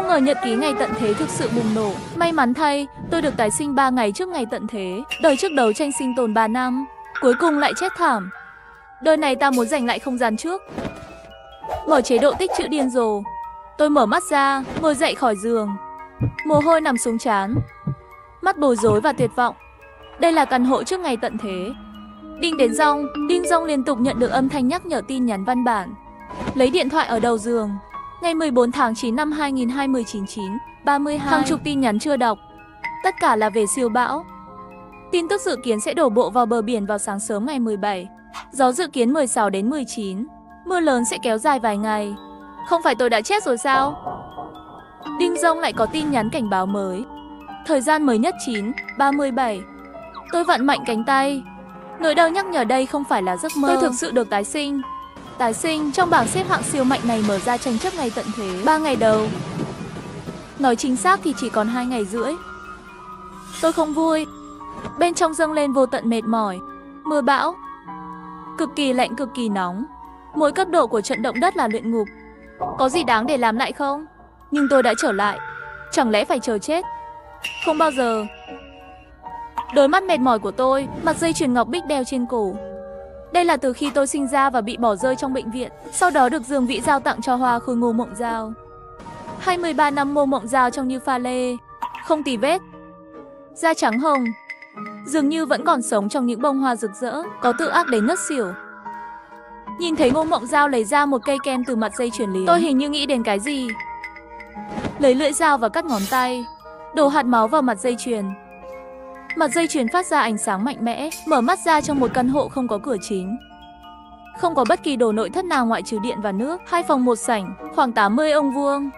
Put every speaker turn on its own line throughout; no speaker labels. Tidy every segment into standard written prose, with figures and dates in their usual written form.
ngờ nhật ký ngày tận thế thực sự bùng nổ. May mắn thay, tôi được tái sinh 3 ngày trước ngày tận thế. Đời trước đấu tranh sinh tồn 3 năm, cuối cùng lại chết thảm. Đời này ta muốn giành lại không gian trước. Mở chế độ tích trữ điên rồ. Tôi mở mắt ra, ngồi dậy khỏi giường. Mồ hôi nằm xuống trán, mắt bối rối và tuyệt vọng. Đây là căn hộ trước ngày tận thế. Đinh đến rong, đinh rong liên tục nhận được âm thanh nhắc nhở tin nhắn văn bản. Lấy điện thoại ở đầu giường. Ngày 14 tháng 9 năm 2020 32. Hàng chục tin nhắn chưa đọc. Tất cả là về siêu bão. Tin tức dự kiến sẽ đổ bộ vào bờ biển vào sáng sớm ngày 17. Gió dự kiến 16 đến 19. Mưa lớn sẽ kéo dài vài ngày. Không phải tôi đã chết rồi sao? Đinh rong lại có tin nhắn cảnh báo mới. Thời gian mới nhất 9:37. Tôi vặn mạnh cánh tay. Nỗi đau nhắc nhở đây không phải là giấc mơ. Tôi thực sự được tái sinh. Tái sinh trong bảng xếp hạng siêu mạnh này mở ra tranh chấp ngày tận thế. 3 ngày đầu. Nói chính xác thì chỉ còn 2 ngày rưỡi. Tôi không vui. Bên trong dâng lên vô tận mệt mỏi. Mưa bão. Cực kỳ lạnh, cực kỳ nóng. Mỗi cấp độ của trận động đất là luyện ngục. Có gì đáng để làm lại không? Nhưng tôi đã trở lại. Chẳng lẽ phải chờ chết? Không bao giờ. Đôi mắt mệt mỏi của tôi, mặt dây chuyền ngọc bích đeo trên cổ. Đây là từ khi tôi sinh ra và bị bỏ rơi trong bệnh viện. Sau đó được Dương Vĩ Giao tặng cho hoa khôi Ngô Mộng Giao. 23 năm Ngô Mộng Giao trông như pha lê, không tì vết, da trắng hồng, dường như vẫn còn sống trong những bông hoa rực rỡ, có tự ác đến ngất xỉu. Nhìn thấy Ngô Mộng Giao lấy ra một cây kem từ mặt dây chuyền liếng, tôi hình như nghĩ đến cái gì. Lấy lưỡi dao và cắt ngón tay, đổ hạt máu vào mặt dây chuyền. Mặt dây chuyền phát ra ánh sáng mạnh mẽ, mở mắt ra trong một căn hộ không có cửa chính. Không có bất kỳ đồ nội thất nào ngoại trừ điện và nước. 2 phòng 1 sảnh, khoảng 80 ông vuông.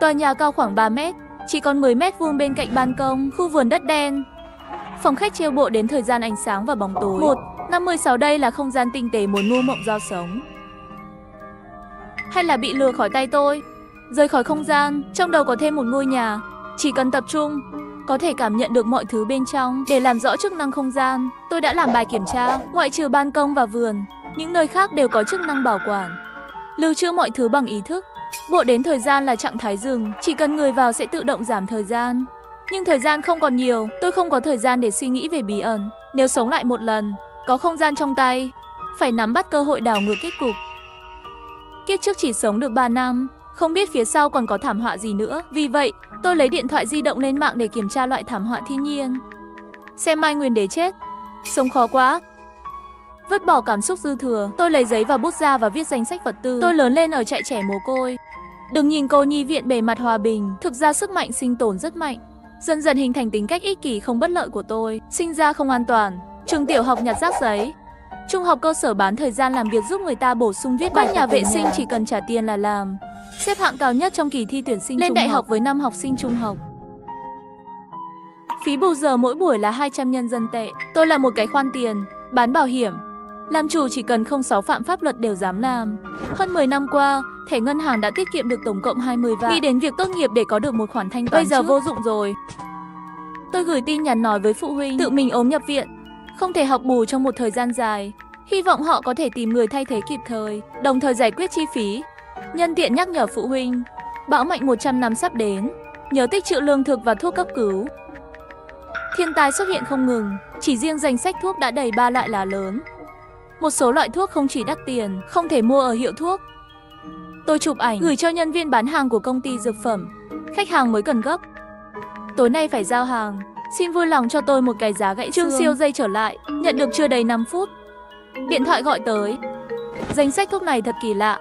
Tòa nhà cao khoảng 3 mét, chỉ còn 10 mét vuông bên cạnh ban công, khu vườn đất đen. Phòng khách chiêu bộ đến thời gian ánh sáng và bóng tối. 1:56 đây là không gian tinh tế muốn Ngô Mộng Giao sống. Hay là bị lừa khỏi tay tôi? Rời khỏi không gian, trong đầu có thêm một ngôi nhà. Chỉ cần tập trung, có thể cảm nhận được mọi thứ bên trong. Để làm rõ chức năng không gian, tôi đã làm bài kiểm tra. Ngoại trừ ban công và vườn, những nơi khác đều có chức năng bảo quản, lưu trữ mọi thứ bằng ý thức. Bộ đến thời gian là trạng thái dừng, chỉ cần người vào sẽ tự động giảm thời gian. Nhưng thời gian không còn nhiều, tôi không có thời gian để suy nghĩ về bí ẩn. Nếu sống lại một lần, có không gian trong tay, phải nắm bắt cơ hội đảo ngược kết cục. Kiếp trước chỉ sống được 3 năm, không biết phía sau còn có thảm họa gì nữa. Vì vậy, tôi lấy điện thoại di động lên mạng để kiểm tra loại thảm họa thiên nhiên. Xem Mai Nguyên Đế chết, sống khó quá. Vứt bỏ cảm xúc dư thừa, tôi lấy giấy và bút ra và viết danh sách vật tư. Tôi lớn lên ở trại trẻ mồ côi. Đừng nhìn cô nhi viện bề mặt hòa bình, thực ra sức mạnh sinh tồn rất mạnh. Dần dần hình thành tính cách ích kỷ không bất lợi của tôi. Sinh ra không an toàn, trường tiểu học nhặt rác giấy, trung học cơ sở bán thời gian làm việc giúp người ta bổ sung viết bài. Nhà vệ sinh chỉ cần trả tiền là làm. Xếp hạng cao nhất trong kỳ thi tuyển sinh lên đại học với 5 học sinh trung học. Phí bù giờ mỗi buổi là 200 nhân dân tệ. Tôi là một cái khoan tiền, bán bảo hiểm. Làm chủ chỉ cần không 6 phạm pháp luật đều dám làm. Hơn 10 năm qua, thẻ ngân hàng đã tiết kiệm được tổng cộng 20 vạn. Nghĩ đến việc tốt nghiệp để có được một khoản thanh toán bây giờ vô dụng rồi. Tôi gửi tin nhắn nói với phụ huynh tự mình ốm nhập viện, không thể học bù trong một thời gian dài. Hy vọng họ có thể tìm người thay thế kịp thời, đồng thời giải quyết chi phí. Nhân tiện nhắc nhở phụ huynh, bão mạnh 100 năm sắp đến, nhớ tích trữ lương thực và thuốc cấp cứu. Thiên tai xuất hiện không ngừng, chỉ riêng danh sách thuốc đã đầy 3 loại lá lớn. Một số loại thuốc không chỉ đắt tiền, không thể mua ở hiệu thuốc. Tôi chụp ảnh, gửi cho nhân viên bán hàng của công ty dược phẩm. Khách hàng mới cần gấp. Tối nay phải giao hàng, xin vui lòng cho tôi một cái giá gãy xương. Trương Siêu dây trở lại, nhận được chưa đầy 5 phút. Điện thoại gọi tới. Danh sách thuốc này thật kỳ lạ.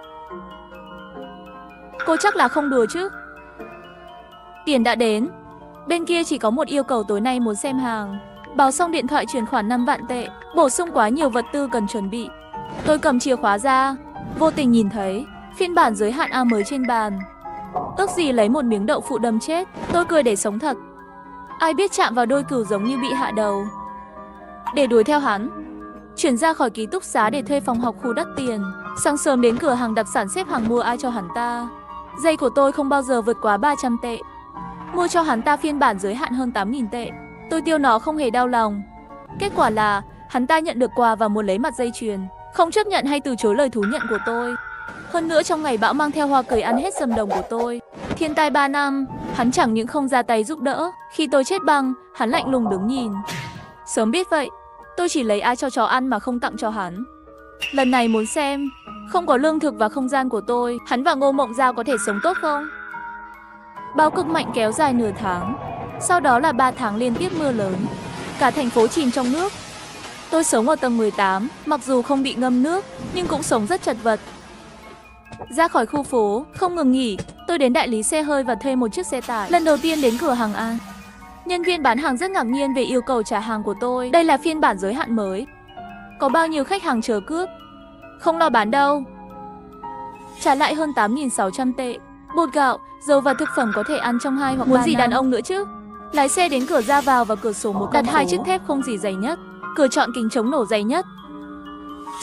Cô chắc là không đùa chứ? Tiền đã đến. Bên kia chỉ có một yêu cầu tối nay muốn xem hàng. Báo xong điện thoại chuyển khoản 5 vạn tệ, bổ sung quá nhiều vật tư cần chuẩn bị. Tôi cầm chìa khóa ra, vô tình nhìn thấy phiên bản giới hạn A mới trên bàn. Ước gì lấy một miếng đậu phụ đâm chết. Tôi cười để sống thật. Ai biết chạm vào đôi cừu giống như bị hạ đầu. Để đuổi theo hắn, chuyển ra khỏi ký túc xá để thuê phòng học khu đắt tiền. Sáng sớm đến cửa hàng đặc sản xếp hàng mua ai cho hắn ta. Giày của tôi không bao giờ vượt quá 300 tệ. Mua cho hắn ta phiên bản giới hạn hơn 8.000 tệ. Tôi tiêu nó không hề đau lòng. Kết quả là hắn ta nhận được quà và muốn lấy mặt dây chuyền, không chấp nhận hay từ chối lời thú nhận của tôi. Hơn nữa trong ngày bão mang theo hoa cười ăn hết sầm đồng của tôi. Thiên tai 3 năm, hắn chẳng những không ra tay giúp đỡ, khi tôi chết băng, hắn lạnh lùng đứng nhìn. Sớm biết vậy, tôi chỉ lấy ai cho chó ăn mà không tặng cho hắn. Lần này muốn xem, không có lương thực và không gian của tôi, hắn và Ngô Mộng Giao có thể sống tốt không? Bão cực mạnh kéo dài nửa tháng, sau đó là 3 tháng liên tiếp mưa lớn. Cả thành phố chìm trong nước. Tôi sống ở tầng 18, mặc dù không bị ngâm nước, nhưng cũng sống rất chật vật. Ra khỏi khu phố, không ngừng nghỉ, tôi đến đại lý xe hơi và thuê một chiếc xe tải. Lần đầu tiên đến cửa hàng An, nhân viên bán hàng rất ngạc nhiên về yêu cầu trả hàng của tôi. Đây là phiên bản giới hạn mới. Có bao nhiêu khách hàng chờ cướp. Không lo bán đâu. Trả lại hơn 8.600 tệ. Bột gạo, dầu và thực phẩm có thể ăn trong 2 hoặc 3 năm. Muốn gì đàn ông nữa chứ? Lái xe đến cửa ra vào và cửa sổ một đặt 2 chiếc thép không gì dày nhất. Cửa chọn kính chống nổ dày nhất.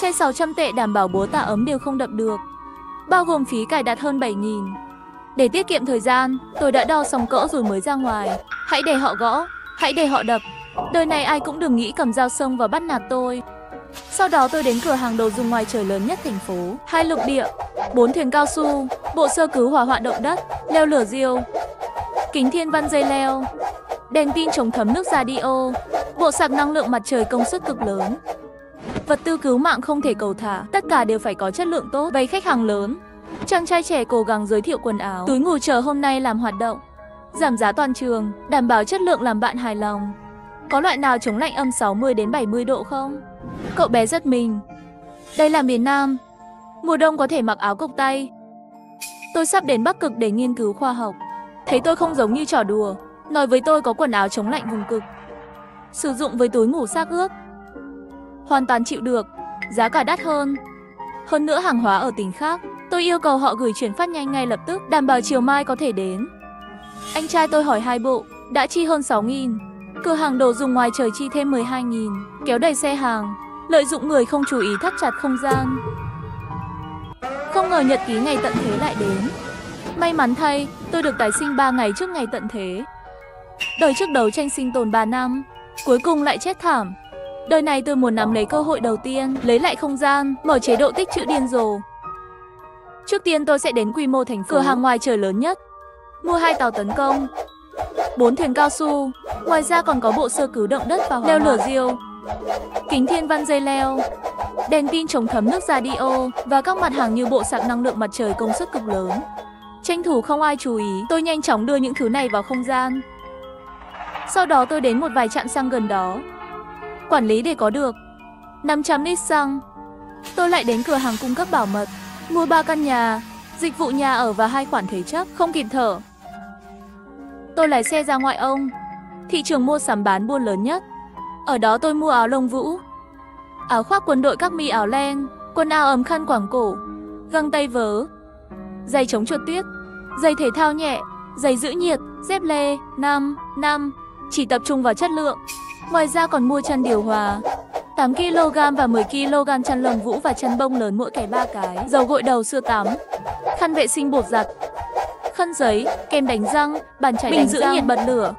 Chai 600 tệ đảm bảo búa tạ ấm đều không đập được. Bao gồm phí cài đặt hơn 7.000. Để tiết kiệm thời gian, tôi đã đo xong cỡ rồi mới ra ngoài. Hãy để họ gõ, hãy để họ đập. Đời này ai cũng đừng nghĩ cầm dao xông và bắt nạt tôi. Sau đó tôi đến cửa hàng đồ dùng ngoài trời lớn nhất thành phố. 2 lục địa, 4 thuyền cao su, bộ sơ cứu hỏa hoạn động đất, leo lửa diêu, kính thiên văn dây leo, đèn pin chống thấm nước radio, bộ sạc năng lượng mặt trời công suất cực lớn. Vật tư cứu mạng không thể cầu thả, tất cả đều phải có chất lượng tốt. Với khách hàng lớn, chàng trai trẻ cố gắng giới thiệu quần áo, túi ngủ chờ hôm nay làm hoạt động. Giảm giá toàn trường, đảm bảo chất lượng làm bạn hài lòng. Có loại nào chống lạnh âm 60 đến 70 độ không? Cậu bé giật mình. Đây là miền Nam. Mùa đông có thể mặc áo cộc tay. Tôi sắp đến Bắc Cực để nghiên cứu khoa học. Thấy tôi không giống như trò đùa, nói với tôi có quần áo chống lạnh vùng cực. Sử dụng với túi ngủ xác ướp. Hoàn toàn chịu được, giá cả đắt hơn. Hơn nữa hàng hóa ở tỉnh khác. Tôi yêu cầu họ gửi chuyển phát nhanh ngay lập tức, đảm bảo chiều mai có thể đến. Anh trai tôi hỏi 2 bộ, đã chi hơn 6.000. Cửa hàng đồ dùng ngoài trời chi thêm 12.000, kéo đầy xe hàng, lợi dụng người không chú ý thắt chặt không gian. Không ngờ nhật ký ngày tận thế lại đến. May mắn thay, tôi được tái sinh 3 ngày trước ngày tận thế. Đời trước đấu tranh sinh tồn 3 năm, cuối cùng lại chết thảm. Đời này tôi muốn nắm lấy cơ hội đầu tiên, lấy lại không gian, mở chế độ tích trữ điên rồ. Trước tiên tôi sẽ đến quy mô thành phố, cửa hàng ngoài trời lớn nhất, mua 2 tàu tấn công, 4 thuyền cao su, ngoài ra còn có bộ sơ cứu động đất và leo lửa diêu, kính thiên văn dây leo, đèn pin chống thấm nước radio và các mặt hàng như bộ sạc năng lượng mặt trời công suất cực lớn. Tranh thủ không ai chú ý, tôi nhanh chóng đưa những thứ này vào không gian. Sau đó tôi đến một vài trạm xăng gần đó, quản lý để có được 500 lít xăng. Tôi lại đến cửa hàng cung cấp bảo mật, mua 3 căn nhà, dịch vụ nhà ở và 2 khoản thế chấp, không kịp thở. Tôi lái xe ra ngoại ông, thị trường mua sắm bán buôn lớn nhất. Ở đó tôi mua áo lông vũ, áo khoác quân đội các mi áo len, quần áo ấm khăn quàng cổ, găng tay vớ, giày chống trượt tuyết, giày thể thao nhẹ, giày giữ nhiệt, dép lê, 5, chỉ tập trung vào chất lượng. Ngoài ra còn mua chăn điều hòa, 8 kg và 10 kg chăn lông vũ và chăn bông lớn mỗi cái 3 cái, dầu gội đầu sữa tắm, khăn vệ sinh bột giặt, khăn giấy, kem đánh răng, bàn chải đánh giữ nhiệt bật lửa,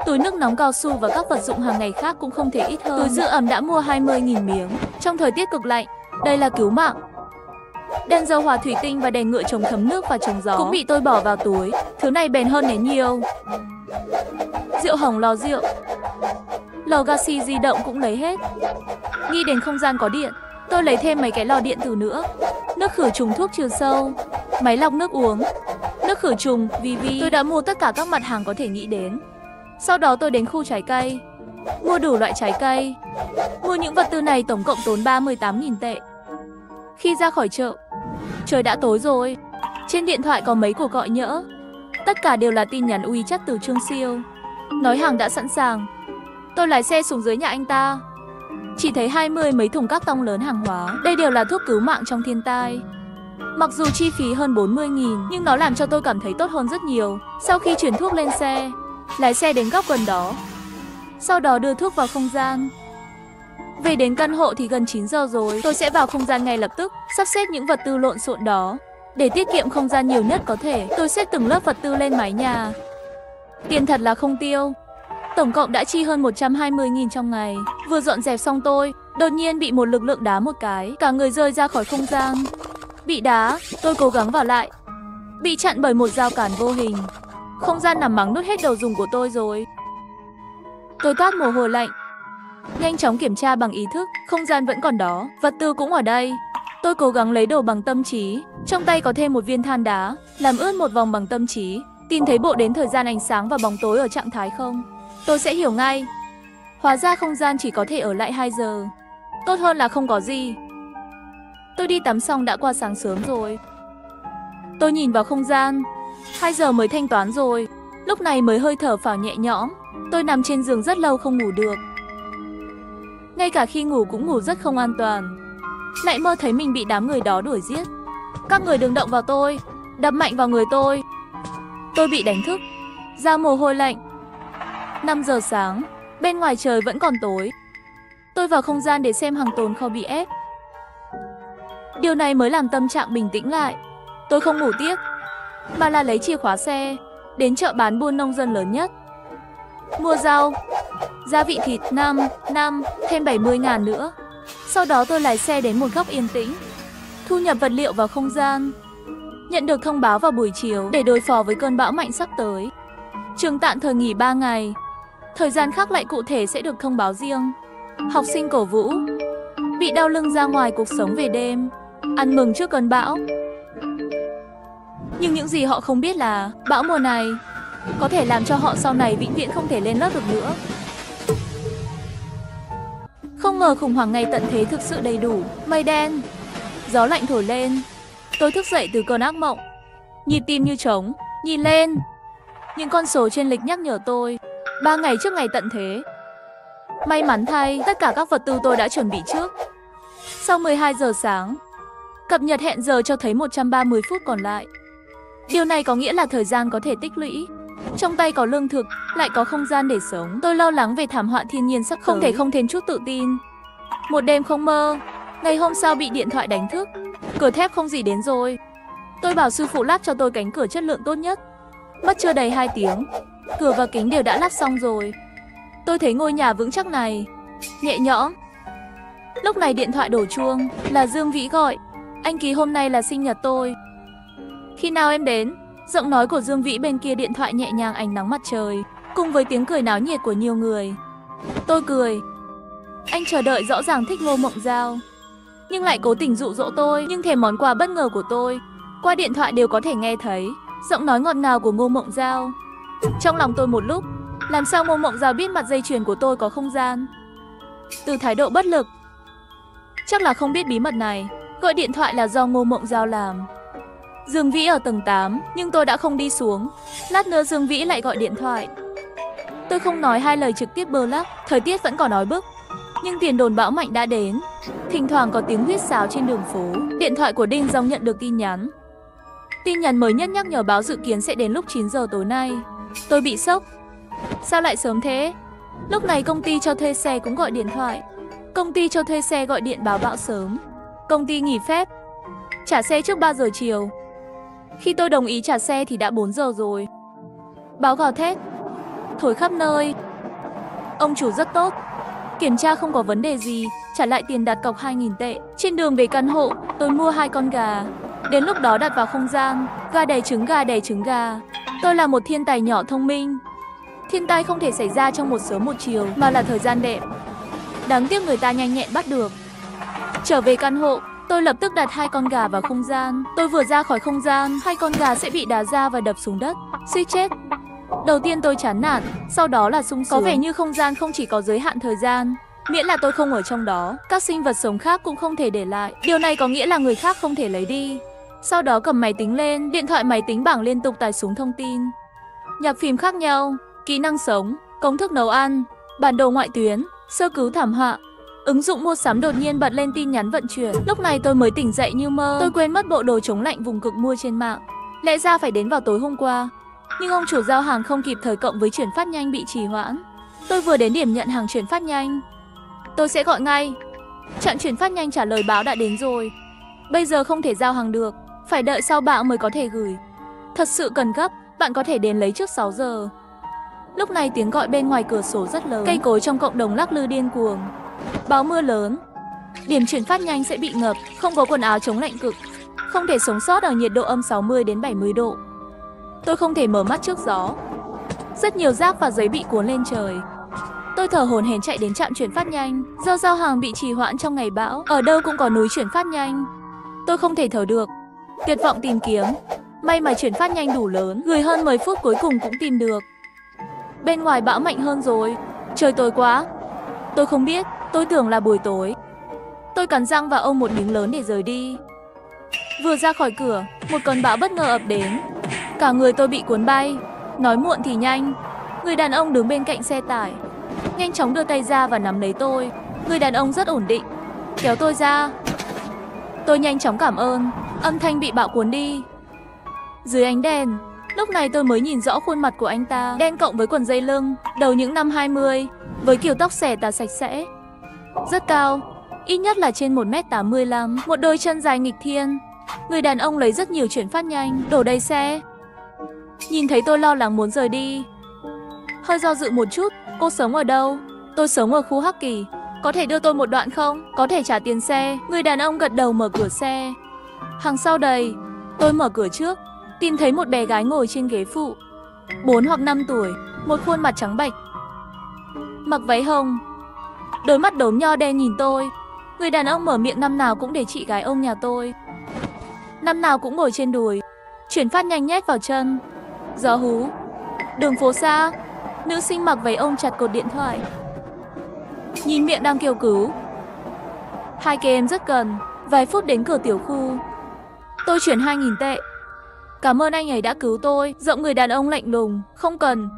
túi nước nóng cao su và các vật dụng hàng ngày khác cũng không thể ít hơn. Túi giữ ẩm đã mua 20.000 miếng trong thời tiết cực lạnh, đây là cứu mạng. Đèn dầu hỏa thủy tinh và đèn ngựa chống thấm nước và chống gió cũng bị tôi bỏ vào túi, thứ này bền hơn nến nhiều. Rượu hồng lò rượu, lò gassy di động cũng lấy hết. Nghĩ đến không gian có điện, tôi lấy thêm mấy cái lò điện tử nữa. Nước khử trùng thuốc trừ sâu, máy lọc nước uống, nước khử trùng, VV. Tôi đã mua tất cả các mặt hàng có thể nghĩ đến. Sau đó tôi đến khu trái cây, mua đủ loại trái cây. Mua những vật tư này tổng cộng tốn 38.000 tệ. Khi ra khỏi chợ, trời đã tối rồi. Trên điện thoại có mấy cuộc gọi nhỡ. Tất cả đều là tin nhắn WeChat từ Trương Siêu, nói hàng đã sẵn sàng. Tôi lái xe xuống dưới nhà anh ta, chỉ thấy 20 mấy thùng các tông lớn hàng hóa. Đây đều là thuốc cứu mạng trong thiên tai. Mặc dù chi phí hơn 40.000, nhưng nó làm cho tôi cảm thấy tốt hơn rất nhiều. Sau khi chuyển thuốc lên xe, lái xe đến góc gần đó, sau đó đưa thuốc vào không gian. Về đến căn hộ thì gần 9 giờ rồi. Tôi sẽ vào không gian ngay lập tức, sắp xếp những vật tư lộn xộn đó. Để tiết kiệm không gian nhiều nhất có thể, tôi xếp từng lớp vật tư lên mái nhà. Tiền thật là không tiêu. Tổng cộng đã chi hơn 120.000 trong ngày. Vừa dọn dẹp xong tôi đột nhiên bị một lực lượng đá một cái, cả người rơi ra khỏi không gian. Bị đá, tôi cố gắng vào lại. bị chặn bởi một rào cản vô hình. Không gian nằm mắng nuốt hết đồ dùng của tôi rồi. Tôi toát mồ hôi lạnh. Nhanh chóng kiểm tra bằng ý thức, không gian vẫn còn đó, vật tư cũng ở đây. Tôi cố gắng lấy đồ bằng tâm trí, trong tay có thêm một viên than đá, làm ướt một vòng bằng tâm trí. Tìm thấy bộ đến thời gian ánh sáng và bóng tối ở trạng thái không, tôi sẽ hiểu ngay. Hóa ra không gian chỉ có thể ở lại 2 giờ. Tốt hơn là không có gì. Tôi đi tắm xong đã qua sáng sớm rồi. Tôi nhìn vào không gian, 2 giờ mới thanh toán rồi. Lúc này mới hơi thở phào nhẹ nhõm. Tôi nằm trên giường rất lâu không ngủ được. Ngay cả khi ngủ cũng ngủ rất không an toàn. Lại mơ thấy mình bị đám người đó đuổi giết. Các người đừng động vào tôi, đập mạnh vào người tôi. Tôi bị đánh thức, ra mồ hôi lạnh. 5 giờ sáng, bên ngoài trời vẫn còn tối. Tôi vào không gian để xem hàng tồn kho bị ép. Điều này mới làm tâm trạng bình tĩnh lại. Tôi không ngủ tiếp, mà là lấy chìa khóa xe, đến chợ bán buôn nông dân lớn nhất. Mua rau, gia vị thịt 5, thêm 70.000 nữa. Sau đó tôi lái xe đến một góc yên tĩnh, thu nhập vật liệu vào không gian. Nhận được thông báo vào buổi chiều để đối phó với cơn bão mạnh sắp tới. Trường tạm thời nghỉ 3 ngày. Thời gian khác lại cụ thể sẽ được thông báo riêng. Học sinh cổ vũ bị đau lưng ra ngoài cuộc sống về đêm, ăn mừng trước cơn bão. Nhưng những gì họ không biết là bão mùa này có thể làm cho họ sau này vĩnh viễn không thể lên lớp được nữa. Không ngờ khủng hoảng ngày tận thế thực sự đầy đủ. Mây đen, gió lạnh thổi lên. Tôi thức dậy từ cơn ác mộng, nhịp tim như trống. Nhìn lên, những con số trên lịch nhắc nhở tôi 3 ngày trước ngày tận thế. May mắn thay, tất cả các vật tư tôi đã chuẩn bị trước. Sau 12 giờ sáng, cập nhật hẹn giờ cho thấy 130 phút còn lại. Điều này có nghĩa là thời gian có thể tích lũy. Trong tay có lương thực, lại có không gian để sống. Tôi lo lắng về thảm họa thiên nhiên sắp tới. Không thể không thêm chút tự tin. Một đêm không mơ, ngày hôm sau bị điện thoại đánh thức. Cửa thép không gì đến rồi. Tôi bảo sư phụ lắp cho tôi cánh cửa chất lượng tốt nhất. Mất chưa đầy 2 tiếng, cửa và kính đều đã lắp xong rồi. Tôi thấy ngôi nhà vững chắc này nhẹ nhõm. Lúc này điện thoại đổ chuông, là Dương Vĩ gọi. Anh Ký, hôm nay là sinh nhật tôi. Khi nào em đến? Giọng nói của Dương Vĩ bên kia điện thoại nhẹ nhàng ánh nắng mặt trời, cùng với tiếng cười náo nhiệt của nhiều người. Tôi cười. Anh chờ đợi rõ ràng thích Ngô Mộng Giao, nhưng lại cố tình dụ dỗ tôi, nhưng thèm món quà bất ngờ của tôi. Qua điện thoại đều có thể nghe thấy giọng nói ngọt ngào của Ngô Mộng Giao. Trong lòng tôi một lúc, làm sao Ngô Mộng Giao biết mặt dây chuyền của tôi có không gian? Từ thái độ bất lực, chắc là không biết bí mật này. Gọi điện thoại là do Ngô Mộng Giao làm. Dương Vĩ ở tầng 8, nhưng tôi đã không đi xuống. Lát nữa Dương Vĩ lại gọi điện thoại. Tôi không nói hai lời trực tiếp bơ lắc. Thời tiết vẫn còn oi bức, nhưng tiền đồn bão mạnh đã đến. Thỉnh thoảng có tiếng huýt sáo trên đường phố. Điện thoại của Đinh Dòng nhận được tin nhắn. Tin nhắn mới nhất nhắc nhở báo dự kiến sẽ đến lúc 9 giờ tối nay. Tôi bị sốc. Sao lại sớm thế? Lúc này công ty cho thuê xe cũng gọi điện thoại. Công ty cho thuê xe gọi điện báo bão sớm. Công ty nghỉ phép, trả xe trước 3 giờ chiều. Khi tôi đồng ý trả xe thì đã 4 giờ rồi. Báo gào thét, thổi khắp nơi. Ông chủ rất tốt, kiểm tra không có vấn đề gì, trả lại tiền đặt cọc 2.000 tệ. Trên đường về căn hộ, tôi mua 2 con gà. Đến lúc đó đặt vào không gian, gà đẻ trứng, gà đẻ trứng gà. Tôi là một thiên tài nhỏ thông minh. Thiên tai không thể xảy ra trong một sớm một chiều, mà là thời gian đẹp. Đáng tiếc người ta nhanh nhẹn bắt được. Trở về căn hộ, tôi lập tức đặt 2 con gà vào không gian. Tôi vừa ra khỏi không gian, 2 con gà sẽ bị đá ra và đập xuống đất. Suýt chết. Đầu tiên tôi chán nản, sau đó là sung sướng. Có vẻ như không gian không chỉ có giới hạn thời gian. Miễn là tôi không ở trong đó, các sinh vật sống khác cũng không thể để lại. Điều này có nghĩa là người khác không thể lấy đi. Sau đó cầm máy tính lên, điện thoại máy tính bảng liên tục tải xuống thông tin. Nhạc phim khác nhau, kỹ năng sống, công thức nấu ăn, bản đồ ngoại tuyến, sơ cứu thảm họa. Ứng dụng mua sắm đột nhiên bật lên tin nhắn vận chuyển. Lúc này tôi mới tỉnh dậy như mơ. Tôi quên mất bộ đồ chống lạnh vùng cực mua trên mạng. Lẽ ra phải đến vào tối hôm qua, nhưng ông chủ giao hàng không kịp thời cộng với chuyển phát nhanh bị trì hoãn. Tôi vừa đến điểm nhận hàng chuyển phát nhanh. Tôi sẽ gọi ngay. Trạm chuyển phát nhanh trả lời báo đã đến rồi. Bây giờ không thể giao hàng được, phải đợi sau bão mới có thể gửi. Thật sự cần gấp, bạn có thể đến lấy trước 6 giờ. Lúc này tiếng gọi bên ngoài cửa sổ rất lớn. Cây cối trong cộng đồng lắc lư điên cuồng. Báo mưa lớn, điểm chuyển phát nhanh sẽ bị ngập, không có quần áo chống lạnh cực. Không thể sống sót ở nhiệt độ âm 60 đến 70 độ. Tôi không thể mở mắt trước gió. Rất nhiều rác và giấy bị cuốn lên trời. Tôi thở hổn hển chạy đến trạm chuyển phát nhanh. Do giao hàng bị trì hoãn trong ngày bão, ở đâu cũng có núi chuyển phát nhanh. Tôi không thể thở được. Tuyệt vọng tìm kiếm. May mà chuyển phát nhanh đủ lớn, gửi hơn 10 phút cuối cùng cũng tìm được. Bên ngoài bão mạnh hơn rồi. Trời tối quá. Tôi không biết, tôi tưởng là buổi tối. Tôi cắn răng và ôm một miếng lớn để rời đi. Vừa ra khỏi cửa, một cơn bão bất ngờ ập đến. Cả người tôi bị cuốn bay. Nói muộn thì nhanh. Người đàn ông đứng bên cạnh xe tải nhanh chóng đưa tay ra và nắm lấy tôi. Người đàn ông rất ổn định, kéo tôi ra. Tôi nhanh chóng cảm ơn. Âm thanh bị bão cuốn đi. Dưới ánh đèn, lúc này tôi mới nhìn rõ khuôn mặt của anh ta. Đen cộng với quần dây lưng, đầu những năm 20, với kiểu tóc xẻ tà sạch sẽ. Rất cao, ít nhất là trên 1m85, một đôi chân dài nghịch thiên. Người đàn ông lấy rất nhiều chuyển phát nhanh, đổ đầy xe. Nhìn thấy tôi lo lắng muốn rời đi. Hơi do dự một chút. Cô sống ở đâu? Tôi sống ở khu Hắc Kỳ. Có thể đưa tôi một đoạn không? Có thể trả tiền xe. Người đàn ông gật đầu mở cửa xe. Hàng sau đầy. Tôi mở cửa trước, tìm thấy một bé gái ngồi trên ghế phụ, 4 hoặc 5 tuổi, một khuôn mặt trắng bệch, mặc váy hồng, đôi mắt đốm nho đen nhìn tôi. Người đàn ông mở miệng năm nào cũng để chị gái ôm nhà tôi, năm nào cũng ngồi trên đùi, chuyển phát nhanh nhét vào chân. Gió hú. Đường phố xa. Nữ sinh mặc váy ôm chặt cột điện thoại, nhìn miệng đang kêu cứu. Hai cây em rất gần. Vài phút đến cửa tiểu khu. Tôi chuyển 2.000 tệ. Cảm ơn anh ấy đã cứu tôi. Giọng người đàn ông lạnh lùng. Không cần.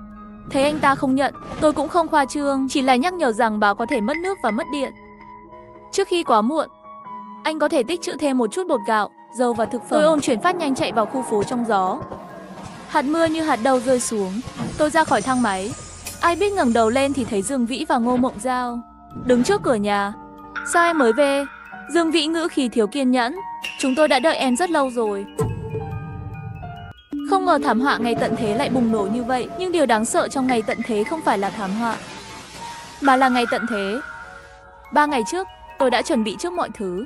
Thấy anh ta không nhận, tôi cũng không khoa trương, chỉ là nhắc nhở rằng báo có thể mất nước và mất điện. Trước khi quá muộn, anh có thể tích trữ thêm một chút bột gạo, dầu và thực phẩm. Tôi ôm chuyển phát nhanh chạy vào khu phố trong gió. Hạt mưa như hạt đậu rơi xuống. Tôi ra khỏi thang máy. Ai biết ngẩng đầu lên thì thấy Dương Vĩ và Ngô Mộng Giao đứng trước cửa nhà. Sao em mới về? Dương Vĩ ngữ khí thiếu kiên nhẫn. Chúng tôi đã đợi em rất lâu rồi. Không ngờ thảm họa ngày tận thế lại bùng nổ như vậy. Nhưng điều đáng sợ trong ngày tận thế không phải là thảm họa, mà là ngày tận thế. 3 ngày trước, tôi đã chuẩn bị trước mọi thứ,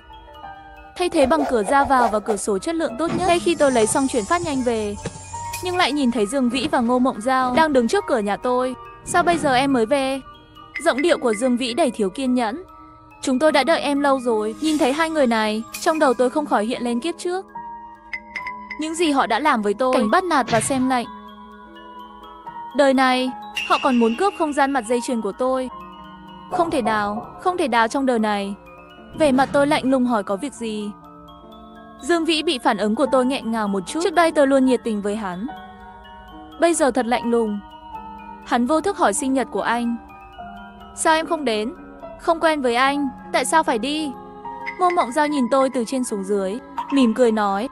thay thế bằng cửa ra vào và cửa sổ chất lượng tốt nhất. Ngay khi tôi lấy xong chuyển phát nhanh về, nhưng lại nhìn thấy Dương Vĩ và Ngô Mộng Giao đang đứng trước cửa nhà tôi. Sao bây giờ em mới về? Giọng điệu của Dương Vĩ đầy thiếu kiên nhẫn. Chúng tôi đã đợi em lâu rồi. Nhìn thấy hai người này, trong đầu tôi không khỏi hiện lên kiếp trước. Những gì họ đã làm với tôi, cảnh bắt nạt và xem lạnh. Đời này, họ còn muốn cướp không gian mặt dây chuyền của tôi. Không thể nào trong đời này. Vẻ mặt tôi lạnh lùng hỏi có việc gì. Dương Vĩ bị phản ứng của tôi nghẹn ngào một chút. Trước đây tôi luôn nhiệt tình với hắn, bây giờ thật lạnh lùng. Hắn vô thức hỏi sinh nhật của anh. Sao em không đến? Không quen với anh, tại sao phải đi? Ngô Mộng Giao nhìn tôi từ trên xuống dưới, mỉm cười nói.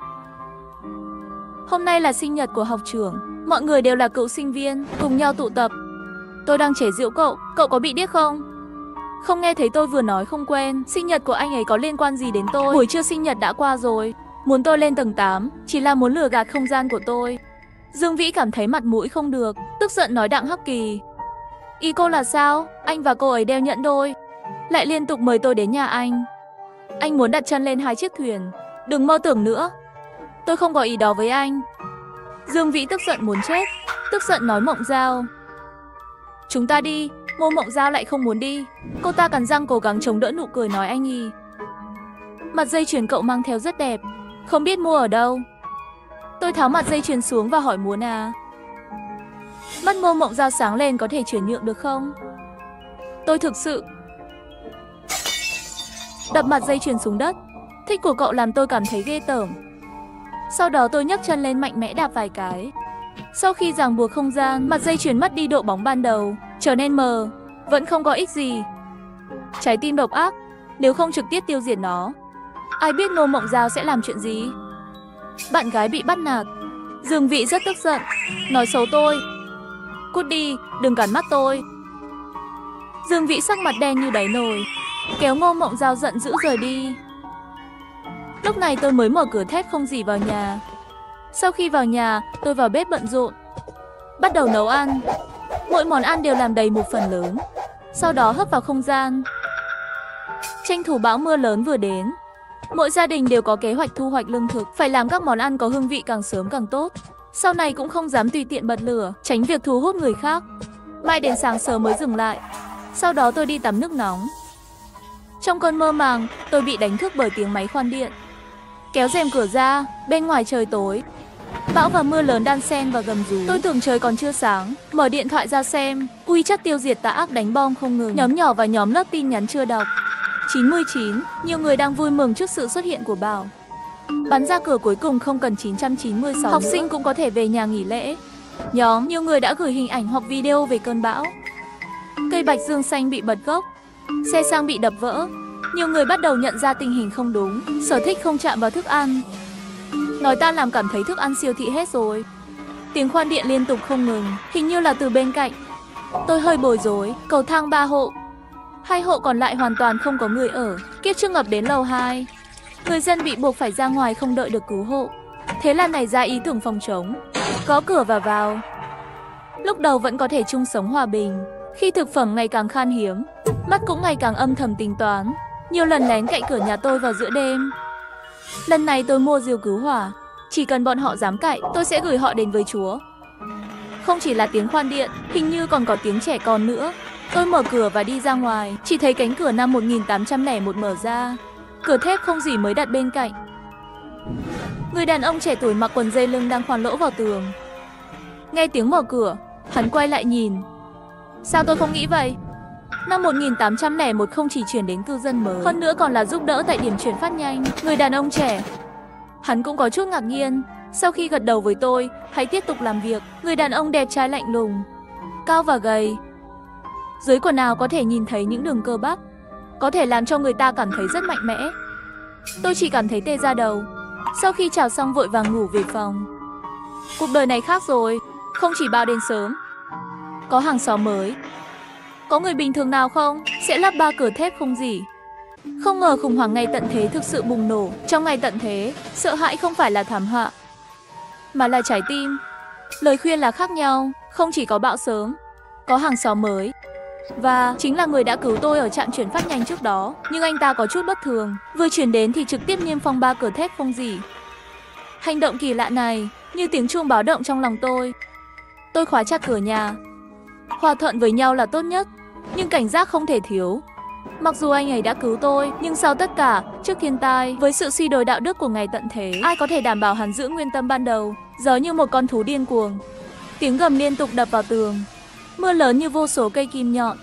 Hôm nay là sinh nhật của học trưởng, mọi người đều là cựu sinh viên, cùng nhau tụ tập. Tôi đang chế giễu cậu, cậu có bị điếc không? Không nghe thấy tôi vừa nói không quen, sinh nhật của anh ấy có liên quan gì đến tôi? Buổi trưa sinh nhật đã qua rồi, muốn tôi lên tầng 8, chỉ là muốn lừa gạt không gian của tôi. Dương Vĩ cảm thấy mặt mũi không được, tức giận nói Đặng Hắc Kỳ. Ý cô là sao? Anh và cô ấy đeo nhẫn đôi, lại liên tục mời tôi đến nhà anh. Anh muốn đặt chân lên 2 chiếc thuyền, đừng mơ tưởng nữa. Tôi không có ý đó với anh. Dương Vĩ tức giận muốn chết, tức giận nói Mộng Giao. Chúng ta đi. Ngô Mộng Giao lại không muốn đi. Cô ta cắn răng cố gắng chống đỡ nụ cười nói anh ý. Mặt dây chuyền cậu mang theo rất đẹp, không biết mua ở đâu. Tôi tháo mặt dây chuyền xuống và hỏi muốn à. Mắt Ngô Mộng Giao sáng lên, có thể chuyển nhượng được không? Tôi thực sự đập mặt dây chuyền xuống đất. Thích của cậu làm tôi cảm thấy ghê tởm. Sau đó tôi nhấc chân lên mạnh mẽ đạp vài cái. Sau khi ràng buộc không gian, mặt dây chuyền mất đi độ bóng ban đầu, trở nên mờ, vẫn không có ích gì. Trái tim độc ác, nếu không trực tiếp tiêu diệt nó, ai biết Ngô Mộng Giao sẽ làm chuyện gì. Bạn gái bị bắt nạt. Dương Vĩ rất tức giận, nói xấu tôi. Cút đi, đừng cản mắt tôi. Dương Vĩ sắc mặt đen như đáy nồi, kéo Ngô Mộng Giao giận dữ rời đi. Lúc này tôi mới mở cửa thép không gì vào nhà. Sau khi vào nhà, tôi vào bếp bận rộn, bắt đầu nấu ăn. Mỗi món ăn đều làm đầy một phần lớn, sau đó hấp vào không gian. Tranh thủ bão mưa lớn vừa đến, Mỗi gia đình đều có kế hoạch thu hoạch lương thực, phải làm các món ăn có hương vị càng sớm càng tốt. Sau này cũng không dám tùy tiện bật lửa, tránh việc thu hút người khác. Mãi đến sáng sớm mới dừng lại. Sau đó tôi đi tắm nước nóng. Trong cơn mơ màng, tôi bị đánh thức bởi tiếng máy khoan điện. Kéo rèm cửa ra, bên ngoài trời tối. Bão và mưa lớn đan xen và gầm rú. Tôi tưởng trời còn chưa sáng, mở điện thoại ra xem. Quy chất tiêu diệt tà ác đánh bom không ngừng. Nhóm nhỏ và nhóm lớp tin nhắn chưa đọc. 99, nhiều người đang vui mừng trước sự xuất hiện của Bảo. Bắn ra cửa cuối cùng không cần 996 học nữa. Sinh cũng có thể về nhà nghỉ lễ. Nhóm, nhiều người đã gửi hình ảnh hoặc video về cơn bão. Cây bạch dương xanh bị bật gốc. Xe sang bị đập vỡ. Nhiều người bắt đầu nhận ra tình hình không đúng. Sở thích không chạm vào thức ăn. Nói ta làm cảm thấy thức ăn siêu thị hết rồi. Tiếng khoan điện liên tục không ngừng, hình như là từ bên cạnh. Tôi hơi bối rối. Cầu thang 3 hộ. 2 hộ còn lại hoàn toàn không có người ở. Kiếp chưa ngập đến lầu 2. Người dân bị buộc phải ra ngoài không đợi được cứu hộ. Thế là nảy ra ý tưởng phòng chống. Gõ cửa và vào. Lúc đầu vẫn có thể chung sống hòa bình. Khi thực phẩm ngày càng khan hiếm, mắt cũng ngày càng âm thầm tính toán. Nhiều lần lén cậy cửa nhà tôi vào giữa đêm. Lần này tôi mua diều cứu hỏa. Chỉ cần bọn họ dám cậy, tôi sẽ gửi họ đến với Chúa. Không chỉ là tiếng khoan điện, hình như còn có tiếng trẻ con nữa. Tôi mở cửa và đi ra ngoài. Chỉ thấy cánh cửa năm 1801 mở ra. Cửa thép không gì mới đặt bên cạnh. Người đàn ông trẻ tuổi mặc quần dây lưng đang khoan lỗ vào tường. Nghe tiếng mở cửa, hắn quay lại nhìn. Sao tôi không nghĩ vậy? Năm 1801 không chỉ chuyển đến cư dân mới, hơn nữa còn là giúp đỡ tại điểm chuyển phát nhanh. Người đàn ông trẻ, hắn cũng có chút ngạc nhiên. Sau khi gật đầu với tôi, hãy tiếp tục làm việc. Người đàn ông đẹp trai lạnh lùng, cao và gầy. Dưới quần áo có thể nhìn thấy những đường cơ bắp, có thể làm cho người ta cảm thấy rất mạnh mẽ. Tôi chỉ cảm thấy tê da đầu. Sau khi chào xong vội vàng ngủ về phòng. Cuộc đời này khác rồi, không chỉ bao đến sớm. Có hàng xóm mới. Có người bình thường nào không? Sẽ lắp 3 cửa thép không gì. Không ngờ khủng hoảng ngày tận thế thực sự bùng nổ. Trong ngày tận thế, sợ hãi không phải là thảm họa, mà là trái tim. Lời khuyên là khác nhau. Không chỉ có bão sớm, có hàng xóm mới. Và chính là người đã cứu tôi ở trạm chuyển phát nhanh trước đó. Nhưng anh ta có chút bất thường. Vừa chuyển đến thì trực tiếp niêm phong 3 cửa thép không gì. Hành động kỳ lạ này như tiếng chuông báo động trong lòng tôi. Tôi khóa chặt cửa nhà. Hòa thuận với nhau là tốt nhất, nhưng cảnh giác không thể thiếu. Mặc dù anh ấy đã cứu tôi, nhưng sau tất cả, trước thiên tai, với sự suy đồi đạo đức của ngày tận thế, ai có thể đảm bảo hắn giữ nguyên tâm ban đầu? Gió như một con thú điên cuồng. Tiếng gầm liên tục đập vào tường. Mưa lớn như vô số cây kim nhọn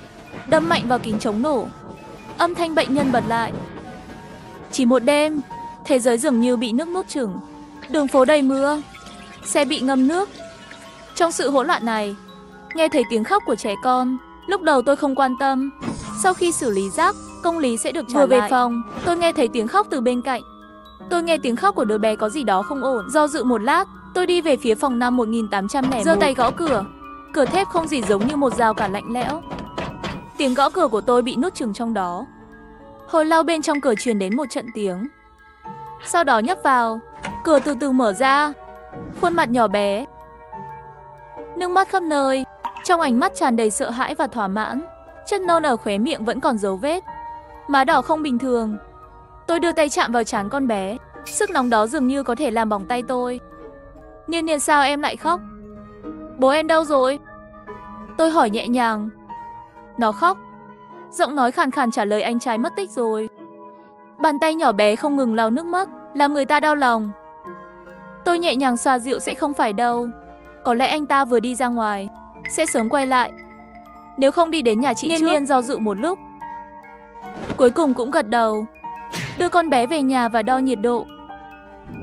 đâm mạnh vào kính chống nổ. Âm thanh bệnh nhân bật lại. Chỉ một đêm, thế giới dường như bị nước nuốt chửng. Đường phố đầy mưa, xe bị ngâm nước. Trong sự hỗn loạn này, nghe thấy tiếng khóc của trẻ con. Lúc đầu tôi không quan tâm. Sau khi xử lý rác, công lý sẽ được trả lại. Vừa về phòng, tôi nghe thấy tiếng khóc từ bên cạnh. Tôi nghe tiếng khóc của đứa bé có gì đó không ổn. Do dự một lát, tôi đi về phía phòng năm 1801, giơ tay gõ cửa. Cửa thép không gì giống như một rào cản lạnh lẽo. Tiếng gõ cửa của tôi bị nuốt chửng trong đó. Hồi lâu bên trong cửa truyền đến một trận tiếng. Sau đó nhấp vào, cửa từ từ mở ra. Khuôn mặt nhỏ bé, nước mắt khắp nơi. Trong ánh mắt tràn đầy sợ hãi và thỏa mãn. Chất nôn ở khóe miệng vẫn còn dấu vết. Má đỏ không bình thường. Tôi đưa tay chạm vào trán con bé. Sức nóng đó dường như có thể làm bỏng tay tôi. Niên Niên, sao em lại khóc? Bố em đâu rồi? Tôi hỏi nhẹ nhàng. Nó khóc. Giọng nói khàn khàn trả lời anh trai mất tích rồi. Bàn tay nhỏ bé không ngừng lau nước mắt, làm người ta đau lòng. Tôi nhẹ nhàng xoa dịu. Sẽ không phải đâu. Có lẽ anh ta vừa đi ra ngoài, sẽ sớm quay lại. Nếu không đi đến nhà chị trước. Niên do dự một lúc, cuối cùng cũng gật đầu. Đưa con bé về nhà và đo nhiệt độ.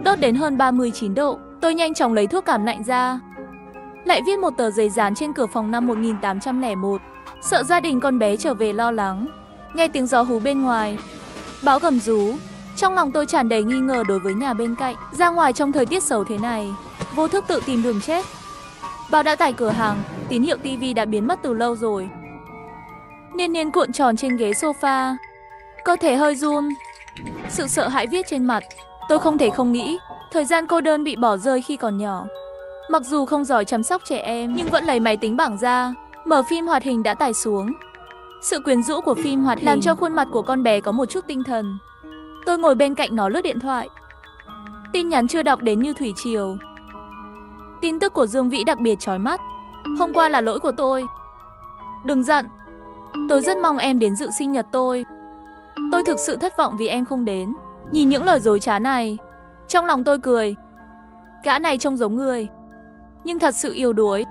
Đốt đến hơn 39 độ. Tôi nhanh chóng lấy thuốc cảm lạnh ra. Lại viết một tờ giấy dán trên cửa phòng năm 1801. Sợ gia đình con bé trở về lo lắng. Nghe tiếng gió hú bên ngoài, bão gầm rú. Trong lòng tôi tràn đầy nghi ngờ đối với nhà bên cạnh. Ra ngoài trong thời tiết xấu thế này, vô thức tự tìm đường chết. Bảo đã tải cửa hàng, tín hiệu tivi đã biến mất từ lâu rồi. Niên Niên cuộn tròn trên ghế sofa, cơ thể hơi run. Sự sợ hãi viết trên mặt. Tôi không thể không nghĩ thời gian cô đơn bị bỏ rơi khi còn nhỏ. Mặc dù không giỏi chăm sóc trẻ em, nhưng vẫn lấy máy tính bảng ra, mở phim hoạt hình đã tải xuống. Sự quyến rũ của phim hoạt hình làm cho khuôn mặt của con bé có một chút tinh thần. Tôi ngồi bên cạnh nó lướt điện thoại. Tin nhắn chưa đọc đến như thủy triều. Tin tức của Dương Vĩ đặc biệt chói mắt. Hôm qua là lỗi của tôi. Đừng giận. Tôi rất mong em đến dự sinh nhật tôi. Tôi thực sự thất vọng vì em không đến. Nhìn những lời dối trá này, trong lòng tôi cười. Gã này trông giống người, nhưng thật sự yếu đuối.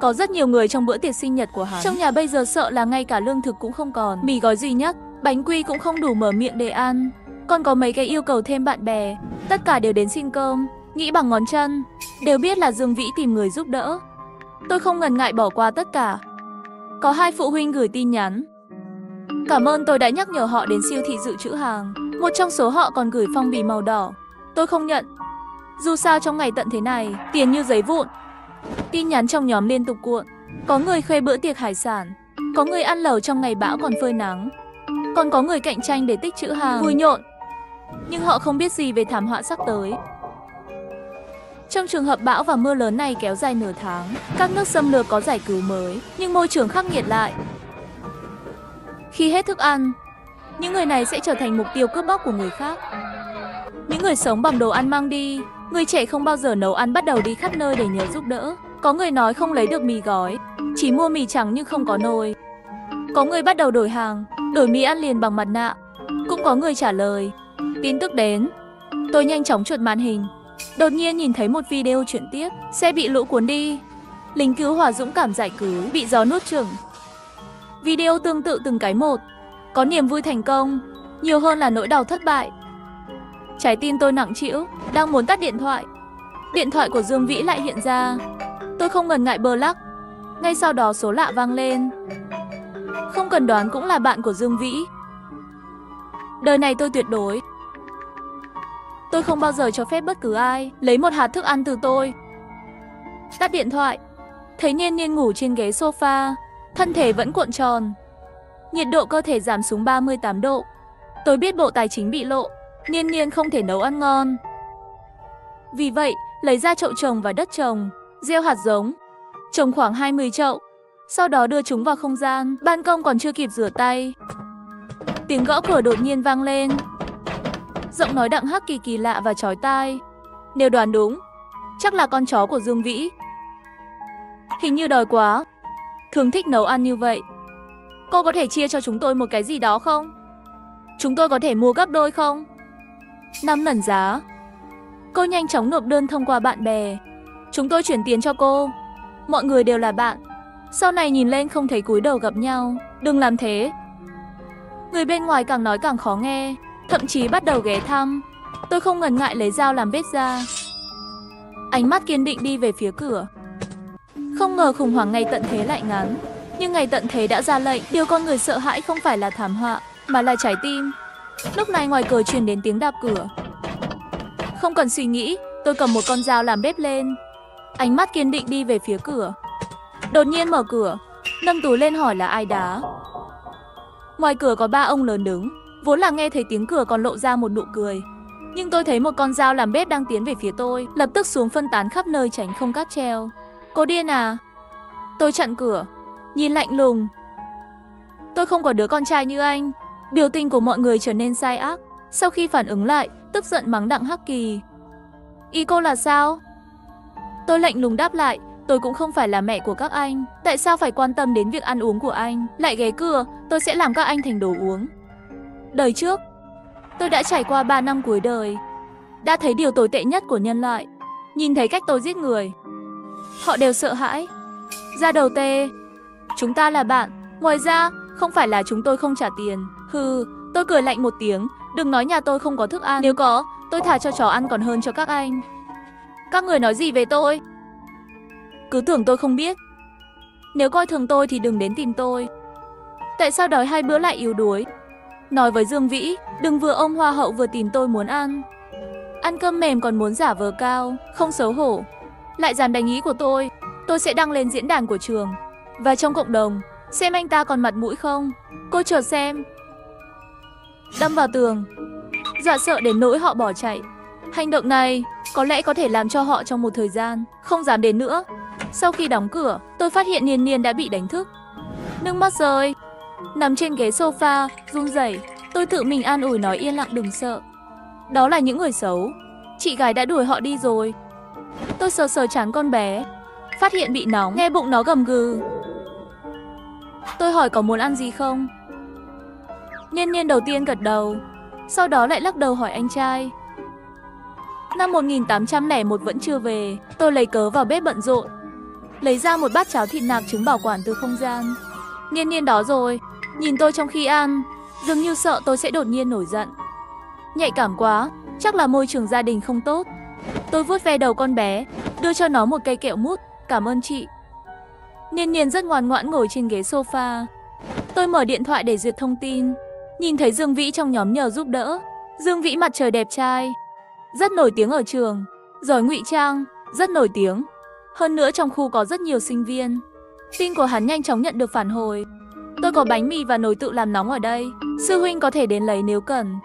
Có rất nhiều người trong bữa tiệc sinh nhật của hắn. Trong nhà bây giờ sợ là ngay cả lương thực cũng không còn. Mì gói duy nhất, bánh quy cũng không đủ mở miệng để ăn. Còn có mấy cái yêu cầu thêm bạn bè. Tất cả đều đến xin cơm, nghĩ bằng ngón chân. Đều biết là Dương Vĩ tìm người giúp đỡ. Tôi không ngần ngại bỏ qua tất cả. Có 2 phụ huynh gửi tin nhắn cảm ơn tôi đã nhắc nhở họ đến siêu thị dự trữ hàng. Một trong số họ còn gửi phong bì màu đỏ. Tôi không nhận. Dù sao trong ngày tận thế này, tiền như giấy vụn. Tin nhắn trong nhóm liên tục cuộn. Có người khoe bữa tiệc hải sản, có người ăn lẩu trong ngày bão còn phơi nắng, còn có người cạnh tranh để tích trữ hàng, vui nhộn. Nhưng họ không biết gì về thảm họa sắp tới. Trong trường hợp bão và mưa lớn này kéo dài nửa tháng, các nước xâm lược có giải cứu mới, nhưng môi trường khắc nghiệt lại. Khi hết thức ăn, những người này sẽ trở thành mục tiêu cướp bóc của người khác. Những người sống bằng đồ ăn mang đi, người trẻ không bao giờ nấu ăn bắt đầu đi khắp nơi để nhờ giúp đỡ. Có người nói không lấy được mì gói, chỉ mua mì trắng nhưng không có nồi. Có người bắt đầu đổi hàng, đổi mì ăn liền bằng mặt nạ. Cũng có người trả lời. Tin tức đến. Tôi nhanh chóng chuột màn hình. Đột nhiên nhìn thấy một video chuyển tiếp. Xe bị lũ cuốn đi, lính cứu hỏa dũng cảm giải cứu, bị gió nuốt chửng. Video tương tự từng cái một. Có niềm vui thành công, nhiều hơn là nỗi đau thất bại. Trái tim tôi nặng trĩu, đang muốn tắt điện thoại. Điện thoại của Dương Vĩ lại hiện ra. Tôi không ngần ngại bơ lắc. Ngay sau đó số lạ vang lên. Không cần đoán cũng là bạn của Dương Vĩ. Đời này tôi tuyệt đối. Tôi không bao giờ cho phép bất cứ ai lấy một hạt thức ăn từ tôi. Tắt điện thoại, thấy Niên Niên ngủ trên ghế sofa, thân thể vẫn cuộn tròn. Nhiệt độ cơ thể giảm xuống 38 độ. Tôi biết bộ tài chính bị lộ, Niên Niên không thể nấu ăn ngon. Vì vậy, lấy ra chậu trồng và đất trồng, gieo hạt giống, trồng khoảng 20 chậu. Sau đó đưa chúng vào không gian, ban công còn chưa kịp rửa tay. Tiếng gõ cửa đột nhiên vang lên. Giọng nói Đặng Hắc kỳ kỳ lạ và chói tai. Nếu đoán đúng, chắc là con chó của Dương Vĩ. Hình như đói quá, thường thích nấu ăn như vậy. Cô có thể chia cho chúng tôi một cái gì đó không? Chúng tôi có thể mua gấp đôi không? Năm lần giá. Cô nhanh chóng nộp đơn thông qua bạn bè. Chúng tôi chuyển tiền cho cô. Mọi người đều là bạn. Sau này nhìn lên không thấy cúi đầu gặp nhau. Đừng làm thế. Người bên ngoài càng nói càng khó nghe, thậm chí bắt đầu ghé thăm. Tôi không ngần ngại lấy dao làm vết ra. Ánh mắt kiên định đi về phía cửa. Không ngờ khủng hoảng ngày tận thế lại ngắn. Nhưng ngày tận thế đã ra lệnh. Điều con người sợ hãi không phải là thảm họa, mà là trái tim. Lúc này ngoài cửa truyền đến tiếng đạp cửa. Không cần suy nghĩ, tôi cầm một con dao làm bếp lên. Ánh mắt kiên định đi về phía cửa. Đột nhiên mở cửa, nâng túi lên hỏi là ai đá. Ngoài cửa có 3 ông lớn đứng. Vốn là nghe thấy tiếng cửa còn lộ ra một nụ cười. Nhưng tôi thấy một con dao làm bếp đang tiến về phía tôi, lập tức xuống phân tán khắp nơi tránh không cáp treo. Cô điên à? Tôi chặn cửa, nhìn lạnh lùng. Tôi không có đứa con trai như anh. Biểu tình của mọi người trở nên sai ác. Sau khi phản ứng lại, tức giận mắng Đặng Hắc Kỳ. Ý cô là sao? Tôi lạnh lùng đáp lại. Tôi cũng không phải là mẹ của các anh. Tại sao phải quan tâm đến việc ăn uống của anh? Lại ghé cửa, tôi sẽ làm các anh thành đồ uống. Đời trước, tôi đã trải qua 3 năm cuối đời. Đã thấy điều tồi tệ nhất của nhân loại. Nhìn thấy cách tôi giết người. Họ đều sợ hãi, da đầu tê. Chúng ta là bạn. Ngoài ra, không phải là chúng tôi không trả tiền. Hừ, tôi cười lạnh một tiếng. Đừng nói nhà tôi không có thức ăn. Nếu có, tôi thà cho chó ăn còn hơn cho các anh. Các người nói gì về tôi? Cứ tưởng tôi không biết. Nếu coi thường tôi thì đừng đến tìm tôi. Tại sao đói 2 bữa lại yếu đuối? Nói với Dương Vĩ, đừng vừa ôm hoa hậu vừa tìm tôi muốn ăn. Ăn cơm mềm còn muốn giả vờ cao, không xấu hổ. Lại dám đánh ý của tôi sẽ đăng lên diễn đàn của trường và trong cộng đồng, xem anh ta còn mặt mũi không. Cô chờ xem. Đâm vào tường, dọa sợ đến nỗi họ bỏ chạy. Hành động này có lẽ có thể làm cho họ trong một thời gian không dám đến nữa. Sau khi đóng cửa, tôi phát hiện Niên Niên đã bị đánh thức. Nước mắt rơi, nằm trên ghế sofa, run rẩy. Tôi tự mình an ủi nói yên lặng đừng sợ. Đó là những người xấu. Chị gái đã đuổi họ đi rồi. Tôi sờ sờ trán con bé, phát hiện bị nóng, nghe bụng nó gầm gừ. Tôi hỏi có muốn ăn gì không? Nhiên Nhiên đầu tiên gật đầu, sau đó lại lắc đầu hỏi anh trai. Năm 1801 vẫn chưa về, tôi lấy cớ vào bếp bận rộn, lấy ra một bát cháo thịt nạc trứng bảo quản từ không gian. Nhiên Nhiên đó rồi, nhìn tôi trong khi ăn, dường như sợ tôi sẽ đột nhiên nổi giận. Nhạy cảm quá, chắc là môi trường gia đình không tốt. Tôi vuốt ve đầu con bé, đưa cho nó một cây kẹo mút, cảm ơn chị. Nhiên Nhiên rất ngoan ngoãn ngồi trên ghế sofa. Tôi mở điện thoại để duyệt thông tin, nhìn thấy Dương Vĩ trong nhóm nhờ giúp đỡ. Dương Vĩ mặt trời đẹp trai, rất nổi tiếng ở trường, giỏi ngụy trang, rất nổi tiếng. Hơn nữa trong khu có rất nhiều sinh viên. Tin của hắn nhanh chóng nhận được phản hồi. Tôi có bánh mì và nồi tự làm nóng ở đây, sư huynh có thể đến lấy nếu cần.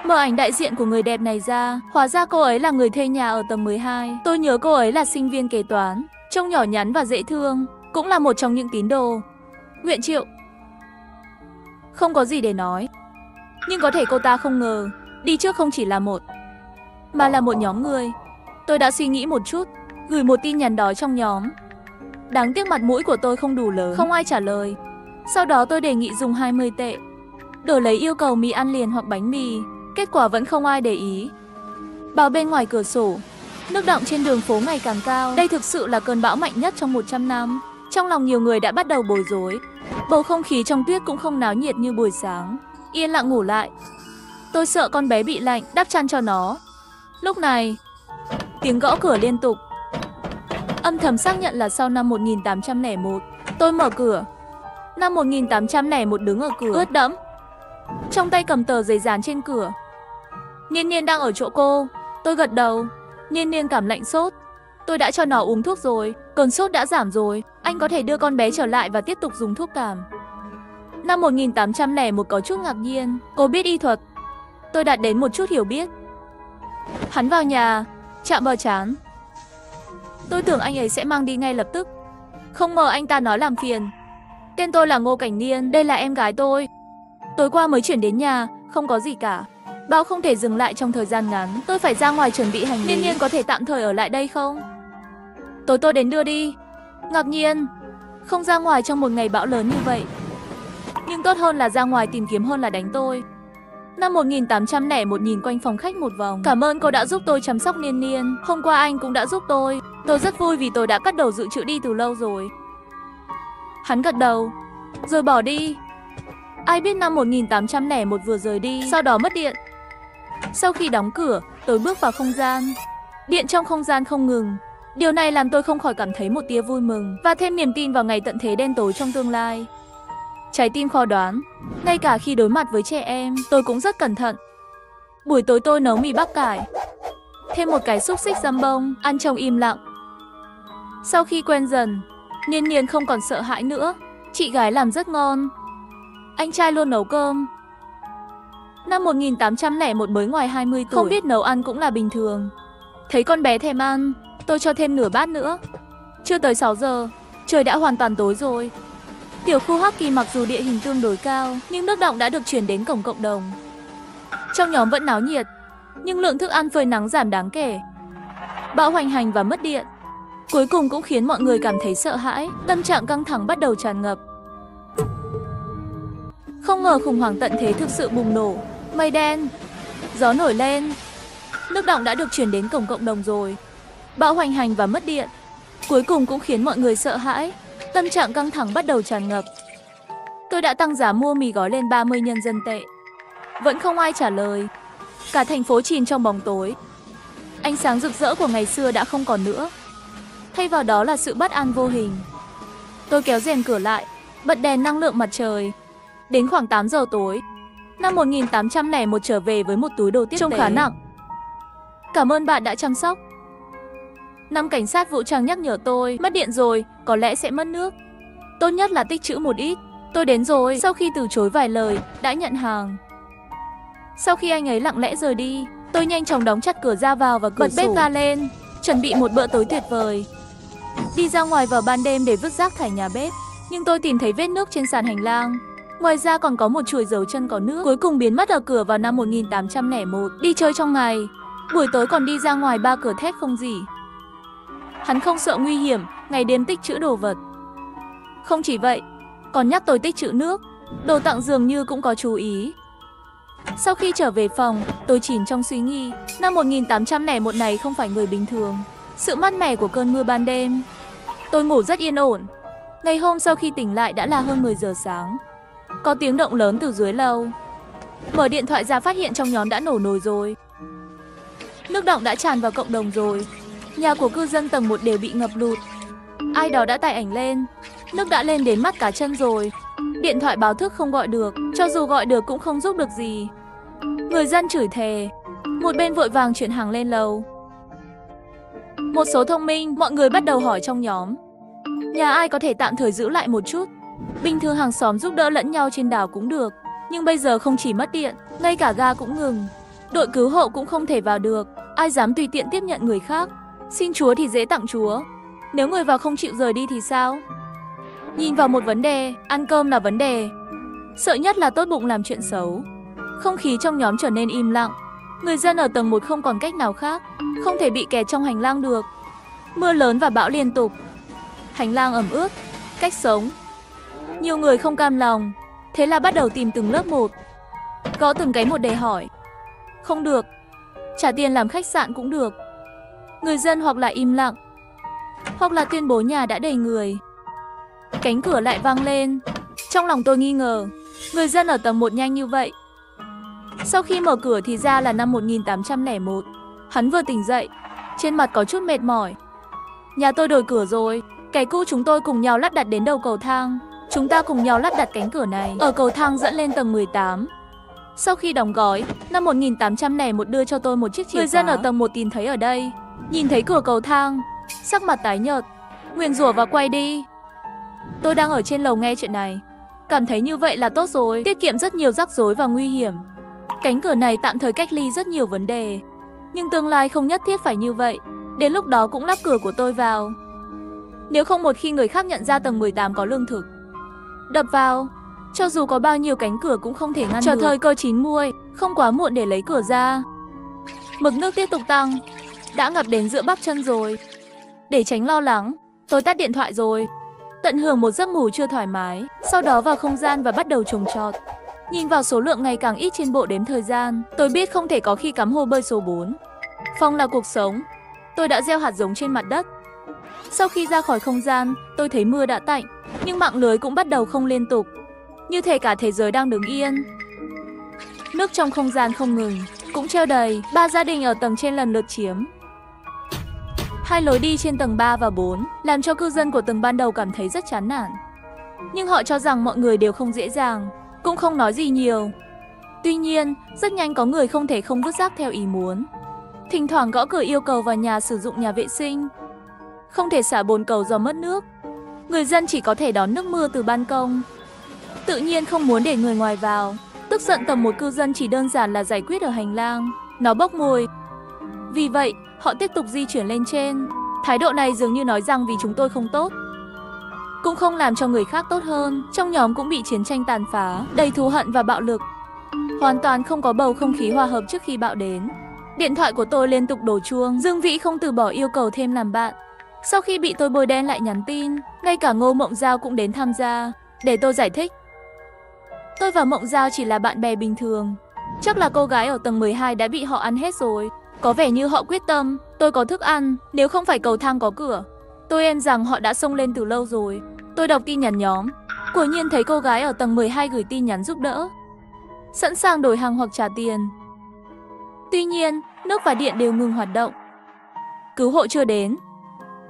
Mở ảnh đại diện của người đẹp này ra, hóa ra cô ấy là người thuê nhà ở tầng 12. Tôi nhớ cô ấy là sinh viên kế toán, trông nhỏ nhắn và dễ thương, cũng là một trong những tín đồ. Nguyện Triệu. Không có gì để nói. Nhưng có thể cô ta không ngờ, đi trước không chỉ là một, mà là một nhóm người. Tôi đã suy nghĩ một chút, gửi một tin nhắn đó trong nhóm. Đáng tiếc mặt mũi của tôi không đủ lớn, không ai trả lời. Sau đó tôi đề nghị dùng 20 tệ, đổi lấy yêu cầu mì ăn liền hoặc bánh mì. Kết quả vẫn không ai để ý. Bao bên ngoài cửa sổ, nước đọng trên đường phố ngày càng cao. Đây thực sự là cơn bão mạnh nhất trong 100 năm. Trong lòng nhiều người đã bắt đầu bối rối. Bầu không khí trong tuyết cũng không náo nhiệt như buổi sáng. Yên lặng ngủ lại. Tôi sợ con bé bị lạnh, đắp chăn cho nó. Lúc này, tiếng gõ cửa liên tục. Âm thầm xác nhận là sau năm 1801. Tôi mở cửa. Năm 1801 đứng ở cửa, ướt đẫm, trong tay cầm tờ giấy dán trên cửa. Nhiên Nhiên đang ở chỗ cô. Tôi gật đầu. Nhiên Nhiên cảm lạnh sốt. Tôi đã cho nó uống thuốc rồi, cơn sốt đã giảm rồi. Anh có thể đưa con bé trở lại và tiếp tục dùng thuốc cảm. Năm 1801 có chút ngạc nhiên. Cô biết y thuật. Tôi đạt đến một chút hiểu biết. Hắn vào nhà, chạm vào trán. Tôi tưởng anh ấy sẽ mang đi ngay lập tức, không ngờ anh ta nói làm phiền. Tên tôi là Ngô Cảnh Niên, đây là em gái tôi. Tối qua mới chuyển đến nhà, không có gì cả. Bão không thể dừng lại trong thời gian ngắn, tôi phải ra ngoài chuẩn bị hành lý. Nhiên Nhiên có thể tạm thời ở lại đây không? Tối tôi đến đưa đi. Ngạc nhiên, không ra ngoài trong một ngày bão lớn như vậy. Nhưng tốt hơn là ra ngoài tìm kiếm hơn là đánh tôi. Năm 1801 nhìn quanh phòng khách một vòng. Cảm ơn cô đã giúp tôi chăm sóc Nhiên Nhiên. Hôm qua anh cũng đã giúp tôi. Tôi rất vui vì tôi đã cắt đầu dự trữ đi từ lâu rồi. Hắn gật đầu, rồi bỏ đi. Ai biết năm 1801 vừa rời đi, sau đó mất điện. Sau khi đóng cửa, tôi bước vào không gian. Điện trong không gian không ngừng. Điều này làm tôi không khỏi cảm thấy một tia vui mừng và thêm niềm tin vào ngày tận thế đen tối trong tương lai. Trái tim khó đoán, ngay cả khi đối mặt với trẻ em, tôi cũng rất cẩn thận. Buổi tối tôi nấu mì bắp cải, thêm một cái xúc xích dăm bông, ăn trong im lặng. Sau khi quen dần, Nhiên Nhiên không còn sợ hãi nữa. Chị gái làm rất ngon. Anh trai luôn nấu cơm. Năm 1801 mới ngoài 20 tuổi, không biết nấu ăn cũng là bình thường. Thấy con bé thèm ăn, tôi cho thêm nửa bát nữa. Chưa tới 6 giờ, trời đã hoàn toàn tối rồi. Tiểu khu Hắc Kỳ mặc dù địa hình tương đối cao, nhưng nước đọng đã được chuyển đến cổng cộng đồng. Trong nhóm vẫn náo nhiệt, nhưng lượng thức ăn phơi nắng giảm đáng kể. Bão hoành hành và mất điện, cuối cùng cũng khiến mọi người cảm thấy sợ hãi, tâm trạng căng thẳng bắt đầu tràn ngập. Không ngờ khủng hoảng tận thế thực sự bùng nổ. Mây đen, gió nổi lên. Nước đọng đã được chuyển đến cổng cộng đồng rồi. Bão hoành hành và mất điện, cuối cùng cũng khiến mọi người sợ hãi, tâm trạng căng thẳng bắt đầu tràn ngập. Tôi đã tăng giá mua mì gói lên 30 nhân dân tệ. Vẫn không ai trả lời. Cả thành phố chìm trong bóng tối. Ánh sáng rực rỡ của ngày xưa đã không còn nữa. Thay vào đó là sự bất an vô hình. Tôi kéo rèm cửa lại, bật đèn năng lượng mặt trời. Đến khoảng 8 giờ tối, năm 1801 trở về với một túi đồ tiếp tế trông khá nặng. Cảm ơn bạn đã chăm sóc. Năm cảnh sát vũ trang nhắc nhở tôi, mất điện rồi, có lẽ sẽ mất nước. Tốt nhất là tích trữ một ít. Tôi đến rồi. Sau khi từ chối vài lời, đã nhận hàng. Sau khi anh ấy lặng lẽ rời đi, tôi nhanh chóng đóng chặt cửa ra vào và bật bếp ga lên, chuẩn bị một bữa tối tuyệt vời. Đi ra ngoài vào ban đêm để vứt rác thải nhà bếp, nhưng tôi tìm thấy vết nước trên sàn hành lang. Ngoài ra còn có một chuỗi dấu chân có nước, cuối cùng biến mất ở cửa vào năm 1801. Đi chơi trong ngày, buổi tối còn đi ra ngoài 3 cửa thét không gì. Hắn không sợ nguy hiểm, ngày đêm tích trữ đồ vật. Không chỉ vậy, còn nhắc tôi tích trữ nước, đồ tặng dường như cũng có chú ý. Sau khi trở về phòng, tôi chìm trong suy nghĩ. Năm 1801 này không phải người bình thường. Sự mát mẻ của cơn mưa ban đêm. Tôi ngủ rất yên ổn. Ngày hôm sau khi tỉnh lại đã là hơn 10 giờ sáng. Có tiếng động lớn từ dưới lầu. Mở điện thoại ra phát hiện trong nhóm đã nổ nồi rồi. Nước đọng đã tràn vào cộng đồng rồi. Nhà của cư dân tầng 1 đều bị ngập lụt. Ai đó đã tải ảnh lên. Nước đã lên đến mắt cá chân rồi. Điện thoại báo thức không gọi được, cho dù gọi được cũng không giúp được gì. Người dân chửi thề. Một bên vội vàng chuyển hàng lên lầu. Một số thông minh, mọi người bắt đầu hỏi trong nhóm. Nhà ai có thể tạm thời giữ lại một chút. Bình thường hàng xóm giúp đỡ lẫn nhau trên đảo cũng được. Nhưng bây giờ không chỉ mất điện, ngay cả ga cũng ngừng. Đội cứu hộ cũng không thể vào được. Ai dám tùy tiện tiếp nhận người khác. Xin Chúa thì dễ tặng Chúa. Nếu người vào không chịu rời đi thì sao? Nhìn vào một vấn đề, ăn cơm là vấn đề. Sợ nhất là tốt bụng làm chuyện xấu. Không khí trong nhóm trở nên im lặng. Người dân ở tầng 1 không còn cách nào khác, không thể bị kẹt trong hành lang được. Mưa lớn và bão liên tục. Hành lang ẩm ướt, cách sống. Nhiều người không cam lòng, thế là bắt đầu tìm từng lớp một. Gõ từng cái một để hỏi. Không được. Trả tiền làm khách sạn cũng được. Người dân hoặc là im lặng, hoặc là tuyên bố nhà đã đầy người. Cánh cửa lại vang lên. Trong lòng tôi nghi ngờ, người dân ở tầng 1 nhanh như vậy. Sau khi mở cửa thì ra là năm 1801. Hắn vừa tỉnh dậy, trên mặt có chút mệt mỏi. Nhà tôi đổi cửa rồi. Cái cũ chúng tôi cùng nhau lắp đặt đến đầu cầu thang. Chúng ta cùng nhau lắp đặt cánh cửa này ở cầu thang dẫn lên tầng 18. Sau khi đóng gói, năm 1801 đưa cho tôi một chiếc chìa khóa. Người dân ở tầng 1 tìm thấy ở đây. Nhìn thấy cửa cầu thang, sắc mặt tái nhợt, nguyền rủa và quay đi. Tôi đang ở trên lầu nghe chuyện này. Cảm thấy như vậy là tốt rồi, tiết kiệm rất nhiều rắc rối và nguy hiểm. Cánh cửa này tạm thời cách ly rất nhiều vấn đề. Nhưng tương lai không nhất thiết phải như vậy. Đến lúc đó cũng lắp cửa của tôi vào. Nếu không một khi người khác nhận ra tầng 18 có lương thực, đập vào, cho dù có bao nhiêu cánh cửa cũng không thể ngăn được. Chờ thời cơ chín muồi, không quá muộn để lấy cửa ra. Mực nước tiếp tục tăng, đã ngập đến giữa bắp chân rồi. Để tránh lo lắng, tôi tắt điện thoại rồi. Tận hưởng một giấc ngủ chưa thoải mái, sau đó vào không gian và bắt đầu trồng trọt. Nhìn vào số lượng ngày càng ít trên bộ đếm thời gian, tôi biết không thể có khi cắm hồ bơi số 4. Phong là cuộc sống. Tôi đã gieo hạt giống trên mặt đất. Sau khi ra khỏi không gian, tôi thấy mưa đã tạnh, nhưng mạng lưới cũng bắt đầu không liên tục. Như thể cả thế giới đang đứng yên. Nước trong không gian không ngừng, cũng treo đầy. 3 gia đình ở tầng trên lần lượt chiếm 2 lối đi trên tầng 3 và 4, làm cho cư dân của tầng ban đầu cảm thấy rất chán nản. Nhưng họ cho rằng mọi người đều không dễ dàng, cũng không nói gì nhiều. Tuy nhiên, rất nhanh có người không thể không vứt rác theo ý muốn. Thỉnh thoảng gõ cửa yêu cầu vào nhà sử dụng nhà vệ sinh. Không thể xả bồn cầu do mất nước. Người dân chỉ có thể đón nước mưa từ ban công. Tự nhiên không muốn để người ngoài vào. Tức giận tầng 1 cư dân chỉ đơn giản là giải quyết ở hành lang. Nó bốc mùi. Vì vậy, họ tiếp tục di chuyển lên trên. Thái độ này dường như nói rằng vì chúng tôi không tốt, cũng không làm cho người khác tốt hơn. Trong nhóm cũng bị chiến tranh tàn phá, đầy thù hận và bạo lực. Hoàn toàn không có bầu không khí hòa hợp trước khi bão đến. Điện thoại của tôi liên tục đổ chuông. Dương Vĩ không từ bỏ yêu cầu thêm làm bạn. Sau khi bị tôi bôi đen lại nhắn tin. Ngay cả Ngô Mộng Giao cũng đến tham gia. Để tôi giải thích, tôi và Mộng Giao chỉ là bạn bè bình thường. Chắc là cô gái ở tầng 12 đã bị họ ăn hết rồi. Có vẻ như họ quyết tâm. Tôi có thức ăn, nếu không phải cầu thang có cửa. Tôi em rằng họ đã xông lên từ lâu rồi. Tôi đọc tin nhắn nhóm. Quả nhiên thấy cô gái ở tầng 12 gửi tin nhắn giúp đỡ, sẵn sàng đổi hàng hoặc trả tiền. Tuy nhiên, nước và điện đều ngừng hoạt động. Cứu hộ chưa đến.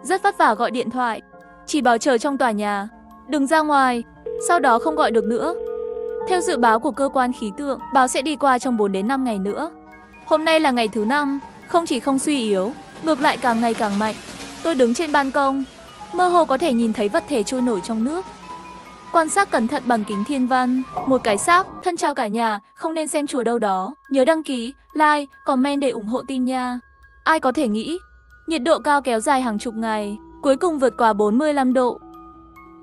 Rất vất vả gọi điện thoại, chỉ bảo chờ trong tòa nhà, đừng ra ngoài. Sau đó không gọi được nữa. Theo dự báo của cơ quan khí tượng, bão sẽ đi qua trong 4 đến 5 ngày nữa. Hôm nay là ngày thứ 5, không chỉ không suy yếu, ngược lại càng ngày càng mạnh. Tôi đứng trên ban công, mơ hồ có thể nhìn thấy vật thể trôi nổi trong nước. Quan sát cẩn thận bằng kính thiên văn, một cái xác. Thân chào cả nhà, không nên xem chùa đâu đó. Nhớ đăng ký, like, comment để ủng hộ team nha. Ai có thể nghĩ, nhiệt độ cao kéo dài hàng chục ngày, cuối cùng vượt qua 45 độ.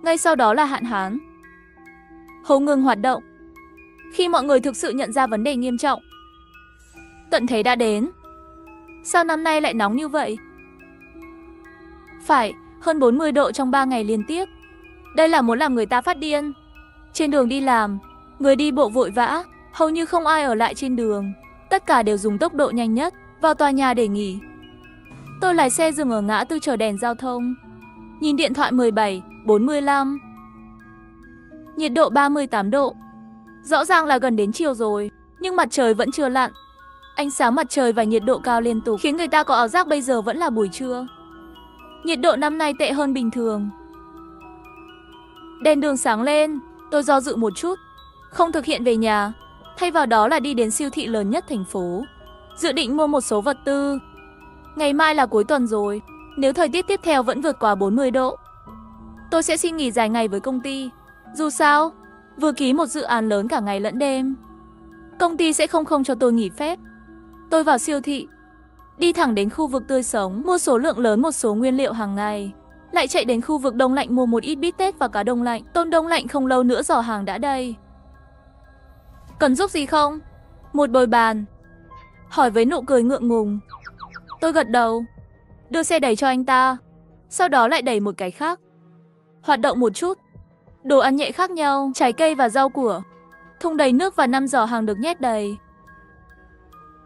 Ngay sau đó là hạn hán. Hồ ngừng hoạt động. Khi mọi người thực sự nhận ra vấn đề nghiêm trọng, tận thế đã đến. Sao năm nay lại nóng như vậy? Phải, hơn 40 độ trong 3 ngày liên tiếp. Đây là muốn làm người ta phát điên. Trên đường đi làm, người đi bộ vội vã, hầu như không ai ở lại trên đường. Tất cả đều dùng tốc độ nhanh nhất vào tòa nhà để nghỉ. Tôi lái xe dừng ở ngã tư chờ đèn giao thông. Nhìn điện thoại 17:45. Nhiệt độ 38 độ. Rõ ràng là gần đến chiều rồi, nhưng mặt trời vẫn chưa lặn. Ánh sáng mặt trời và nhiệt độ cao liên tục khiến người ta có ảo giác bây giờ vẫn là buổi trưa. Nhiệt độ năm nay tệ hơn bình thường. Đèn đường sáng lên, tôi do dự một chút, không thực hiện về nhà, thay vào đó là đi đến siêu thị lớn nhất thành phố, dự định mua một số vật tư. Ngày mai là cuối tuần rồi, nếu thời tiết tiếp theo vẫn vượt quá 40 độ, tôi sẽ xin nghỉ dài ngày với công ty. Dù sao, vừa ký một dự án lớn cả ngày lẫn đêm, công ty sẽ không cho tôi nghỉ phép. Tôi vào siêu thị, đi thẳng đến khu vực tươi sống, mua số lượng lớn một số nguyên liệu hàng ngày. Lại chạy đến khu vực đông lạnh mua một ít bít tết và cá đông lạnh. Tôm đông lạnh không lâu nữa giỏ hàng đã đầy. Cần giúp gì không? Một bồi bàn hỏi với nụ cười ngượng ngùng. Tôi gật đầu, đưa xe đẩy cho anh ta, sau đó lại đẩy một cái khác. Hoạt động một chút, đồ ăn nhẹ khác nhau, trái cây và rau củ. Thùng đầy nước và 5 giỏ hàng được nhét đầy.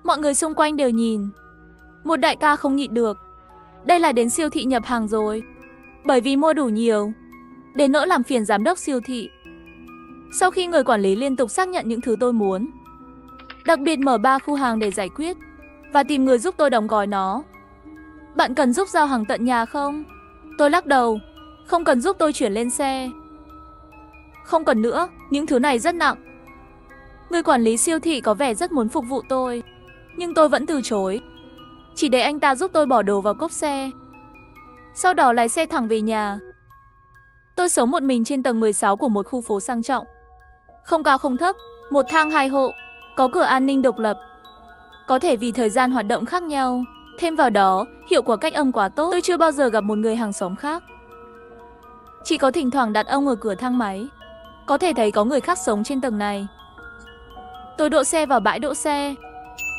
Mọi người xung quanh đều nhìn. Một đại ca không nhịn được. Đây là đến siêu thị nhập hàng rồi. Bởi vì mua đủ nhiều, đến nỗi làm phiền giám đốc siêu thị. Sau khi người quản lý liên tục xác nhận những thứ tôi muốn, đặc biệt mở 3 khu hàng để giải quyết và tìm người giúp tôi đóng gói nó. Bạn cần giúp giao hàng tận nhà không? Tôi lắc đầu, không cần giúp tôi chuyển lên xe. Không cần nữa, những thứ này rất nặng. Người quản lý siêu thị có vẻ rất muốn phục vụ tôi, nhưng tôi vẫn từ chối. Chỉ để anh ta giúp tôi bỏ đồ vào cốp xe, sau đó lái xe thẳng về nhà. Tôi sống một mình trên tầng 16 của một khu phố sang trọng. Không cao không thấp, một thang 2 hộ, có cửa an ninh độc lập. Có thể vì thời gian hoạt động khác nhau, thêm vào đó, hiệu quả cách âm quá tốt, tôi chưa bao giờ gặp một người hàng xóm khác. Chỉ có thỉnh thoảng đặt ông ở cửa thang máy, có thể thấy có người khác sống trên tầng này. Tôi đỗ xe vào bãi đỗ xe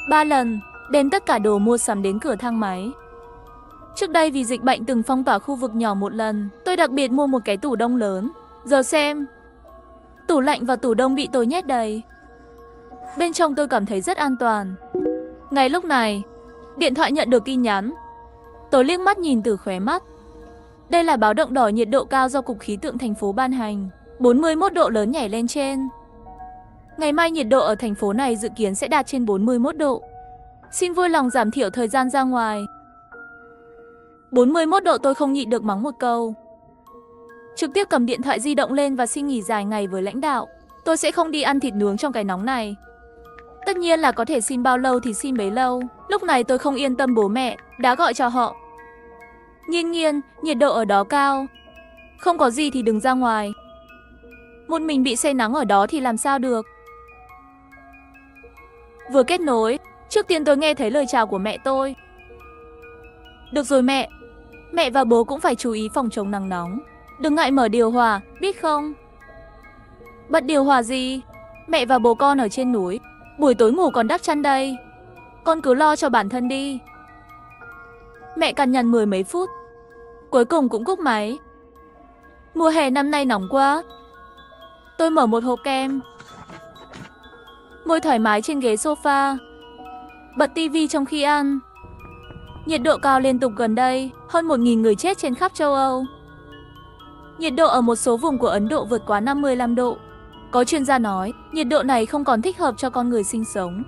3 lần, đem tất cả đồ mua sắm đến cửa thang máy. Trước đây vì dịch bệnh từng phong tỏa khu vực nhỏ một lần, tôi đặc biệt mua một cái tủ đông lớn. Giờ xem, tủ lạnh và tủ đông bị tôi nhét đầy. Bên trong tôi cảm thấy rất an toàn. Ngay lúc này, điện thoại nhận được tin nhắn. Tôi liếc mắt nhìn từ khóe mắt. Đây là báo động đỏ nhiệt độ cao do Cục Khí tượng thành phố ban hành. 41 độ lớn nhảy lên trên. Ngày mai nhiệt độ ở thành phố này dự kiến sẽ đạt trên 41 độ. Xin vui lòng giảm thiểu thời gian ra ngoài. 41 độ tôi không nhịn được mắng một câu. Trực tiếp cầm điện thoại di động lên và xin nghỉ dài ngày với lãnh đạo. Tôi sẽ không đi ăn thịt nướng trong cái nóng này. Tất nhiên là có thể xin bao lâu thì xin bấy lâu. Lúc này tôi không yên tâm bố mẹ, đã gọi cho họ. Nghiên nghiên, nhiệt độ ở đó cao. Không có gì thì đừng ra ngoài. Một mình bị say nắng ở đó thì làm sao được. Vừa kết nối, trước tiên tôi nghe thấy lời chào của mẹ tôi. Được rồi mẹ. Mẹ và bố cũng phải chú ý phòng chống nắng nóng. Đừng ngại mở điều hòa, biết không? Bật điều hòa gì? Mẹ và bố con ở trên núi, buổi tối ngủ còn đắp chăn đây. Con cứ lo cho bản thân đi. Mẹ cằn nhằn 10 mấy phút, cuối cùng cũng cúp máy. Mùa hè năm nay nóng quá. Tôi mở một hộp kem, ngồi thoải mái trên ghế sofa, bật tivi trong khi ăn. Nhiệt độ cao liên tục gần đây, hơn 1.000 người chết trên khắp châu Âu. Nhiệt độ ở một số vùng của Ấn Độ vượt quá 55 độ. Có chuyên gia nói, nhiệt độ này không còn thích hợp cho con người sinh sống.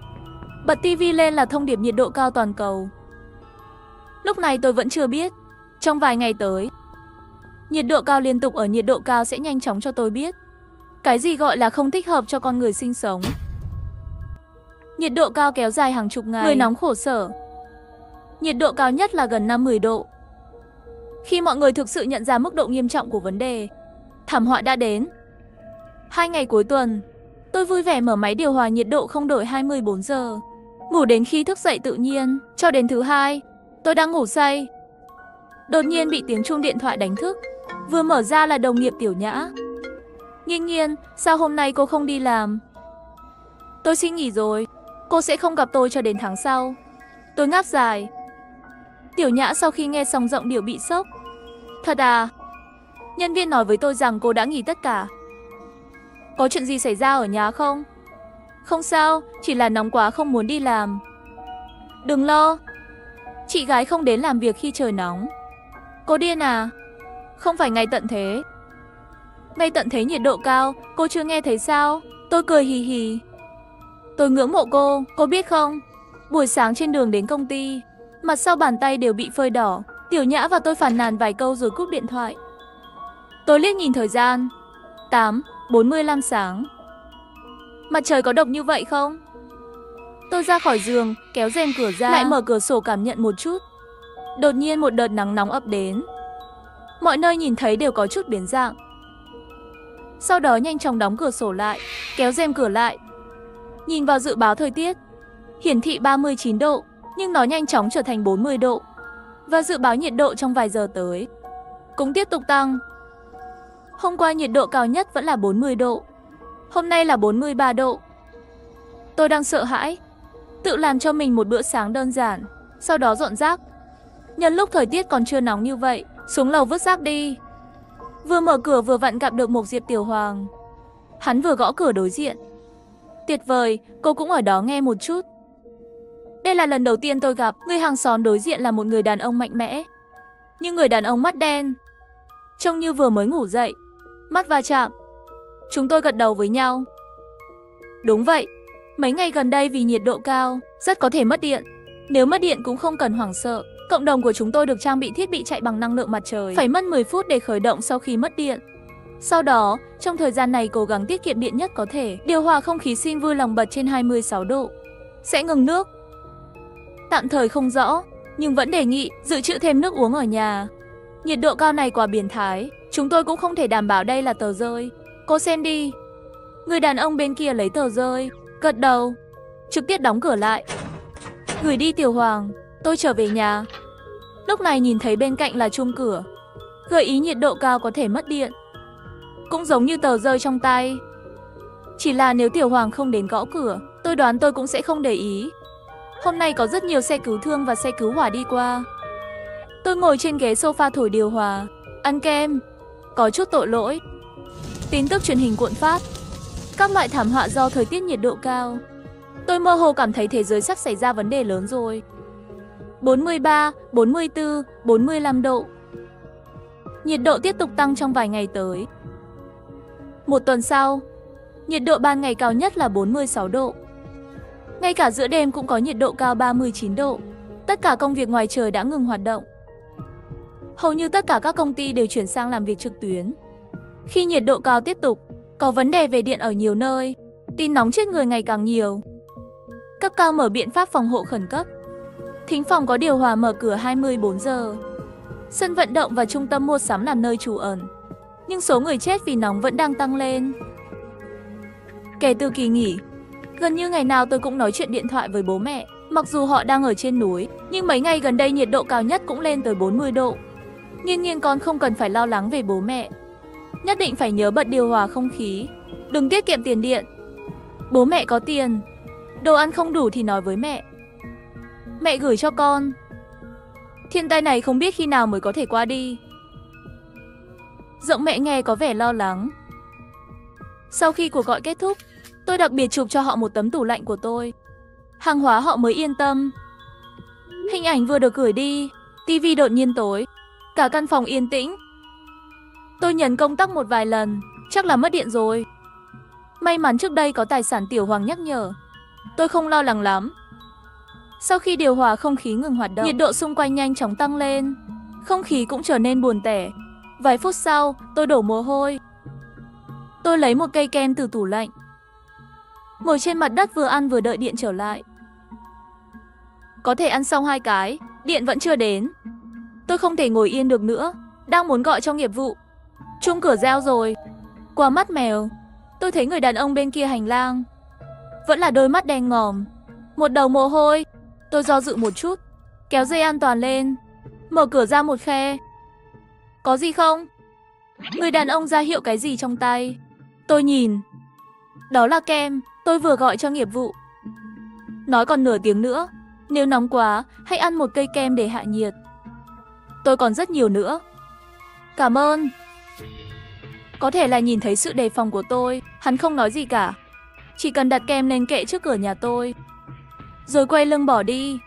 Bật tivi lên là thông điệp nhiệt độ cao toàn cầu. Lúc này tôi vẫn chưa biết, trong vài ngày tới, nhiệt độ cao liên tục ở nhiệt độ cao sẽ nhanh chóng cho tôi biết cái gì gọi là không thích hợp cho con người sinh sống. Nhiệt độ cao kéo dài hàng chục ngày, người nóng khổ sở. Nhiệt độ cao nhất là gần 50 độ. Khi mọi người thực sự nhận ra mức độ nghiêm trọng của vấn đề, thảm họa đã đến. 2 ngày cuối tuần, tôi vui vẻ mở máy điều hòa nhiệt độ không đổi 24 giờ. Ngủ đến khi thức dậy tự nhiên, cho đến thứ Hai, tôi đang ngủ say. Đột nhiên bị tiếng chuông điện thoại đánh thức. Vừa mở ra là đồng nghiệp Tiểu Nhã. Nghiên Nghiên, sao hôm nay cô không đi làm? Tôi xin nghỉ rồi. Cô sẽ không gặp tôi cho đến tháng sau. Tôi ngáp dài. Tiểu Nhã sau khi nghe xong giọng điệu bị sốc. Thật à? Nhân viên nói với tôi rằng cô đã nghỉ tất cả. Có chuyện gì xảy ra ở nhà không? Không sao, chỉ là nóng quá không muốn đi làm. Đừng lo. Chị gái không đến làm việc khi trời nóng. Cô điên à? Không phải ngày tận thế. Ngày tận thế nhiệt độ cao, cô chưa nghe thấy sao? Tôi cười hì hì. Tôi ngưỡng mộ cô biết không? Buổi sáng trên đường đến công ty, mặt sau bàn tay đều bị phơi đỏ. Tiểu Nhã và tôi phàn nàn vài câu rồi cúp điện thoại. Tôi liếc nhìn thời gian. 8:45 sáng. Mặt trời có độc như vậy không? Tôi ra khỏi giường, kéo rèm cửa ra, lại mở cửa sổ cảm nhận một chút. Đột nhiên một đợt nắng nóng ập đến. Mọi nơi nhìn thấy đều có chút biến dạng. Sau đó nhanh chóng đóng cửa sổ lại, kéo rèm cửa lại. Nhìn vào dự báo thời tiết, hiển thị 39 độ, nhưng nó nhanh chóng trở thành 40 độ. Và dự báo nhiệt độ trong vài giờ tới cũng tiếp tục tăng. Hôm qua nhiệt độ cao nhất vẫn là 40 độ. Hôm nay là 43 độ. Tôi đang sợ hãi, tự làm cho mình một bữa sáng đơn giản, sau đó dọn rác. Nhân lúc thời tiết còn chưa nóng như vậy, xuống lầu vứt rác đi. Vừa mở cửa vừa vặn gặp được Mộc Diệp Tiểu Hoàng. Hắn vừa gõ cửa đối diện. Tuyệt vời, cô cũng ở đó nghe một chút. Đây là lần đầu tiên tôi gặp người hàng xóm đối diện là một người đàn ông mạnh mẽ. Nhưng người đàn ông mắt đen, trông như vừa mới ngủ dậy. Mắt va chạm. Chúng tôi gật đầu với nhau. Đúng vậy, mấy ngày gần đây vì nhiệt độ cao, rất có thể mất điện. Nếu mất điện cũng không cần hoảng sợ. Cộng đồng của chúng tôi được trang bị thiết bị chạy bằng năng lượng mặt trời, phải mất 10 phút để khởi động sau khi mất điện. Sau đó, trong thời gian này cố gắng tiết kiệm điện nhất có thể. Điều hòa không khí xin vui lòng bật trên 26 độ. Sẽ ngừng nước. Tạm thời không rõ, nhưng vẫn đề nghị dự trữ thêm nước uống ở nhà. Nhiệt độ cao này quá biến thái, chúng tôi cũng không thể đảm bảo đây là tờ rơi. Cô xem đi. Người đàn ông bên kia lấy tờ rơi, gật đầu, trực tiếp đóng cửa lại. Gửi đi Tiểu Hoàng, tôi trở về nhà. Lúc này nhìn thấy bên cạnh là chuông cửa, gợi ý nhiệt độ cao có thể mất điện. Cũng giống như tờ rơi trong tay. Chỉ là nếu Tiểu Hoàng không đến gõ cửa, tôi đoán tôi cũng sẽ không để ý. Hôm nay có rất nhiều xe cứu thương và xe cứu hỏa đi qua. Tôi ngồi trên ghế sofa thổi điều hòa, ăn kem. Có chút tội lỗi. Tin tức truyền hình cuộn phát. Các loại thảm họa do thời tiết nhiệt độ cao. Tôi mơ hồ cảm thấy thế giới sắp xảy ra vấn đề lớn rồi. 43, 44, 45 độ. Nhiệt độ tiếp tục tăng trong vài ngày tới. Một tuần sau, nhiệt độ ban ngày cao nhất là 46 độ. Ngay cả giữa đêm cũng có nhiệt độ cao 39 độ. Tất cả công việc ngoài trời đã ngừng hoạt động. Hầu như tất cả các công ty đều chuyển sang làm việc trực tuyến. Khi nhiệt độ cao tiếp tục, có vấn đề về điện ở nhiều nơi. Tin nóng chết người ngày càng nhiều. Cấp cao mở biện pháp phòng hộ khẩn cấp. Thính phòng có điều hòa mở cửa 24 giờ. Sân vận động và trung tâm mua sắm làm nơi trú ẩn. Nhưng số người chết vì nóng vẫn đang tăng lên. Kể từ kỳ nghỉ, gần như ngày nào tôi cũng nói chuyện điện thoại với bố mẹ. Mặc dù họ đang ở trên núi, nhưng mấy ngày gần đây nhiệt độ cao nhất cũng lên tới 40 độ. Nghiên Nghiên con không cần phải lo lắng về bố mẹ. Nhất định phải nhớ bật điều hòa không khí. Đừng tiết kiệm tiền điện. Bố mẹ có tiền. Đồ ăn không đủ thì nói với mẹ. Mẹ gửi cho con. Thiên tai này không biết khi nào mới có thể qua đi. Giọng mẹ nghe có vẻ lo lắng. Sau khi cuộc gọi kết thúc, tôi đặc biệt chụp cho họ một tấm tủ lạnh của tôi. Hàng hóa họ mới yên tâm. Hình ảnh vừa được gửi đi, tivi đột nhiên tối. Cả căn phòng yên tĩnh. Tôi nhấn công tắc một vài lần, chắc là mất điện rồi. May mắn trước đây có tài sản Tiểu Hoàng nhắc nhở. Tôi không lo lắng lắm. Sau khi điều hòa không khí ngừng hoạt động, nhiệt độ xung quanh nhanh chóng tăng lên. Không khí cũng trở nên buồn tẻ. Vài phút sau, tôi đổ mồ hôi. Tôi lấy một cây kem từ tủ lạnh. Ngồi trên mặt đất vừa ăn vừa đợi điện trở lại. Có thể ăn xong 2 cái, điện vẫn chưa đến. Tôi không thể ngồi yên được nữa, đang muốn gọi cho nghiệp vụ. Chuông cửa reo rồi. Qua mắt mèo, tôi thấy người đàn ông bên kia hành lang. Vẫn là đôi mắt đen ngòm, một đầu mồ hôi. Tôi do dự một chút, kéo dây an toàn lên, mở cửa ra một khe. Có gì không? Người đàn ông ra hiệu cái gì trong tay. Tôi nhìn. Đó là kem, tôi vừa gọi cho nghiệp vụ. Nói còn nửa tiếng nữa, nếu nóng quá, hãy ăn một cây kem để hạ nhiệt. Tôi còn rất nhiều nữa. Cảm ơn. Có thể là nhìn thấy sự đề phòng của tôi, hắn không nói gì cả. Chỉ cần đặt kem lên kệ trước cửa nhà tôi, rồi quay lưng bỏ đi.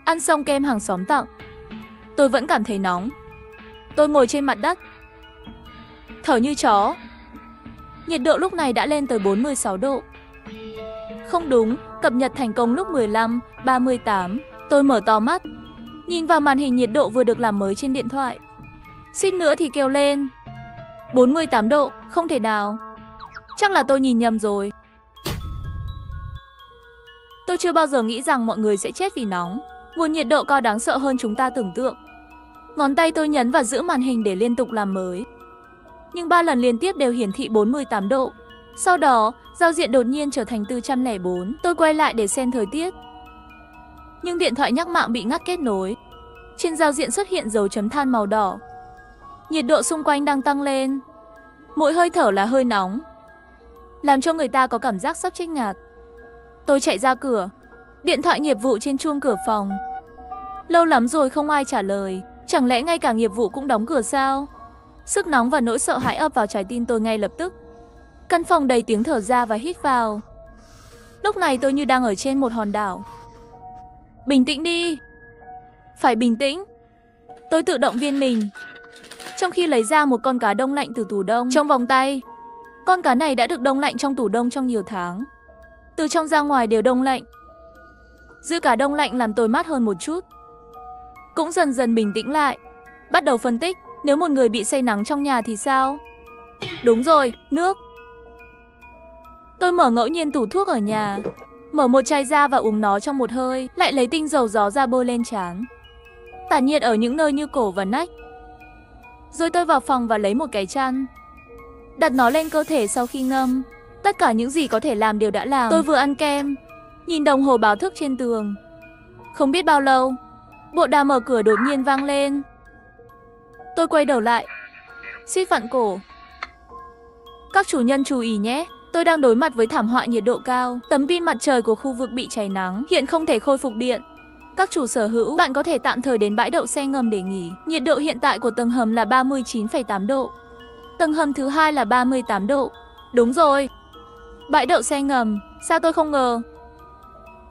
Ăn xong kem hàng xóm tặng, tôi vẫn cảm thấy nóng. Tôi ngồi trên mặt đất, thở như chó. Nhiệt độ lúc này đã lên tới 46 độ. Không đúng, cập nhật thành công lúc 15:38. Tôi mở to mắt, nhìn vào màn hình nhiệt độ vừa được làm mới trên điện thoại. Suýt nữa thì kêu lên. 48 độ, không thể nào. Chắc là tôi nhìn nhầm rồi. Tôi chưa bao giờ nghĩ rằng mọi người sẽ chết vì nóng. Nguồn nhiệt độ cao đáng sợ hơn chúng ta tưởng tượng. Ngón tay tôi nhấn và giữ màn hình để liên tục làm mới. Nhưng 3 lần liên tiếp đều hiển thị 48 độ. Sau đó, giao diện đột nhiên trở thành 404. Tôi quay lại để xem thời tiết. Nhưng điện thoại nhắc mạng bị ngắt kết nối. Trên giao diện xuất hiện dấu chấm than màu đỏ. Nhiệt độ xung quanh đang tăng lên. Mỗi hơi thở là hơi nóng, làm cho người ta có cảm giác sắp chết ngạt. Tôi chạy ra cửa. Điện thoại nghiệp vụ trên chuông cửa phòng. Lâu lắm rồi không ai trả lời. Chẳng lẽ ngay cả nghiệp vụ cũng đóng cửa sao? Sức nóng và nỗi sợ hãi ập vào trái tim tôi ngay lập tức. Căn phòng đầy tiếng thở ra và hít vào. Lúc này tôi như đang ở trên một hòn đảo. Bình tĩnh đi. Phải bình tĩnh. Tôi tự động viên mình, trong khi lấy ra một con cá đông lạnh từ tủ đông trong vòng tay. Con cá này đã được đông lạnh trong tủ đông trong nhiều tháng. Từ trong ra ngoài đều đông lạnh. Giữ cá đông lạnh làm tôi mát hơn một chút. Cũng dần dần bình tĩnh lại. Bắt đầu phân tích, nếu một người bị say nắng trong nhà thì sao? Đúng rồi, nước. Tôi mở ngẫu nhiên tủ thuốc ở nhà, mở một chai ra và uống nó trong một hơi, lại lấy tinh dầu gió ra bôi lên trán. Tản nhiệt ở những nơi như cổ và nách. Rồi tôi vào phòng và lấy một cái chăn, đặt nó lên cơ thể sau khi ngâm. Tất cả những gì có thể làm đều đã làm. Tôi vừa ăn kem, nhìn đồng hồ báo thức trên tường. Không biết bao lâu, bộ đàm mở cửa đột nhiên vang lên. Tôi quay đầu lại, suýt vặn cổ. Các chủ nhân chú ý nhé, tôi đang đối mặt với thảm họa nhiệt độ cao. Tấm pin mặt trời của khu vực bị cháy nắng, hiện không thể khôi phục điện. Các chủ sở hữu, bạn có thể tạm thời đến bãi đậu xe ngầm để nghỉ. Nhiệt độ hiện tại của tầng hầm là 39,8 độ. Tầng hầm thứ hai là 38 độ. Đúng rồi, bãi đậu xe ngầm, sao tôi không ngờ.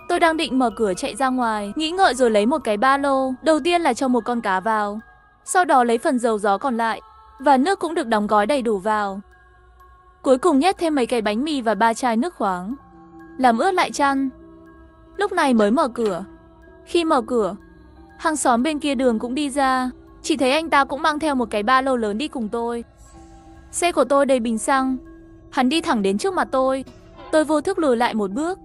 Tôi đang định mở cửa chạy ra ngoài, nghĩ ngợi rồi lấy một cái ba lô. Đầu tiên là cho một con cá vào, sau đó lấy phần dầu gió còn lại, và nước cũng được đóng gói đầy đủ vào. Cuối cùng nhét thêm mấy cái bánh mì và 3 chai nước khoáng, làm ướt lại chăn. Lúc này mới mở cửa. Khi mở cửa, hàng xóm bên kia đường cũng đi ra. Chỉ thấy anh ta cũng mang theo một cái ba lô lớn đi cùng tôi. Xe của tôi đầy bình xăng. Hắn đi thẳng đến trước mặt tôi. Tôi vô thức lùi lại một bước.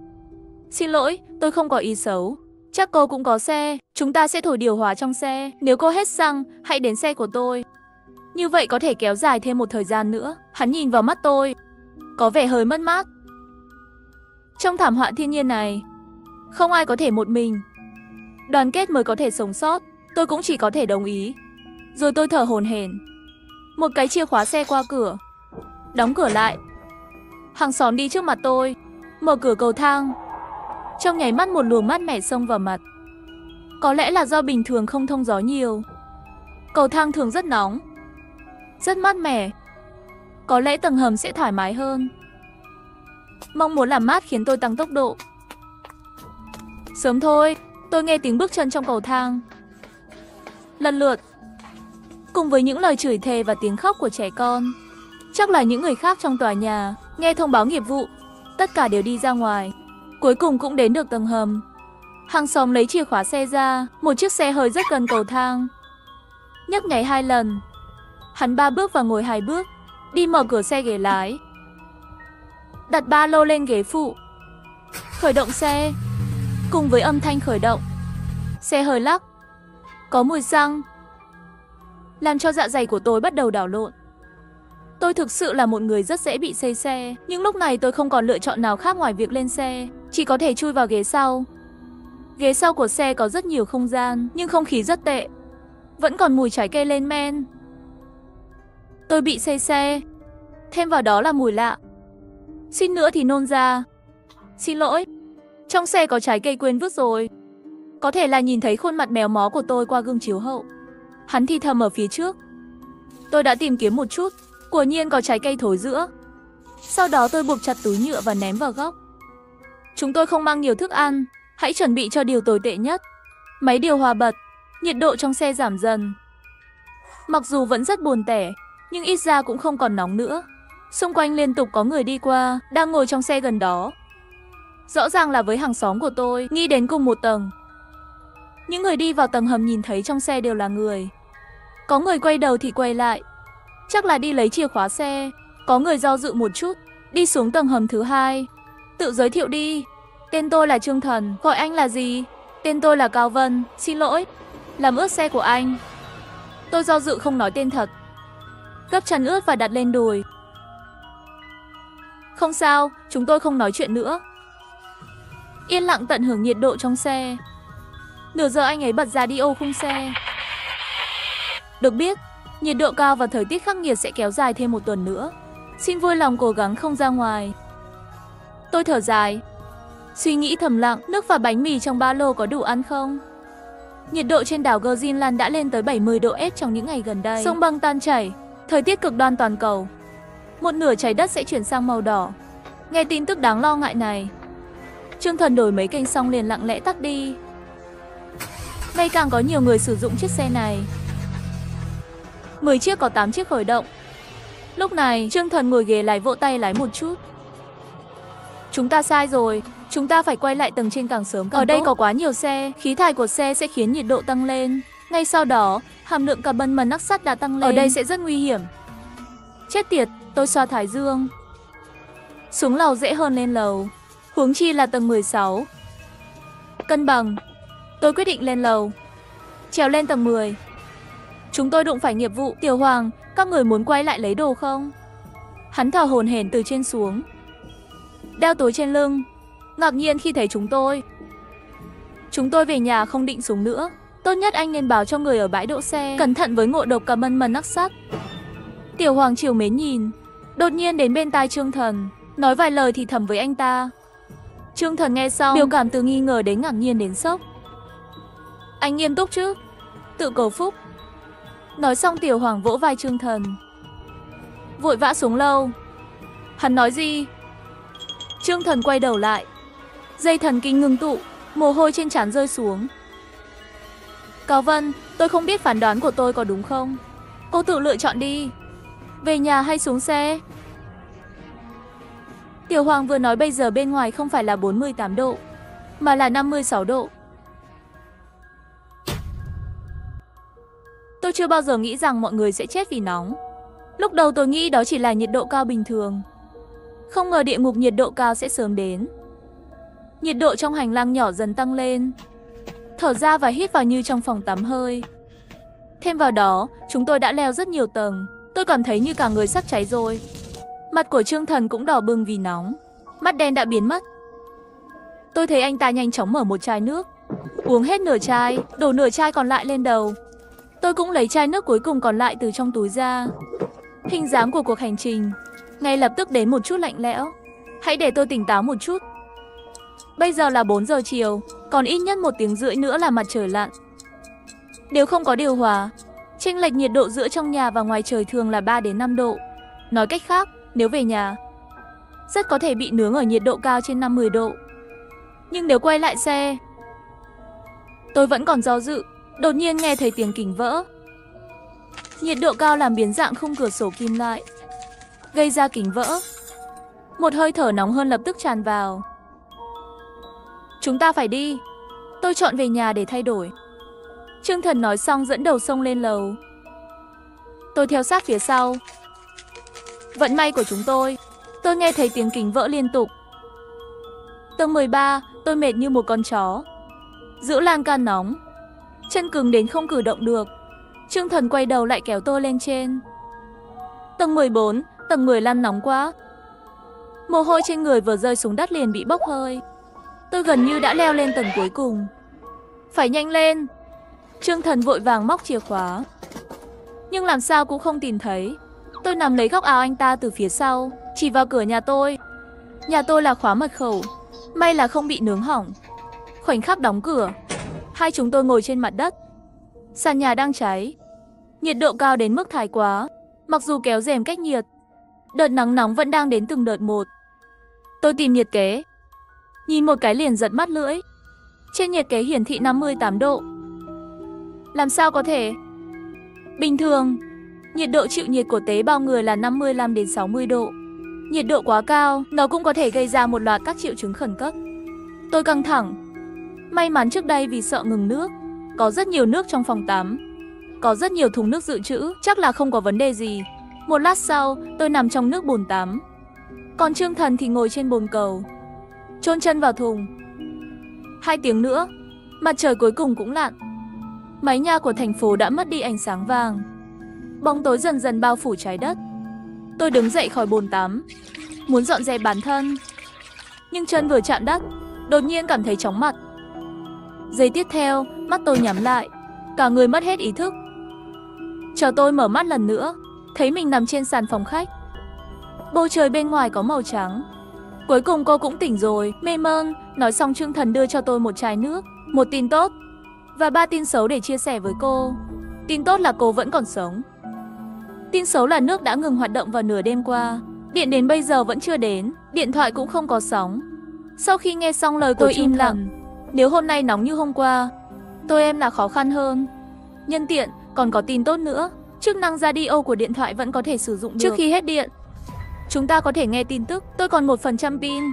Xin lỗi, tôi không có ý xấu. Chắc cô cũng có xe. Chúng ta sẽ thổi điều hòa trong xe. Nếu cô hết xăng, hãy đến xe của tôi. Như vậy có thể kéo dài thêm một thời gian nữa. Hắn nhìn vào mắt tôi, có vẻ hơi mất mát. Trong thảm họa thiên nhiên này, không ai có thể một mình. Đoàn kết mới có thể sống sót. Tôi cũng chỉ có thể đồng ý. Rồi tôi thở hổn hển. Một cái chìa khóa xe qua cửa, đóng cửa lại. Hàng xóm đi trước mặt tôi, mở cửa cầu thang. Trong nháy mắt một luồng mát mẻ xông vào mặt. Có lẽ là do bình thường không thông gió nhiều. Cầu thang thường rất nóng, rất mát mẻ. Có lẽ tầng hầm sẽ thoải mái hơn. Mong muốn làm mát khiến tôi tăng tốc độ. Sớm thôi, tôi nghe tiếng bước chân trong cầu thang. Lần lượt, cùng với những lời chửi thề và tiếng khóc của trẻ con. Chắc là những người khác trong tòa nhà nghe thông báo nghiệp vụ. Tất cả đều đi ra ngoài. Cuối cùng cũng đến được tầng hầm. Hàng xóm lấy chìa khóa xe ra. Một chiếc xe hơi rất gần cầu thang. Nhấc nháy 2 lần. Hắn 3 bước và ngồi 2 bước. Đi mở cửa xe ghế lái, đặt ba lô lên ghế phụ, khởi động xe. Cùng với âm thanh khởi động, xe hơi lắc, có mùi xăng, làm cho dạ dày của tôi bắt đầu đảo lộn. Tôi thực sự là một người rất dễ bị say xe. Nhưng lúc này tôi không còn lựa chọn nào khác ngoài việc lên xe. Chỉ có thể chui vào ghế sau. Ghế sau của xe có rất nhiều không gian, nhưng không khí rất tệ. Vẫn còn mùi trái cây lên men. Tôi bị say xe. Thêm vào đó là mùi lạ. Xin nữa thì nôn ra. Xin lỗi. Trong xe có trái cây quên vứt rồi. Có thể là nhìn thấy khuôn mặt méo mó của tôi qua gương chiếu hậu. Hắn thì thầm ở phía trước. Tôi đã tìm kiếm một chút, quả nhiên có trái cây thối giữa. Sau đó tôi buộc chặt túi nhựa và ném vào góc. Chúng tôi không mang nhiều thức ăn, hãy chuẩn bị cho điều tồi tệ nhất. Máy điều hòa bật, nhiệt độ trong xe giảm dần. Mặc dù vẫn rất buồn tẻ, nhưng ít ra cũng không còn nóng nữa. Xung quanh liên tục có người đi qua, đang ngồi trong xe gần đó. Rõ ràng là với hàng xóm của tôi, nghĩ đến cùng một tầng. Những người đi vào tầng hầm nhìn thấy trong xe đều là người. Có người quay đầu thì quay lại, chắc là đi lấy chìa khóa xe. Có người do dự một chút, đi xuống tầng hầm thứ hai. Tự giới thiệu đi. Tên tôi là Trương Thần, gọi anh là gì? Tên tôi là Cao Vân, xin lỗi. Làm ướt xe của anh. Tôi do dự không nói tên thật. Gấp chăn ướt và đặt lên đùi. Không sao, chúng tôi không nói chuyện nữa. Yên lặng tận hưởng nhiệt độ trong xe. Nửa giờ anh ấy bật radio khung xe. Được biết, nhiệt độ cao và thời tiết khắc nghiệt sẽ kéo dài thêm một tuần nữa. Xin vui lòng cố gắng không ra ngoài. Tôi thở dài. Suy nghĩ thầm lặng, nước và bánh mì trong ba lô có đủ ăn không? Nhiệt độ trên đảo Greenland đã lên tới 70 độ F trong những ngày gần đây. Sông băng tan chảy, thời tiết cực đoan toàn cầu. Một nửa trái đất sẽ chuyển sang màu đỏ. Nghe tin tức đáng lo ngại này, Trương Thần đổi mấy kênh xong liền lặng lẽ tắt đi. Ngày càng có nhiều người sử dụng chiếc xe này. 10 chiếc có 8 chiếc khởi động. Lúc này, Trương Thần ngồi ghế lái vỗ tay lái một chút. Chúng ta sai rồi, chúng ta phải quay lại tầng trên càng sớm càng tốt. Ở đây có quá nhiều xe, khí thải của xe sẽ khiến nhiệt độ tăng lên. Ngay sau đó, hàm lượng carbon monoxide đã tăng lên. Ở đây sẽ rất nguy hiểm. Chết tiệt, tôi xoa thái dương. Xuống lầu dễ hơn lên lầu, huống chi là tầng 16. Cân bằng. Tôi quyết định lên lầu. Trèo lên tầng 10. Chúng tôi đụng phải nghiệp vụ. Tiểu Hoàng, các người muốn quay lại lấy đồ không? Hắn thở hổn hển từ trên xuống, đeo túi trên lưng, ngạc nhiên khi thấy chúng tôi. Chúng tôi về nhà không định xuống nữa. Tốt nhất anh nên báo cho người ở bãi đỗ xe, cẩn thận với ngộ độc carbon monoxide. Tiểu Hoàng trìu mến nhìn, đột nhiên đến bên tai Trương Thần, nói vài lời thì thầm với anh ta. Trương Thần nghe xong, biểu cảm từ nghi ngờ đến ngạc nhiên đến sốc. Anh nghiêm túc chứ? Tự cầu phúc. Nói xong Tiểu Hoàng vỗ vai Trương Thần, vội vã xuống lâu. Hắn nói gì? Trương Thần quay đầu lại, dây thần kinh ngưng tụ, mồ hôi trên trán rơi xuống. Cao Vân, tôi không biết phán đoán của tôi có đúng không? Cô tự lựa chọn đi. Về nhà hay xuống xe? Tiểu Hoàng vừa nói bây giờ bên ngoài không phải là 48 độ, mà là 56 độ. Tôi chưa bao giờ nghĩ rằng mọi người sẽ chết vì nóng. Lúc đầu tôi nghĩ đó chỉ là nhiệt độ cao bình thường. Không ngờ địa ngục nhiệt độ cao sẽ sớm đến. Nhiệt độ trong hành lang nhỏ dần tăng lên. Thở ra và hít vào như trong phòng tắm hơi. Thêm vào đó, chúng tôi đã leo rất nhiều tầng. Tôi cảm thấy như cả người sắp cháy rồi. Mặt của Trương Thần cũng đỏ bừng vì nóng. Mắt đen đã biến mất. Tôi thấy anh ta nhanh chóng mở một chai nước, uống hết nửa chai, đổ nửa chai còn lại lên đầu. Tôi cũng lấy chai nước cuối cùng còn lại từ trong túi ra. Hình dáng của cuộc hành trình ngay lập tức đến một chút lạnh lẽo. Hãy để tôi tỉnh táo một chút. Bây giờ là 4 giờ chiều, còn ít nhất 1 tiếng rưỡi nữa là mặt trời lặn. Đều không có điều hòa. Chênh lệch nhiệt độ giữa trong nhà và ngoài trời thường là 3 đến 5 độ. Nói cách khác, nếu về nhà, rất có thể bị nướng ở nhiệt độ cao trên 50 độ. Nhưng nếu quay lại xe, tôi vẫn còn do dự. Đột nhiên nghe thấy tiếng kính vỡ. Nhiệt độ cao làm biến dạng khung cửa sổ kim loại, gây ra kính vỡ. Một hơi thở nóng hơn lập tức tràn vào. Chúng ta phải đi. Tôi chọn về nhà để thay đổi. Trương Thần nói xong dẫn đầu xông lên lầu. Tôi theo sát phía sau. Vận may của chúng tôi nghe thấy tiếng kính vỡ liên tục. Tầng 13, tôi mệt như một con chó. Giữ lan can nóng, chân cứng đến không cử động được. Trương Thần quay đầu lại kéo tôi lên trên. Tầng 14, tầng 15 nóng quá. Mồ hôi trên người vừa rơi xuống đất liền bị bốc hơi. Tôi gần như đã leo lên tầng cuối cùng. Phải nhanh lên. Trương Thần vội vàng móc chìa khóa, nhưng làm sao cũng không tìm thấy. Tôi nắm lấy góc áo anh ta từ phía sau, chỉ vào cửa nhà tôi. Nhà tôi là khóa mật khẩu, may là không bị nướng hỏng. Khoảnh khắc đóng cửa, hai chúng tôi ngồi trên mặt đất. Sàn nhà đang cháy, nhiệt độ cao đến mức thái quá. Mặc dù kéo rèm cách nhiệt, đợt nắng nóng vẫn đang đến từng đợt một. Tôi tìm nhiệt kế, nhìn một cái liền giật mắt lưỡi. Trên nhiệt kế hiển thị 58 độ. Làm sao có thể? Bình thường, nhiệt độ chịu nhiệt của tế bào người là 55 đến 60 độ. Nhiệt độ quá cao, nó cũng có thể gây ra một loạt các triệu chứng khẩn cấp. Tôi căng thẳng. May mắn trước đây vì sợ ngừng nước, có rất nhiều nước trong phòng tắm. Có rất nhiều thùng nước dự trữ, chắc là không có vấn đề gì. Một lát sau, tôi nằm trong nước bồn tắm. Còn Trương Thần thì ngồi trên bồn cầu, chôn chân vào thùng. 2 tiếng nữa, mặt trời cuối cùng cũng lặn. Mái nhà của thành phố đã mất đi ánh sáng vàng. Bóng tối dần dần bao phủ trái đất. Tôi đứng dậy khỏi bồn tắm, muốn dọn dẹp bản thân. Nhưng chân vừa chạm đất, đột nhiên cảm thấy chóng mặt. Giây tiếp theo, mắt tôi nhắm lại, cả người mất hết ý thức. Chờ tôi mở mắt lần nữa, thấy mình nằm trên sàn phòng khách. Bầu trời bên ngoài có màu trắng. Cuối cùng cô cũng tỉnh rồi, mê mơn. Nói xong Trương Thần đưa cho tôi một chai nước, một tin tốt và 3 tin xấu để chia sẻ với cô. Tin tốt là cô vẫn còn sống. Tin xấu là nước đã ngừng hoạt động vào nửa đêm qua. Điện đến bây giờ vẫn chưa đến, điện thoại cũng không có sóng. Sau khi nghe xong lời của tôi im lặng. Nếu hôm nay nóng như hôm qua, tôi em là khó khăn hơn. Nhân tiện, còn có tin tốt nữa. Chức năng radio của điện thoại vẫn có thể sử dụng được. Trước khi hết điện, chúng ta có thể nghe tin tức. Tôi còn 1% pin.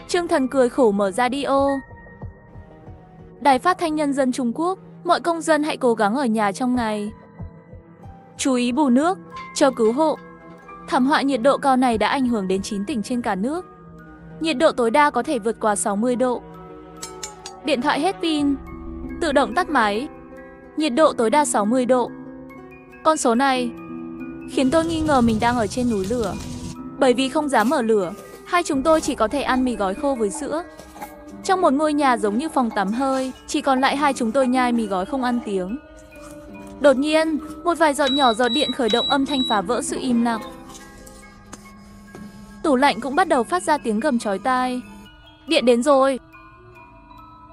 Trương Thần cười khổ mở radio. Đài Phát thanh Nhân dân Trung Quốc, mọi công dân hãy cố gắng ở nhà trong ngày. Chú ý bù nước, chờ cứu hộ. Thảm họa nhiệt độ cao này đã ảnh hưởng đến 9 tỉnh trên cả nước. Nhiệt độ tối đa có thể vượt qua 60 độ. Điện thoại hết pin, tự động tắt máy. Nhiệt độ tối đa 60 độ. Con số này khiến tôi nghi ngờ mình đang ở trên núi lửa. Bởi vì không dám mở lửa, hai chúng tôi chỉ có thể ăn mì gói khô với sữa. Trong một ngôi nhà giống như phòng tắm hơi, chỉ còn lại hai chúng tôi nhai mì gói không ăn tiếng. Đột nhiên, một vài giọt nhỏ giọt điện khởi động âm thanh phá vỡ sự im lặng. Tủ lạnh cũng bắt đầu phát ra tiếng gầm chói tai. Điện đến rồi.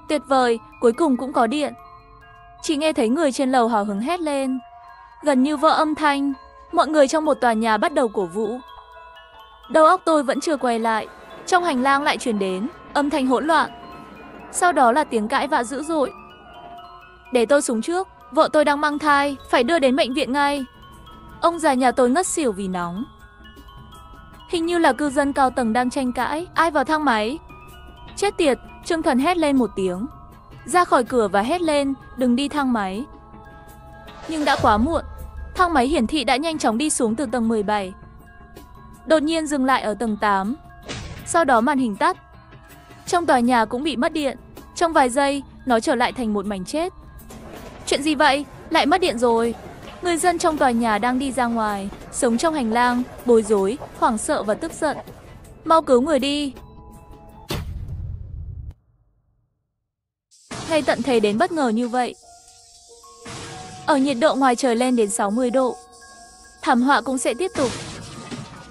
Tuyệt vời, cuối cùng cũng có điện. Chỉ nghe thấy người trên lầu hào hứng hét lên. Gần như vỡ âm thanh, mọi người trong một tòa nhà bắt đầu cổ vũ. Đầu óc tôi vẫn chưa quay lại. Trong hành lang lại truyền đến âm thanh hỗn loạn. Sau đó là tiếng cãi vã dữ dội. Để tôi xuống trước, vợ tôi đang mang thai, phải đưa đến bệnh viện ngay. Ông già nhà tôi ngất xỉu vì nóng. Hình như là cư dân cao tầng đang tranh cãi, ai vào thang máy. Chết tiệt, Trương Thần hét lên một tiếng, ra khỏi cửa và hét lên, đừng đi thang máy. Nhưng đã quá muộn, thang máy hiển thị đã nhanh chóng đi xuống từ tầng 17. Đột nhiên dừng lại ở tầng 8. Sau đó màn hình tắt. Trong tòa nhà cũng bị mất điện. Trong vài giây, nó trở lại thành một mảnh chết. Chuyện gì vậy? Lại mất điện rồi. Người dân trong tòa nhà đang đi ra ngoài, sống trong hành lang, bối rối, hoảng sợ và tức giận. Mau cứu người đi. Ngay tận thế đến bất ngờ như vậy. Ở nhiệt độ ngoài trời lên đến 60 độ, thảm họa cũng sẽ tiếp tục.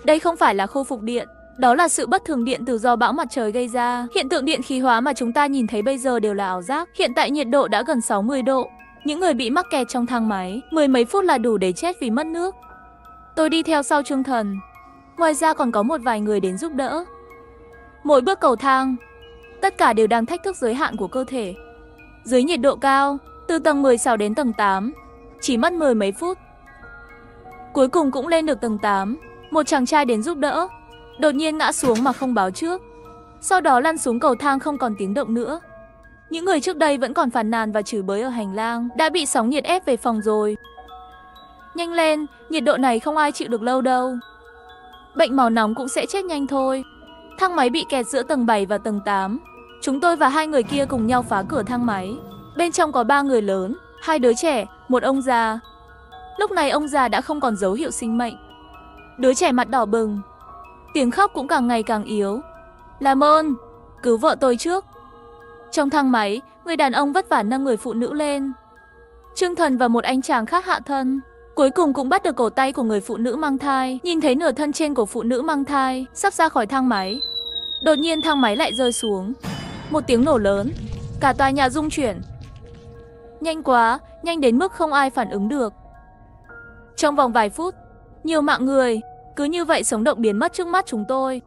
Đây không phải là khôi phục điện, đó là sự bất thường điện từ do bão mặt trời gây ra. Hiện tượng điện khí hóa mà chúng ta nhìn thấy bây giờ đều là ảo giác. Hiện tại nhiệt độ đã gần 60 độ. Những người bị mắc kẹt trong thang máy, mười mấy phút là đủ để chết vì mất nước. Tôi đi theo sau Trương Thần. Ngoài ra còn có một vài người đến giúp đỡ. Mỗi bước cầu thang, tất cả đều đang thách thức giới hạn của cơ thể. Dưới nhiệt độ cao, từ tầng 16 đến tầng 8, chỉ mất mười mấy phút. Cuối cùng cũng lên được tầng 8. Một chàng trai đến giúp đỡ, đột nhiên ngã xuống mà không báo trước. Sau đó lăn xuống cầu thang không còn tiếng động nữa. Những người trước đây vẫn còn phàn nàn và chửi bới ở hành lang đã bị sóng nhiệt ép về phòng rồi. Nhanh lên, nhiệt độ này không ai chịu được lâu đâu. Bệnh máu nóng cũng sẽ chết nhanh thôi. Thang máy bị kẹt giữa tầng 7 và tầng 8. Chúng tôi và hai người kia cùng nhau phá cửa thang máy. Bên trong có 3 người lớn, 2 đứa trẻ, một ông già. Lúc này ông già đã không còn dấu hiệu sinh mệnh. Đứa trẻ mặt đỏ bừng, tiếng khóc cũng càng ngày càng yếu. Làm ơn, cứu vợ tôi trước. Trong thang máy, người đàn ông vất vả nâng người phụ nữ lên. Trương Thần và một anh chàng khác hạ thân. Cuối cùng cũng bắt được cổ tay của người phụ nữ mang thai. Nhìn thấy nửa thân trên của phụ nữ mang thai sắp ra khỏi thang máy. Đột nhiên thang máy lại rơi xuống. Một tiếng nổ lớn, cả tòa nhà rung chuyển. Nhanh quá, nhanh đến mức không ai phản ứng được. Trong vòng vài phút, nhiều mạng người cứ như vậy sống động biến mất trước mắt chúng tôi.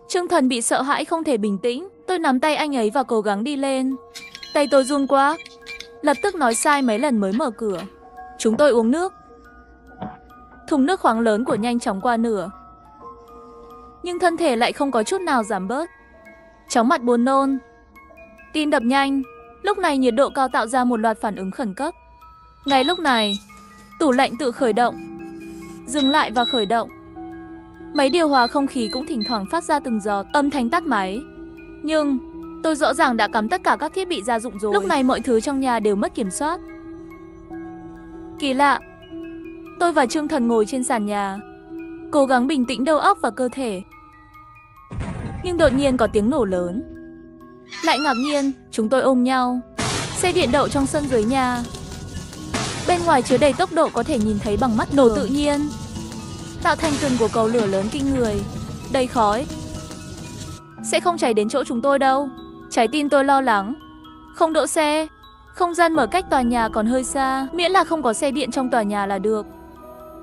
Trương Thần bị sợ hãi không thể bình tĩnh. Tôi nắm tay anh ấy và cố gắng đi lên. Tay tôi run quá, lập tức nói sai mấy lần mới mở cửa. Chúng tôi uống nước. Thùng nước khoáng lớn của nhanh chóng qua nửa. Nhưng thân thể lại không có chút nào giảm bớt. Chóng mặt buồn nôn, tim đập nhanh. Lúc này nhiệt độ cao tạo ra một loạt phản ứng khẩn cấp. Ngay lúc này, tủ lạnh tự khởi động, dừng lại và khởi động. Máy điều hòa không khí cũng thỉnh thoảng phát ra từng giọt âm thanh tắt máy. Nhưng tôi rõ ràng đã cắm tất cả các thiết bị gia dụng rồi. Lúc này mọi thứ trong nhà đều mất kiểm soát. Kỳ lạ. Tôi và Trương Thần ngồi trên sàn nhà, cố gắng bình tĩnh đầu óc và cơ thể. Nhưng đột nhiên có tiếng nổ lớn. Lại ngạc nhiên, chúng tôi ôm nhau. Xe điện đậu trong sân dưới nhà. Bên ngoài chứa đầy tốc độ có thể nhìn thấy bằng mắt nổ tự nhiên, tạo thành từng của cầu lửa lớn kinh người, đầy khói. Sẽ không cháy đến chỗ chúng tôi đâu. Trái tim tôi lo lắng. Không đỗ xe. Không gian mở cách tòa nhà còn hơi xa, miễn là không có xe điện trong tòa nhà là được.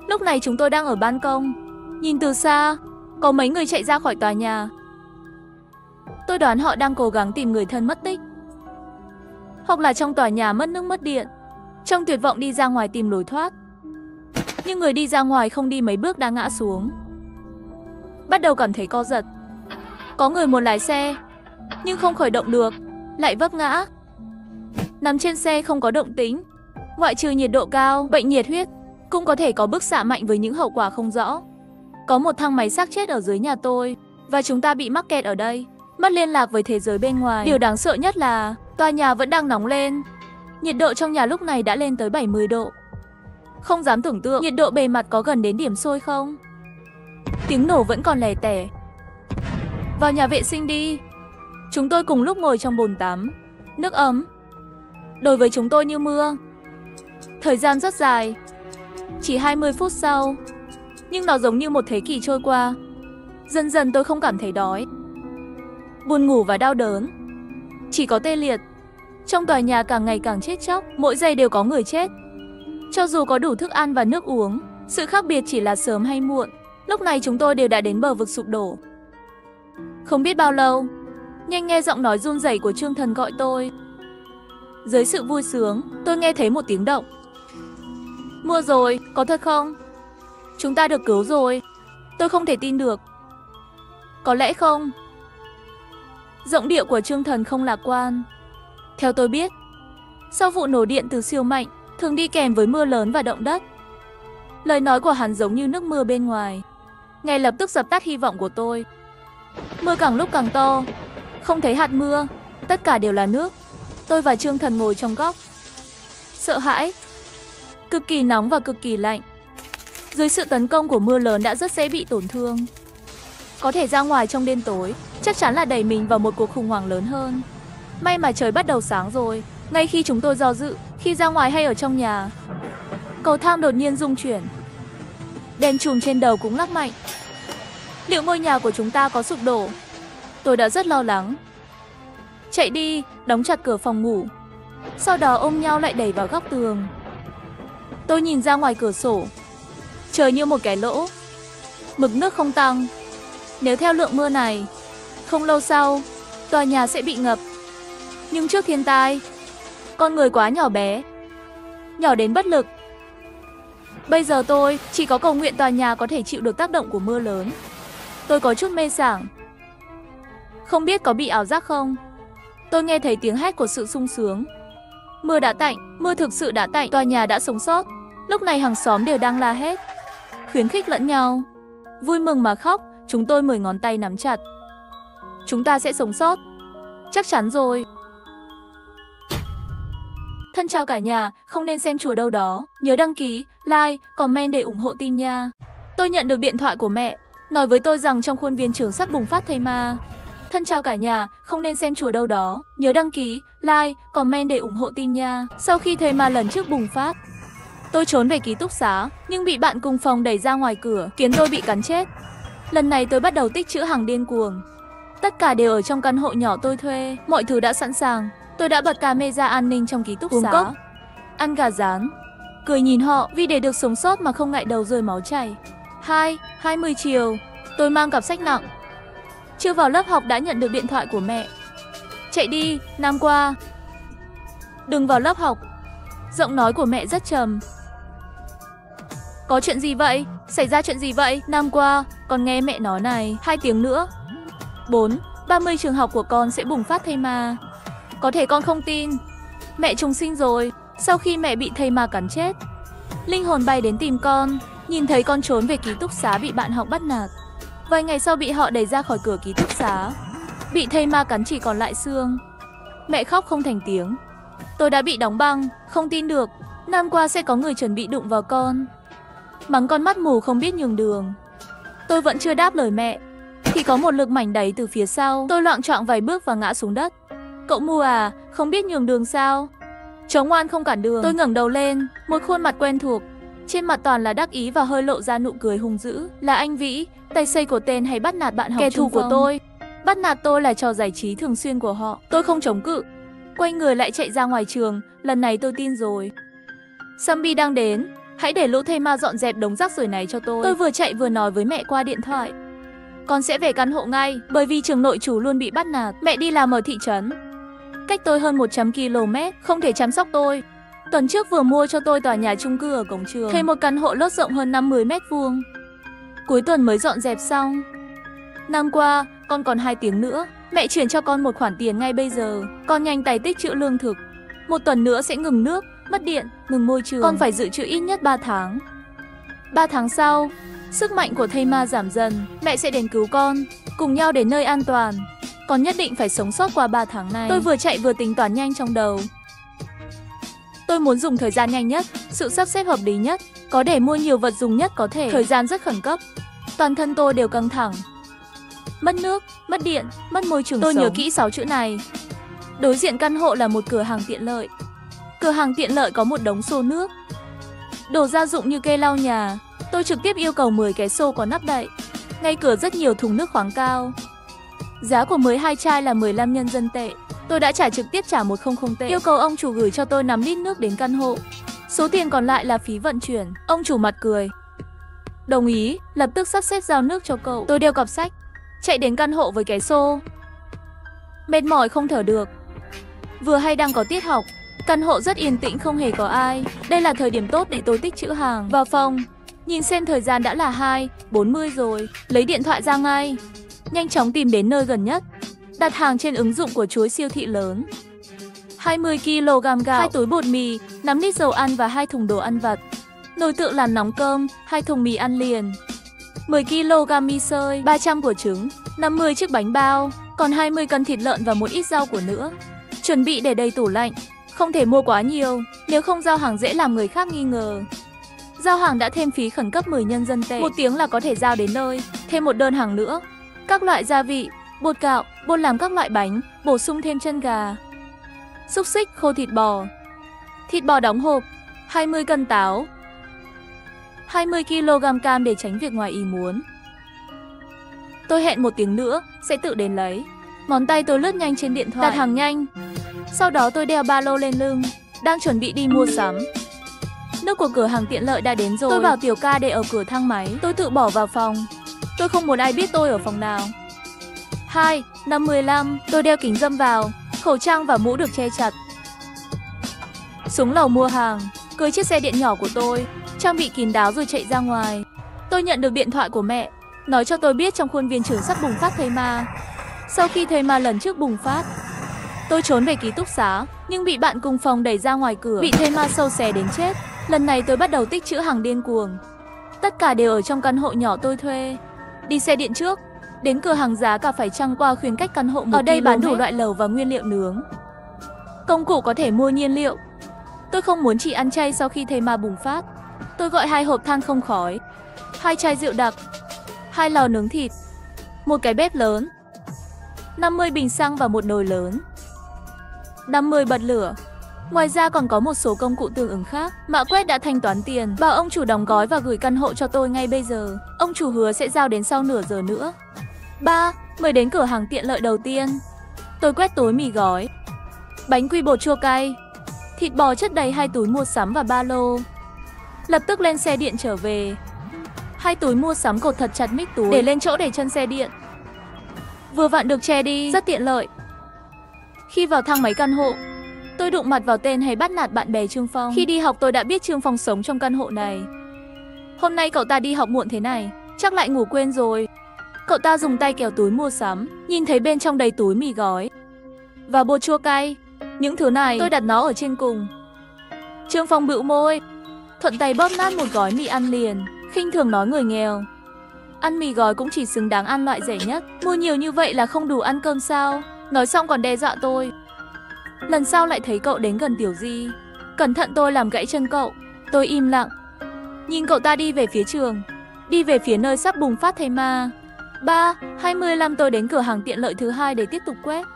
Lúc này chúng tôi đang ở ban công. Nhìn từ xa, có mấy người chạy ra khỏi tòa nhà. Tôi đoán họ đang cố gắng tìm người thân mất tích, hoặc là trong tòa nhà mất nước mất điện, trong tuyệt vọng đi ra ngoài tìm lối thoát. Nhưng người đi ra ngoài không đi mấy bước đã ngã xuống. Bắt đầu cảm thấy co giật. Có người muốn lái xe, nhưng không khởi động được, lại vấp ngã. Nằm trên xe không có động tĩnh. Ngoại trừ nhiệt độ cao, bệnh nhiệt huyết, cũng có thể có bức xạ mạnh với những hậu quả không rõ. Có một thang máy xác chết ở dưới nhà tôi, và chúng ta bị mắc kẹt ở đây, mất liên lạc với thế giới bên ngoài. Điều đáng sợ nhất là tòa nhà vẫn đang nóng lên. Nhiệt độ trong nhà lúc này đã lên tới 70 độ. Không dám tưởng tượng nhiệt độ bề mặt có gần đến điểm sôi không. Tiếng nổ vẫn còn lẻ tẻ. Vào nhà vệ sinh đi. Chúng tôi cùng lúc ngồi trong bồn tắm. Nước ấm đối với chúng tôi như mưa. Thời gian rất dài, chỉ 20 phút sau, nhưng nó giống như một thế kỷ trôi qua. Dần dần tôi không cảm thấy đói, buồn ngủ và đau đớn, chỉ có tê liệt. Trong tòa nhà càng ngày càng chết chóc, mỗi giây đều có người chết. Cho dù có đủ thức ăn và nước uống, sự khác biệt chỉ là sớm hay muộn. Lúc này chúng tôi đều đã đến bờ vực sụp đổ. Không biết bao lâu, nhanh nghe giọng nói run rẩy của Trương Thần gọi tôi. Dưới sự vui sướng, tôi nghe thấy một tiếng động. Mưa rồi, có thật không? Chúng ta được cứu rồi. Tôi không thể tin được. Có lẽ không. Giọng điệu của Trương Thần không lạc quan. Theo tôi biết, sau vụ nổ điện từ siêu mạnh, thường đi kèm với mưa lớn và động đất. Lời nói của hắn giống như nước mưa bên ngoài, ngay lập tức dập tắt hy vọng của tôi. Mưa càng lúc càng to, không thấy hạt mưa, tất cả đều là nước. Tôi và Trương Thần ngồi trong góc, sợ hãi, cực kỳ nóng và cực kỳ lạnh. Dưới sự tấn công của mưa lớn đã rất dễ bị tổn thương. Có thể ra ngoài trong đêm tối, chắc chắn là đẩy mình vào một cuộc khủng hoảng lớn hơn. May mà trời bắt đầu sáng rồi. Ngay khi chúng tôi do dự, khi ra ngoài hay ở trong nhà, cầu thang đột nhiên rung chuyển. Đèn chùm trên đầu cũng lắc mạnh. Liệu ngôi nhà của chúng ta có sụp đổ? Tôi đã rất lo lắng. Chạy đi, đóng chặt cửa phòng ngủ, sau đó ôm nhau lại đẩy vào góc tường. Tôi nhìn ra ngoài cửa sổ. Trời như một cái lỗ. Mực nước không tăng. Nếu theo lượng mưa này, không lâu sau, tòa nhà sẽ bị ngập. Nhưng trước thiên tai, con người quá nhỏ bé, nhỏ đến bất lực. Bây giờ tôi chỉ có cầu nguyện tòa nhà có thể chịu được tác động của mưa lớn. Tôi có chút mê sảng. Không biết có bị ảo giác không? Tôi nghe thấy tiếng hét của sự sung sướng. Mưa đã tạnh, mưa thực sự đã tạnh, tòa nhà đã sống sót. Lúc này hàng xóm đều đang la hét, khuyến khích lẫn nhau. Vui mừng mà khóc, chúng tôi 10 ngón tay nắm chặt. Chúng ta sẽ sống sót. Chắc chắn rồi. Thân chào cả nhà, không nên xem chùa đâu đó. Nhớ đăng ký, like, comment để ủng hộ team nha. Tôi nhận được điện thoại của mẹ, nói với tôi rằng trong khuôn viên trường sắp bùng phát thây ma. Thân chào cả nhà, không nên xem chùa đâu đó. Nhớ đăng ký, like, comment để ủng hộ team nha. Sau khi thây ma lần trước bùng phát, Tôi trốn về ký túc xá, nhưng bị bạn cùng phòng đẩy ra ngoài cửa, khiến tôi bị cắn chết. Lần này tôi bắt đầu tích trữ hàng điên cuồng. Tất cả đều ở trong căn hộ nhỏ tôi thuê, mọi thứ đã sẵn sàng. Tôi đã bật camera an ninh trong ký túc xá. Cốc, ăn gà rán, cười nhìn họ vì để được sống sót mà không ngại đầu rơi máu chảy. 20 chiều, tôi mang cặp sách nặng. Chưa vào lớp học đã nhận được điện thoại của mẹ. Chạy đi, Nam qua. Đừng vào lớp học. Giọng nói của mẹ rất trầm. Có chuyện gì vậy? Xảy ra chuyện gì vậy? Nam qua, con nghe mẹ nói này, 2 tiếng nữa. 30 trường học của con sẽ bùng phát thây ma. Có thể con không tin. Mẹ trùng sinh rồi. Sau khi mẹ bị thây ma cắn chết, linh hồn bay đến tìm con. Nhìn thấy con trốn về ký túc xá bị bạn học bắt nạt. Vài ngày sau bị họ đẩy ra khỏi cửa ký túc xá. Bị thây ma cắn chỉ còn lại xương. Mẹ khóc không thành tiếng. Tôi đã bị đóng băng, không tin được. Năm qua sẽ có người chuẩn bị đụng vào con. Mắng con mắt mù không biết nhường đường. Tôi vẫn chưa đáp lời mẹ thì có một lực mảnh đẩy từ phía sau. Tôi loạng choạng vài bước và ngã xuống đất. Cậu mù à, không biết nhường đường sao? Cháu ngoan không cản đường. Tôi ngẩng đầu lên, một khuôn mặt quen thuộc. Trên mặt toàn là đắc ý và hơi lộ ra nụ cười hung dữ. Là anh Vĩ, tay xây của tên hay bắt nạt bạn học kẻ thù của tôi. Bắt nạt tôi là trò giải trí thường xuyên của họ. Tôi không chống cự. Quay người lại chạy ra ngoài trường. Lần này tôi tin rồi. Sammy đang đến. Hãy để lũ thây ma dọn dẹp đống rác rưởi này cho tôi. Tôi vừa chạy vừa nói với mẹ qua điện thoại. Con sẽ về căn hộ ngay, bởi vì trường nội trú luôn bị bắt nạt. Mẹ đi làm ở thị trấn, cách tôi hơn 100 km, không thể chăm sóc tôi. Tuần trước vừa mua cho tôi tòa nhà chung cư ở cổng trường, thuê một căn hộ lót rộng hơn 50 m². Cuối tuần mới dọn dẹp xong. Năm qua, con còn 2 tiếng nữa. Mẹ chuyển cho con một khoản tiền ngay bây giờ. Con nhanh tay tích trữ lương thực. 1 tuần nữa sẽ ngừng nước, mất điện, ngừng môi trường. Con phải dự trữ ít nhất 3 tháng. 3 tháng sau, sức mạnh của thây ma giảm dần. Mẹ sẽ đến cứu con, cùng nhau đến nơi an toàn. Con nhất định phải sống sót qua 3 tháng này. Tôi vừa chạy vừa tính toán nhanh trong đầu. Tôi muốn dùng thời gian nhanh nhất, sự sắp xếp hợp lý nhất, có để mua nhiều vật dùng nhất có thể. Thời gian rất khẩn cấp. Toàn thân tôi đều căng thẳng. Mất nước, mất điện, mất môi trường sống. Tôi nhớ kỹ 6 chữ này. Đối diện căn hộ là một cửa hàng tiện lợi. Cửa hàng tiện lợi có một đống xô nước, đồ gia dụng như cây lau nhà. Tôi trực tiếp yêu cầu 10 cái xô có nắp đậy. Ngay cửa rất nhiều thùng nước khoáng cao. Giá của 12 chai là 15 nhân dân tệ. Tôi đã trực tiếp trả 100 tệ. Yêu cầu ông chủ gửi cho tôi 5 lít nước đến căn hộ. Số tiền còn lại là phí vận chuyển. Ông chủ mặt cười. Đồng ý, lập tức sắp xếp giao nước cho cậu. Tôi đeo cặp sách, chạy đến căn hộ với cái xô. Mệt mỏi không thở được. Vừa hay đang có tiết học. Căn hộ rất yên tĩnh, không hề có ai. Đây là thời điểm tốt để tôi tích trữ hàng. Vào phòng, nhìn xem thời gian đã là 2:40 rồi. Lấy điện thoại ra ngay. Nhanh chóng tìm đến nơi gần nhất. Đặt hàng trên ứng dụng của chuỗi siêu thị lớn. 20 kg gạo, 2 túi bột mì, 5 lít dầu ăn và 2 thùng đồ ăn vặt. Nồi tự làm nóng cơm, 2 thùng mì ăn liền. 10 kg mì xơi, 300 quả trứng, 50 chiếc bánh bao, còn 20 cân thịt lợn và một ít rau củ nữa. Chuẩn bị để đầy tủ lạnh. Không thể mua quá nhiều, nếu không giao hàng dễ làm người khác nghi ngờ. Giao hàng đã thêm phí khẩn cấp 10 nhân dân tệ. 1 tiếng là có thể giao đến nơi. Thêm một đơn hàng nữa. Các loại gia vị, bột gạo, bột làm các loại bánh, bổ sung thêm chân gà, xúc xích, khô thịt bò đóng hộp, 20 cân táo, 20 kg cam để tránh việc ngoài ý muốn. Tôi hẹn 1 tiếng nữa sẽ tự đến lấy. Ngón tay tôi lướt nhanh trên điện thoại, đặt hàng nhanh. Sau đó tôi đeo ba lô lên lưng, đang chuẩn bị đi mua sắm. Nước của cửa hàng tiện lợi đã đến rồi. Tôi bảo Tiểu Ca để ở cửa thang máy. Tôi tự bỏ vào phòng. Tôi không muốn ai biết tôi ở phòng nào. 2:55, tôi đeo kính râm vào, khẩu trang và mũ được che chặt. Xuống lầu mua hàng, cưới chiếc xe điện nhỏ của tôi, trang bị kín đáo rồi chạy ra ngoài. Tôi nhận được điện thoại của mẹ, nói cho tôi biết trong khuôn viên trường sắp bùng phát thây ma. Sau khi thây ma lần trước bùng phát, tôi trốn về ký túc xá, nhưng bị bạn cùng phòng đẩy ra ngoài cửa, bị thây ma sâu xé đến chết. Lần này tôi bắt đầu tích trữ hàng điên cuồng. Tất cả đều ở trong căn hộ nhỏ tôi thuê. Đi xe điện trước, đến cửa hàng giá cả phải chăng qua khuyến cách căn hộ 1 km. Ở đây bán đủ loại lẩu và nguyên liệu nướng. Công cụ có thể mua nhiên liệu. Tôi không muốn chỉ ăn chay sau khi thây ma bùng phát. Tôi gọi 2 hộp than không khói, 2 chai rượu đặc, 2 lò nướng thịt, 1 cái bếp lớn, 50 bình xăng và 1 nồi lớn, 50 bật lửa, Ngoài ra còn có một số công cụ tương ứng khác. Mã quét đã thanh toán tiền, bảo ông chủ đóng gói và gửi căn hộ cho tôi ngay bây giờ. Ông chủ hứa sẽ giao đến sau nửa giờ nữa. 3. Mời đến cửa hàng tiện lợi đầu tiên. Tôi quét túi mì gói, bánh quy bột chua cay, thịt bò chất đầy 2 túi mua sắm và ba lô. Lập tức lên xe điện trở về. 2 túi mua sắm cột thật chặt mít túi để lên chỗ để chân xe điện. Vừa vặn được che đi, rất tiện lợi. Khi vào thang máy căn hộ, tôi đụng mặt vào tên hay bắt nạt bạn bè Trương Phong. Khi đi học tôi đã biết Trương Phong sống trong căn hộ này. Hôm nay cậu ta đi học muộn thế này, chắc lại ngủ quên rồi. Cậu ta dùng tay kéo túi mua sắm, nhìn thấy bên trong đầy túi mì gói và bột chua cay. Những thứ này tôi đặt nó ở trên cùng. Trương Phong bĩu môi, thuận tay bóp nát một gói mì ăn liền, khinh thường nói người nghèo. Ăn mì gói cũng chỉ xứng đáng ăn loại rẻ nhất. Mua nhiều như vậy là không đủ ăn cơm sao? Nói xong còn đe dọa tôi. Lần sau lại thấy cậu đến gần Tiểu Di, cẩn thận tôi làm gãy chân cậu. Tôi im lặng, nhìn cậu ta đi về phía trường, đi về phía nơi sắp bùng phát thây ma. 3:25 tôi đến cửa hàng tiện lợi thứ hai để tiếp tục quét.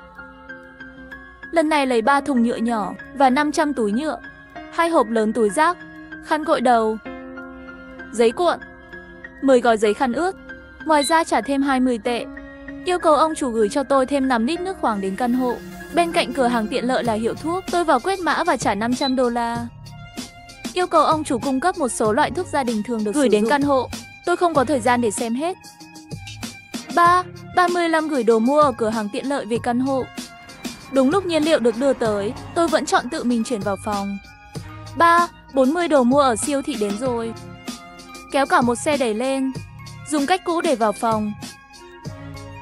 Lần này lấy 3 thùng nhựa nhỏ và 500 túi nhựa, 2 hộp lớn túi rác, khăn gội đầu, giấy cuộn, 10 gói giấy khăn ướt. Ngoài ra trả thêm 20 tệ. Yêu cầu ông chủ gửi cho tôi thêm 5 lít nước khoáng đến căn hộ. Bên cạnh cửa hàng tiện lợi là hiệu thuốc. Tôi vào quét mã và trả 500 đô la. Yêu cầu ông chủ cung cấp một số loại thuốc gia đình thường được gửi đến căn hộ. Tôi không có thời gian để xem hết. 3:35 gửi đồ mua ở cửa hàng tiện lợi về căn hộ. Đúng lúc nhiên liệu được đưa tới, tôi vẫn chọn tự mình chuyển vào phòng. 3:40 đồ mua ở siêu thị đến rồi. Kéo cả một xe đẩy lên, dùng cách cũ để vào phòng.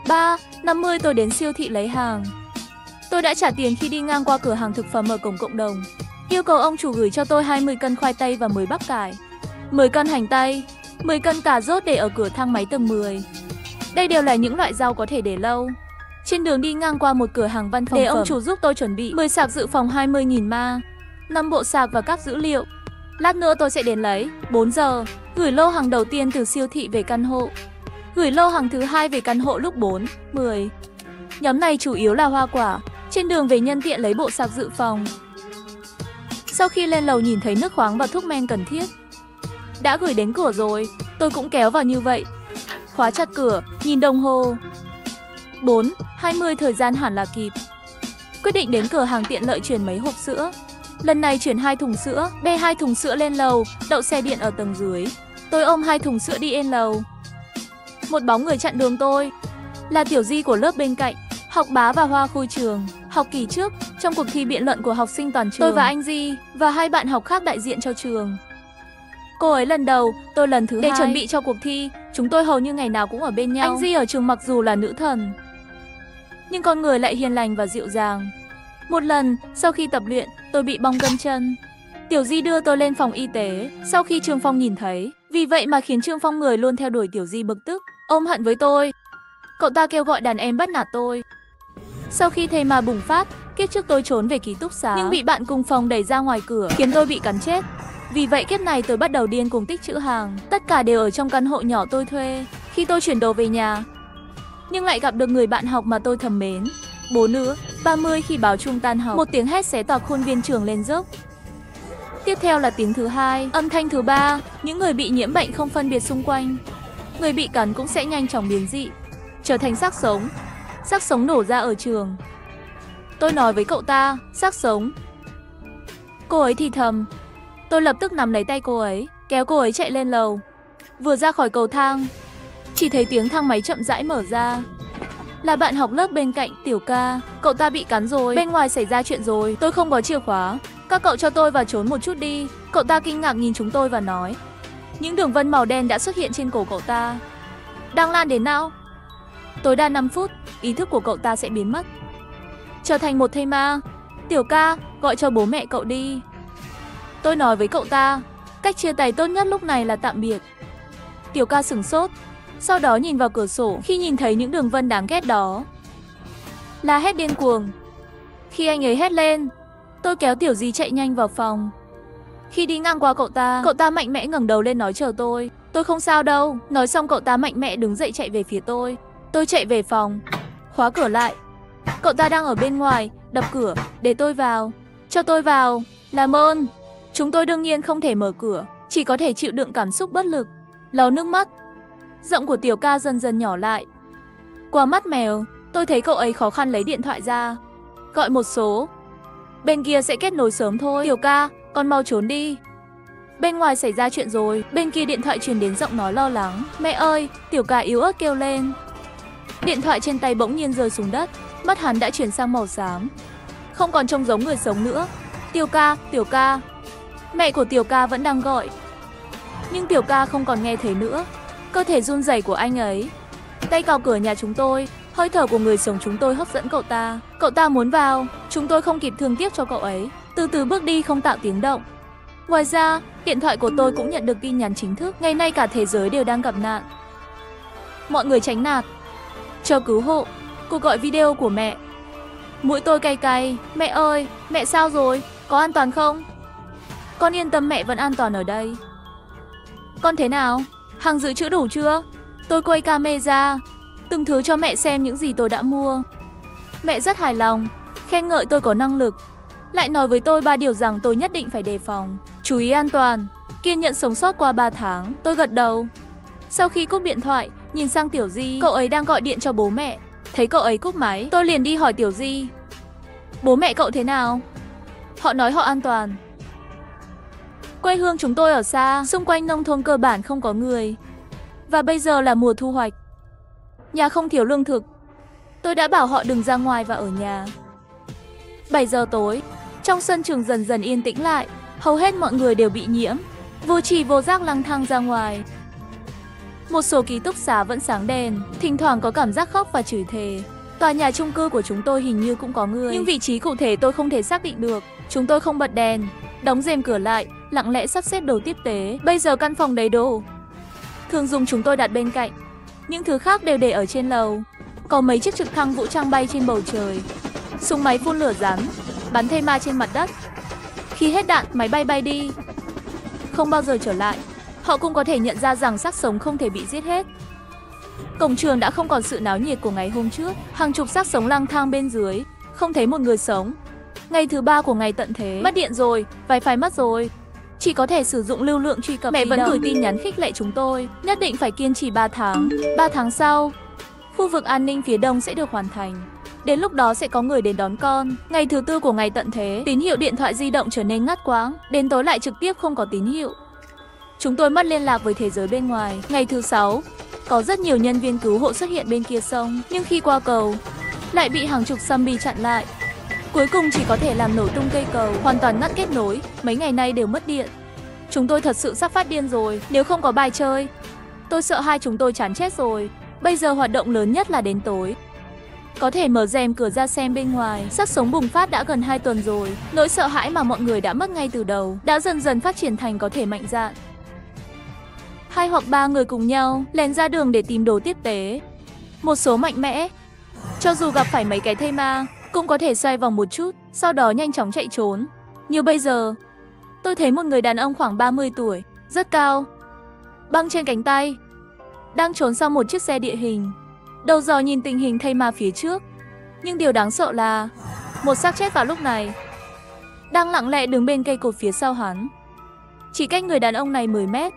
3:50 tôi đến siêu thị lấy hàng. Tôi đã trả tiền khi đi ngang qua cửa hàng thực phẩm ở cổng cộng đồng. Yêu cầu ông chủ gửi cho tôi 20 cân khoai tây và 10 bắp cải, 10 cân hành tây, 10 cân cà rốt để ở cửa thang máy tầng 10. Đây đều là những loại rau có thể để lâu. Trên đường đi ngang qua một cửa hàng văn phòng để ông chủ giúp tôi chuẩn bị 10 sạc dự phòng 20.000 ma, 5 bộ sạc và các dữ liệu. Lát nữa tôi sẽ đến lấy. 4 giờ, gửi lô hàng đầu tiên từ siêu thị về căn hộ. Gửi lô hàng thứ hai về căn hộ lúc 4:10. Nhóm này chủ yếu là hoa quả. Trên đường về nhân tiện lấy bộ sạc dự phòng. Sau khi lên lầu nhìn thấy nước khoáng và thuốc men cần thiết. Đã gửi đến cửa rồi, tôi cũng kéo vào như vậy. Khóa chặt cửa, nhìn đồng hồ. 4:20 thời gian hẳn là kịp. Quyết định đến cửa hàng tiện lợi chuyển mấy hộp sữa. Lần này chuyển 2 thùng sữa, bê 2 thùng sữa lên lầu, đậu xe điện ở tầng dưới. Tôi ôm 2 thùng sữa đi lên lầu. Một bóng người chặn đường tôi. Là Tiểu Di của lớp bên cạnh, học bá và hoa khôi trường. Học kỳ trước, trong cuộc thi biện luận của học sinh toàn trường, tôi và anh Di và 2 bạn học khác đại diện cho trường. Cô ấy lần đầu, tôi lần thứ hai. Để chuẩn bị cho cuộc thi, chúng tôi hầu như ngày nào cũng ở bên nhau. Anh Di ở trường mặc dù là nữ thần, nhưng con người lại hiền lành và dịu dàng. Một lần, sau khi tập luyện, tôi bị bong gân chân. Tiểu Di đưa tôi lên phòng y tế, sau khi Trương Phong nhìn thấy. Vì vậy mà khiến Trương Phong người luôn theo đuổi Tiểu Di bực tức, ôm hận với tôi. Cậu ta kêu gọi đàn em bắt nạt tôi. Sau khi thây ma bùng phát, kiếp trước tôi trốn về ký túc xá, nhưng bị bạn cùng phòng đẩy ra ngoài cửa, khiến tôi bị cắn chết. Vì vậy kiếp này tôi bắt đầu điên cùng tích trữ hàng. Tất cả đều ở trong căn hộ nhỏ tôi thuê. Khi tôi chuyển đồ về nhà, nhưng lại gặp được người bạn học mà tôi thầm mến. 4:30 khi báo chuông tan học, một tiếng hét xé toạc khuôn viên trường lên dốc. Tiếp theo là tiếng thứ hai, âm thanh thứ ba. Những người bị nhiễm bệnh không phân biệt xung quanh. Người bị cắn cũng sẽ nhanh chóng biến dị, trở thành xác sống. Xác sống nổ ra ở trường. Tôi nói với cậu ta, xác sống. Cô ấy thì thầm. Tôi lập tức nắm lấy tay cô ấy, kéo cô ấy chạy lên lầu. Vừa ra khỏi cầu thang, chỉ thấy tiếng thang máy chậm rãi mở ra. Là bạn học lớp bên cạnh, Tiểu Ca. Cậu ta bị cắn rồi, bên ngoài xảy ra chuyện rồi. Tôi không có chìa khóa, các cậu cho tôi vào trốn một chút đi. Cậu ta kinh ngạc nhìn chúng tôi và nói. Những đường vân màu đen đã xuất hiện trên cổ cậu ta, đang lan đến não. Tối đa 5 phút, ý thức của cậu ta sẽ biến mất, trở thành một thây ma. Tiểu Ca, gọi cho bố mẹ cậu đi. Tôi nói với cậu ta, cách chia tay tốt nhất lúc này là tạm biệt. Tiểu Ca sửng sốt, sau đó nhìn vào cửa sổ. Khi nhìn thấy những đường vân đáng ghét đó, la hét điên cuồng. Khi anh ấy hét lên, tôi kéo Tiểu Di chạy nhanh vào phòng. Khi đi ngang qua cậu ta mạnh mẽ ngẩng đầu lên nói chờ tôi. Tôi không sao đâu. Nói xong cậu ta mạnh mẽ đứng dậy chạy về phía tôi. Tôi chạy về phòng, khóa cửa lại. Cậu ta đang ở bên ngoài, đập cửa, để tôi vào. Cho tôi vào, làm ơn. Chúng tôi đương nhiên không thể mở cửa, chỉ có thể chịu đựng cảm xúc bất lực, lau nước mắt. Giọng của Tiểu Ca dần dần nhỏ lại. Qua mắt mèo, tôi thấy cậu ấy khó khăn lấy điện thoại ra, gọi một số. Bên kia sẽ kết nối sớm thôi. Tiểu Ca, con mau trốn đi. Bên ngoài xảy ra chuyện rồi. Bên kia điện thoại truyền đến giọng nói lo lắng. Mẹ ơi, Tiểu Ca yếu ớt kêu lên. Điện thoại trên tay bỗng nhiên rơi xuống đất. Mắt hắn đã chuyển sang màu xám, không còn trông giống người sống nữa. Tiểu Ca, Tiểu Ca. Mẹ của Tiểu Ca vẫn đang gọi, nhưng Tiểu Ca không còn nghe thấy nữa. Cơ thể run rẩy của anh ấy, tay cào cửa nhà chúng tôi. Hơi thở của người sống chúng tôi hấp dẫn cậu ta. Cậu ta muốn vào. Chúng tôi không kịp thương tiếc cho cậu ấy, từ từ bước đi không tạo tiếng động. Ngoài ra, điện thoại của tôi cũng nhận được tin nhắn chính thức. Ngày nay cả thế giới đều đang gặp nạn. Mọi người tránh nạt, chờ cứu hộ. Cuộc gọi video của mẹ. Mũi tôi cay cay. Mẹ ơi, mẹ sao rồi? Có an toàn không? Con yên tâm, mẹ vẫn an toàn ở đây. Con thế nào? Hàng dự trữ đủ chưa? Tôi quay camera từng thứ cho mẹ xem những gì tôi đã mua. Mẹ rất hài lòng, khen ngợi tôi có năng lực, lại nói với tôi 3 điều rằng tôi nhất định phải đề phòng, chú ý an toàn, kiên nhẫn sống sót qua 3 tháng. Tôi gật đầu. Sau khi cúp điện thoại, nhìn sang Tiểu Di, cậu ấy đang gọi điện cho bố mẹ. Thấy cậu ấy cúp máy, tôi liền đi hỏi Tiểu Di. Bố mẹ cậu thế nào? Họ nói họ an toàn. Quê hương chúng tôi ở xa, xung quanh nông thôn cơ bản không có người. Và bây giờ là mùa thu hoạch, nhà không thiếu lương thực. Tôi đã bảo họ đừng ra ngoài và ở nhà. 7 giờ tối, trong sân trường dần dần yên tĩnh lại. Hầu hết mọi người đều bị nhiễm, vô tri vô giác lang thang ra ngoài. Một số ký túc xá vẫn sáng đèn, thỉnh thoảng có cảm giác khóc và chửi thề. Tòa nhà chung cư của chúng tôi hình như cũng có người, nhưng vị trí cụ thể tôi không thể xác định được. Chúng tôi không bật đèn, đóng rèm cửa lại, lặng lẽ sắp xếp đồ tiếp tế. Bây giờ căn phòng đầy đồ thường dùng chúng tôi đặt bên cạnh, những thứ khác đều để ở trên lầu. Có mấy chiếc trực thăng vũ trang bay trên bầu trời, súng máy phun lửa rắn, bắn thây ma trên mặt đất. Khi hết đạn, máy bay bay đi, không bao giờ trở lại. Họ cũng có thể nhận ra rằng xác sống không thể bị giết hết. Cổng trường đã không còn sự náo nhiệt của ngày hôm trước. Hàng chục xác sống lang thang bên dưới, không thấy một người sống. Ngày thứ 3 của ngày tận thế. Mất điện rồi, wifi mất rồi, chỉ có thể sử dụng lưu lượng truy cập. Mẹ vẫn gửi tin nhắn khích lệ chúng tôi nhất định phải kiên trì 3 tháng. 3 tháng sau, khu vực an ninh phía đông sẽ được hoàn thành. Đến lúc đó sẽ có người đến đón con. Ngày thứ 4 của ngày tận thế, tín hiệu điện thoại di động trở nên ngắt quãng. Đến tối lại trực tiếp không có tín hiệu. Chúng tôi mất liên lạc với thế giới bên ngoài. Ngày thứ 6, có rất nhiều nhân viên cứu hộ xuất hiện bên kia sông, nhưng khi qua cầu, lại bị hàng chục zombie chặn lại. Cuối cùng chỉ có thể làm nổ tung cây cầu, hoàn toàn ngắt kết nối. Mấy ngày nay đều mất điện. Chúng tôi thật sự sắp phát điên rồi. Nếu không có bài chơi, tôi sợ hai chúng tôi chán chết rồi. Bây giờ hoạt động lớn nhất là đến tối. Có thể mở rèm cửa ra xem bên ngoài. Xác sống bùng phát đã gần 2 tuần rồi. Nỗi sợ hãi mà mọi người đã mất ngay từ đầu đã dần dần phát triển thành có thể mạnh dạn. 2 hoặc 3 người cùng nhau lén ra đường để tìm đồ tiếp tế. Một số mạnh mẽ, cho dù gặp phải mấy cái thây ma, cũng có thể xoay vòng một chút, sau đó nhanh chóng chạy trốn. Như bây giờ, tôi thấy một người đàn ông khoảng 30 tuổi, rất cao, băng trên cánh tay, đang trốn sau một chiếc xe địa hình. Đầu dò nhìn tình hình thây ma phía trước. Nhưng điều đáng sợ là một xác chết vào lúc này đang lặng lẽ đứng bên cây cột phía sau hắn, chỉ cách người đàn ông này 10 mét.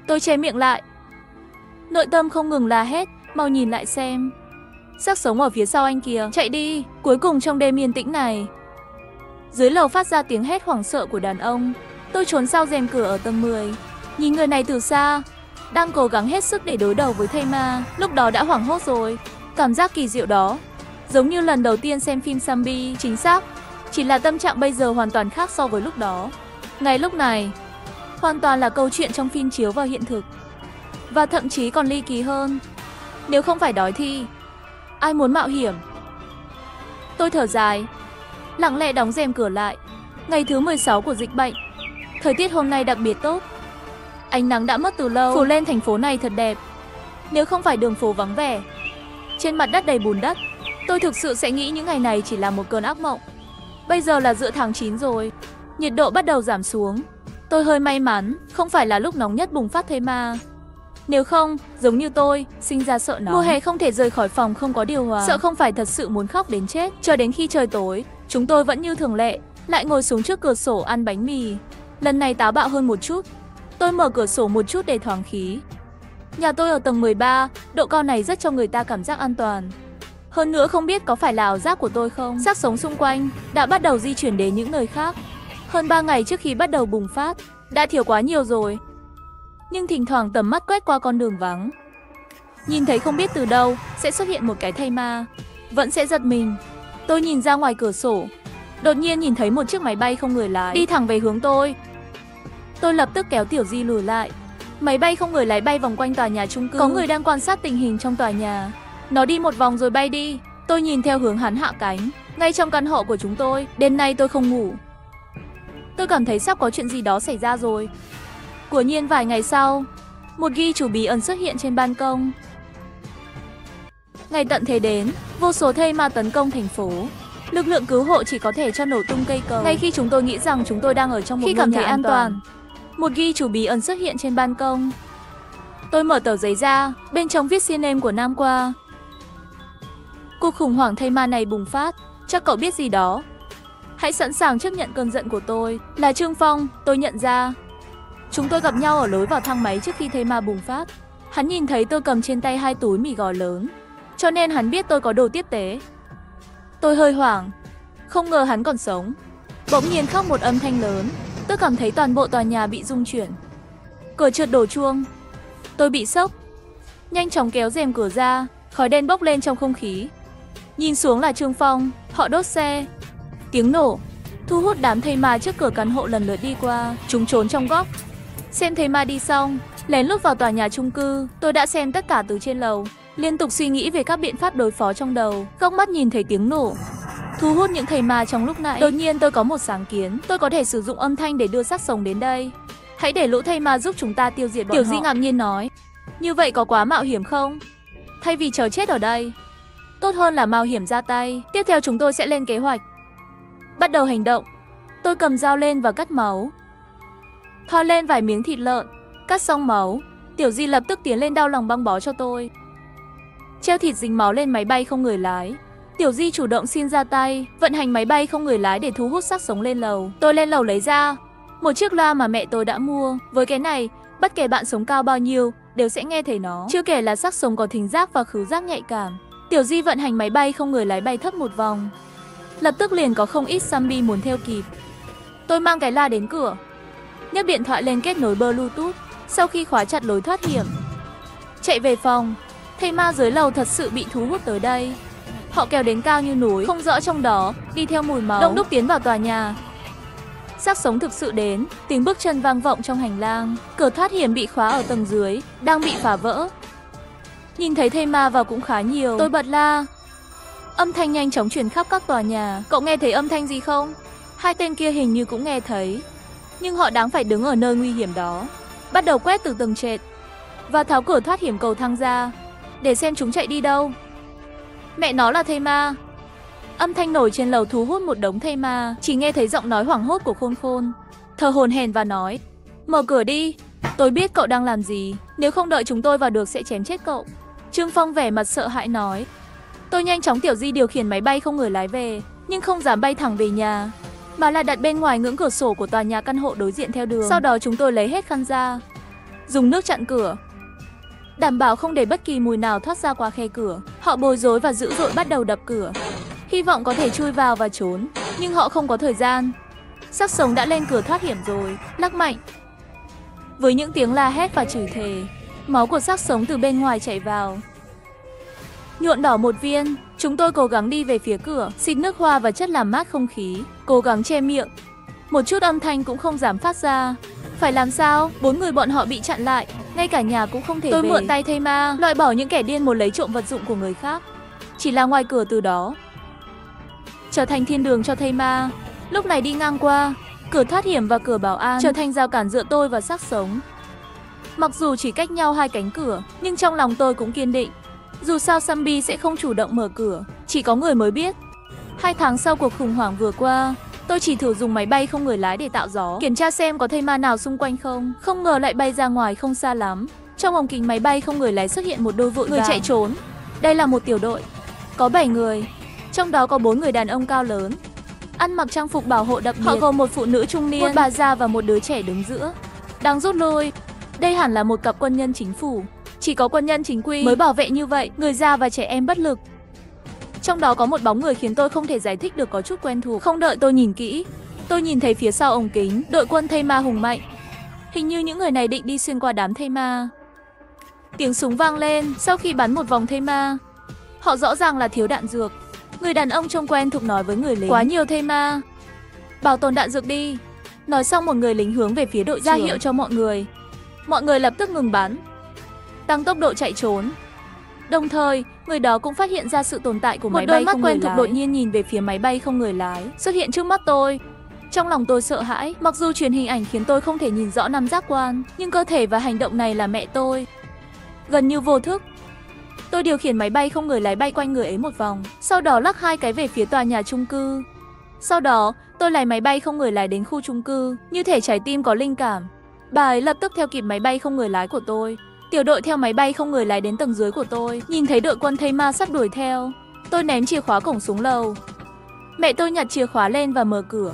Tôi che miệng lại, nội tâm không ngừng la hét, mau nhìn lại xem. Xác sống ở phía sau anh kìa, chạy đi. Cuối cùng trong đêm yên tĩnh này, dưới lầu phát ra tiếng hét hoảng sợ của đàn ông. Tôi trốn sau rèm cửa ở tầng 10, nhìn người này từ xa, đang cố gắng hết sức để đối đầu với thây ma. Lúc đó đã hoảng hốt rồi. Cảm giác kỳ diệu đó, giống như lần đầu tiên xem phim zombie. Chính xác, chỉ là tâm trạng bây giờ hoàn toàn khác so với lúc đó. Ngay lúc này, hoàn toàn là câu chuyện trong phim chiếu vào hiện thực, và thậm chí còn ly kỳ hơn. Nếu không phải đói thì ai muốn mạo hiểm? Tôi thở dài, lặng lẽ đóng rèm cửa lại. Ngày thứ 16 của dịch bệnh. Thời tiết hôm nay đặc biệt tốt. Ánh nắng đã mất từ lâu, phủ lên thành phố này thật đẹp. Nếu không phải đường phố vắng vẻ, trên mặt đất đầy bùn đất, tôi thực sự sẽ nghĩ những ngày này chỉ là một cơn ác mộng. Bây giờ là giữa tháng 9 rồi, nhiệt độ bắt đầu giảm xuống. Tôi hơi may mắn, không phải là lúc nóng nhất bùng phát thây ma. Nếu không, giống như tôi, sinh ra sợ nóng. Mùa hè không thể rời khỏi phòng không có điều hòa, sợ không phải thật sự muốn khóc đến chết. Cho đến khi trời tối, chúng tôi vẫn như thường lệ, lại ngồi xuống trước cửa sổ ăn bánh mì. Lần này táo bạo hơn một chút. Tôi mở cửa sổ một chút để thoáng khí. Nhà tôi ở tầng 13, độ cao này rất cho người ta cảm giác an toàn. Hơn nữa không biết có phải là ảo giác của tôi không, xác sống xung quanh đã bắt đầu di chuyển đến những nơi khác. Hơn 3 ngày trước khi bắt đầu bùng phát, đã thiểu quá nhiều rồi. Nhưng thỉnh thoảng tầm mắt quét qua con đường vắng, nhìn thấy không biết từ đâu sẽ xuất hiện một cái thây ma, vẫn sẽ giật mình. Tôi nhìn ra ngoài cửa sổ, đột nhiên nhìn thấy một chiếc máy bay không người lái đi thẳng về hướng tôi. Tôi lập tức kéo Tiểu Di lùi lại. Máy bay không người lái bay vòng quanh tòa nhà chung cư. Có người đang quan sát tình hình trong tòa nhà. Nó đi một vòng rồi bay đi. Tôi nhìn theo hướng hắn hạ cánh, ngay trong căn hộ của chúng tôi. Đêm nay tôi không ngủ. Tôi cảm thấy sắp có chuyện gì đó xảy ra rồi. Quả nhiên vài ngày sau, một ghi chủ bí ẩn xuất hiện trên ban công. Ngày tận thế đến, vô số thây ma tấn công thành phố. Lực lượng cứu hộ chỉ có thể cho nổ tung cây cầu. Ngay khi chúng tôi nghĩ rằng chúng tôi đang ở trong một ngôi nhà an toàn, một ghi chủ bí ẩn xuất hiện trên ban công. Tôi mở tờ giấy ra, bên trong viết xin name của Nam Qua. Cuộc khủng hoảng thây ma này bùng phát, chắc cậu biết gì đó. Hãy sẵn sàng chấp nhận cơn giận của tôi. Là Trương Phong, tôi nhận ra. Chúng tôi gặp nhau ở lối vào thang máy trước khi thây ma bùng phát. Hắn nhìn thấy tôi cầm trên tay 2 túi mì gò lớn, cho nên hắn biết tôi có đồ tiếp tế. Tôi hơi hoảng, không ngờ hắn còn sống. Bỗng nhiên khóc một âm thanh lớn. Tôi cảm thấy toàn bộ tòa nhà bị rung chuyển. Cửa trượt đổ chuông. Tôi bị sốc, nhanh chóng kéo rèm cửa ra. Khói đen bốc lên trong không khí. Nhìn xuống là Trương Phong. Họ đốt xe. Tiếng nổ thu hút đám thây ma trước cửa căn hộ lần lượt đi qua. Chúng trốn trong góc. Xem thây ma đi xong, lén lút vào tòa nhà chung cư. Tôi đã xem tất cả từ trên lầu, liên tục suy nghĩ về các biện pháp đối phó trong đầu. Góc mắt nhìn thấy tiếng nổ thu hút những thây ma trong lúc nãy. Đột nhiên tôi có một sáng kiến. Tôi có thể sử dụng âm thanh để đưa xác sống đến đây. Hãy để lũ thây ma giúp chúng ta tiêu diệt bọn họ. Tiểu Di ngạc nhiên nói. Như vậy có quá mạo hiểm không? Thay vì chờ chết ở đây, tốt hơn là mạo hiểm ra tay. Tiếp theo chúng tôi sẽ lên kế hoạch, bắt đầu hành động. Tôi cầm dao lên và cắt máu. Thoa lên vài miếng thịt lợn. Cắt xong máu, Tiểu Di lập tức tiến lên đau lòng băng bó cho tôi. Treo thịt dính máu lên máy bay không người lái. Tiểu Di chủ động xin ra tay, vận hành máy bay không người lái để thu hút xác sống lên lầu. Tôi lên lầu lấy ra một chiếc loa mà mẹ tôi đã mua. Với cái này, bất kể bạn sống cao bao nhiêu đều sẽ nghe thấy nó. Chưa kể là xác sống có thính giác và khứu giác nhạy cảm. Tiểu Di vận hành máy bay không người lái bay thấp một vòng. Lập tức liền có không ít zombie muốn theo kịp. Tôi mang cái loa đến cửa, nhấc điện thoại lên kết nối Bluetooth. Sau khi khóa chặt lối thoát hiểm, chạy về phòng. Thây ma dưới lầu thật sự bị thu hút tới đây. Họ kéo đến cao như núi, không rõ trong đó, đi theo mùi máu, đông đúc tiến vào tòa nhà. Xác sống thực sự đến, tiếng bước chân vang vọng trong hành lang. Cửa thoát hiểm bị khóa ở tầng dưới, đang bị phá vỡ. Nhìn thấy thây ma vào cũng khá nhiều, tôi bật la. Âm thanh nhanh chóng truyền khắp các tòa nhà. Cậu nghe thấy âm thanh gì không? Hai tên kia hình như cũng nghe thấy, nhưng họ đáng phải đứng ở nơi nguy hiểm đó. Bắt đầu quét từ tầng trệt và tháo cửa thoát hiểm cầu thang ra, để xem chúng chạy đi đâu. Mẹ nó là thây ma. Âm thanh nổi trên lầu thu hút một đống thây ma. Chỉ nghe thấy giọng nói hoảng hốt của Khôn Khôn, thở hổn hển và nói: mở cửa đi, tôi biết cậu đang làm gì. Nếu không đợi chúng tôi vào được sẽ chém chết cậu. Trương Phong vẻ mặt sợ hãi nói. Tôi nhanh chóng Tiểu Di điều khiển máy bay không người lái về, nhưng không dám bay thẳng về nhà, mà là đặt bên ngoài ngưỡng cửa sổ của tòa nhà căn hộ đối diện theo đường. Sau đó chúng tôi lấy hết khăn ra, dùng nước chặn cửa, đảm bảo không để bất kỳ mùi nào thoát ra qua khe cửa. Họ bối rối và dữ dội bắt đầu đập cửa, hy vọng có thể chui vào và trốn, nhưng họ không có thời gian. Xác sống đã lên cửa thoát hiểm rồi, lắc mạnh. Với những tiếng la hét và chửi thề, máu của xác sống từ bên ngoài chảy vào, nhuộn đỏ một viên. Chúng tôi cố gắng đi về phía cửa, xịt nước hoa và chất làm mát không khí, cố gắng che miệng, một chút âm thanh cũng không dám phát ra. Phải làm sao? 4 người bọn họ bị chặn lại, ngay cả nhà cũng không thể về. Tôi mượn tay thây ma, loại bỏ những kẻ điên muốn lấy trộm vật dụng của người khác. Chỉ là ngoài cửa từ đó trở thành thiên đường cho thây ma. Lúc này đi ngang qua, cửa thoát hiểm và cửa bảo an trở thành rào cản giữa tôi và xác sống. Mặc dù chỉ cách nhau 2 cánh cửa, nhưng trong lòng tôi cũng kiên định. Dù sao zombie sẽ không chủ động mở cửa, chỉ có người mới biết. 2 tháng sau cuộc khủng hoảng vừa qua, tôi chỉ thử dùng máy bay không người lái để tạo gió, kiểm tra xem có thây ma nào xung quanh không. Không ngờ lại bay ra ngoài không xa lắm. Trong ống kính máy bay không người lái xuất hiện một đôi vội người chạy trốn. Đây là một tiểu đội, có 7 người, trong đó có 4 người đàn ông cao lớn. ăn mặc trang phục bảo hộ đặc biệt. Họ gồm một phụ nữ trung niên, một bà già và một đứa trẻ đứng giữa, đang rút lui. Đây hẳn là một cặp quân nhân chính phủ. Chỉ có quân nhân chính quy mới bảo vệ như vậy, người già và trẻ em bất lực. Trong đó có một bóng người khiến tôi không thể giải thích được, có chút quen thuộc. Không đợi tôi nhìn kỹ, tôi nhìn thấy phía sau ống kính, đội quân thây ma hùng mạnh. Hình như những người này định đi xuyên qua đám thây ma. Tiếng súng vang lên sau khi bắn một vòng thây ma. Họ rõ ràng là thiếu đạn dược. Người đàn ông trông quen thuộc nói với người lính, quá nhiều thây ma, bảo tồn đạn dược đi. Nói xong một người lính hướng về phía đội ra hiệu cho mọi người. Mọi người lập tức ngừng bắn, tăng tốc độ chạy trốn. Đồng thời, người đó cũng phát hiện ra sự tồn tại của máy bay không người lái. Một đôi mắt quen thuộc đột nhiên nhìn về phía máy bay không người lái xuất hiện trước mắt tôi. Trong lòng tôi sợ hãi, mặc dù truyền hình ảnh khiến tôi không thể nhìn rõ năm giác quan, nhưng cơ thể và hành động này là mẹ tôi. Gần như vô thức, tôi điều khiển máy bay không người lái bay quanh người ấy một vòng, sau đó lắc 2 cái về phía tòa nhà chung cư. Sau đó, tôi lái máy bay không người lái đến khu chung cư, như thể trái tim có linh cảm. Bà ấy lập tức theo kịp máy bay không người lái của tôi. Tiểu đội theo máy bay không người lái đến tầng dưới của tôi, nhìn thấy đội quân thây ma sắp đuổi theo. Tôi ném chìa khóa cổng xuống lầu. Mẹ tôi nhặt chìa khóa lên và mở cửa.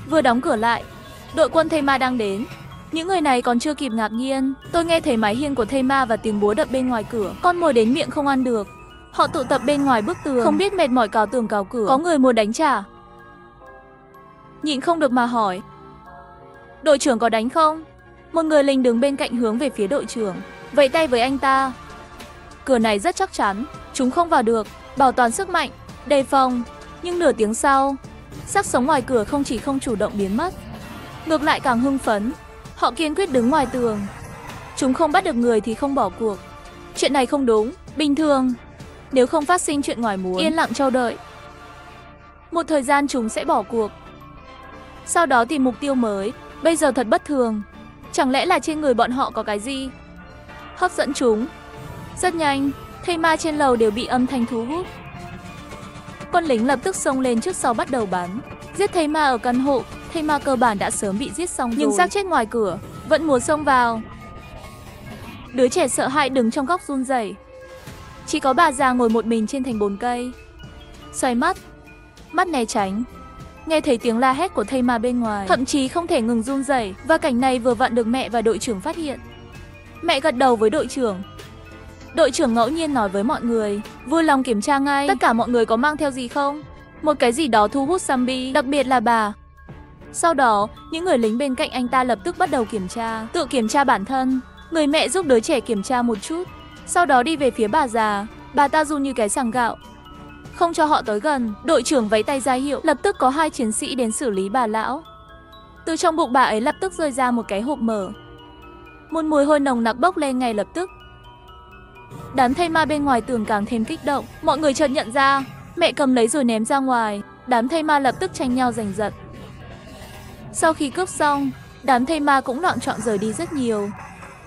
Vừa đóng cửa lại, đội quân thây ma đang đến. Những người này còn chưa kịp ngạc nhiên, tôi nghe thấy mái hiên của thây ma và tiếng búa đập bên ngoài cửa. Con mồi đến miệng không ăn được. Họ tụ tập bên ngoài bức tường, không biết mệt mỏi cào tường cào cửa. Có người muốn đánh trả. Nhịn không được mà hỏi, đội trưởng có đánh không? Một người lính đứng bên cạnh hướng về phía đội trưởng, vẫy tay với anh ta. Cửa này rất chắc chắn, chúng không vào được, bảo toàn sức mạnh, đề phòng. Nhưng nửa tiếng sau, xác sống ngoài cửa không chỉ không chủ động biến mất, ngược lại càng hưng phấn. Họ kiên quyết đứng ngoài tường. Chúng không bắt được người thì không bỏ cuộc. Chuyện này không đúng, bình thường. Nếu không phát sinh chuyện ngoài muốn, yên lặng chờ đợi. Một thời gian chúng sẽ bỏ cuộc, sau đó tìm mục tiêu mới. Bây giờ thật bất thường. Chẳng lẽ là trên người bọn họ có cái gì hấp dẫn chúng? Rất nhanh, thây ma trên lầu đều bị âm thanh thu hút. Quân lính lập tức xông lên trước sau bắt đầu bắn, giết thây ma ở căn hộ. Thây ma cơ bản đã sớm bị giết xong nhưng xác chết ngoài cửa vẫn muốn xông vào. Đứa trẻ sợ hãi đứng trong góc run rẩy. Chỉ có bà già ngồi một mình trên thành bồn cây, xoay mắt né tránh. Nghe thấy tiếng la hét của thây ma bên ngoài, thậm chí không thể ngừng run rẩy. Và cảnh này vừa vặn được mẹ và đội trưởng phát hiện. Mẹ gật đầu với đội trưởng. Đội trưởng ngẫu nhiên nói với mọi người, vui lòng kiểm tra ngay tất cả mọi người có mang theo gì không. Một cái gì đó thu hút zombie, đặc biệt là bà. Sau đó, những người lính bên cạnh anh ta lập tức bắt đầu kiểm tra, tự kiểm tra bản thân. Người mẹ giúp đứa trẻ kiểm tra một chút, sau đó đi về phía bà già. Bà ta run như cái sàng gạo, không cho họ tới gần. Đội trưởng vẫy tay ra hiệu, lập tức có 2 chiến sĩ đến xử lý bà lão. Từ trong bụng bà ấy lập tức rơi ra một cái hộp mở. Một mùi hôi nồng nặc bốc lên ngay lập tức. Đám thây ma bên ngoài tường càng thêm kích động. Mọi người chợt nhận ra, mẹ cầm lấy rồi ném ra ngoài. Đám thây ma lập tức tranh nhau giành giật. Sau khi cướp xong, đám thây ma cũng loạn trọn rời đi rất nhiều.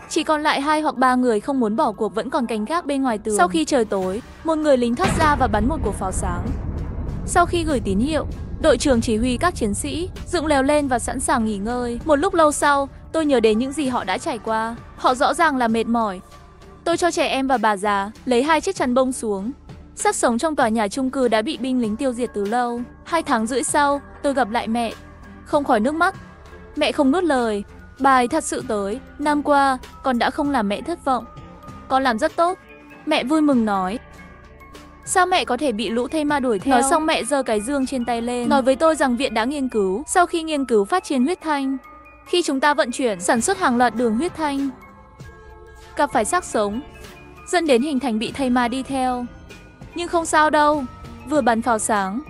Chỉ còn lại 2 hoặc 3 người không muốn bỏ cuộc vẫn còn canh gác bên ngoài tường. Sau khi trời tối, một người lính thoát ra và bắn một cuộc pháo sáng. Sau khi gửi tín hiệu, đội trưởng chỉ huy các chiến sĩ dựng lều lên và sẵn sàng nghỉ ngơi. Một lúc lâu sau, tôi nhớ đến những gì họ đã trải qua. Họ rõ ràng là mệt mỏi. Tôi cho trẻ em và bà già lấy 2 chiếc chăn bông xuống. Xác sống trong tòa nhà chung cư đã bị binh lính tiêu diệt từ lâu. 2 tháng rưỡi sau, tôi gặp lại mẹ, không khỏi nước mắt. Mẹ không nuốt lời. Bà ấy thật sự tới. Năm qua, con đã không làm mẹ thất vọng. Con làm rất tốt. Mẹ vui mừng nói. Sao mẹ có thể bị lũ thây ma đuổi theo? Nói xong mẹ giơ cái dương trên tay lên, nói với tôi rằng viện đã nghiên cứu. Sau khi nghiên cứu phát triển huyết thanh, khi chúng ta vận chuyển, sản xuất hàng loạt đường huyết thanh, gặp phải xác sống, dẫn đến hình thành bị thây ma đi theo. Nhưng không sao đâu, vừa bắn pháo sáng,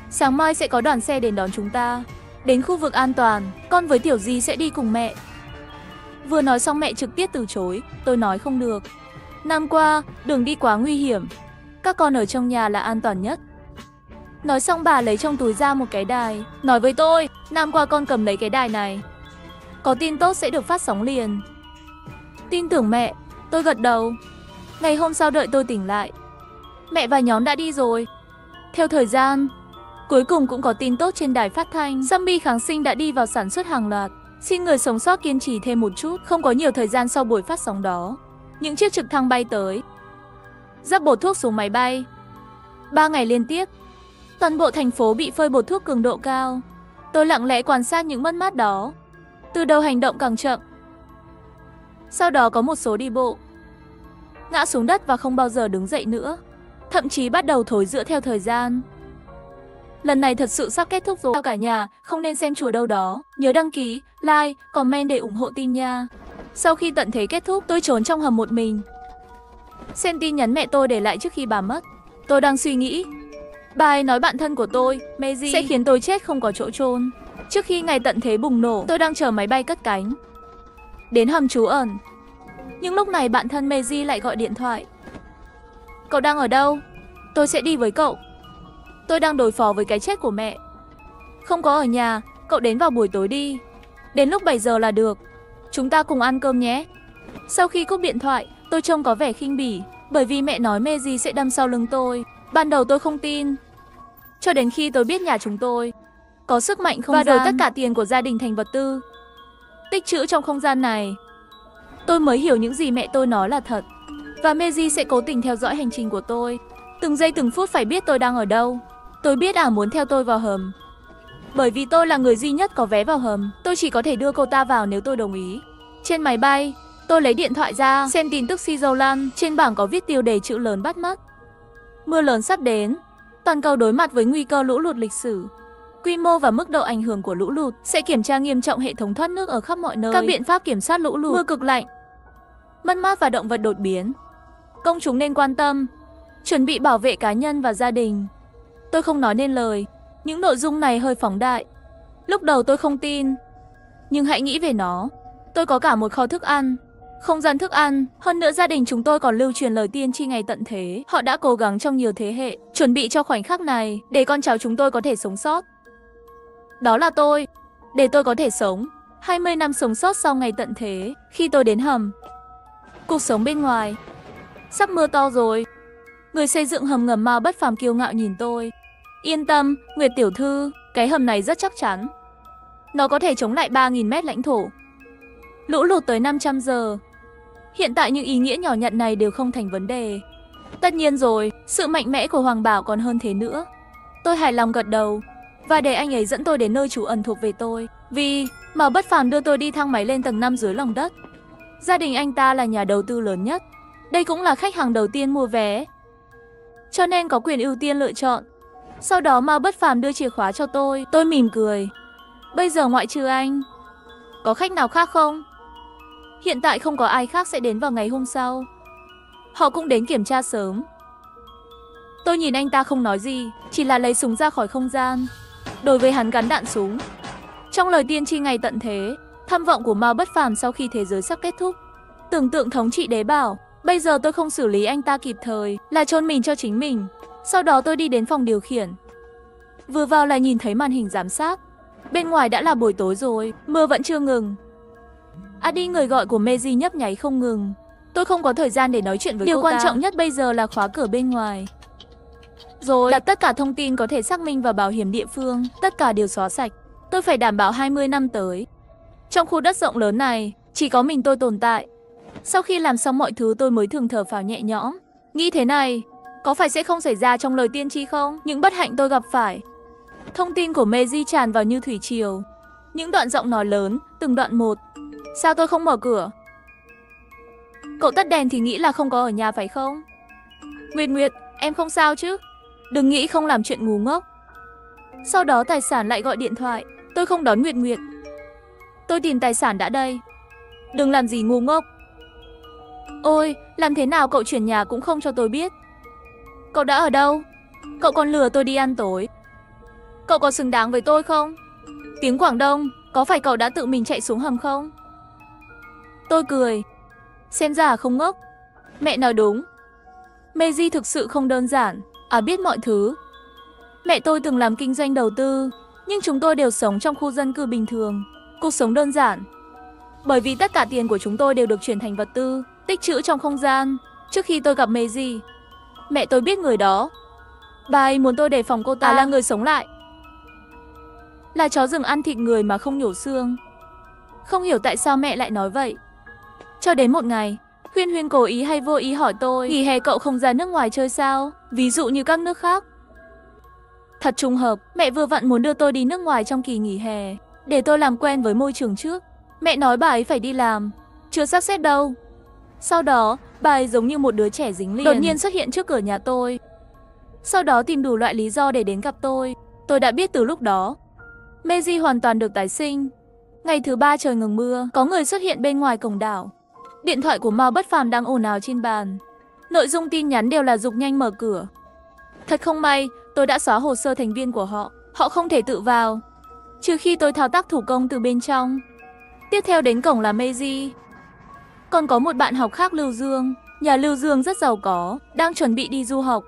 sáng mai sẽ có đoàn xe đến đón chúng ta. Đến khu vực an toàn, con với Tiểu Di sẽ đi cùng mẹ. Vừa nói xong mẹ trực tiếp từ chối. Tôi nói không được. Năm qua, đường đi quá nguy hiểm. Các con ở trong nhà là an toàn nhất. Nói xong bà lấy trong túi ra một cái đài, nói với tôi, năm qua con cầm lấy cái đài này, có tin tốt sẽ được phát sóng liền. Tin tưởng mẹ, tôi gật đầu. Ngày hôm sau đợi tôi tỉnh lại, mẹ và nhóm đã đi rồi. Theo thời gian, cuối cùng cũng có tin tốt trên đài phát thanh. Zombie kháng sinh đã đi vào sản xuất hàng loạt. Xin người sống sót kiên trì thêm một chút. Không có nhiều thời gian sau buổi phát sóng đó, những chiếc trực thăng bay tới, rắc bột thuốc xuống máy bay. 3 ngày liên tiếp, Toàn bộ thành phố bị phơi bột thuốc cường độ cao. Tôi lặng lẽ quan sát những mất mát đó. Từ đầu hành động càng chậm. Sau đó có một số đi bộ, ngã xuống đất và không bao giờ đứng dậy nữa. Thậm chí bắt đầu thối rữa theo thời gian. Lần này thật sự sắp kết thúc rồi. Chào cả nhà, không nên xem chùa đâu đó. Nhớ đăng ký, like, comment để ủng hộ team nha. Sau khi tận thế kết thúc, tôi trốn trong hầm một mình. Xem tin nhắn mẹ tôi để lại trước khi bà mất. Tôi đang suy nghĩ. Bà ấy nói bạn thân của tôi, Meiji, sẽ khiến tôi chết không có chỗ chôn. Trước khi ngày tận thế bùng nổ, tôi đang chờ máy bay cất cánh đến hầm trú ẩn. Nhưng lúc này bạn thân Meiji lại gọi điện thoại. Cậu đang ở đâu? Tôi sẽ đi với cậu. Tôi đang đối phó với cái chết của mẹ. Không có ở nhà, cậu đến vào buổi tối đi. Đến lúc 7 giờ là được. Chúng ta cùng ăn cơm nhé. Sau khi cúp điện thoại, tôi trông có vẻ khinh bỉ, bởi vì mẹ nói Meiji sẽ đâm sau lưng tôi. Ban đầu tôi không tin. Cho đến khi tôi biết nhà chúng tôi có sức mạnh không gian và đổi tất cả tiền của gia đình thành vật tư, tích trữ trong không gian này, tôi mới hiểu những gì mẹ tôi nói là thật. Và Meiji sẽ cố tình theo dõi hành trình của tôi. Từng giây từng phút phải biết tôi đang ở đâu. Tôi biết muốn theo tôi vào hầm. Bởi vì tôi là người duy nhất có vé vào hầm. Tôi chỉ có thể đưa cô ta vào nếu tôi đồng ý. Trên máy bay, tôi lấy điện thoại ra xem tin tức Switzerland. Trên bảng có viết tiêu đề chữ lớn bắt mắt. Mưa lớn sắp đến. Toàn cầu đối mặt với nguy cơ lũ lụt lịch sử. Quy mô và mức độ ảnh hưởng của lũ lụt sẽ kiểm tra nghiêm trọng hệ thống thoát nước ở khắp mọi nơi. Các biện pháp kiểm soát lũ lụt, mưa cực lạnh, mất mát và động vật đột biến. Công chúng nên quan tâm, chuẩn bị bảo vệ cá nhân và gia đình. Tôi không nói nên lời. Những nội dung này hơi phóng đại. Lúc đầu tôi không tin. Nhưng hãy nghĩ về nó. Tôi có cả một kho thức ăn, không gian thức ăn. Hơn nữa gia đình chúng tôi còn lưu truyền lời tiên tri ngày tận thế. Họ đã cố gắng trong nhiều thế hệ, chuẩn bị cho khoảnh khắc này, để con cháu chúng tôi có thể sống sót. Đó là tôi. Để tôi có thể sống 20 năm sống sót sau ngày tận thế. Khi tôi đến hầm, cuộc sống bên ngoài sắp mưa to rồi. Người xây dựng hầm ngầm Mao Bất Phàm kiêu ngạo nhìn tôi. Yên tâm, Nguyệt tiểu thư, cái hầm này rất chắc chắn. Nó có thể chống lại 3.000 mét lãnh thổ, lũ lụt tới 500 giờ. Hiện tại những ý nghĩa nhỏ nhặt này đều không thành vấn đề. Tất nhiên rồi, sự mạnh mẽ của Hoàng Bảo còn hơn thế nữa. Tôi hài lòng gật đầu và để anh ấy dẫn tôi đến nơi trú ẩn thuộc về tôi. Vì Mao Bất Phàm đưa tôi đi thang máy lên tầng 5 dưới lòng đất. Gia đình anh ta là nhà đầu tư lớn nhất. Đây cũng là khách hàng đầu tiên mua vé, cho nên có quyền ưu tiên lựa chọn. Sau đó Mao Bất Phàm đưa chìa khóa cho tôi. Tôi mỉm cười. Bây giờ ngoại trừ anh, có khách nào khác không? Hiện tại không có ai khác sẽ đến vào ngày hôm sau. Họ cũng đến kiểm tra sớm. Tôi nhìn anh ta không nói gì, chỉ là lấy súng ra khỏi không gian. Đối với hắn gắn đạn súng. Trong lời tiên tri ngày tận thế, tham vọng của Mao Bất Phàm sau khi thế giới sắp kết thúc. Tưởng tượng thống trị đế bảo. Bây giờ tôi không xử lý anh ta kịp thời, là chôn mình cho chính mình. Sau đó tôi đi đến phòng điều khiển. Vừa vào là nhìn thấy màn hình giám sát. Bên ngoài đã là buổi tối rồi, mưa vẫn chưa ngừng. Adi, người gọi của Meiji, nhấp nháy không ngừng. Tôi không có thời gian để nói chuyện với cô ta. Điều quan trọng nhất bây giờ là khóa cửa bên ngoài. Rồi, đặt tất cả thông tin có thể xác minh vào bảo hiểm địa phương. Tất cả đều xóa sạch. Tôi phải đảm bảo 20 năm tới, trong khu đất rộng lớn này, chỉ có mình tôi tồn tại. Sau khi làm xong mọi thứ tôi mới thường thở phào nhẹ nhõm. Nghĩ thế này, có phải sẽ không xảy ra trong lời tiên tri không? Những bất hạnh tôi gặp phải. Thông tin của Meiji tràn vào như thủy triều. Những đoạn giọng nói lớn, từng đoạn một. Sao tôi không mở cửa? Cậu tắt đèn thì nghĩ là không có ở nhà phải không? Nguyệt Nguyệt, em không sao chứ? Đừng nghĩ không làm chuyện ngu ngốc. Sau đó Tài Sản lại gọi điện thoại. Tôi không đón Nguyệt Nguyệt. Tôi tìm Tài Sản đã đây. Đừng làm gì ngu ngốc. Ôi, làm thế nào cậu chuyển nhà cũng không cho tôi biết. Cậu đã ở đâu? Cậu còn lừa tôi đi ăn tối. Cậu có xứng đáng với tôi không? Tiếng Quảng Đông, có phải cậu đã tự mình chạy xuống hầm không? Tôi cười. Xem ra không ngốc. Mẹ nói đúng. Meiji thực sự không đơn giản. Biết mọi thứ. Mẹ tôi từng làm kinh doanh đầu tư, nhưng chúng tôi đều sống trong khu dân cư bình thường. Cuộc sống đơn giản. Bởi vì tất cả tiền của chúng tôi đều được chuyển thành vật tư, tích trữ trong không gian. Trước khi tôi gặp Meiji, mẹ tôi biết người đó. Bà ấy muốn tôi đề phòng cô ta là người sống lại. Là chó rừng ăn thịt người mà không nhổ xương. Không hiểu tại sao mẹ lại nói vậy. Cho đến một ngày, Huyên Huyên cố ý hay vô ý hỏi tôi, nghỉ hè cậu không ra nước ngoài chơi sao? Ví dụ như các nước khác. Thật trùng hợp, mẹ vừa vặn muốn đưa tôi đi nước ngoài trong kỳ nghỉ hè, để tôi làm quen với môi trường trước. Mẹ nói bà ấy phải đi làm, chưa sắp xếp đâu. Sau đó, bà ấy giống như một đứa trẻ dính liền, đột nhiên xuất hiện trước cửa nhà tôi. Sau đó tìm đủ loại lý do để đến gặp tôi. Tôi đã biết từ lúc đó, Meiji hoàn toàn được tái sinh. Ngày thứ 3 trời ngừng mưa, có người xuất hiện bên ngoài cổng đảo. Điện thoại của Mao Bất Phàm đang ồn ào trên bàn. Nội dung tin nhắn đều là giục nhanh mở cửa. Thật không may, tôi đã xóa hồ sơ thành viên của họ. Họ không thể tự vào, trừ khi tôi thao tác thủ công từ bên trong. Tiếp theo đến cổng là Meiji. Còn có một bạn học khác Lưu Dương. Nhà Lưu Dương rất giàu có, đang chuẩn bị đi du học.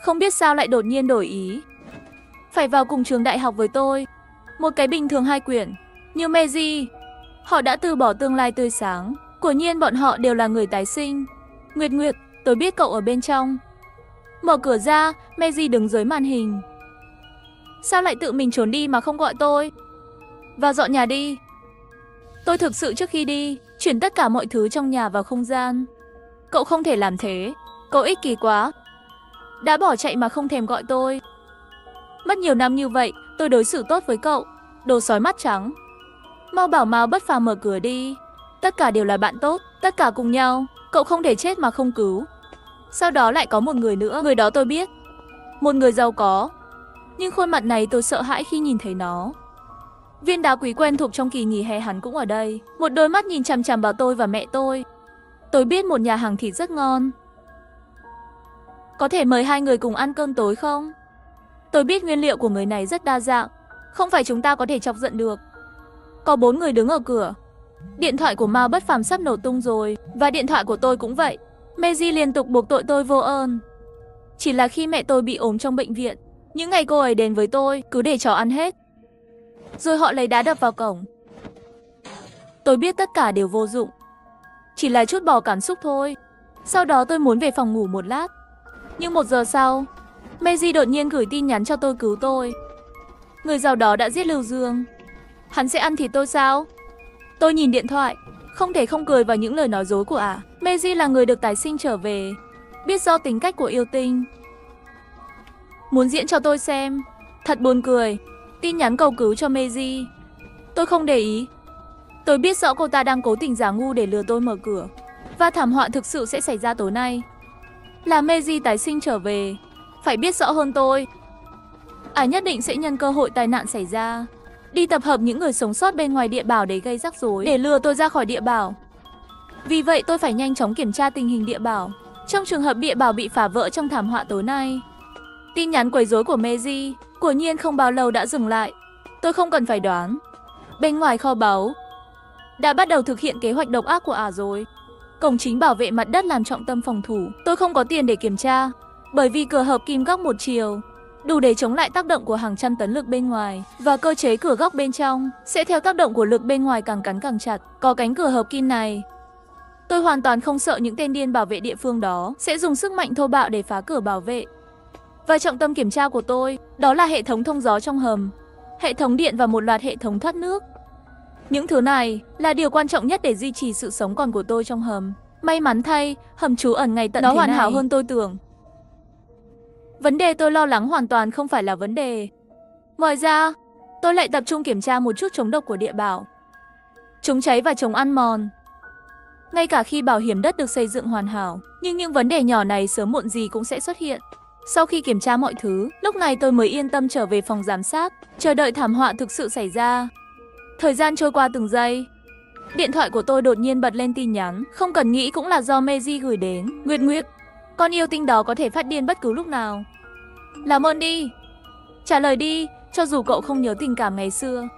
Không biết sao lại đột nhiên đổi ý, phải vào cùng trường đại học với tôi. Một cái bình thường 2 quyển. Như Meiji, họ đã từ bỏ tương lai tươi sáng. Quả nhiên bọn họ đều là người tái sinh. Nguyệt Nguyệt, tôi biết cậu ở bên trong. Mở cửa ra, Meiji đứng dưới màn hình. Sao lại tự mình trốn đi mà không gọi tôi? Vào dọn nhà đi. Tôi thực sự trước khi đi, chuyển tất cả mọi thứ trong nhà vào không gian. Cậu không thể làm thế, cậu ích kỷ quá. Đã bỏ chạy mà không thèm gọi tôi. Mất nhiều năm như vậy, tôi đối xử tốt với cậu. Đồ sói mắt trắng. Mau bảo Mao Bất Phàm mở cửa đi. Tất cả đều là bạn tốt, tất cả cùng nhau. Cậu không thể chết mà không cứu. Sau đó lại có một người nữa, người đó tôi biết. Một người giàu có. Nhưng khuôn mặt này tôi sợ hãi khi nhìn thấy nó. Viên đá quý quen thuộc trong kỳ nghỉ hè hắn cũng ở đây. Một đôi mắt nhìn chằm chằm vào tôi và mẹ tôi. Tôi biết một nhà hàng thịt rất ngon. Có thể mời 2 người cùng ăn cơm tối không? Tôi biết nguyên liệu của người này rất đa dạng, không phải chúng ta có thể chọc giận được. Có 4 người đứng ở cửa. Điện thoại của Mao Bất Phàm sắp nổ tung rồi, và điện thoại của tôi cũng vậy. Meiji liên tục buộc tội tôi vô ơn. Chỉ là khi mẹ tôi bị ốm trong bệnh viện, những ngày cô ấy đến với tôi cứ để chó ăn hết. Rồi họ lấy đá đập vào cổng. Tôi biết tất cả đều vô dụng, chỉ là chút bỏ cảm xúc thôi. Sau đó tôi muốn về phòng ngủ một lát. Nhưng 1 giờ sau, Meiji đột nhiên gửi tin nhắn cho tôi cứu tôi. Người giàu đó đã giết Lưu Dương. Hắn sẽ ăn thịt tôi sao? Tôi nhìn điện thoại, không thể không cười vào những lời nói dối của ả. Meiji là người được tái sinh trở về, biết do tính cách của yêu tinh. Muốn diễn cho tôi xem. Thật buồn cười. Tin nhắn cầu cứu cho Meiji. Tôi không để ý. Tôi biết rõ cô ta đang cố tình giả ngu để lừa tôi mở cửa. Và thảm họa thực sự sẽ xảy ra tối nay. Là Meiji tái sinh trở về. Phải biết rõ hơn tôi. Ả nhất định sẽ nhân cơ hội tai nạn xảy ra, đi tập hợp những người sống sót bên ngoài địa bảo để gây rắc rối, để lừa tôi ra khỏi địa bảo. Vì vậy tôi phải nhanh chóng kiểm tra tình hình địa bảo, trong trường hợp địa bảo bị phá vỡ trong thảm họa tối nay. Tin nhắn quấy rối của Meiji quả nhiên không bao lâu đã dừng lại. Tôi không cần phải đoán. Bên ngoài kho báu đã bắt đầu thực hiện kế hoạch độc ác của ả rồi. Cổng chính bảo vệ mặt đất làm trọng tâm phòng thủ. Tôi không có tiền để kiểm tra, bởi vì cửa hợp kim góc một chiều đủ để chống lại tác động của hàng trăm tấn lực bên ngoài, và cơ chế cửa góc bên trong sẽ theo tác động của lực bên ngoài càng cắn càng chặt. Có cánh cửa hợp kim này, tôi hoàn toàn không sợ những tên điên bảo vệ địa phương đó sẽ dùng sức mạnh thô bạo để phá cửa bảo vệ. Và trọng tâm kiểm tra của tôi đó là hệ thống thông gió trong hầm, hệ thống điện và một loạt hệ thống thoát nước. Những thứ này là điều quan trọng nhất để duy trì sự sống còn của tôi trong hầm. May mắn thay, hầm trú ẩn ngày tận thế này hoàn hảo hơn tôi tưởng. Vấn đề tôi lo lắng hoàn toàn không phải là vấn đề. Ngoài ra, tôi lại tập trung kiểm tra một chút chống độc của địa bảo, chống cháy và chống ăn mòn. Ngay cả khi bảo hiểm đất được xây dựng hoàn hảo, nhưng những vấn đề nhỏ này sớm muộn gì cũng sẽ xuất hiện. Sau khi kiểm tra mọi thứ, lúc này tôi mới yên tâm trở về phòng giám sát, chờ đợi thảm họa thực sự xảy ra. Thời gian trôi qua từng giây. Điện thoại của tôi đột nhiên bật lên tin nhắn, không cần nghĩ cũng là do Meiji gửi đến. Nguyệt Nguyệt, con yêu tinh đó có thể phát điên bất cứ lúc nào. Làm ơn đi, trả lời đi, cho dù cậu không nhớ tình cảm ngày xưa,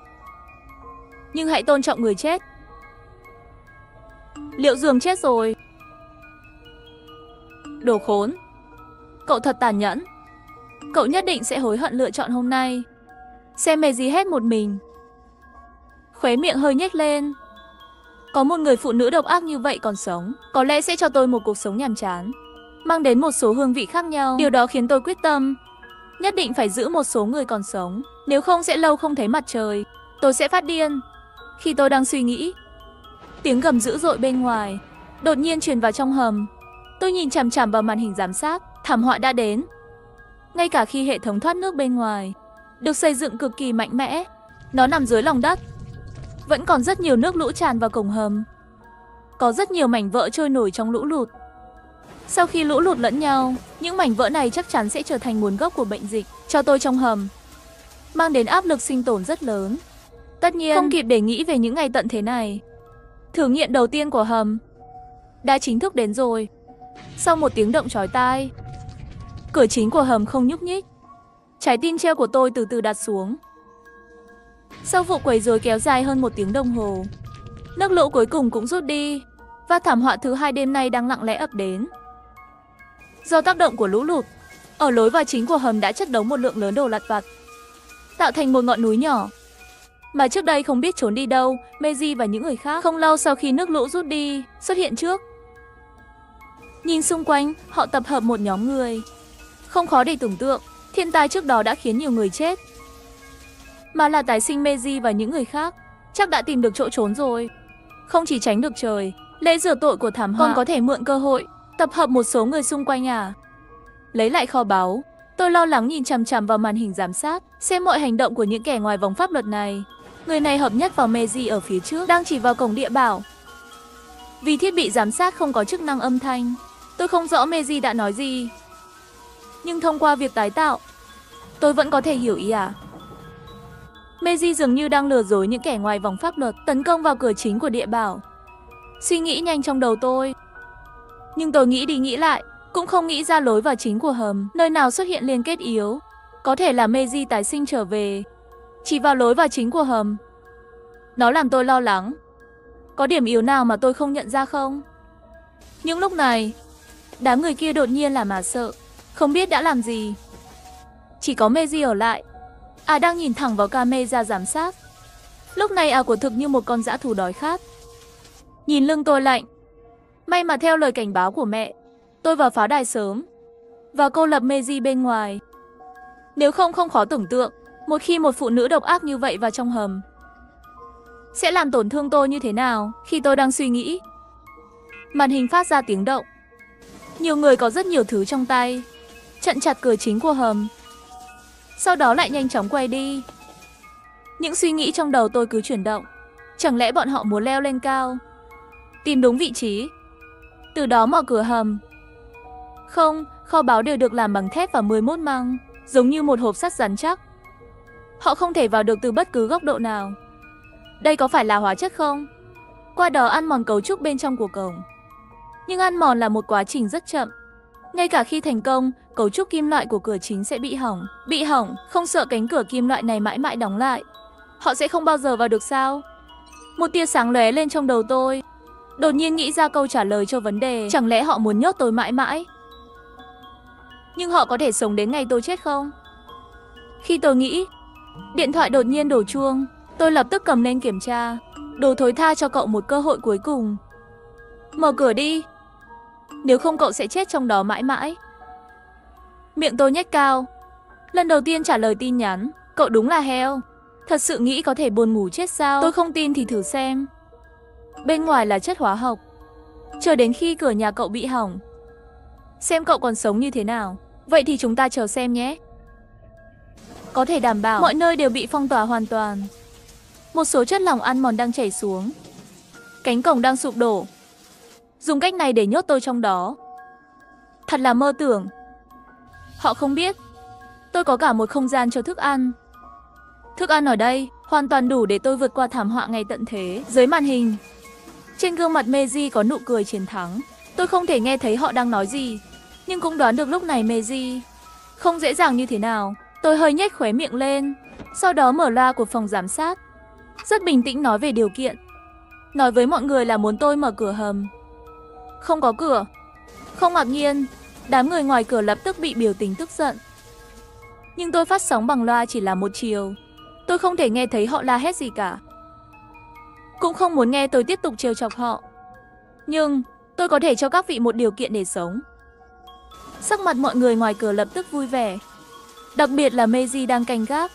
nhưng hãy tôn trọng người chết. Liệu Dương chết rồi. Đồ khốn. Cậu thật tàn nhẫn. Cậu nhất định sẽ hối hận lựa chọn hôm nay. Xem Meiji hét một mình, khóe miệng hơi nhếch lên. Có một người phụ nữ độc ác như vậy còn sống, có lẽ sẽ cho tôi một cuộc sống nhàm chán, mang đến một số hương vị khác nhau. Điều đó khiến tôi quyết tâm nhất định phải giữ một số người còn sống, nếu không sẽ lâu không thấy mặt trời. Tôi sẽ phát điên. Khi tôi đang suy nghĩ, tiếng gầm dữ dội bên ngoài đột nhiên truyền vào trong hầm. Tôi nhìn chằm chằm vào màn hình giám sát. Thảm họa đã đến. Ngay cả khi hệ thống thoát nước bên ngoài được xây dựng cực kỳ mạnh mẽ, nó nằm dưới lòng đất, vẫn còn rất nhiều nước lũ tràn vào cổng hầm. Có rất nhiều mảnh vỡ trôi nổi trong lũ lụt. Sau khi lũ lụt lẫn nhau, những mảnh vỡ này chắc chắn sẽ trở thành nguồn gốc của bệnh dịch cho tôi trong hầm, mang đến áp lực sinh tồn rất lớn. Tất nhiên, không kịp để nghĩ về những ngày tận thế này, thử nghiệm đầu tiên của hầm đã chính thức đến rồi. Sau một tiếng động chói tai, cửa chính của hầm không nhúc nhích. Trái tim treo của tôi từ từ đặt xuống. Sau vụ quấy rối kéo dài hơn 1 tiếng đồng hồ, nước lũ cuối cùng cũng rút đi, và thảm họa thứ 2 đêm nay đang lặng lẽ ập đến. Do tác động của lũ lụt, ở lối vào chính của hầm đã chất đống một lượng lớn đồ lặt vặt, tạo thành một ngọn núi nhỏ. Mà trước đây không biết trốn đi đâu, Meiji và những người khác không lâu sau khi nước lũ rút đi, xuất hiện trước. Nhìn xung quanh, họ tập hợp một nhóm người. Không khó để tưởng tượng, thiên tai trước đó đã khiến nhiều người chết. Mà là tái sinh Meiji và những người khác, chắc đã tìm được chỗ trốn rồi. Không chỉ tránh được trời, lễ rửa tội của thảm họa, còn có thể mượn cơ hội tập hợp một số người xung quanh à. Lấy lại kho báu, tôi lo lắng nhìn chằm chằm vào màn hình giám sát, xem mọi hành động của những kẻ ngoài vòng pháp luật này. Người này hợp nhất vào Meiji ở phía trước, đang chỉ vào cổng địa bảo. Vì thiết bị giám sát không có chức năng âm thanh, tôi không rõ Meiji đã nói gì. Nhưng thông qua việc tái tạo, tôi vẫn có thể hiểu ý à. Meiji dường như đang lừa dối những kẻ ngoài vòng pháp luật, tấn công vào cửa chính của địa bảo. Suy nghĩ nhanh trong đầu tôi. Nhưng tôi nghĩ đi nghĩ lại, cũng không nghĩ ra lối vào chính của hầm, nơi nào xuất hiện liên kết yếu. Có thể là Meiji tái sinh trở về, chỉ vào lối vào chính của hầm. Nó làm tôi lo lắng. Có điểm yếu nào mà tôi không nhận ra không? Nhưng lúc này, đám người kia đột nhiên làm sợ, không biết đã làm gì. Chỉ có Meiji ở lại. Đang nhìn thẳng vào camera giám sát. Lúc này quả thực như một con dã thú đói khát. Nhìn lưng tôi lạnh. May mà theo lời cảnh báo của mẹ, tôi vào pháo đài sớm và cô lập Meiji bên ngoài. Nếu không khó tưởng tượng, một khi một phụ nữ độc ác như vậy vào trong hầm sẽ làm tổn thương tôi như thế nào. Khi tôi đang suy nghĩ, màn hình phát ra tiếng động. Nhiều người có rất nhiều thứ trong tay chặn chặt cửa chính của hầm, sau đó lại nhanh chóng quay đi. Những suy nghĩ trong đầu tôi cứ chuyển động. Chẳng lẽ bọn họ muốn leo lên cao, tìm đúng vị trí, từ đó mở cửa hầm? Không, kho báu đều được làm bằng thép và 11 măng, giống như một hộp sắt rắn chắc. Họ không thể vào được từ bất cứ góc độ nào. Đây có phải là hóa chất không? Qua đó ăn mòn cấu trúc bên trong của cổng. Nhưng ăn mòn là một quá trình rất chậm. Ngay cả khi thành công, cấu trúc kim loại của cửa chính sẽ bị hỏng. Bị hỏng, không sợ cánh cửa kim loại này mãi mãi đóng lại. Họ sẽ không bao giờ vào được sao? Một tia sáng lóe lên trong đầu tôi. Đột nhiên nghĩ ra câu trả lời cho vấn đề. Chẳng lẽ họ muốn nhốt tôi mãi mãi? Nhưng họ có thể sống đến ngày tôi chết không? Khi tôi nghĩ, điện thoại đột nhiên đổ chuông. Tôi lập tức cầm lên kiểm tra. Đồ thối tha cho cậu một cơ hội cuối cùng. Mở cửa đi. Nếu không cậu sẽ chết trong đó mãi mãi. Miệng tôi nhếch cao. Lần đầu tiên trả lời tin nhắn. Cậu đúng là heo. Thật sự nghĩ có thể buồn ngủ chết sao? Tôi không tin thì thử xem. Bên ngoài là chất hóa học. Chờ đến khi cửa nhà cậu bị hỏng, xem cậu còn sống như thế nào. Vậy thì chúng ta chờ xem nhé. Có thể đảm bảo mọi nơi đều bị phong tỏa hoàn toàn. Một số chất lỏng ăn mòn đang chảy xuống. Cánh cổng đang sụp đổ. Dùng cách này để nhốt tôi trong đó. Thật là mơ tưởng. Họ không biết tôi có cả một không gian cho thức ăn. Thức ăn ở đây hoàn toàn đủ để tôi vượt qua thảm họa ngày tận thế. Dưới màn hình, trên gương mặt Meiji có nụ cười chiến thắng. Tôi không thể nghe thấy họ đang nói gì, nhưng cũng đoán được lúc này Meiji không dễ dàng như thế nào. Tôi hơi nhếch khóe miệng lên, sau đó mở loa của phòng giám sát, rất bình tĩnh nói về điều kiện. Nói với mọi người là muốn tôi mở cửa hầm. Không có cửa. Không ngạc nhiên, đám người ngoài cửa lập tức bị biểu tình tức giận. Nhưng tôi phát sóng bằng loa chỉ là một chiều. Tôi không thể nghe thấy họ la hét gì cả. Cũng không muốn nghe tôi tiếp tục trêu chọc họ. Nhưng tôi có thể cho các vị một điều kiện để sống. Sắc mặt mọi người ngoài cửa lập tức vui vẻ. Đặc biệt là Meiji đang canh gác.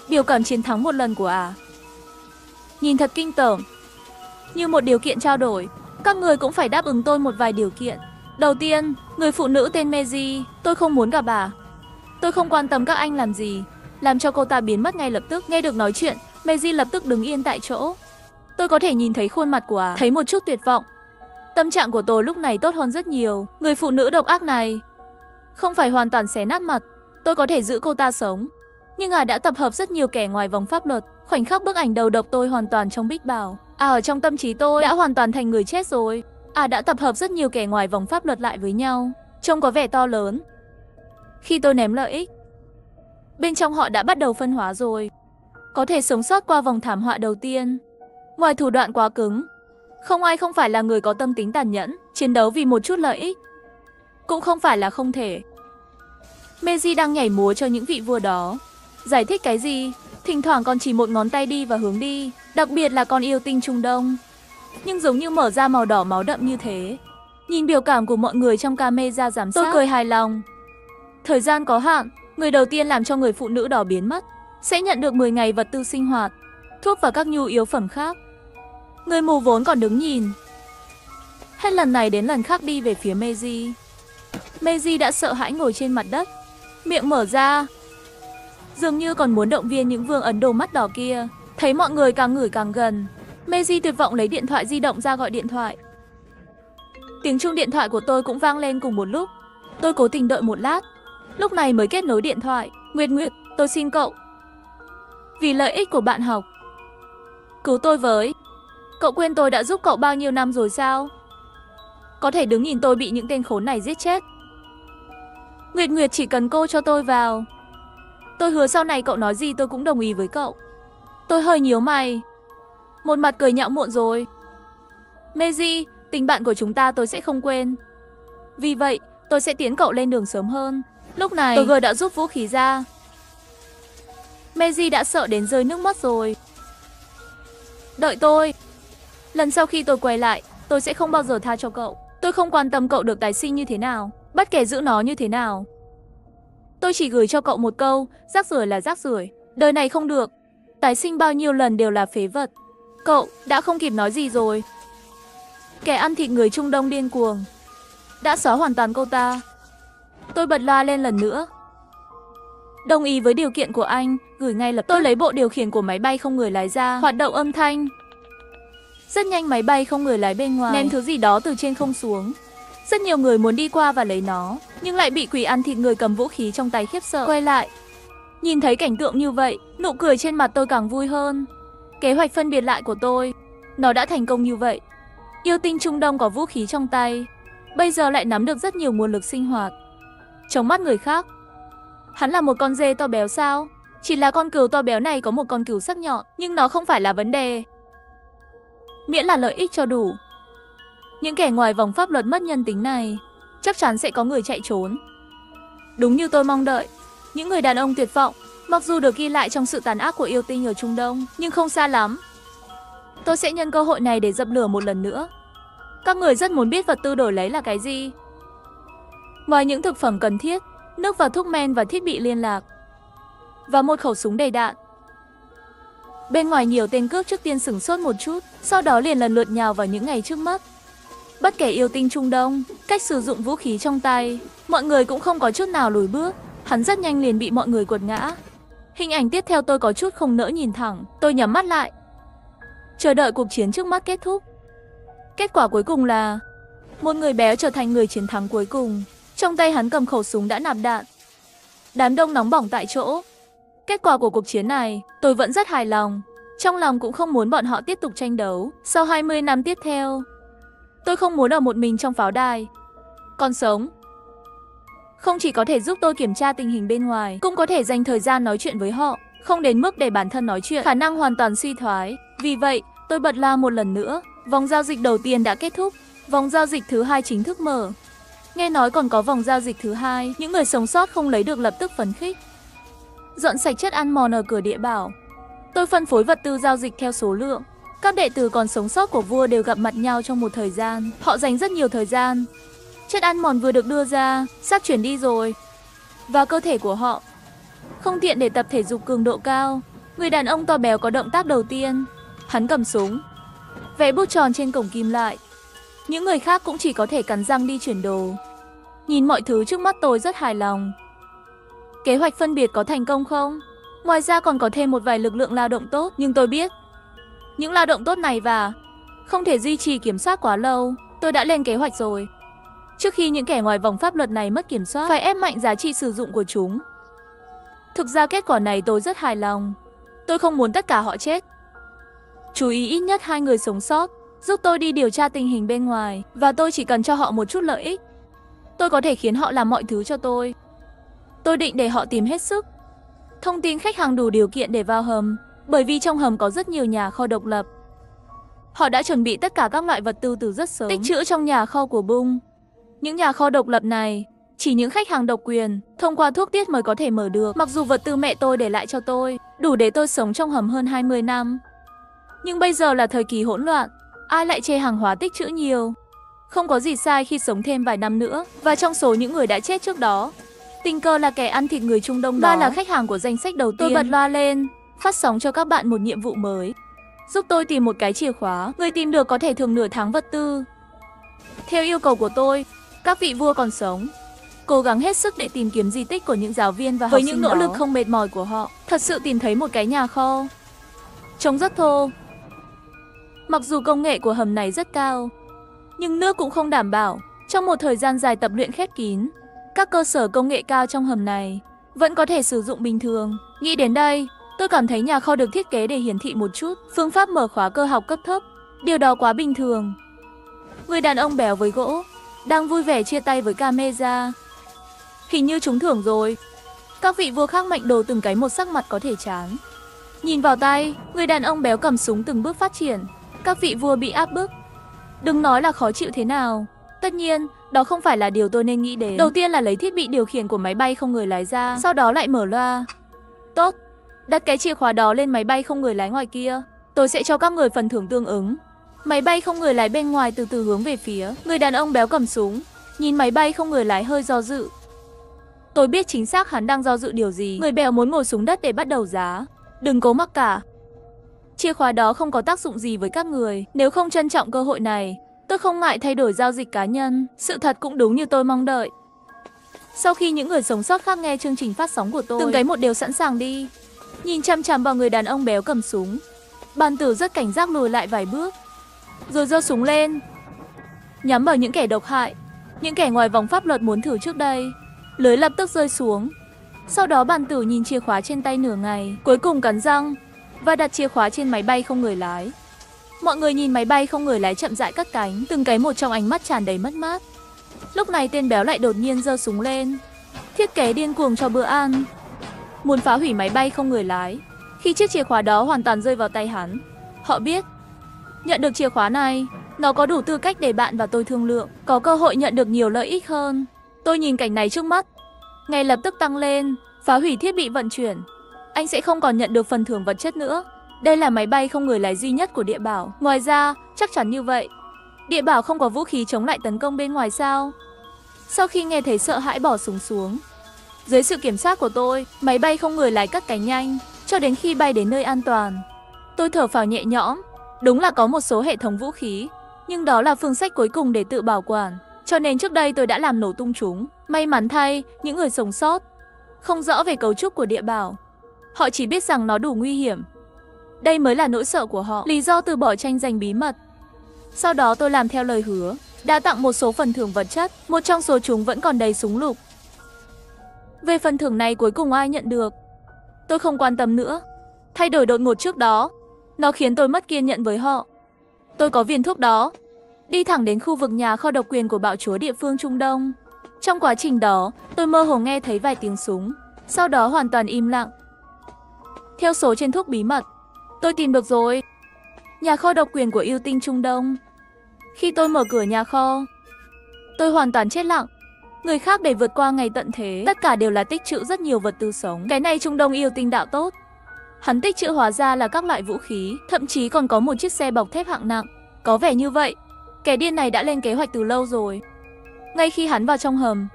Biểu cảm chiến thắng một lần của nhìn thật kinh tởm. Như một điều kiện trao đổi, các người cũng phải đáp ứng tôi một vài điều kiện. Đầu tiên, người phụ nữ tên Meiji, tôi không muốn gặp Tôi không quan tâm các anh làm gì, làm cho cô ta biến mất ngay lập tức. Nghe được nói chuyện, Meiji lập tức đứng yên tại chỗ. Tôi có thể nhìn thấy khuôn mặt của thấy một chút tuyệt vọng. Tâm trạng của tôi lúc này tốt hơn rất nhiều. Người phụ nữ độc ác này không phải hoàn toàn xé nát mặt. Tôi có thể giữ cô ta sống. Nhưng đã tập hợp rất nhiều kẻ ngoài vòng pháp luật. Khoảnh khắc bức ảnh đầu độc tôi hoàn toàn trong Bích Bảo. Ở trong tâm trí tôi đã hoàn toàn thành người chết rồi. Đã tập hợp rất nhiều kẻ ngoài vòng pháp luật lại với nhau. Trông có vẻ to lớn. Khi tôi ném lợi ích, bên trong họ đã bắt đầu phân hóa rồi. Có thể sống sót qua vòng thảm họa đầu tiên. Ngoài thủ đoạn quá cứng, không ai không phải là người có tâm tính tàn nhẫn, chiến đấu vì một chút lợi ích. Cũng không phải là không thể. Meiji đang nhảy múa cho những vị vua đó. Giải thích cái gì? Thỉnh thoảng còn chỉ một ngón tay đi và hướng đi. Đặc biệt là con yêu tinh Trung Đông. Nhưng giống như mở ra màu đỏ máu đậm như thế. Nhìn biểu cảm của mọi người trong camera giám sát, tôi cười hài lòng. Thời gian có hạn, người đầu tiên làm cho người phụ nữ đó biến mất sẽ nhận được 10 ngày vật tư sinh hoạt, thuốc và các nhu yếu phẩm khác. Người mù vốn còn đứng nhìn. Hết lần này đến lần khác đi về phía Meiji. Meiji đã sợ hãi ngồi trên mặt đất, miệng mở ra, dường như còn muốn động viên những vương Ấn Độ mắt đỏ kia. Thấy mọi người càng ngửi càng gần, Meiji tuyệt vọng lấy điện thoại di động ra gọi điện thoại. Tiếng chuông điện thoại của tôi cũng vang lên cùng một lúc. Tôi cố tình đợi một lát, lúc này mới kết nối điện thoại. Nguyệt Nguyệt, tôi xin cậu, vì lợi ích của bạn học, cứu tôi với. Cậu quên tôi đã giúp cậu bao nhiêu năm rồi sao? Có thể đứng nhìn tôi bị những tên khốn này giết chết. Nguyệt Nguyệt, chỉ cần cô cho tôi vào, tôi hứa sau này cậu nói gì tôi cũng đồng ý với cậu. Tôi hơi nhíu mày, một mặt cười nhạo muộn rồi. Meiji, tình bạn của chúng ta tôi sẽ không quên. Vì vậy, tôi sẽ tiến cậu lên đường sớm hơn. Lúc này, Togger đã rút vũ khí ra. Meiji đã sợ đến rơi nước mắt rồi. Đợi tôi. Lần sau khi tôi quay lại, tôi sẽ không bao giờ tha cho cậu. Tôi không quan tâm cậu được tái sinh như thế nào, bất kể giữ nó như thế nào. Tôi chỉ gửi cho cậu một câu, rác rưởi là rác rưởi. Đời này không được, tái sinh bao nhiêu lần đều là phế vật. Cậu đã không kịp nói gì rồi. Kẻ ăn thịt người Trung Đông điên cuồng đã xóa hoàn toàn cô ta. Tôi bật loa lên lần nữa. Đồng ý với điều kiện của anh, gửi ngay lập tức. Tôi lấy bộ điều khiển của máy bay không người lái ra, hoạt động âm thanh. Rất nhanh máy bay không người lái bên ngoài ném thứ gì đó từ trên không xuống. Rất nhiều người muốn đi qua và lấy nó, nhưng lại bị quỷ ăn thịt người cầm vũ khí trong tay khiếp sợ. Quay lại, nhìn thấy cảnh tượng như vậy, nụ cười trên mặt tôi càng vui hơn. Kế hoạch phân biệt lại của tôi, nó đã thành công như vậy. Yêu tinh Trung Đông có vũ khí trong tay, bây giờ lại nắm được rất nhiều nguồn lực sinh hoạt. Trong mắt người khác, hắn là một con dê to béo sao? Chỉ là con cừu to béo này có một con cừu sắc nhọn, nhưng nó không phải là vấn đề. Miễn là lợi ích cho đủ. Những kẻ ngoài vòng pháp luật mất nhân tính này, chắc chắn sẽ có người chạy trốn. Đúng như tôi mong đợi, những người đàn ông tuyệt vọng, mặc dù được ghi lại trong sự tàn ác của yêu tinh ở Trung Đông, nhưng không xa lắm. Tôi sẽ nhân cơ hội này để dập lửa một lần nữa. Các người rất muốn biết vật tư đổi lấy là cái gì. Ngoài những thực phẩm cần thiết, nước và thuốc men và thiết bị liên lạc, và một khẩu súng đầy đạn. Bên ngoài nhiều tên cướp trước tiên sửng sốt một chút, sau đó liền lần lượt nhào vào những ngày trước mắt. Bất kể yêu tinh Trung Đông, cách sử dụng vũ khí trong tay, mọi người cũng không có chút nào lùi bước. Hắn rất nhanh liền bị mọi người quật ngã. Hình ảnh tiếp theo tôi có chút không nỡ nhìn thẳng. Tôi nhắm mắt lại, chờ đợi cuộc chiến trước mắt kết thúc. Kết quả cuối cùng là một người béo trở thành người chiến thắng cuối cùng. Trong tay hắn cầm khẩu súng đã nạp đạn. Đám đông nóng bỏng tại chỗ. Kết quả của cuộc chiến này, tôi vẫn rất hài lòng. Trong lòng cũng không muốn bọn họ tiếp tục tranh đấu. Sau 20 năm tiếp theo, tôi không muốn ở một mình trong pháo đài. Còn sống không chỉ có thể giúp tôi kiểm tra tình hình bên ngoài, cũng có thể dành thời gian nói chuyện với họ, không đến mức để bản thân nói chuyện, khả năng hoàn toàn suy thoái. Vì vậy, tôi bật loa một lần nữa. Vòng giao dịch đầu tiên đã kết thúc, vòng giao dịch thứ hai chính thức mở. Nghe nói còn có vòng giao dịch thứ hai, những người sống sót không lấy được lập tức phấn khích. Dọn sạch chất ăn mòn ở cửa địa bảo. Tôi phân phối vật tư giao dịch theo số lượng. Các đệ tử còn sống sót của vua đều gặp mặt nhau trong một thời gian. Họ dành rất nhiều thời gian. Chất ăn mòn vừa được đưa ra, sắp chuyển đi rồi. Và cơ thể của họ không tiện để tập thể dục cường độ cao. Người đàn ông to béo có động tác đầu tiên. Hắn cầm súng, vẽ bút tròn trên cổng kim lại. Những người khác cũng chỉ có thể cắn răng đi chuyển đồ. Nhìn mọi thứ trước mắt tôi rất hài lòng. Kế hoạch phân biệt có thành công không? Ngoài ra còn có thêm một vài lực lượng lao động tốt, nhưng tôi biết những lao động tốt này và không thể duy trì kiểm soát quá lâu. Tôi đã lên kế hoạch rồi. Trước khi những kẻ ngoài vòng pháp luật này mất kiểm soát, phải ép mạnh giá trị sử dụng của chúng. Thực ra kết quả này tôi rất hài lòng. Tôi không muốn tất cả họ chết. Chú ý ít nhất 2 người sống sót, giúp tôi đi điều tra tình hình bên ngoài, và tôi chỉ cần cho họ một chút lợi ích. Tôi có thể khiến họ làm mọi thứ cho tôi. Tôi định để họ tìm hết sức thông tin khách hàng đủ điều kiện để vào hầm, bởi vì trong hầm có rất nhiều nhà kho độc lập. Họ đã chuẩn bị tất cả các loại vật tư từ rất sớm, tích trữ trong nhà kho của Bung. Những nhà kho độc lập này, chỉ những khách hàng độc quyền, thông qua thuốc tiết mới có thể mở được. Mặc dù vật tư mẹ tôi để lại cho tôi, đủ để tôi sống trong hầm hơn 20 năm. Nhưng bây giờ là thời kỳ hỗn loạn, ai lại chê hàng hóa tích trữ nhiều. Không có gì sai khi sống thêm vài năm nữa, và trong số những người đã chết trước đó, tình cờ là kẻ ăn thịt người Trung Đông đó. Ba là khách hàng của danh sách đầu tiên. Tôi bật loa lên, phát sóng cho các bạn một nhiệm vụ mới. Giúp tôi tìm một cái chìa khóa, người tìm được có thể thưởng nửa tháng vật tư. Theo yêu cầu của tôi, các vị vua còn sống cố gắng hết sức để tìm kiếm di tích của những giáo viên và học sinh. Với những nỗ lực không mệt mỏi của họ, thật sự tìm thấy một cái nhà kho. Trông rất thô. Mặc dù công nghệ của hầm này rất cao, nhưng nước cũng không đảm bảo. Trong một thời gian dài tập luyện khép kín, các cơ sở công nghệ cao trong hầm này vẫn có thể sử dụng bình thường. Nghĩ đến đây, tôi cảm thấy nhà kho được thiết kế để hiển thị một chút phương pháp mở khóa cơ học cấp thấp. Điều đó quá bình thường. Người đàn ông béo với gỗ đang vui vẻ chia tay với camera. Hình như trúng thưởng rồi. Các vị vua khác mệnh đồ từng cái một sắc mặt có thể chán. Nhìn vào tay, người đàn ông béo cầm súng từng bước phát triển. Các vị vua bị áp bức. Đừng nói là khó chịu thế nào. Tất nhiên, đó không phải là điều tôi nên nghĩ đến. Đầu tiên là lấy thiết bị điều khiển của máy bay không người lái ra, sau đó lại mở loa. Tốt, đặt cái chìa khóa đó lên máy bay không người lái ngoài kia. Tôi sẽ cho các người phần thưởng tương ứng. Máy bay không người lái bên ngoài từ từ hướng về phía người đàn ông béo cầm súng. Nhìn máy bay không người lái hơi do dự. Tôi biết chính xác hắn đang do dự điều gì. Người béo muốn ngồi xuống đất để bắt đầu giá. Đừng cố mắc cả. Chìa khóa đó không có tác dụng gì với các người. Nếu không trân trọng cơ hội này, tôi không ngại thay đổi giao dịch cá nhân. Sự thật cũng đúng như tôi mong đợi. Sau khi những người sống sót khác nghe chương trình phát sóng của tôi, từng cái một đều sẵn sàng đi. Nhìn chăm chăm vào người đàn ông béo cầm súng, bàn tử rất cảnh giác lùi lại vài bước, rồi giơ súng lên, nhắm vào những kẻ độc hại, những kẻ ngoài vòng pháp luật muốn thử trước đây. Lưới lập tức rơi xuống. Sau đó bàn tử nhìn chìa khóa trên tay nửa ngày, cuối cùng cắn răng và đặt chìa khóa trên máy bay không người lái. Mọi người nhìn máy bay không người lái chậm rãi cất cánh, từng cái một trong ánh mắt tràn đầy mất mát. Lúc này tên béo lại đột nhiên giơ súng lên, thiết kế điên cuồng cho bữa ăn, muốn phá hủy máy bay không người lái. Khi chiếc chìa khóa đó hoàn toàn rơi vào tay hắn, họ biết, nhận được chìa khóa này, nó có đủ tư cách để bạn và tôi thương lượng, có cơ hội nhận được nhiều lợi ích hơn. Tôi nhìn cảnh này trước mắt, ngay lập tức tăng lên, phá hủy thiết bị vận chuyển. Anh sẽ không còn nhận được phần thưởng vật chất nữa. Đây là máy bay không người lái duy nhất của Địa Bảo. Ngoài ra, chắc chắn như vậy, Địa Bảo không có vũ khí chống lại tấn công bên ngoài sao? Sau khi nghe thấy sợ hãi bỏ súng xuống, dưới sự kiểm soát của tôi, máy bay không người lái cất cánh nhanh, cho đến khi bay đến nơi an toàn. Tôi thở phào nhẹ nhõm. Đúng là có một số hệ thống vũ khí, nhưng đó là phương sách cuối cùng để tự bảo quản, cho nên trước đây tôi đã làm nổ tung chúng. May mắn thay, những người sống sót không rõ về cấu trúc của Địa Bảo. Họ chỉ biết rằng nó đủ nguy hiểm. Đây mới là nỗi sợ của họ, lý do từ bỏ tranh giành bí mật. Sau đó tôi làm theo lời hứa, đã tặng một số phần thưởng vật chất, một trong số chúng vẫn còn đầy súng lục. Về phần thưởng này cuối cùng ai nhận được, tôi không quan tâm nữa. Thay đổi đột ngột trước đó, nó khiến tôi mất kiên nhẫn với họ. Tôi có viên thuốc đó, đi thẳng đến khu vực nhà kho độc quyền của bạo chúa địa phương Trung Đông. Trong quá trình đó, tôi mơ hồ nghe thấy vài tiếng súng, sau đó hoàn toàn im lặng. Theo số trên thuốc bí mật, tôi tìm được rồi. Nhà kho độc quyền của yêu tinh Trung Đông. Khi tôi mở cửa nhà kho, tôi hoàn toàn chết lặng. Người khác để vượt qua ngày tận thế, tất cả đều là tích trữ rất nhiều vật tư sống. Cái này Trung Đông yêu tinh đạo tốt. Hắn tích trữ hóa ra là các loại vũ khí, thậm chí còn có một chiếc xe bọc thép hạng nặng. Có vẻ như vậy, kẻ điên này đã lên kế hoạch từ lâu rồi. Ngay khi hắn vào trong hầm,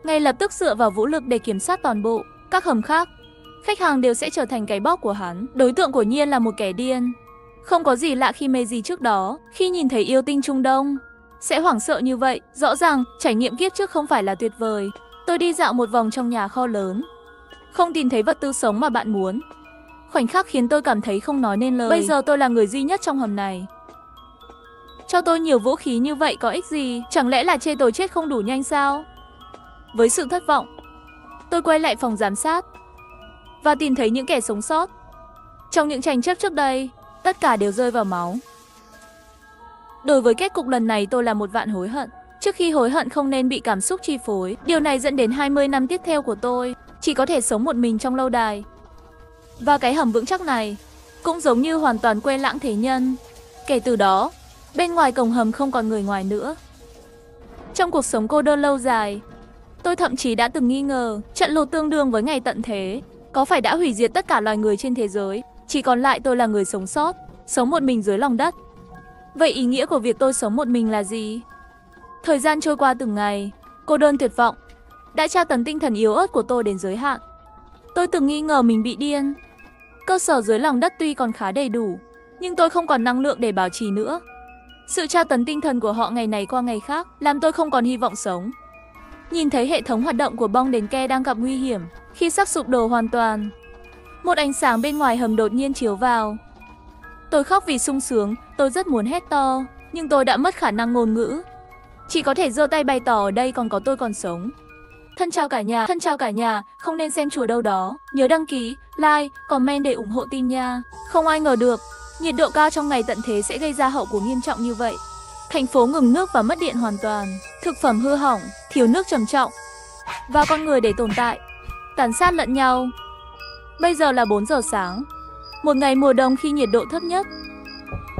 ngay lập tức dựa vào vũ lực để kiểm soát toàn bộ các hầm khác, khách hàng đều sẽ trở thành cái bóc của hắn. Đối tượng của nhiên là một kẻ điên. Không có gì lạ khi Meiji trước đó, khi nhìn thấy yêu tinh Trung Đông, sẽ hoảng sợ như vậy. Rõ ràng, trải nghiệm kiếp trước không phải là tuyệt vời. Tôi đi dạo một vòng trong nhà kho lớn, không tìm thấy vật tư sống mà bạn muốn. Khoảnh khắc khiến tôi cảm thấy không nói nên lời. Bây giờ tôi là người duy nhất trong hầm này. Cho tôi nhiều vũ khí như vậy có ích gì? Chẳng lẽ là chê tôi chết không đủ nhanh sao? Với sự thất vọng, tôi quay lại phòng giám sát và tìm thấy những kẻ sống sót. Trong những tranh chấp trước đây, tất cả đều rơi vào máu. Đối với kết cục lần này tôi là một vạn hối hận. Trước khi hối hận không nên bị cảm xúc chi phối. Điều này dẫn đến 20 năm tiếp theo của tôi chỉ có thể sống một mình trong lâu đài. Và cái hầm vững chắc này cũng giống như hoàn toàn quên lãng thế nhân. Kể từ đó, bên ngoài cổng hầm không còn người ngoài nữa. Trong cuộc sống cô đơn lâu dài, tôi thậm chí đã từng nghi ngờ trận lụt tương đương với ngày tận thế có phải đã hủy diệt tất cả loài người trên thế giới. Chỉ còn lại tôi là người sống sót, sống một mình dưới lòng đất. Vậy ý nghĩa của việc tôi sống một mình là gì? Thời gian trôi qua từng ngày, cô đơn tuyệt vọng đã tra tấn tinh thần yếu ớt của tôi đến giới hạn. Tôi từng nghi ngờ mình bị điên. Cơ sở dưới lòng đất tuy còn khá đầy đủ, nhưng tôi không còn năng lượng để bảo trì nữa. Sự tra tấn tinh thần của họ ngày này qua ngày khác làm tôi không còn hy vọng sống. Nhìn thấy hệ thống hoạt động của bong đèn ke đang gặp nguy hiểm khi sắp sụp đổ hoàn toàn. Một ánh sáng bên ngoài hầm đột nhiên chiếu vào. Tôi khóc vì sung sướng, tôi rất muốn hét to, nhưng tôi đã mất khả năng ngôn ngữ. Chỉ có thể giơ tay bày tỏ ở đây còn có tôi còn sống. Thân chào cả nhà, không nên xem chùa đâu đó. Nhớ đăng ký, like, comment để ủng hộ team nha. Không ai ngờ được, nhiệt độ cao trong ngày tận thế sẽ gây ra hậu quả nghiêm trọng như vậy. Thành phố ngừng nước và mất điện hoàn toàn, thực phẩm hư hỏng, thiếu nước trầm trọng. Và con người để tồn tại, tàn sát lẫn nhau. Bây giờ là 4 giờ sáng, một ngày mùa đông khi nhiệt độ thấp nhất.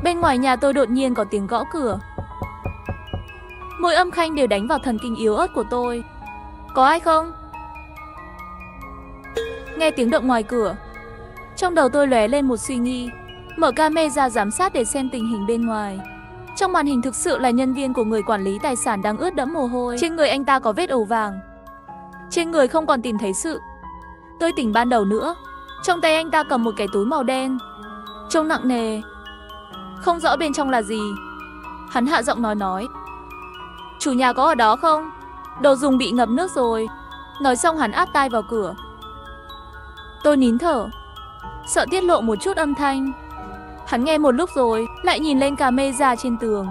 Bên ngoài nhà tôi đột nhiên có tiếng gõ cửa. Mỗi âm thanh đều đánh vào thần kinh yếu ớt của tôi. Có ai không? Nghe tiếng động ngoài cửa, trong đầu tôi lóe lên một suy nghĩ. Mở camera giám sát để xem tình hình bên ngoài. Trong màn hình thực sự là nhân viên của người quản lý tài sản đang ướt đẫm mồ hôi. Trên người anh ta có vết ấu vàng. Trên người không còn tìm thấy sự tươi tỉnh ban đầu nữa. Trong tay anh ta cầm một cái túi màu đen, trông nặng nề, không rõ bên trong là gì. Hắn hạ giọng nói. Chủ nhà có ở đó không? Đồ dùng bị ngập nước rồi. Nói xong hắn áp tai vào cửa. Tôi nín thở, sợ tiết lộ một chút âm thanh. Hắn nghe một lúc rồi, lại nhìn lên camera trên tường.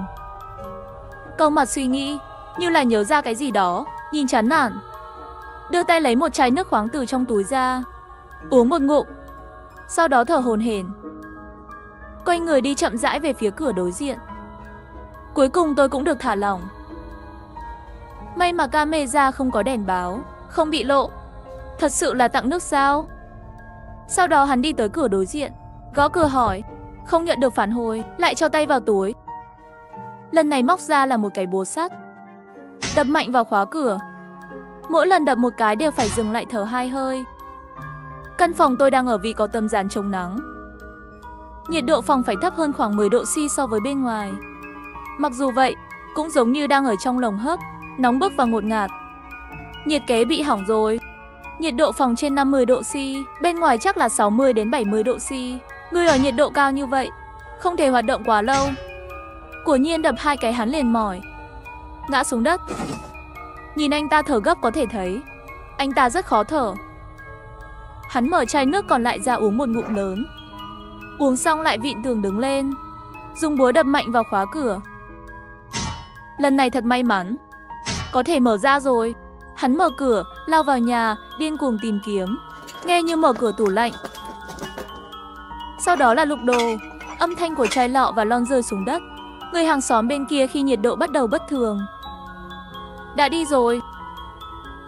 Câu mặt suy nghĩ, như là nhớ ra cái gì đó, nhìn chán nản. Đưa tay lấy một chai nước khoáng từ trong túi ra, uống một ngụm, sau đó thở hổn hển. Quay người đi chậm rãi về phía cửa đối diện. Cuối cùng tôi cũng được thả lỏng. May mà camera không có đèn báo, không bị lộ. Thật sự là tặng nước sao? Sau đó hắn đi tới cửa đối diện, gõ cửa hỏi. Không nhận được phản hồi, lại cho tay vào túi. Lần này móc ra là một cái búa sắt, đập mạnh vào khóa cửa. Mỗi lần đập một cái đều phải dừng lại thở 2 hơi. Căn phòng tôi đang ở vì có tấm dán chống nắng. Nhiệt độ phòng phải thấp hơn khoảng 10 độ C so với bên ngoài. Mặc dù vậy, cũng giống như đang ở trong lồng hấp, nóng bức và ngột ngạt. Nhiệt kế bị hỏng rồi. Nhiệt độ phòng trên 50 độ C, bên ngoài chắc là 60 đến 70 độ C. Người ở nhiệt độ cao như vậy, không thể hoạt động quá lâu. Quả nhiên đập 2 cái hắn liền mỏi, ngã xuống đất. Nhìn anh ta thở gấp có thể thấy, anh ta rất khó thở. Hắn mở chai nước còn lại ra uống một ngụm lớn. Uống xong lại vịn tường đứng lên, dùng búa đập mạnh vào khóa cửa. Lần này thật may mắn, có thể mở ra rồi. Hắn mở cửa, lao vào nhà, điên cuồng tìm kiếm. Nghe như mở cửa tủ lạnh. Sau đó là lục đồ, âm thanh của chai lọ và lon rơi xuống đất. Người hàng xóm bên kia khi nhiệt độ bắt đầu bất thường đã đi rồi.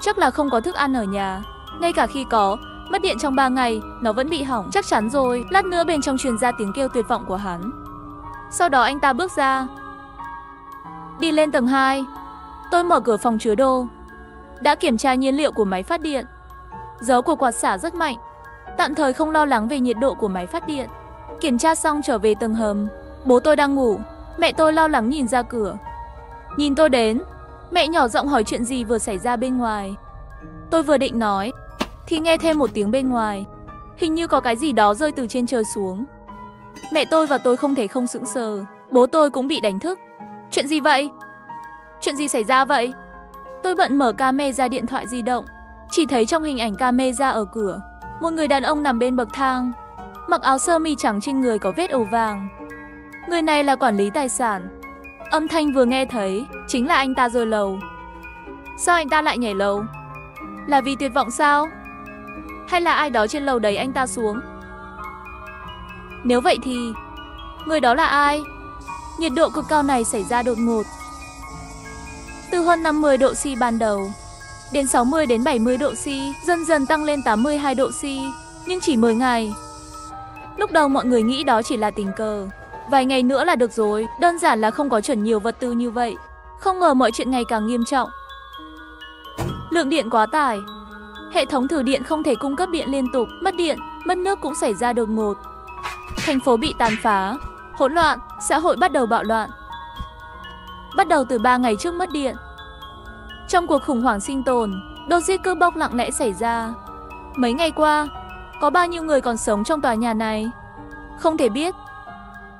Chắc là không có thức ăn ở nhà. Ngay cả khi có, mất điện trong 3 ngày, nó vẫn bị hỏng. Chắc chắn rồi. Lát nữa bên trong truyền ra tiếng kêu tuyệt vọng của hắn. Sau đó anh ta bước ra, đi lên tầng 2. Tôi mở cửa phòng chứa đồ, đã kiểm tra nhiên liệu của máy phát điện. Gió của quạt xả rất mạnh, tạm thời không lo lắng về nhiệt độ của máy phát điện. Kiểm tra xong trở về tầng hầm. Bố tôi đang ngủ. Mẹ tôi lo lắng nhìn ra cửa. Nhìn tôi đến, mẹ nhỏ giọng hỏi chuyện gì vừa xảy ra bên ngoài. Tôi vừa định nói thì nghe thêm một tiếng bên ngoài. Hình như có cái gì đó rơi từ trên trời xuống. Mẹ tôi và tôi không thể không sững sờ. Bố tôi cũng bị đánh thức. Chuyện gì vậy? Chuyện gì xảy ra vậy? Tôi bận mở camera điện thoại di động, Chỉ thấy trong hình ảnh camera ở cửa, một người đàn ông nằm bên bậc thang, mặc áo sơ mi trắng, trên người có vết ấu vàng. Người này là quản lý tài sản. Âm thanh vừa nghe thấy chính là anh ta rơi lầu. Sao anh ta lại nhảy lầu? Là vì tuyệt vọng sao? Hay là ai đó trên lầu đẩy anh ta xuống? Nếu vậy thì người đó là ai? Nhiệt độ cực cao này xảy ra đột ngột. Từ hơn 50 độ C ban đầu đến 60 đến 70 độ C, dần dần tăng lên 82 độ C, nhưng chỉ 10 ngày. Lúc đầu mọi người nghĩ đó chỉ là tình cờ, vài ngày nữa là được rồi, đơn giản là không có chuẩn nhiều vật tư như vậy. Không ngờ mọi chuyện ngày càng nghiêm trọng. Lượng điện quá tải, hệ thống thử điện không thể cung cấp điện liên tục, mất điện, mất nước cũng xảy ra đột ngột. Thành phố bị tàn phá, hỗn loạn, xã hội bắt đầu bạo loạn. Bắt đầu từ 3 ngày trước mất điện. Trong cuộc khủng hoảng sinh tồn, đột giết cướp bóc lặng lẽ xảy ra. Mấy ngày qua, có bao nhiêu người còn sống trong tòa nhà này? Không thể biết.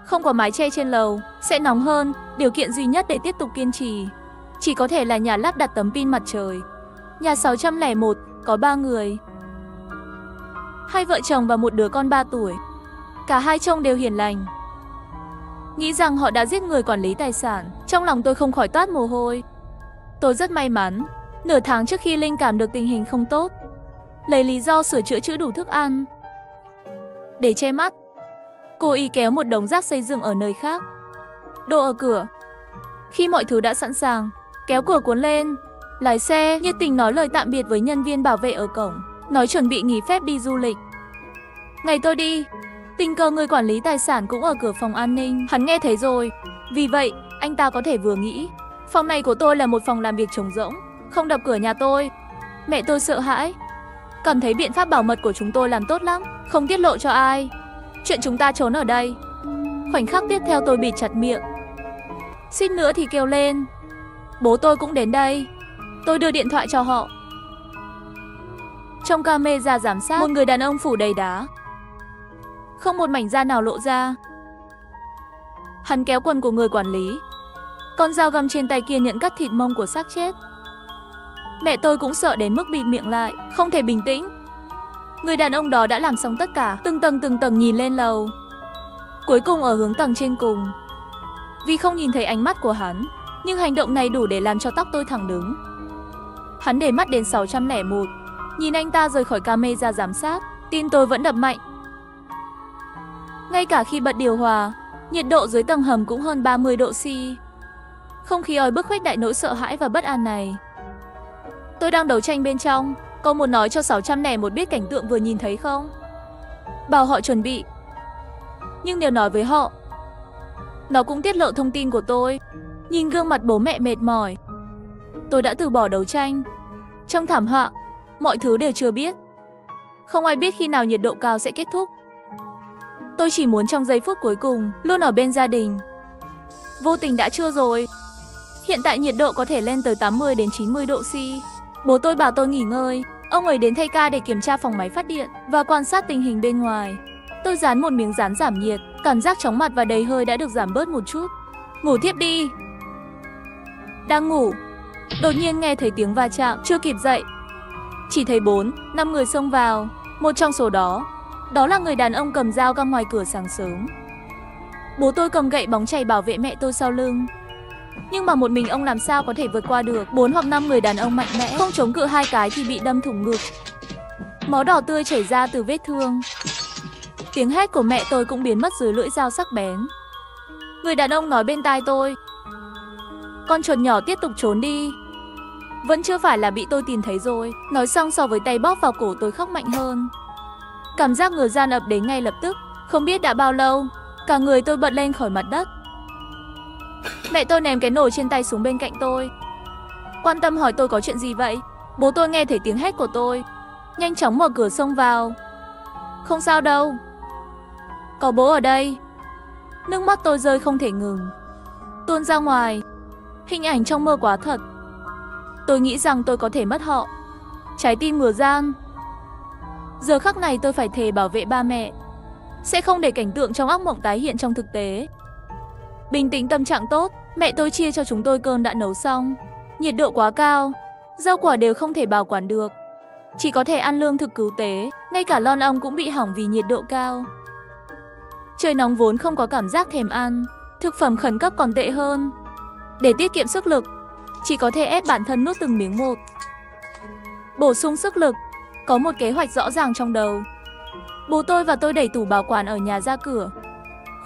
Không có mái che trên lầu, sẽ nóng hơn, điều kiện duy nhất để tiếp tục kiên trì chỉ có thể là nhà lắp đặt tấm pin mặt trời. Nhà 601 có 3 người. 2 vợ chồng và một đứa con 3 tuổi. Cả hai trông đều hiền lành. Nghĩ rằng họ đã giết người quản lý tài sản, trong lòng tôi không khỏi toát mồ hôi. Tôi rất may mắn, nửa tháng trước khi linh cảm được tình hình không tốt, lấy lý do sửa chữa chữ đủ thức ăn. Để che mắt, cô ý kéo một đống rác xây dựng ở nơi khác. Đồ ở cửa. Khi mọi thứ đã sẵn sàng, kéo cửa cuốn lên, lái xe nhiệt tình nói lời tạm biệt với nhân viên bảo vệ ở cổng, nói chuẩn bị nghỉ phép đi du lịch. Ngày tôi đi, tình cờ người quản lý tài sản cũng ở cửa phòng an ninh, hắn nghe thấy rồi. Vì vậy, anh ta có thể vừa nghĩ, phòng này của tôi là một phòng làm việc trống rỗng, không đập cửa nhà tôi. Mẹ tôi sợ hãi, cảm thấy biện pháp bảo mật của chúng tôi làm tốt lắm, không tiết lộ cho ai. Chuyện chúng ta trốn ở đây. Khoảnh khắc tiếp theo tôi bịt chặt miệng. Suýt nữa thì kêu lên. Bố tôi cũng đến đây. Tôi đưa điện thoại cho họ. Trong camera giám sát, một người đàn ông phủ đầy đá, không một mảnh da nào lộ ra. Hắn kéo quần của người quản lý. Con dao găm trên tay kia nhận cắt thịt mông của xác chết. Mẹ tôi cũng sợ đến mức bịt miệng lại, không thể bình tĩnh. Người đàn ông đó đã làm xong tất cả, từng tầng nhìn lên lầu. Cuối cùng ở hướng tầng trên cùng. Vì không nhìn thấy ánh mắt của hắn, nhưng hành động này đủ để làm cho tóc tôi thẳng đứng. Hắn để mắt đến 601. Nhìn anh ta rời khỏi camera giám sát, tim tôi vẫn đập mạnh. Ngay cả khi bật điều hòa, nhiệt độ dưới tầng hầm cũng hơn 30 độ C. Không khí oi bức khuếch đại nỗi sợ hãi và bất an này. Tôi đang đấu tranh bên trong. Có muốn nói cho 601 biết cảnh tượng vừa nhìn thấy không? Bảo họ chuẩn bị. Nhưng nếu nói với họ, nó cũng tiết lộ thông tin của tôi. Nhìn gương mặt bố mẹ mệt mỏi, tôi đã từ bỏ đấu tranh. Trong thảm họa, mọi thứ đều chưa biết. Không ai biết khi nào nhiệt độ cao sẽ kết thúc. Tôi chỉ muốn trong giây phút cuối cùng luôn ở bên gia đình. Vô tình đã chưa rồi. Hiện tại nhiệt độ có thể lên tới 80 đến 90 độ C. Bố tôi bảo tôi nghỉ ngơi. Ông ấy đến thay ca để kiểm tra phòng máy phát điện và quan sát tình hình bên ngoài. Tôi dán một miếng dán giảm nhiệt. Cảm giác chóng mặt và đầy hơi đã được giảm bớt một chút. Ngủ thiếp đi. Đang ngủ, đột nhiên nghe thấy tiếng va chạm, chưa kịp dậy. Chỉ thấy 4-5 người xông vào. Một trong số đó là người đàn ông cầm dao găm ngoài cửa sáng sớm. Bố tôi cầm gậy bóng chày bảo vệ mẹ tôi sau lưng. Nhưng mà một mình ông làm sao có thể vượt qua được 4 hoặc 5 người đàn ông mạnh mẽ. Không chống cự 2 cái thì bị đâm thủng ngực. Máu đỏ tươi chảy ra từ vết thương. Tiếng hét của mẹ tôi cũng biến mất dưới lưỡi dao sắc bén. Người đàn ông nói bên tai tôi, con chuột nhỏ tiếp tục trốn đi. Vẫn chưa phải là bị tôi tìm thấy rồi. Nói xong so với tay bóp vào cổ tôi khóc mạnh hơn. Cảm giác ngứa gian ập đến ngay lập tức. Không biết đã bao lâu, cả người tôi bật lên khỏi mặt đất. Mẹ tôi ném cái nồi trên tay xuống bên cạnh tôi, quan tâm hỏi tôi có chuyện gì vậy. Bố tôi nghe thấy tiếng hét của tôi, nhanh chóng mở cửa xông vào. Không sao đâu, có bố ở đây. Nước mắt tôi rơi không thể ngừng, tuôn ra ngoài. Hình ảnh trong mơ quá thật. Tôi nghĩ rằng tôi có thể mất họ. Trái tim ngửa gian. Giờ khắc này tôi phải thề bảo vệ ba mẹ, sẽ không để cảnh tượng trong ác mộng tái hiện trong thực tế. Bình tĩnh, tâm trạng tốt, mẹ tôi chia cho chúng tôi cơm đã nấu xong. Nhiệt độ quá cao, rau quả đều không thể bảo quản được. chỉ có thể ăn lương thực cứu tế, ngay cả lon ong cũng bị hỏng vì nhiệt độ cao. Trời nóng vốn không có cảm giác thèm ăn, thực phẩm khẩn cấp còn tệ hơn. Để tiết kiệm sức lực, chỉ có thể ép bản thân nuốt từng miếng một. Bổ sung sức lực, có một kế hoạch rõ ràng trong đầu. Bố tôi và tôi đẩy tủ bảo quản ở nhà ra cửa,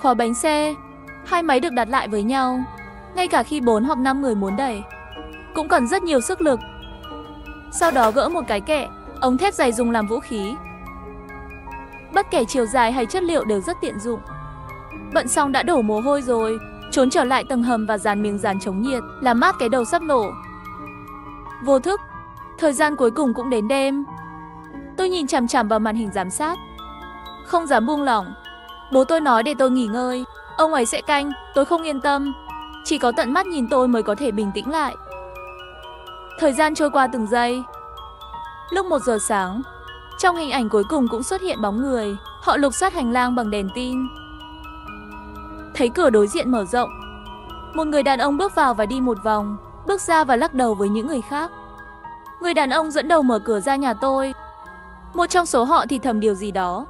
khóa bánh xe, hai máy được đặt lại với nhau. Ngay cả khi 4 hoặc 5 người muốn đẩy, cũng cần rất nhiều sức lực. Sau đó gỡ một cái kệ, ống thép dày dùng làm vũ khí. Bất kể chiều dài hay chất liệu đều rất tiện dụng. Bận xong đã đổ mồ hôi rồi, trốn trở lại tầng hầm và dàn miếng dán chống nhiệt, làm mát cái đầu sắp nổ. Vô thức, thời gian cuối cùng cũng đến đêm. Tôi nhìn chằm chằm vào màn hình giám sát, không dám buông lỏng. Bố tôi nói để tôi nghỉ ngơi, ông ấy sẽ canh, tôi không yên tâm. Chỉ có tận mắt nhìn tôi mới có thể bình tĩnh lại. Thời gian trôi qua từng giây. Lúc 1 giờ sáng, trong hình ảnh cuối cùng cũng xuất hiện bóng người. Họ lục soát hành lang bằng đèn tin. Thấy cửa đối diện mở rộng, một người đàn ông bước vào và đi một vòng, bước ra và lắc đầu với những người khác. Người đàn ông dẫn đầu mở cửa ra nhà tôi. Một trong số họ thì thầm điều gì đó.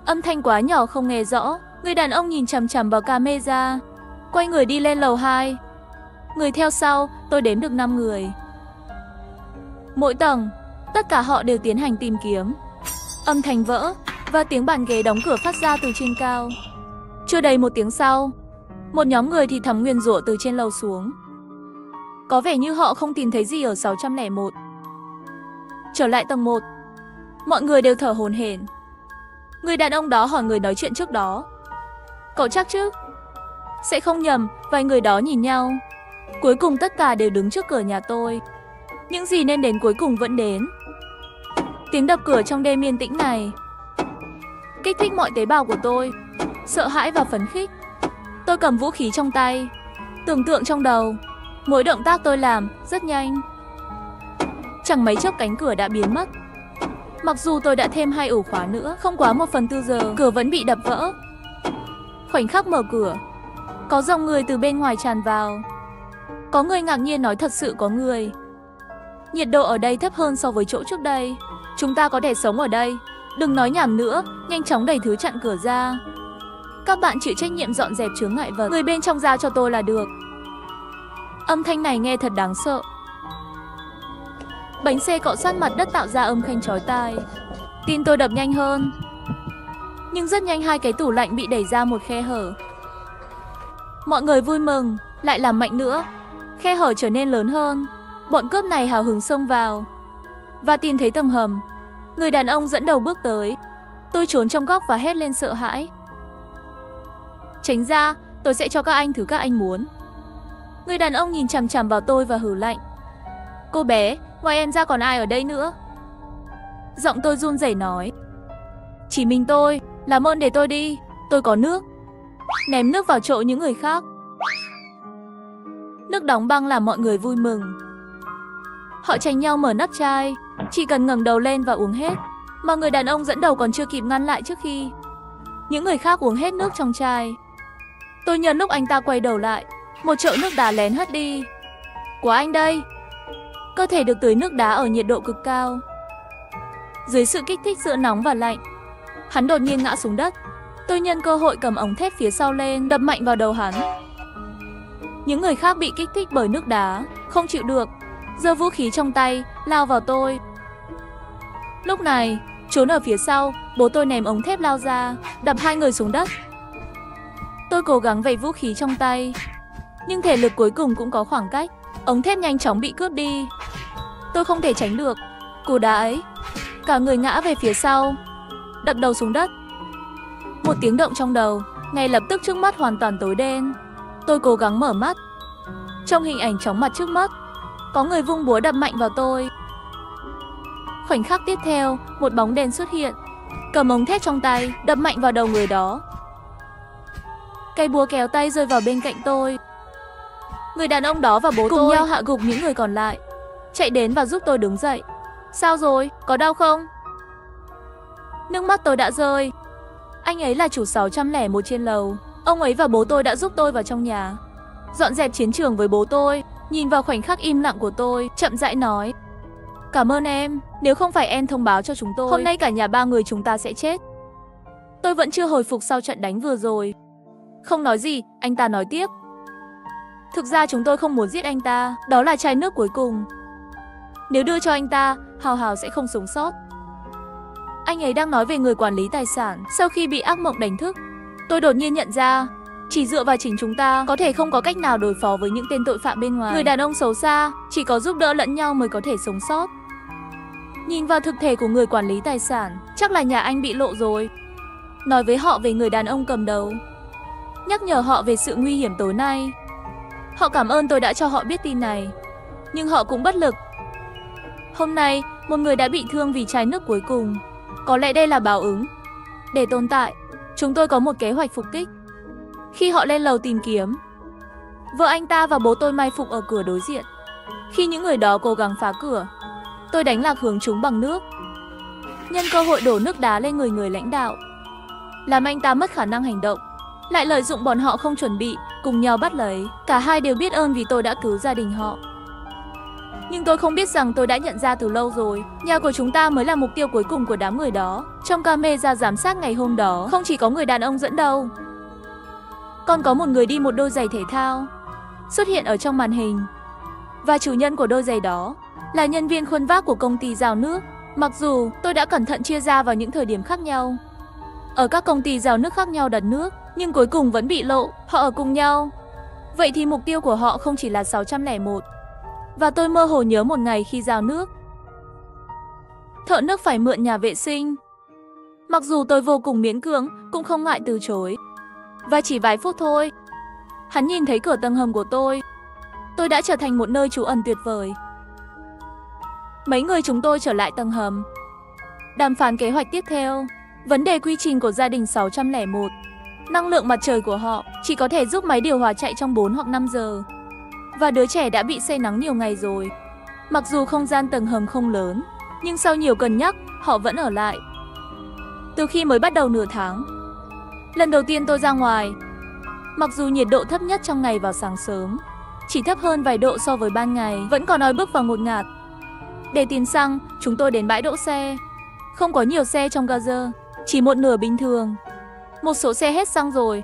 Âm thanh quá nhỏ không nghe rõ. Người đàn ông nhìn chằm chằm vào camera, quay người đi lên lầu 2. Người theo sau, tôi đếm được 5 người. Mỗi tầng, tất cả họ đều tiến hành tìm kiếm. Âm thanh vỡ và tiếng bàn ghế đóng cửa phát ra từ trên cao. Chưa đầy 1 tiếng sau, một nhóm người thì thầm nguyền rủa từ trên lầu xuống. Có vẻ như họ không tìm thấy gì ở 601. Trở lại tầng 1, mọi người đều thở hổn hển. Người đàn ông đó hỏi người nói chuyện trước đó. Cậu chắc chứ? Sẽ không nhầm, vài người đó nhìn nhau. Cuối cùng tất cả đều đứng trước cửa nhà tôi. Những gì nên đến cuối cùng vẫn đến. Tiếng đập cửa trong đêm yên tĩnh này kích thích mọi tế bào của tôi, sợ hãi và phấn khích. Tôi cầm vũ khí trong tay, tưởng tượng trong đầu. Mỗi động tác tôi làm rất nhanh. Chẳng mấy chốc cánh cửa đã biến mất. Mặc dù tôi đã thêm 2 ổ khóa nữa, không quá 1/4 giờ, cửa vẫn bị đập vỡ. Khoảnh khắc mở cửa, có dòng người từ bên ngoài tràn vào. Có người ngạc nhiên nói thật sự có người. Nhiệt độ ở đây thấp hơn so với chỗ trước đây. Chúng ta có thể sống ở đây. Đừng nói nhảm nữa, nhanh chóng đẩy thứ chặn cửa ra. Các bạn chịu trách nhiệm dọn dẹp chướng ngại vật, người bên trong ra cho tôi là được. Âm thanh này nghe thật đáng sợ. Bánh xe cọ sát mặt đất tạo ra âm thanh chói tai. Tim tôi đập nhanh hơn. Nhưng rất nhanh 2 cái tủ lạnh bị đẩy ra một khe hở. Mọi người vui mừng, lại làm mạnh nữa. Khe hở trở nên lớn hơn. Bọn cướp này hào hứng xông vào và tìm thấy tầng hầm. Người đàn ông dẫn đầu bước tới. Tôi trốn trong góc và hét lên sợ hãi. Tránh ra, tôi sẽ cho các anh thứ các anh muốn. Người đàn ông nhìn chằm chằm vào tôi và hừ lạnh. Cô bé, ngoài em ra còn ai ở đây nữa? Giọng tôi run rẩy nói. Chỉ mình tôi, làm ơn để tôi đi, tôi có nước. Ném nước vào chỗ những người khác. Nước đóng băng làm mọi người vui mừng. Họ tranh nhau mở nắp chai, chỉ cần ngẩng đầu lên và uống hết. Mà người đàn ông dẫn đầu còn chưa kịp ngăn lại trước khi những người khác uống hết nước trong chai. Tôi nhân lúc anh ta quay đầu lại, một chậu nước đá lén hất đi. Của anh đây. Cơ thể được tưới nước đá ở nhiệt độ cực cao. Dưới sự kích thích giữa nóng và lạnh, hắn đột nhiên ngã xuống đất. Tôi nhân cơ hội cầm ống thép phía sau lên, đập mạnh vào đầu hắn. Những người khác bị kích thích bởi nước đá, không chịu được, giơ vũ khí trong tay, lao vào tôi. Lúc này, trốn ở phía sau, bố tôi ném ống thép lao ra, đập 2 người xuống đất. Tôi cố gắng vẩy vũ khí trong tay, nhưng thể lực cuối cùng cũng có khoảng cách. Ống thép nhanh chóng bị cướp đi. Tôi không thể tránh được cú đá ấy. Cả người ngã về phía sau, đập đầu xuống đất. Một tiếng động trong đầu, ngay lập tức trước mắt hoàn toàn tối đen. Tôi cố gắng mở mắt. Trong hình ảnh chóng mặt trước mắt, có người vung búa đập mạnh vào tôi. Khoảnh khắc tiếp theo, một bóng đen xuất hiện, cầm ống thép trong tay, đập mạnh vào đầu người đó. Cây búa kéo tay rơi vào bên cạnh tôi. Người đàn ông đó và bố cùng nhau hạ gục những người còn lại, chạy đến và giúp tôi đứng dậy. Sao rồi? Có đau không? Nước mắt tôi đã rơi. Anh ấy là chủ 601 trên lầu. Ông ấy và bố tôi đã giúp tôi vào trong nhà, dọn dẹp chiến trường với bố tôi. Nhìn vào khoảnh khắc im lặng của tôi, chậm rãi nói. Cảm ơn em, nếu không phải em thông báo cho chúng tôi, hôm nay cả nhà ba người chúng ta sẽ chết. Tôi vẫn chưa hồi phục sau trận đánh vừa rồi. Không nói gì, anh ta nói tiếp. Thực ra chúng tôi không muốn giết anh ta, đó là chai nước cuối cùng. Nếu đưa cho anh ta, Hào Hào sẽ không sống sót. Anh ấy đang nói về người quản lý tài sản. Sau khi bị ác mộng đánh thức, tôi đột nhiên nhận ra, chỉ dựa vào chính chúng ta có thể không có cách nào đối phó với những tên tội phạm bên ngoài. Người đàn ông xấu xa, chỉ có giúp đỡ lẫn nhau mới có thể sống sót. Nhìn vào thực thể của người quản lý tài sản, chắc là nhà anh bị lộ rồi. Nói với họ về người đàn ông cầm đầu, nhắc nhở họ về sự nguy hiểm tối nay. Họ cảm ơn tôi đã cho họ biết tin này, nhưng họ cũng bất lực. Hôm nay, một người đã bị thương vì chai nước cuối cùng. Có lẽ đây là báo ứng. Để tồn tại, chúng tôi có một kế hoạch phục kích. Khi họ lên lầu tìm kiếm, vợ anh ta và bố tôi mai phục ở cửa đối diện. Khi những người đó cố gắng phá cửa, tôi đánh lạc hướng chúng bằng nước. Nhân cơ hội đổ nước đá lên người lãnh đạo, làm anh ta mất khả năng hành động. Lại lợi dụng bọn họ không chuẩn bị, cùng nhau bắt lấy. Cả hai đều biết ơn vì tôi đã cứu gia đình họ. Nhưng tôi không biết rằng tôi đã nhận ra từ lâu rồi, nhà của chúng ta mới là mục tiêu cuối cùng của đám người đó. Trong camera giám sát ngày hôm đó, không chỉ có người đàn ông dẫn đầu, còn có một người đi một đôi giày thể thao xuất hiện ở trong màn hình. Và chủ nhân của đôi giày đó là nhân viên khuân vác của công ty rào nước. Mặc dù tôi đã cẩn thận chia ra vào những thời điểm khác nhau, ở các công ty rào nước khác nhau đặt nước, nhưng cuối cùng vẫn bị lộ, họ ở cùng nhau. Vậy thì mục tiêu của họ không chỉ là 601. Và tôi mơ hồ nhớ một ngày khi rào nước, thợ nước phải mượn nhà vệ sinh. Mặc dù tôi vô cùng miễn cưỡng, cũng không ngại từ chối. Và chỉ vài phút thôi, hắn nhìn thấy cửa tầng hầm của tôi. Tôi đã trở thành một nơi trú ẩn tuyệt vời. Mấy người chúng tôi trở lại tầng hầm, đàm phán kế hoạch tiếp theo. Vấn đề quy trình của gia đình 601. Năng lượng mặt trời của họ chỉ có thể giúp máy điều hòa chạy trong 4 hoặc 5 giờ. Và đứa trẻ đã bị say nắng nhiều ngày rồi. Mặc dù không gian tầng hầm không lớn, nhưng sau nhiều cân nhắc, họ vẫn ở lại. Từ khi mới bắt đầu nửa tháng, lần đầu tiên tôi ra ngoài, mặc dù nhiệt độ thấp nhất trong ngày vào sáng sớm, chỉ thấp hơn vài độ so với ban ngày, vẫn còn oi bức và ngột ngạt. Để tìm xăng, chúng tôi đến bãi đỗ xe. Không có nhiều xe trong Gaza, chỉ một nửa bình thường. Một số xe hết xăng rồi.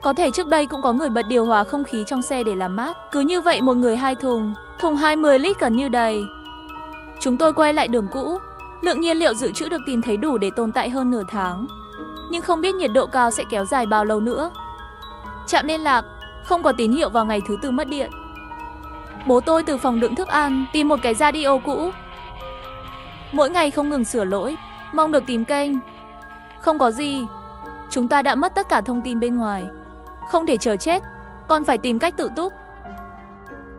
Có thể trước đây cũng có người bật điều hòa không khí trong xe để làm mát. Cứ như vậy một người 2 thùng, thùng 20 lít gần như đầy. Chúng tôi quay lại đường cũ. Lượng nhiên liệu dự trữ được tìm thấy đủ để tồn tại hơn nửa tháng. Nhưng không biết nhiệt độ cao sẽ kéo dài bao lâu nữa. Trạm liên lạc, không có tín hiệu vào ngày thứ Tư mất điện. Bố tôi từ phòng đựng thức ăn tìm một cái radio cũ. Mỗi ngày không ngừng sửa lỗi, mong được tìm kênh. Không có gì. Chúng ta đã mất tất cả thông tin bên ngoài. Không thể chờ chết, còn phải tìm cách tự túc.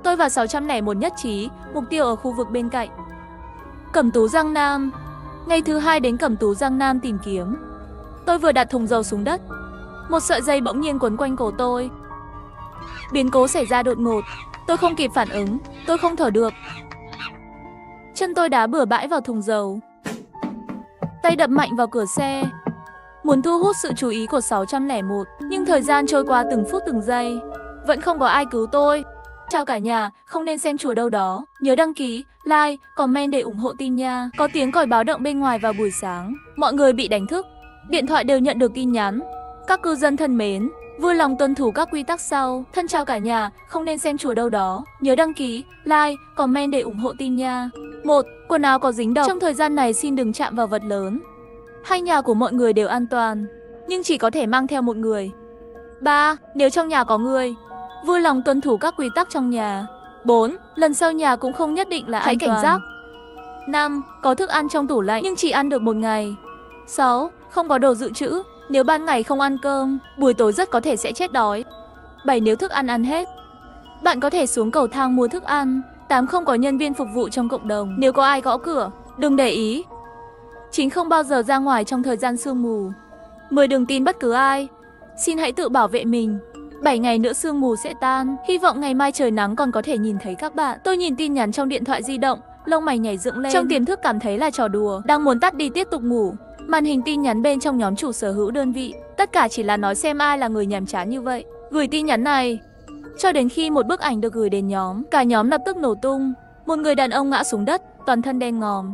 Tôi và 601 nhất trí, mục tiêu ở khu vực bên cạnh. Cẩm Tú Giang Nam. Ngày thứ 2 đến Cẩm Tú Giang Nam tìm kiếm. Tôi vừa đặt thùng dầu xuống đất, một sợi dây bỗng nhiên quấn quanh cổ tôi. Biến cố xảy ra đột ngột, tôi không kịp phản ứng, tôi không thở được. Chân tôi đá bừa bãi vào thùng dầu, tay đập mạnh vào cửa xe, muốn thu hút sự chú ý của 601. Nhưng thời gian trôi qua từng phút từng giây, vẫn không có ai cứu tôi. Chào cả nhà, không nên xem chùa đâu đó. Nhớ đăng ký, like, comment để ủng hộ tin nha. Có tiếng còi báo động bên ngoài vào buổi sáng. Mọi người bị đánh thức, điện thoại đều nhận được tin nhắn. Các cư dân thân mến, vui lòng tuân thủ các quy tắc sau. Thân chào cả nhà, không nên xem chùa đâu đó. Nhớ đăng ký, like, comment để ủng hộ tin nha. 1. Quần áo có dính độc. Trong thời gian này xin đừng chạm vào vật lớn. 2. Nhà của mọi người đều an toàn, nhưng chỉ có thể mang theo một người. 3. Nếu trong nhà có người, vui lòng tuân thủ các quy tắc trong nhà. 4. Lần sau nhà cũng không nhất định là an toàn. Hãy cảnh giác. 5. Có thức ăn trong tủ lạnh nhưng chỉ ăn được một ngày. 6. Không có đồ dự trữ. Nếu ban ngày không ăn cơm, buổi tối rất có thể sẽ chết đói. 7. Nếu thức ăn ăn hết, bạn có thể xuống cầu thang mua thức ăn. 8. Không có nhân viên phục vụ trong cộng đồng. Nếu có ai gõ cửa, đừng để ý. 9. Không bao giờ ra ngoài trong thời gian sương mù. 10. Đừng tin bất cứ ai. Xin hãy tự bảo vệ mình. 7 ngày nữa sương mù sẽ tan. Hy vọng ngày mai trời nắng còn có thể nhìn thấy các bạn. Tôi nhìn tin nhắn trong điện thoại di động, lông mày nhảy dựng lên. Trong tiềm thức cảm thấy là trò đùa. Đang muốn tắt đi tiếp tục ngủ. Màn hình tin nhắn bên trong nhóm chủ sở hữu đơn vị. Tất cả chỉ là nói xem ai là người nhàm chán như vậy. Gửi tin nhắn này. Cho đến khi một bức ảnh được gửi đến nhóm, cả nhóm lập tức nổ tung. Một người đàn ông ngã xuống đất, toàn thân đen ngòm.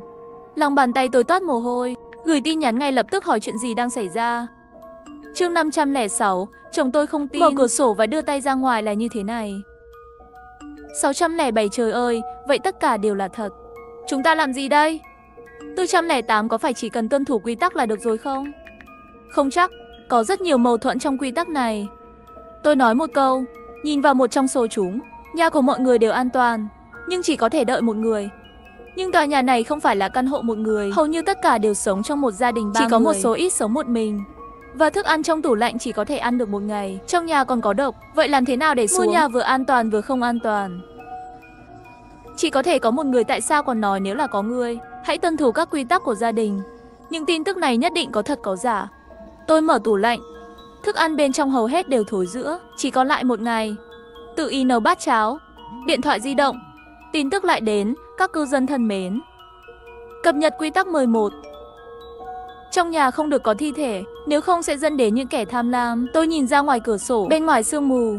Lòng bàn tay tôi toát mồ hôi, gửi tin nhắn ngay lập tức hỏi chuyện gì đang xảy ra. Chương 506, chồng tôi không tin. Mở cửa sổ và đưa tay ra ngoài là như thế này. 607 trời ơi, vậy tất cả đều là thật. Chúng ta làm gì đây? 408 có phải chỉ cần tuân thủ quy tắc là được rồi không? Không chắc, có rất nhiều mâu thuẫn trong quy tắc này. Tôi nói một câu, nhìn vào một trong số chúng, nhà của mọi người đều an toàn, nhưng chỉ có thể đợi một người. Nhưng tòa nhà này không phải là căn hộ một người, hầu như tất cả đều sống trong một gia đình 3 người. Chỉ có một số ít sống một mình. Và thức ăn trong tủ lạnh chỉ có thể ăn được một ngày. Trong nhà còn có độc, vậy làm thế nào để xuống? Mua nhà vừa an toàn vừa không an toàn. Chỉ có thể có một người, tại sao còn nói nếu là có người? Hãy tuân thủ các quy tắc của gia đình. Nhưng tin tức này nhất định có thật có giả. Tôi mở tủ lạnh, thức ăn bên trong hầu hết đều thối rữa, chỉ còn lại một ngày. Tự ý nấu bát cháo, điện thoại di động, tin tức lại đến, các cư dân thân mến. Cập nhật quy tắc 11. Trong nhà không được có thi thể, nếu không sẽ dẫn đến những kẻ tham lam. Tôi nhìn ra ngoài cửa sổ, bên ngoài sương mù.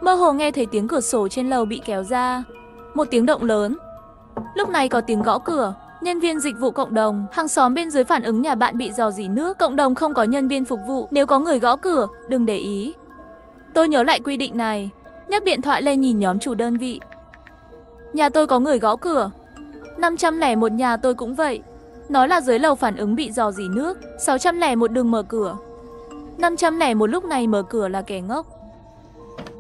Mơ hồ nghe thấy tiếng cửa sổ trên lầu bị kéo ra. Một tiếng động lớn. Lúc này có tiếng gõ cửa. Nhân viên dịch vụ cộng đồng, hàng xóm bên dưới phản ứng nhà bạn bị rò rỉ nước. Cộng đồng không có nhân viên phục vụ, nếu có người gõ cửa, đừng để ý. Tôi nhớ lại quy định này, nhấc điện thoại lên nhìn nhóm chủ đơn vị. Nhà tôi có người gõ cửa. 501 nhà tôi cũng vậy. Nói là dưới lầu phản ứng bị rò rỉ nước. 601 đừng mở cửa. 501 lúc này mở cửa là kẻ ngốc.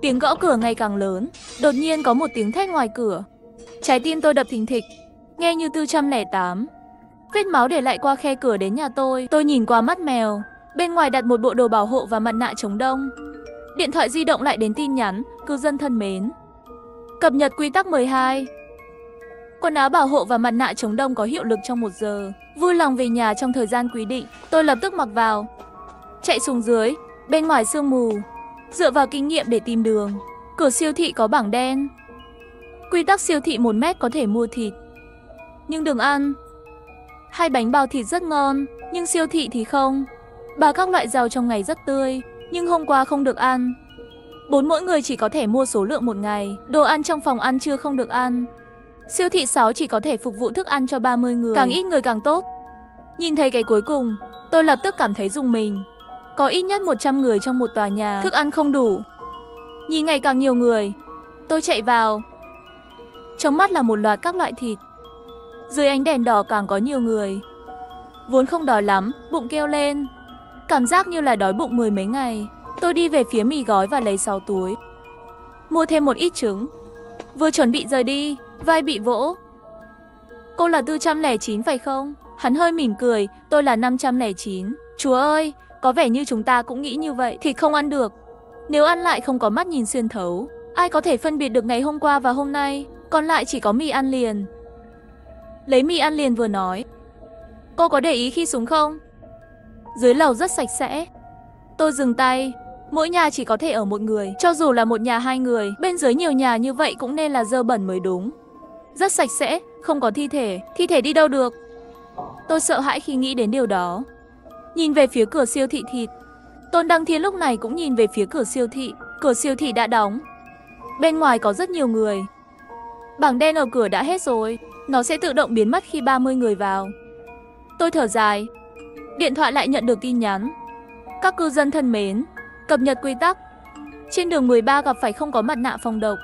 Tiếng gõ cửa ngày càng lớn. Đột nhiên có một tiếng thét ngoài cửa. Trái tim tôi đập thình thịch. Nghe như 408. Vết máu để lại qua khe cửa đến nhà tôi. Tôi nhìn qua mắt mèo. Bên ngoài đặt một bộ đồ bảo hộ và mặt nạ chống đông. Điện thoại di động lại đến tin nhắn. Cư dân thân mến, cập nhật quy tắc 12. Quần áo bảo hộ và mặt nạ chống đông có hiệu lực trong 1 giờ. Vui lòng về nhà trong thời gian quy định. Tôi lập tức mặc vào. Chạy xuống dưới, bên ngoài sương mù. Dựa vào kinh nghiệm để tìm đường. Cửa siêu thị có bảng đen. Quy tắc siêu thị 1 mét có thể mua thịt, nhưng đừng ăn. 2 bánh bao thịt rất ngon, nhưng siêu thị thì không. 3 các loại rau trong ngày rất tươi, nhưng hôm qua không được ăn. 4 mỗi người chỉ có thể mua số lượng 1 ngày. Đồ ăn trong phòng ăn trưa không được ăn. Siêu thị 6 chỉ có thể phục vụ thức ăn cho 30 người. Càng ít người càng tốt. Nhìn thấy cái cuối cùng, tôi lập tức cảm thấy rùng mình. Có ít nhất 100 người trong một tòa nhà, thức ăn không đủ. Nhìn ngày càng nhiều người, tôi chạy vào. Trong mắt là một loạt các loại thịt. Dưới ánh đèn đỏ càng có nhiều người. Vốn không đói lắm, bụng kêu lên. Cảm giác như là đói bụng 10 mấy ngày. Tôi đi về phía mì gói và lấy 6 túi. Mua thêm một ít trứng. Vừa chuẩn bị rời đi, vai bị vỗ. Cô là 409 phải không? Hắn hơi mỉm cười, tôi là 509. Chúa ơi, có vẻ như chúng ta cũng nghĩ như vậy. Thịt không ăn được. Nếu ăn lại không có mắt nhìn xuyên thấu. Ai có thể phân biệt được ngày hôm qua và hôm nay. Còn lại chỉ có mì ăn liền. Lấy mì ăn liền vừa nói. Cô có để ý khi xuống không? Dưới lầu rất sạch sẽ. Tôi dừng tay. Mỗi nhà chỉ có thể ở một người. Cho dù là một nhà 2 người, bên dưới nhiều nhà như vậy cũng nên là dơ bẩn mới đúng. Rất sạch sẽ, không có thi thể. Thi thể đi đâu được? Tôi sợ hãi khi nghĩ đến điều đó. Nhìn về phía cửa siêu thị thịt. Tôn Đăng Thiên lúc này cũng nhìn về phía cửa siêu thị. Cửa siêu thị đã đóng. Bên ngoài có rất nhiều người. Bảng đen ở cửa đã hết rồi. Nó sẽ tự động biến mất khi 30 người vào. Tôi thở dài. Điện thoại lại nhận được tin nhắn. Các cư dân thân mến, cập nhật quy tắc. Trên đường 13 gặp phải không có mặt nạ phòng độc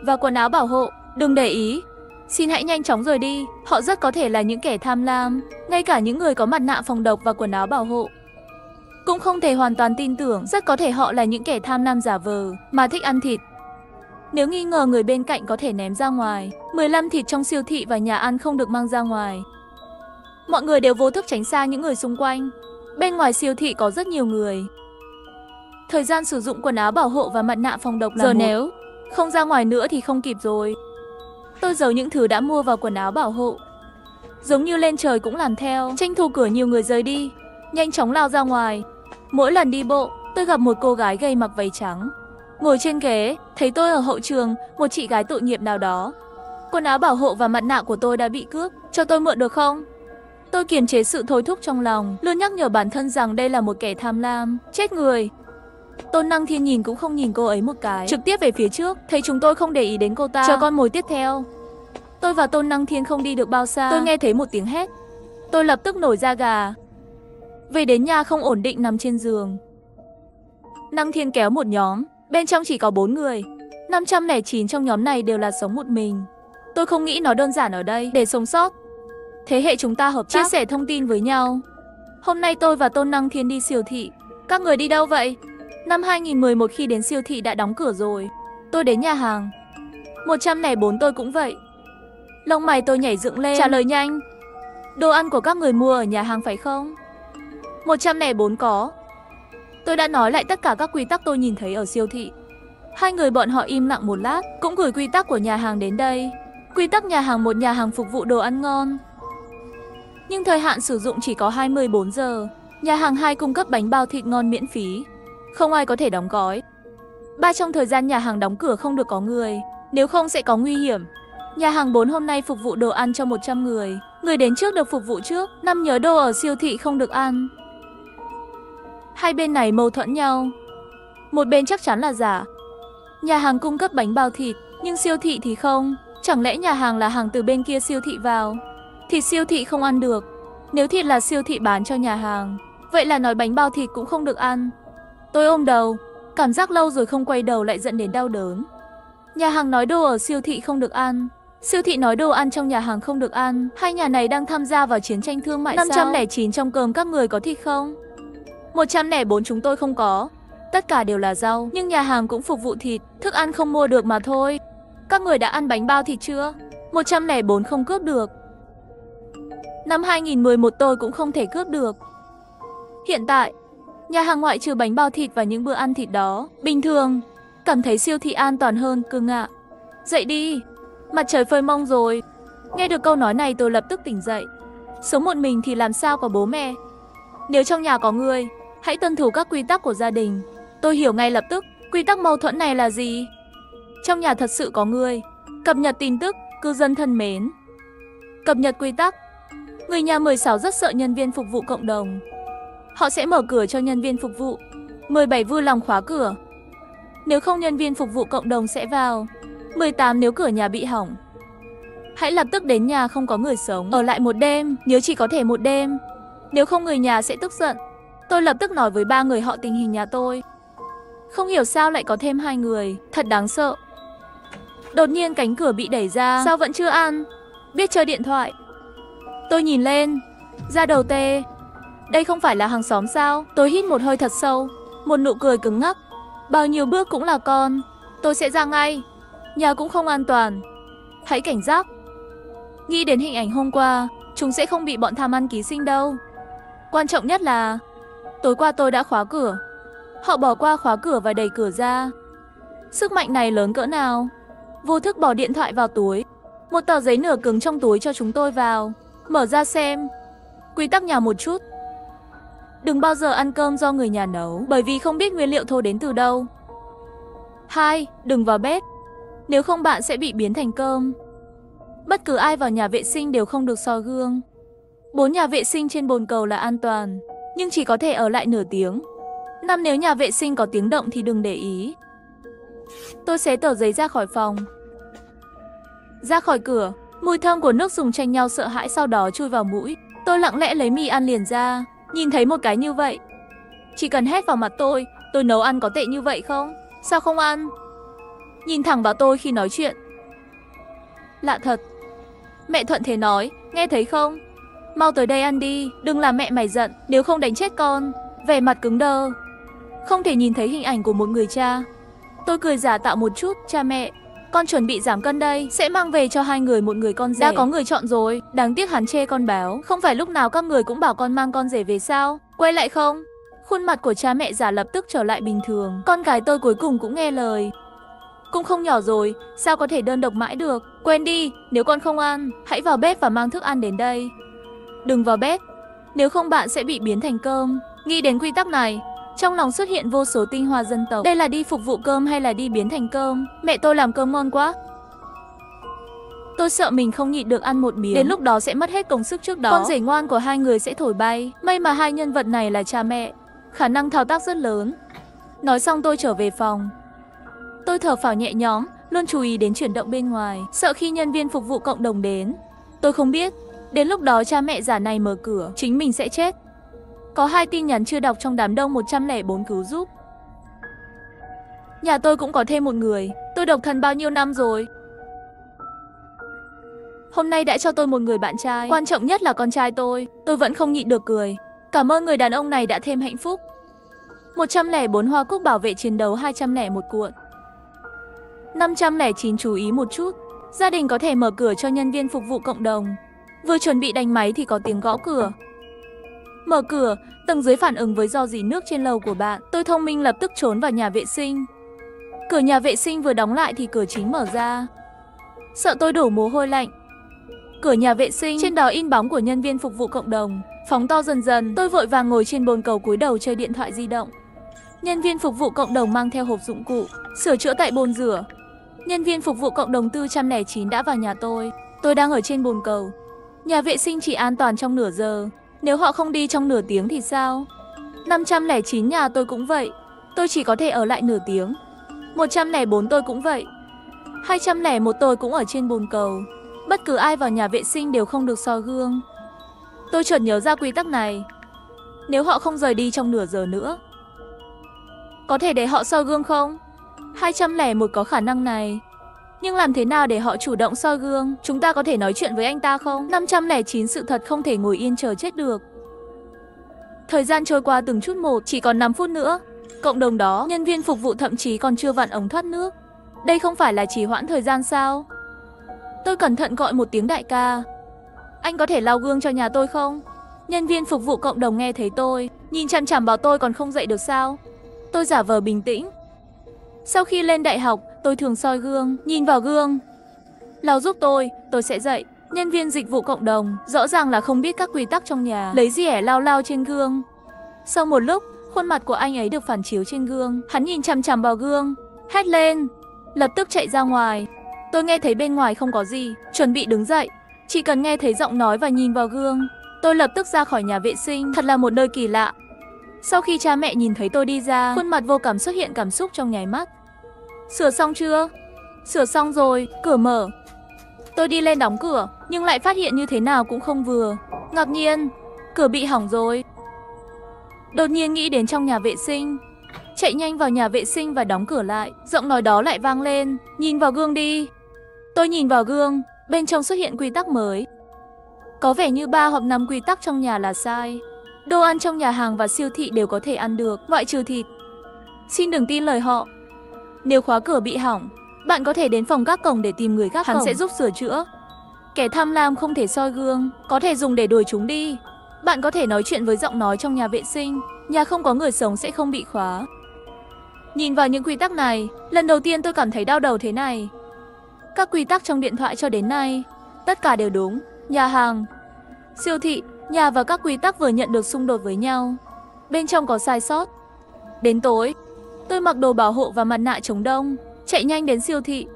và quần áo bảo hộ, đừng để ý. Xin hãy nhanh chóng rời đi. Họ rất có thể là những kẻ tham lam. Ngay cả những người có mặt nạ phòng độc và quần áo bảo hộ cũng không thể hoàn toàn tin tưởng. Rất có thể họ là những kẻ tham lam giả vờ mà thích ăn thịt. Nếu nghi ngờ người bên cạnh có thể ném ra ngoài. 15 thịt trong siêu thị và nhà ăn không được mang ra ngoài. Mọi người đều vô thức tránh xa những người xung quanh. Bên ngoài siêu thị có rất nhiều người. Thời gian sử dụng quần áo bảo hộ và mặt nạ phòng độc là giờ 1. Nếu không ra ngoài nữa thì không kịp rồi. Tôi giấu những thứ đã mua vào quần áo bảo hộ. Giống như lên trời cũng làm theo. Tranh thủ cửa nhiều người rời đi, nhanh chóng lao ra ngoài. Mỗi lần đi bộ, tôi gặp một cô gái gầy mặc váy trắng. Ngồi trên ghế, thấy tôi ở hậu trường, một chị gái tội nghiệp nào đó. Quần áo bảo hộ và mặt nạ của tôi đã bị cướp, cho tôi mượn được không? Tôi kiềm chế sự thôi thúc trong lòng, luôn nhắc nhở bản thân rằng đây là một kẻ tham lam, chết người. Tôn Năng Thiên nhìn cũng không nhìn cô ấy một cái, trực tiếp về phía trước, thấy chúng tôi không để ý đến cô ta, chờ con mồi tiếp theo. Tôi và Tôn Năng Thiên không đi được bao xa, tôi nghe thấy một tiếng hét. Tôi lập tức nổi da gà. Về đến nhà không ổn định nằm trên giường. Năng Thiên kéo một nhóm, bên trong chỉ có 4 người. 509 trong nhóm này đều là sống một mình. Tôi không nghĩ nó đơn giản ở đây để sống sót. Thế hệ chúng ta hợp tác, chia sẻ thông tin với nhau. Hôm nay tôi và Tôn Năng Thiên đi siêu thị. Các người đi đâu vậy? Năm 2011 khi đến siêu thị đã đóng cửa rồi. Tôi đến nhà hàng. 104 tôi cũng vậy. Lông mày tôi nhảy dựng lên, trả lời nhanh. Đồ ăn của các người mua ở nhà hàng phải không? 104 có. Tôi đã nói lại tất cả các quy tắc tôi nhìn thấy ở siêu thị. Hai người bọn họ im lặng một lát, cũng gửi quy tắc của nhà hàng đến đây. Quy tắc nhà hàng: một nhà hàng phục vụ đồ ăn ngon, nhưng thời hạn sử dụng chỉ có 24 giờ. Nhà hàng 2 cung cấp bánh bao thịt ngon miễn phí, không ai có thể đóng gói. 3 trong thời gian nhà hàng đóng cửa không được có người, nếu không sẽ có nguy hiểm. Nhà hàng 4 hôm nay phục vụ đồ ăn cho 100 người. Người đến trước được phục vụ trước. 5 nhớ đồ ở siêu thị không được ăn. Hai bên này mâu thuẫn nhau. Một bên chắc chắn là giả. Nhà hàng cung cấp bánh bao thịt, nhưng siêu thị thì không. Chẳng lẽ nhà hàng là hàng từ bên kia siêu thị vào? Thịt siêu thị không ăn được. Nếu thịt là siêu thị bán cho nhà hàng, vậy là nói bánh bao thịt cũng không được ăn. Tôi ôm đầu, cảm giác lâu rồi không quay đầu lại dẫn đến đau đớn. Nhà hàng nói đồ ở siêu thị không được ăn, siêu thị nói đồ ăn trong nhà hàng không được ăn. Hai nhà này đang tham gia vào chiến tranh thương mại sao? 509 trong cơm các người có thịt không? 104 chúng tôi không có. Tất cả đều là rau, nhưng nhà hàng cũng phục vụ thịt. Thức ăn không mua được mà thôi. Các người đã ăn bánh bao thịt chưa? 104 không cướp được. Năm 2011 tôi cũng không thể cướp được. Hiện tại, nhà hàng ngoại trừ bánh bao thịt và những bữa ăn thịt đó, bình thường, cảm thấy siêu thị an toàn hơn. Cưng ạ. Dậy đi, mặt trời phơi mông rồi. Nghe được câu nói này tôi lập tức tỉnh dậy. Sống một mình thì làm sao có bố mẹ? Nếu trong nhà có người, hãy tuân thủ các quy tắc của gia đình. Tôi hiểu ngay lập tức, quy tắc mâu thuẫn này là gì? Trong nhà thật sự có người. Cập nhật tin tức, cư dân thân mến. Cập nhật quy tắc. Người nhà 16 rất sợ nhân viên phục vụ cộng đồng. Họ sẽ mở cửa cho nhân viên phục vụ. 17 vui lòng khóa cửa. Nếu không nhân viên phục vụ cộng đồng sẽ vào. 18 nếu cửa nhà bị hỏng, hãy lập tức đến nhà không có người sống, ở lại một đêm, nếu chỉ có thể một đêm. Nếu không người nhà sẽ tức giận. Tôi lập tức nói với 3 người họ tình hình nhà tôi. Không hiểu sao lại có thêm 2 người, thật đáng sợ. Đột nhiên cánh cửa bị đẩy ra. Sao vẫn chưa ăn? Biết chơi điện thoại. Tôi nhìn lên, da đầu tê. Đây không phải là hàng xóm sao? Tôi hít một hơi thật sâu, một nụ cười cứng ngắc. Bao nhiêu bước cũng là con. Tôi sẽ ra ngay. Nhà cũng không an toàn. Hãy cảnh giác. Nghĩ đến hình ảnh hôm qua, chúng sẽ không bị bọn tham ăn ký sinh đâu. Quan trọng nhất là tối qua tôi đã khóa cửa. Họ bỏ qua khóa cửa và đẩy cửa ra. Sức mạnh này lớn cỡ nào? Vô thức bỏ điện thoại vào túi. Một tờ giấy nửa cứng trong túi cho chúng tôi vào. Mở ra xem. Quy tắc nhà một chút. Đừng bao giờ ăn cơm do người nhà nấu, bởi vì không biết nguyên liệu thô đến từ đâu. 2. Đừng vào bếp, nếu không bạn sẽ bị biến thành cơm. Bất cứ ai vào nhà vệ sinh đều không được soi gương. 4. Nhà vệ sinh trên bồn cầu là an toàn, nhưng chỉ có thể ở lại nửa tiếng. 5. Nếu nhà vệ sinh có tiếng động thì đừng để ý. Tôi xé tờ giấy ra khỏi phòng. Ra khỏi cửa, mùi thơm của nước dùng tranh nhau sợ hãi sau đó chui vào mũi. Tôi lặng lẽ lấy mì ăn liền ra. Nhìn thấy một cái như vậy, chỉ cần hét vào mặt tôi nấu ăn có tệ như vậy không? Sao không ăn? Nhìn thẳng vào tôi khi nói chuyện. Lạ thật. Mẹ thuận thế nói, nghe thấy không? Mau tới đây ăn đi, đừng làm mẹ mày giận, nếu không đánh chết con. Vẻ mặt cứng đơ, không thể nhìn thấy hình ảnh của một người cha. Tôi cười giả tạo một chút. Cha mẹ, con chuẩn bị giảm cân đây, sẽ mang về cho 2 người một người con rể. Đã có người chọn rồi. Đáng tiếc hắn chê con báo. Không phải lúc nào các người cũng bảo con mang con rể về sao? Quay lại không? Khuôn mặt của cha mẹ già lập tức trở lại bình thường. Con gái tôi cuối cùng cũng nghe lời. Cũng không nhỏ rồi, sao có thể đơn độc mãi được? Quên đi, nếu con không ăn, hãy vào bếp và mang thức ăn đến đây. Đừng vào bếp, nếu không bạn sẽ bị biến thành cơm. Nghĩ đến quy tắc này, trong lòng xuất hiện vô số tinh hoa dân tộc. Đây là đi phục vụ cơm hay là đi biến thành cơm? Mẹ tôi làm cơm ngon quá. Tôi sợ mình không nhịn được ăn một miếng, đến lúc đó sẽ mất hết công sức trước đó. Con rể ngoan của 2 người sẽ thổi bay. May mà 2 nhân vật này là cha mẹ, khả năng thao tác rất lớn. Nói xong tôi trở về phòng. Tôi thở phào nhẹ nhõm, luôn chú ý đến chuyển động bên ngoài, sợ khi nhân viên phục vụ cộng đồng đến. Tôi không biết, đến lúc đó cha mẹ già này mở cửa, chính mình sẽ chết. Có 2 tin nhắn chưa đọc trong đám đông 104 cứu giúp. Nhà tôi cũng có thêm một người, tôi độc thân bao nhiêu năm rồi. Hôm nay đã cho tôi một người bạn trai, quan trọng nhất là con trai tôi vẫn không nhịn được cười. Cảm ơn người đàn ông này đã thêm hạnh phúc. 104 hoa cúc bảo vệ chiến đấu 201 cuộn. 509 chú ý một chút, gia đình có thể mở cửa cho nhân viên phục vụ cộng đồng. Vừa chuẩn bị đánh máy thì có tiếng gõ cửa. Mở cửa, tầng dưới phản ứng với rò rỉ nước trên lầu của bạn. Tôi thông minh lập tức trốn vào nhà vệ sinh. Cửa nhà vệ sinh vừa đóng lại thì cửa chính mở ra. Sợ tôi đổ mồ hôi lạnh. Cửa nhà vệ sinh, trên đó in bóng của nhân viên phục vụ cộng đồng. Phóng to dần dần, tôi vội vàng ngồi trên bồn cầu cúi đầu chơi điện thoại di động. Nhân viên phục vụ cộng đồng mang theo hộp dụng cụ, sửa chữa tại bồn rửa. Nhân viên phục vụ cộng đồng 409 đã vào nhà tôi đang ở trên bồn cầu. Nhà vệ sinh chỉ an toàn trong nửa giờ, nếu họ không đi trong nửa tiếng thì sao? 509 nhà tôi cũng vậy, tôi chỉ có thể ở lại nửa tiếng. 104 tôi cũng vậy. 201 tôi cũng ở trên bồn cầu. Bất cứ ai vào nhà vệ sinh đều không được soi gương. Tôi chợt nhớ ra quy tắc này. Nếu họ không rời đi trong nửa giờ nữa, có thể để họ soi gương không? 201 có khả năng này. Nhưng làm thế nào để họ chủ động soi gương? Chúng ta có thể nói chuyện với anh ta không? 509 sự thật không thể ngồi yên chờ chết được. Thời gian trôi qua từng chút một, chỉ còn 5 phút nữa. Cộng đồng đó, nhân viên phục vụ thậm chí còn chưa vặn ống thoát nước. Đây không phải là trì hoãn thời gian sao? Tôi cẩn thận gọi một tiếng đại ca. Anh có thể lau gương cho nhà tôi không? Nhân viên phục vụ cộng đồng nghe thấy tôi, nhìn chằm chằm bảo tôi còn không dậy được sao? Tôi giả vờ bình tĩnh. Sau khi lên đại học, tôi thường soi gương, nhìn vào gương. Lau giúp tôi sẽ dậy. Nhân viên dịch vụ cộng đồng, rõ ràng là không biết các quy tắc trong nhà, lấy dĩa lau trên gương. Sau một lúc, khuôn mặt của anh ấy được phản chiếu trên gương. Hắn nhìn chằm chằm vào gương, hét lên, lập tức chạy ra ngoài. Tôi nghe thấy bên ngoài không có gì, chuẩn bị đứng dậy. Chỉ cần nghe thấy giọng nói và nhìn vào gương, tôi lập tức ra khỏi nhà vệ sinh. Thật là một nơi kỳ lạ. Sau khi cha mẹ nhìn thấy tôi đi ra, khuôn mặt vô cảm xuất hiện cảm xúc trong nháy mắt. Sửa xong chưa? Sửa xong rồi, cửa mở. Tôi đi lên đóng cửa, nhưng lại phát hiện như thế nào cũng không vừa. Ngạc nhiên, cửa bị hỏng rồi. Đột nhiên nghĩ đến trong nhà vệ sinh, chạy nhanh vào nhà vệ sinh và đóng cửa lại. Giọng nói đó lại vang lên, nhìn vào gương đi. Tôi nhìn vào gương, bên trong xuất hiện quy tắc mới. Có vẻ như 3 hoặc 5 quy tắc trong nhà là sai. Đồ ăn trong nhà hàng và siêu thị đều có thể ăn được, ngoại trừ thịt. Xin đừng tin lời họ. Nếu khóa cửa bị hỏng, bạn có thể đến phòng gác cổng để tìm người gác cổng. Hắn sẽ giúp sửa chữa. Kẻ tham lam không thể soi gương, có thể dùng để đuổi chúng đi. Bạn có thể nói chuyện với giọng nói trong nhà vệ sinh. Nhà không có người sống sẽ không bị khóa. Nhìn vào những quy tắc này, lần đầu tiên tôi cảm thấy đau đầu thế này. Các quy tắc trong điện thoại cho đến nay, tất cả đều đúng. Nhà hàng, siêu thị, nhà và các quy tắc vừa nhận được xung đột với nhau. Bên trong có sai sót. Đến tối, tôi mặc đồ bảo hộ và mặt nạ chống đông, chạy nhanh đến siêu thị.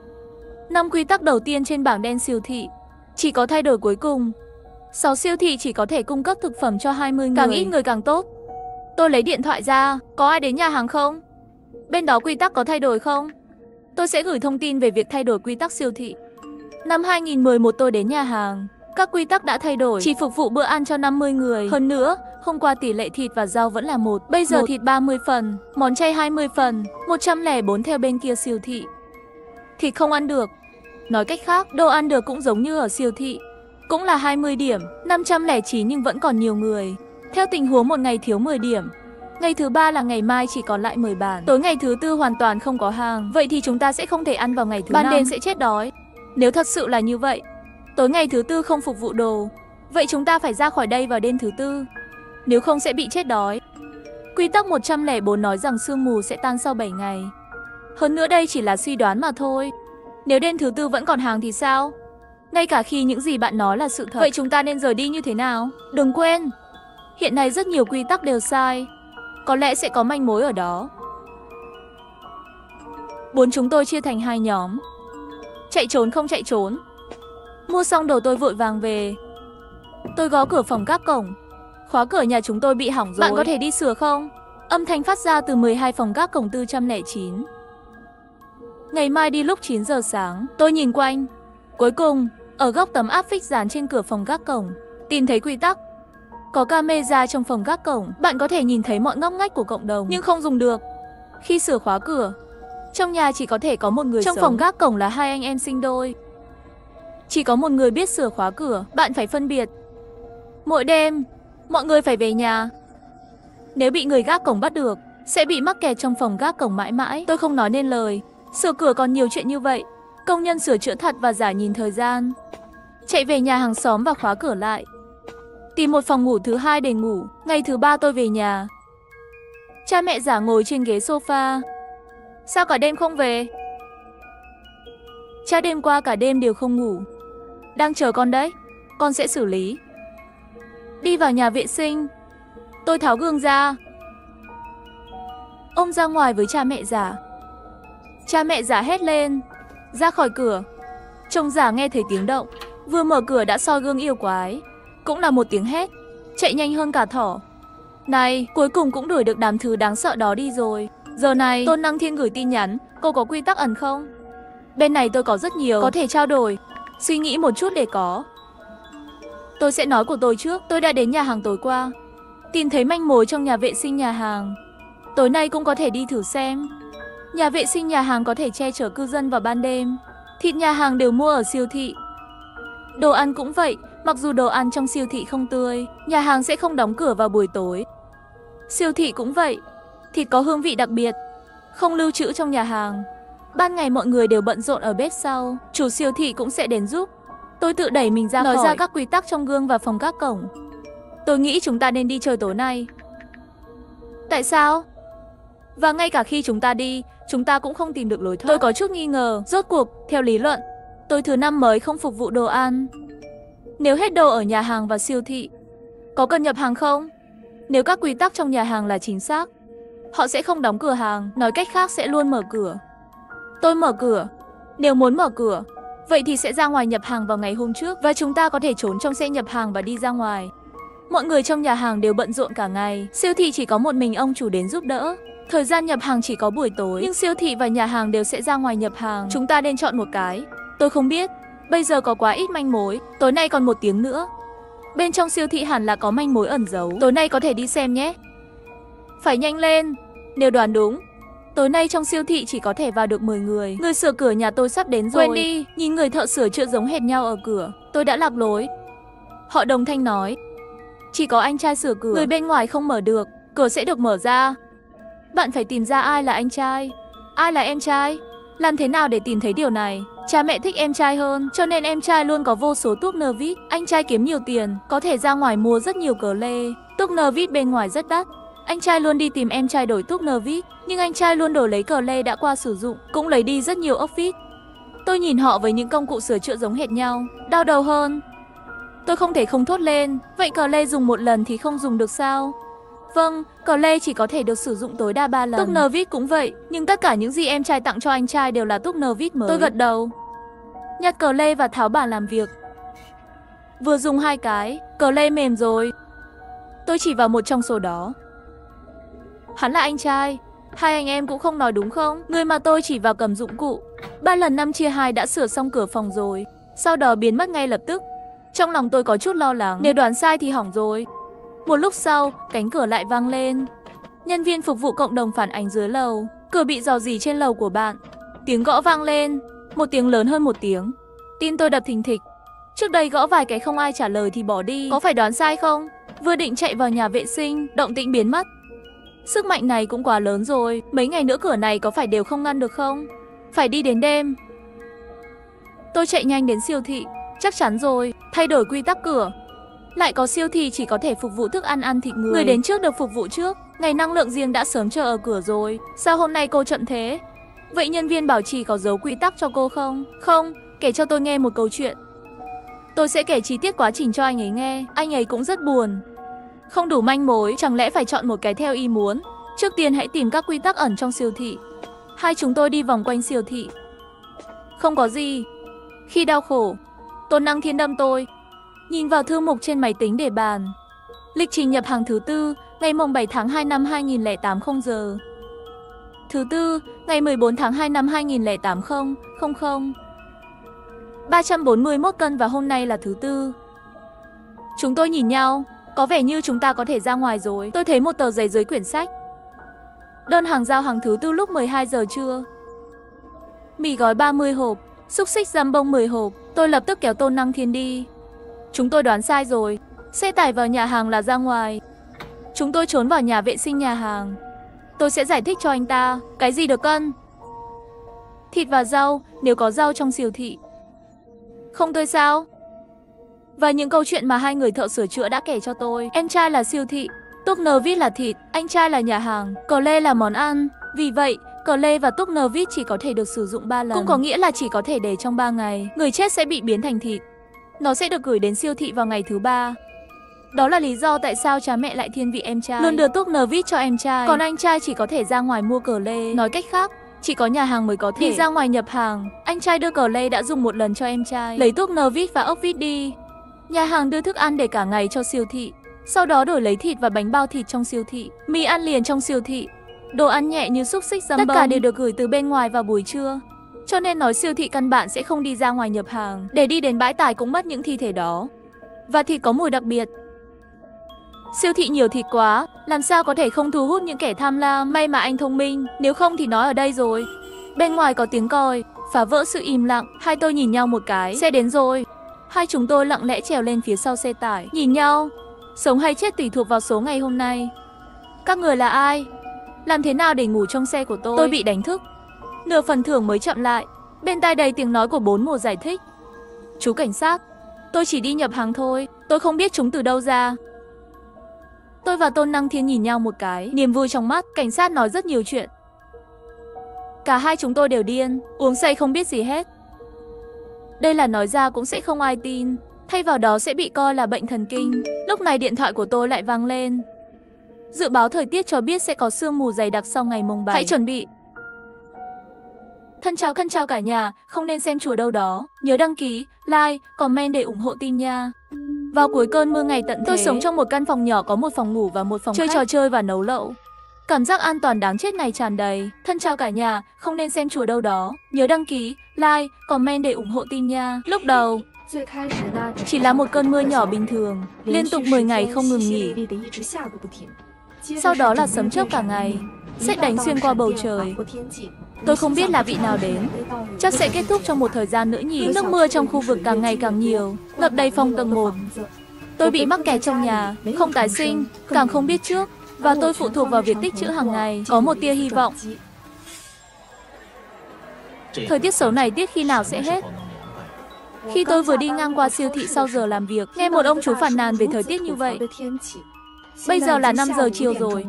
5 quy tắc đầu tiên trên bảng đen siêu thị chỉ có thay đổi cuối cùng. 6 siêu thị chỉ có thể cung cấp thực phẩm cho 20 người, càng ít người càng tốt. Tôi lấy điện thoại ra, có ai đến nhà hàng không? Bên đó quy tắc có thay đổi không? Tôi sẽ gửi thông tin về việc thay đổi quy tắc siêu thị. Năm 2011 tôi đến nhà hàng. Các quy tắc đã thay đổi, chỉ phục vụ bữa ăn cho 50 người. Hơn nữa, hôm qua tỷ lệ thịt và rau vẫn là 1. Bây giờ thịt 30 phần, món chay 20 phần, 104 theo bên kia siêu thị. Thịt không ăn được. Nói cách khác, đồ ăn được cũng giống như ở siêu thị. Cũng là 20 điểm, 509 nhưng vẫn còn nhiều người. Theo tình huống một ngày thiếu 10 điểm. Ngày thứ 3 là ngày mai chỉ còn lại 10 bàn. Tối ngày thứ 4 hoàn toàn không có hàng. Vậy thì chúng ta sẽ không thể ăn vào ngày thứ 5. Ban đêm sẽ chết đói. Nếu thật sự là như vậy, tối ngày thứ 4 không phục vụ đồ, vậy chúng ta phải ra khỏi đây vào đêm thứ 4. Nếu không sẽ bị chết đói. Quy tắc 104 nói rằng sương mù sẽ tan sau 7 ngày. Hơn nữa đây chỉ là suy đoán mà thôi. Nếu đêm thứ 4 vẫn còn hàng thì sao? Ngay cả khi những gì bạn nói là sự thật. Vậy chúng ta nên rời đi như thế nào? Đừng quên, hiện nay rất nhiều quy tắc đều sai. Có lẽ sẽ có manh mối ở đó. 4 chúng tôi chia thành 2 nhóm. Chạy trốn không chạy trốn. Mua xong đồ tôi vội vàng về. Tôi gõ cửa phòng gác cổng. Khóa cửa nhà chúng tôi bị hỏng rồi. Bạn có thể đi sửa không? Âm thanh phát ra từ 12 phòng gác cổng 409. Ngày mai đi lúc 9 giờ sáng. Tôi nhìn quanh. Cuối cùng, ở góc tấm áp phích dán trên cửa phòng gác cổng, tìm thấy quy tắc. Có camera trong phòng gác cổng, bạn có thể nhìn thấy mọi ngóc ngách của cộng đồng, nhưng không dùng được. Khi sửa khóa cửa, trong nhà chỉ có thể có một người sống. Trong phòng gác cổng là hai anh em sinh đôi. Chỉ có một người biết sửa khóa cửa, bạn phải phân biệt. Mỗi đêm, mọi người phải về nhà. Nếu bị người gác cổng bắt được, sẽ bị mắc kẹt trong phòng gác cổng mãi mãi. Tôi không nói nên lời. Sửa cửa còn nhiều chuyện như vậy. Công nhân sửa chữa thật và giả nhìn thời gian. Chạy về nhà hàng xóm và khóa cửa lại. Tìm một phòng ngủ thứ hai để ngủ. Ngày thứ ba tôi về nhà. Cha mẹ giả ngồi trên ghế sofa. Sao cả đêm không về? Cha đêm qua cả đêm đều không ngủ. Đang chờ con đấy. Con sẽ xử lý. Đi vào nhà vệ sinh. Tôi tháo gương ra. Ông ra ngoài với cha mẹ giả. Cha mẹ giả hét lên. Ra khỏi cửa. Chồng giả nghe thấy tiếng động. Vừa mở cửa đã soi gương yêu quái. Cũng là một tiếng hét. Chạy nhanh hơn cả thỏ. Này, cuối cùng cũng đuổi được đám thứ đáng sợ đó đi rồi. Giờ này, Tôn Năng Thiên gửi tin nhắn. Cô có quy tắc ẩn không? Bên này tôi có rất nhiều, có thể trao đổi. Suy nghĩ một chút để có. Tôi sẽ nói của tôi trước. Tôi đã đến nhà hàng tối qua. Tìm thấy manh mối trong nhà vệ sinh nhà hàng. Tối nay cũng có thể đi thử xem. Nhà vệ sinh nhà hàng có thể che chở cư dân vào ban đêm. Thịt nhà hàng đều mua ở siêu thị. Đồ ăn cũng vậy. Mặc dù đồ ăn trong siêu thị không tươi, nhà hàng sẽ không đóng cửa vào buổi tối. Siêu thị cũng vậy. Thịt có hương vị đặc biệt, không lưu trữ trong nhà hàng. Ban ngày mọi người đều bận rộn ở bếp sau. Chủ siêu thị cũng sẽ đến giúp. Tôi tự đẩy mình ra khỏi. Nói ra các quy tắc trong gương và phòng các cổng. Tôi nghĩ chúng ta nên đi chơi tối nay. Tại sao? Và ngay cả khi chúng ta đi, chúng ta cũng không tìm được lối thoát. Tôi có chút nghi ngờ. Rốt cuộc, theo lý luận, tôi thứ năm mới không phục vụ đồ ăn. Nếu hết đồ ở nhà hàng và siêu thị, có cần nhập hàng không? Nếu các quy tắc trong nhà hàng là chính xác, họ sẽ không đóng cửa hàng, nói cách khác sẽ luôn mở cửa. Tôi mở cửa. Nếu muốn mở cửa, vậy thì sẽ ra ngoài nhập hàng vào ngày hôm trước và chúng ta có thể trốn trong xe nhập hàng và đi ra ngoài. Mọi người trong nhà hàng đều bận rộn cả ngày. Siêu thị chỉ có một mình ông chủ đến giúp đỡ. Thời gian nhập hàng chỉ có buổi tối, nhưng siêu thị và nhà hàng đều sẽ ra ngoài nhập hàng. Chúng ta nên chọn một cái. Tôi không biết. Bây giờ có quá ít manh mối. Tối nay còn 1 tiếng nữa. Bên trong siêu thị hẳn là có manh mối ẩn giấu. Tối nay có thể đi xem nhé. Phải nhanh lên. Nếu đoán đúng, tối nay trong siêu thị chỉ có thể vào được 10 người. Người sửa cửa nhà tôi sắp đến rồi. Quên đi. Nhìn người thợ sửa chữa giống hệt nhau ở cửa. Tôi đã lạc lối. Họ đồng thanh nói. Chỉ có anh trai sửa cửa. Người bên ngoài không mở được. Cửa sẽ được mở ra. Bạn phải tìm ra ai là anh trai, ai là em trai. Làm thế nào để tìm thấy điều này? Cha mẹ thích em trai hơn, cho nên em trai luôn có vô số thuốc nơ vít. Anh trai kiếm nhiều tiền, có thể ra ngoài mua rất nhiều cờ lê. Thuốc nơ vít bên ngoài rất đắt. Anh trai luôn đi tìm em trai đổi thuốc nơ vít, nhưng anh trai luôn đổi lấy cờ lê đã qua sử dụng, cũng lấy đi rất nhiều ốc vít. Tôi nhìn họ với những công cụ sửa chữa giống hệt nhau, đau đầu hơn. Tôi không thể không thốt lên, vậy cờ lê dùng một lần thì không dùng được sao? Vâng, cờ lê chỉ có thể được sử dụng tối đa 3 lần. Thuốc nơ vít cũng vậy, nhưng tất cả những gì em trai tặng cho anh trai đều là thuốc nơ vít mới. Tôi gật đầu, nhặt cờ lê và tháo bàn làm việc. Vừa dùng 2 cái, cờ lê mềm rồi. Tôi chỉ vào một trong số đó. Hắn là anh trai. Hai anh em cũng không nói đúng không? Người mà tôi chỉ vào cầm dụng cụ. 3 lần 5 chia 2 đã sửa xong cửa phòng rồi. Sau đó biến mất ngay lập tức. Trong lòng tôi có chút lo lắng, nếu đoán sai thì hỏng rồi. Một lúc sau, cánh cửa lại vang lên. Nhân viên phục vụ cộng đồng phản ánh dưới lầu. Cửa bị rò rỉ trên lầu của bạn. Tiếng gõ vang lên. Một tiếng lớn hơn một tiếng. Tim tôi đập thình thịch. Trước đây gõ vài cái không ai trả lời thì bỏ đi. Có phải đoán sai không? Vừa định chạy vào nhà vệ sinh, động tĩnh biến mất. Sức mạnh này cũng quá lớn rồi. Mấy ngày nữa cửa này có phải đều không ngăn được không? Phải đi đến đêm. Tôi chạy nhanh đến siêu thị. Chắc chắn rồi, thay đổi quy tắc cửa. Lại có siêu thị chỉ có thể phục vụ thức ăn thịt người. Người đến trước được phục vụ trước. Ngày năng lượng riêng đã sớm chờ ở cửa rồi. Sao hôm nay cô chậm thế? Vậy nhân viên bảo trì có giấu quy tắc cho cô không? Không, kể cho tôi nghe một câu chuyện. Tôi sẽ kể chi tiết quá trình cho anh ấy nghe. Anh ấy cũng rất buồn. Không đủ manh mối, chẳng lẽ phải chọn một cái theo ý muốn? Trước tiên hãy tìm các quy tắc ẩn trong siêu thị. Hai chúng tôi đi vòng quanh siêu thị. Không có gì. Khi đau khổ, Tôn Năng Thiên đâm tôi. Nhìn vào thư mục trên máy tính để bàn. Lịch trình nhập hàng thứ tư, ngày mùng 7 tháng 2 năm 2008 0 giờ. Thứ tư, ngày 14 tháng 2 năm 2008 341 cân và hôm nay là thứ tư. Chúng tôi nhìn nhau, có vẻ như chúng ta có thể ra ngoài rồi. Tôi thấy một tờ giấy dưới quyển sách. Đơn hàng giao hàng thứ tư lúc 12 giờ trưa. Mì gói 30 hộp, xúc xích giam bông 10 hộp. Tôi lập tức kéo Tôn Năng Thiên đi. Chúng tôi đoán sai rồi. Xe tải vào nhà hàng là ra ngoài. Chúng tôi trốn vào nhà vệ sinh nhà hàng. Tôi sẽ giải thích cho anh ta. Cái gì được cân? Thịt và rau, nếu có rau trong siêu thị. Không tôi sao? Và những câu chuyện mà hai người thợ sửa chữa đã kể cho tôi. Em trai là siêu thị, Túc-nơ-vít là thịt, anh trai là nhà hàng, cờ lê là món ăn. Vì vậy, cờ lê và Túc-nơ-vít chỉ có thể được sử dụng 3 lần. Cũng có nghĩa là chỉ có thể để trong 3 ngày. Người chết sẽ bị biến thành thịt. Nó sẽ được gửi đến siêu thị vào ngày thứ 3. Đó là lý do tại sao cha mẹ lại thiên vị em trai, luôn đưa Túc-nơ-vít cho em trai. Còn anh trai chỉ có thể ra ngoài mua cờ lê. Nói cách khác, chỉ có nhà hàng mới có thể đi ra ngoài nhập hàng. Anh trai đưa cờ lê đã dùng một lần cho em trai, lấy Túc-nơ-vít và ốc vít đi. Nhà hàng đưa thức ăn để cả ngày cho siêu thị, sau đó đổi lấy thịt và bánh bao thịt trong siêu thị, mì ăn liền trong siêu thị, đồ ăn nhẹ như xúc xích giam bông. Tất cả đều được gửi từ bên ngoài vào buổi trưa. Cho nên nói siêu thị căn bản sẽ không đi ra ngoài nhập hàng. Để đi đến bãi tải cũng mất những thi thể đó. Và thịt có mùi đặc biệt. Siêu thị nhiều thịt quá, làm sao có thể không thu hút những kẻ tham lam. May mà anh thông minh, nếu không thì nói ở đây rồi. Bên ngoài có tiếng còi, phá vỡ sự im lặng. Hai tôi nhìn nhau một cái, xe đến rồi. Hai chúng tôi lặng lẽ trèo lên phía sau xe tải, nhìn nhau. Sống hay chết tùy thuộc vào số ngày hôm nay. Các người là ai? Làm thế nào để ngủ trong xe của tôi? Tôi bị đánh thức. Nửa phần thưởng mới chậm lại. Bên tai đầy tiếng nói của 4 mùa giải thích. Chú cảnh sát, tôi chỉ đi nhập hàng thôi. Tôi không biết chúng từ đâu ra. Tôi và Tôn Năng Thiên nhìn nhau một cái, niềm vui trong mắt. Cảnh sát nói rất nhiều chuyện. Cả hai chúng tôi đều điên, uống say không biết gì hết. Đây là nói ra cũng sẽ không ai tin, thay vào đó sẽ bị coi là bệnh thần kinh. Lúc này điện thoại của tôi lại vang lên. Dự báo thời tiết cho biết sẽ có sương mù dày đặc sau ngày mùng 7. Hãy chuẩn bị. Thân chào cả nhà, không nên xem chùa đâu đó. Nhớ đăng ký, like, comment để ủng hộ team nha. Vào cuối cơn mưa ngày tận thế, tôi sống trong một căn phòng nhỏ có một phòng ngủ và một phòng chơi trò chơi và nấu lẩu. Cảm giác an toàn đáng chết này tràn đầy. Thân chào cả nhà, không nên xem chùa đâu đó. Nhớ đăng ký, like, comment để ủng hộ team nha. Lúc đầu, chỉ là một cơn mưa nhỏ bình thường, liên tục 10 ngày không ngừng nghỉ. Sau đó là sấm chớp cả ngày, sét đánh xuyên qua bầu trời. Tôi không biết là vị nào đến, chắc sẽ kết thúc trong một thời gian nữa nhỉ. Nước mưa trong khu vực càng ngày càng nhiều, ngập đầy phòng tầng 1. Tôi bị mắc kẹt trong nhà, không tái sinh, càng không biết trước. Và tôi phụ thuộc vào việc tích trữ hàng ngày, có một tia hy vọng. Thời tiết xấu này biết khi nào sẽ hết. Khi tôi vừa đi ngang qua siêu thị sau giờ làm việc, nghe một ông chú phàn nàn về thời tiết như vậy. Bây giờ là 5 giờ chiều rồi,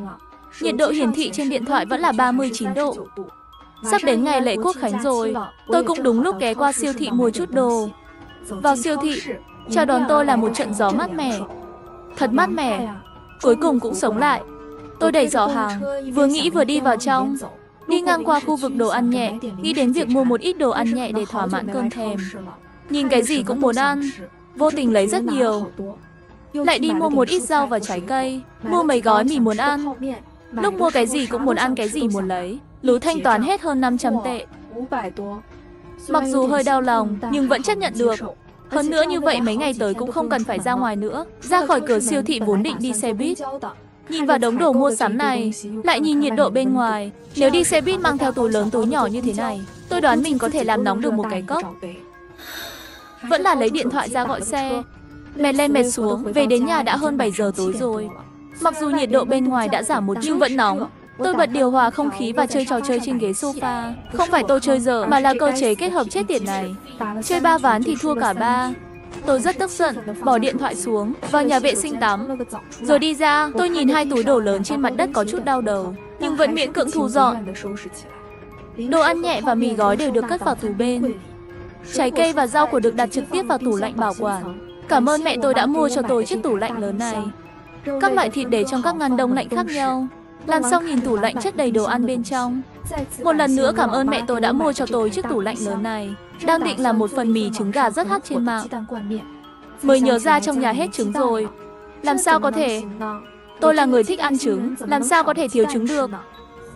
nhiệt độ hiển thị trên điện thoại vẫn là 39 độ. Sắp đến ngày lễ Quốc Khánh rồi, tôi cũng đúng lúc ghé qua siêu thị mua chút đồ. Vào siêu thị, chào đón tôi là một trận gió mát mẻ. Thật mát mẻ, cuối cùng cũng sống lại. Tôi đẩy giỏ hàng, vừa nghĩ vừa đi vào trong. Đi ngang qua khu vực đồ ăn nhẹ, nghĩ đến việc mua một ít đồ ăn nhẹ để thỏa mãn cơn thèm. Nhìn cái gì cũng muốn ăn, vô tình lấy rất nhiều. Lại đi mua một ít rau và trái cây, mua mấy gói mì muốn ăn. Lúc mua cái gì cũng muốn ăn cái gì muốn lấy. Lú thanh toán hết hơn 500 tệ. Mặc dù hơi đau lòng, nhưng vẫn chấp nhận được. Hơn nữa như vậy mấy ngày tới cũng không cần phải ra ngoài nữa. Ra khỏi cửa siêu thị vốn định đi xe buýt. Nhìn vào đống đồ mua sắm này, lại nhìn nhiệt độ bên ngoài. Nếu đi xe buýt mang theo túi lớn túi nhỏ như thế này, tôi đoán mình có thể làm nóng được một cái cốc. Vẫn là lấy điện thoại ra gọi xe. Mệt lên mệt xuống, về đến nhà đã hơn 7 giờ tối rồi. Mặc dù nhiệt độ bên ngoài đã giảm một chút nhưng vẫn nóng. Tôi bật điều hòa không khí và chơi trò chơi trên ghế sofa. Không phải tôi chơi dở, mà là cơ chế kết hợp chết tiệt này. Chơi 3 ván thì thua cả 3. Tôi rất tức giận, bỏ điện thoại xuống, vào nhà vệ sinh tắm. Rồi đi ra, tôi nhìn 2 túi đồ lớn trên mặt đất có chút đau đầu, nhưng vẫn miễn cưỡng thu dọn. Đồ ăn nhẹ và mì gói đều được cất vào tủ bên. Trái cây và rau củ được đặt trực tiếp vào tủ lạnh bảo quản. Cảm ơn mẹ tôi đã mua cho tôi chiếc tủ lạnh lớn này. Các loại thịt để trong các ngăn đông lạnh khác nhau. Làm xong nhìn tủ lạnh chất đầy đồ ăn bên trong. Một lần nữa cảm ơn mẹ tôi đã mua cho tôi chiếc tủ lạnh lớn này. Đang định làm một phần mì trứng gà rất hot trên mạng, mới nhớ ra trong nhà hết trứng rồi. Làm sao có thể? Tôi là người thích ăn trứng, làm sao có thể thiếu trứng được?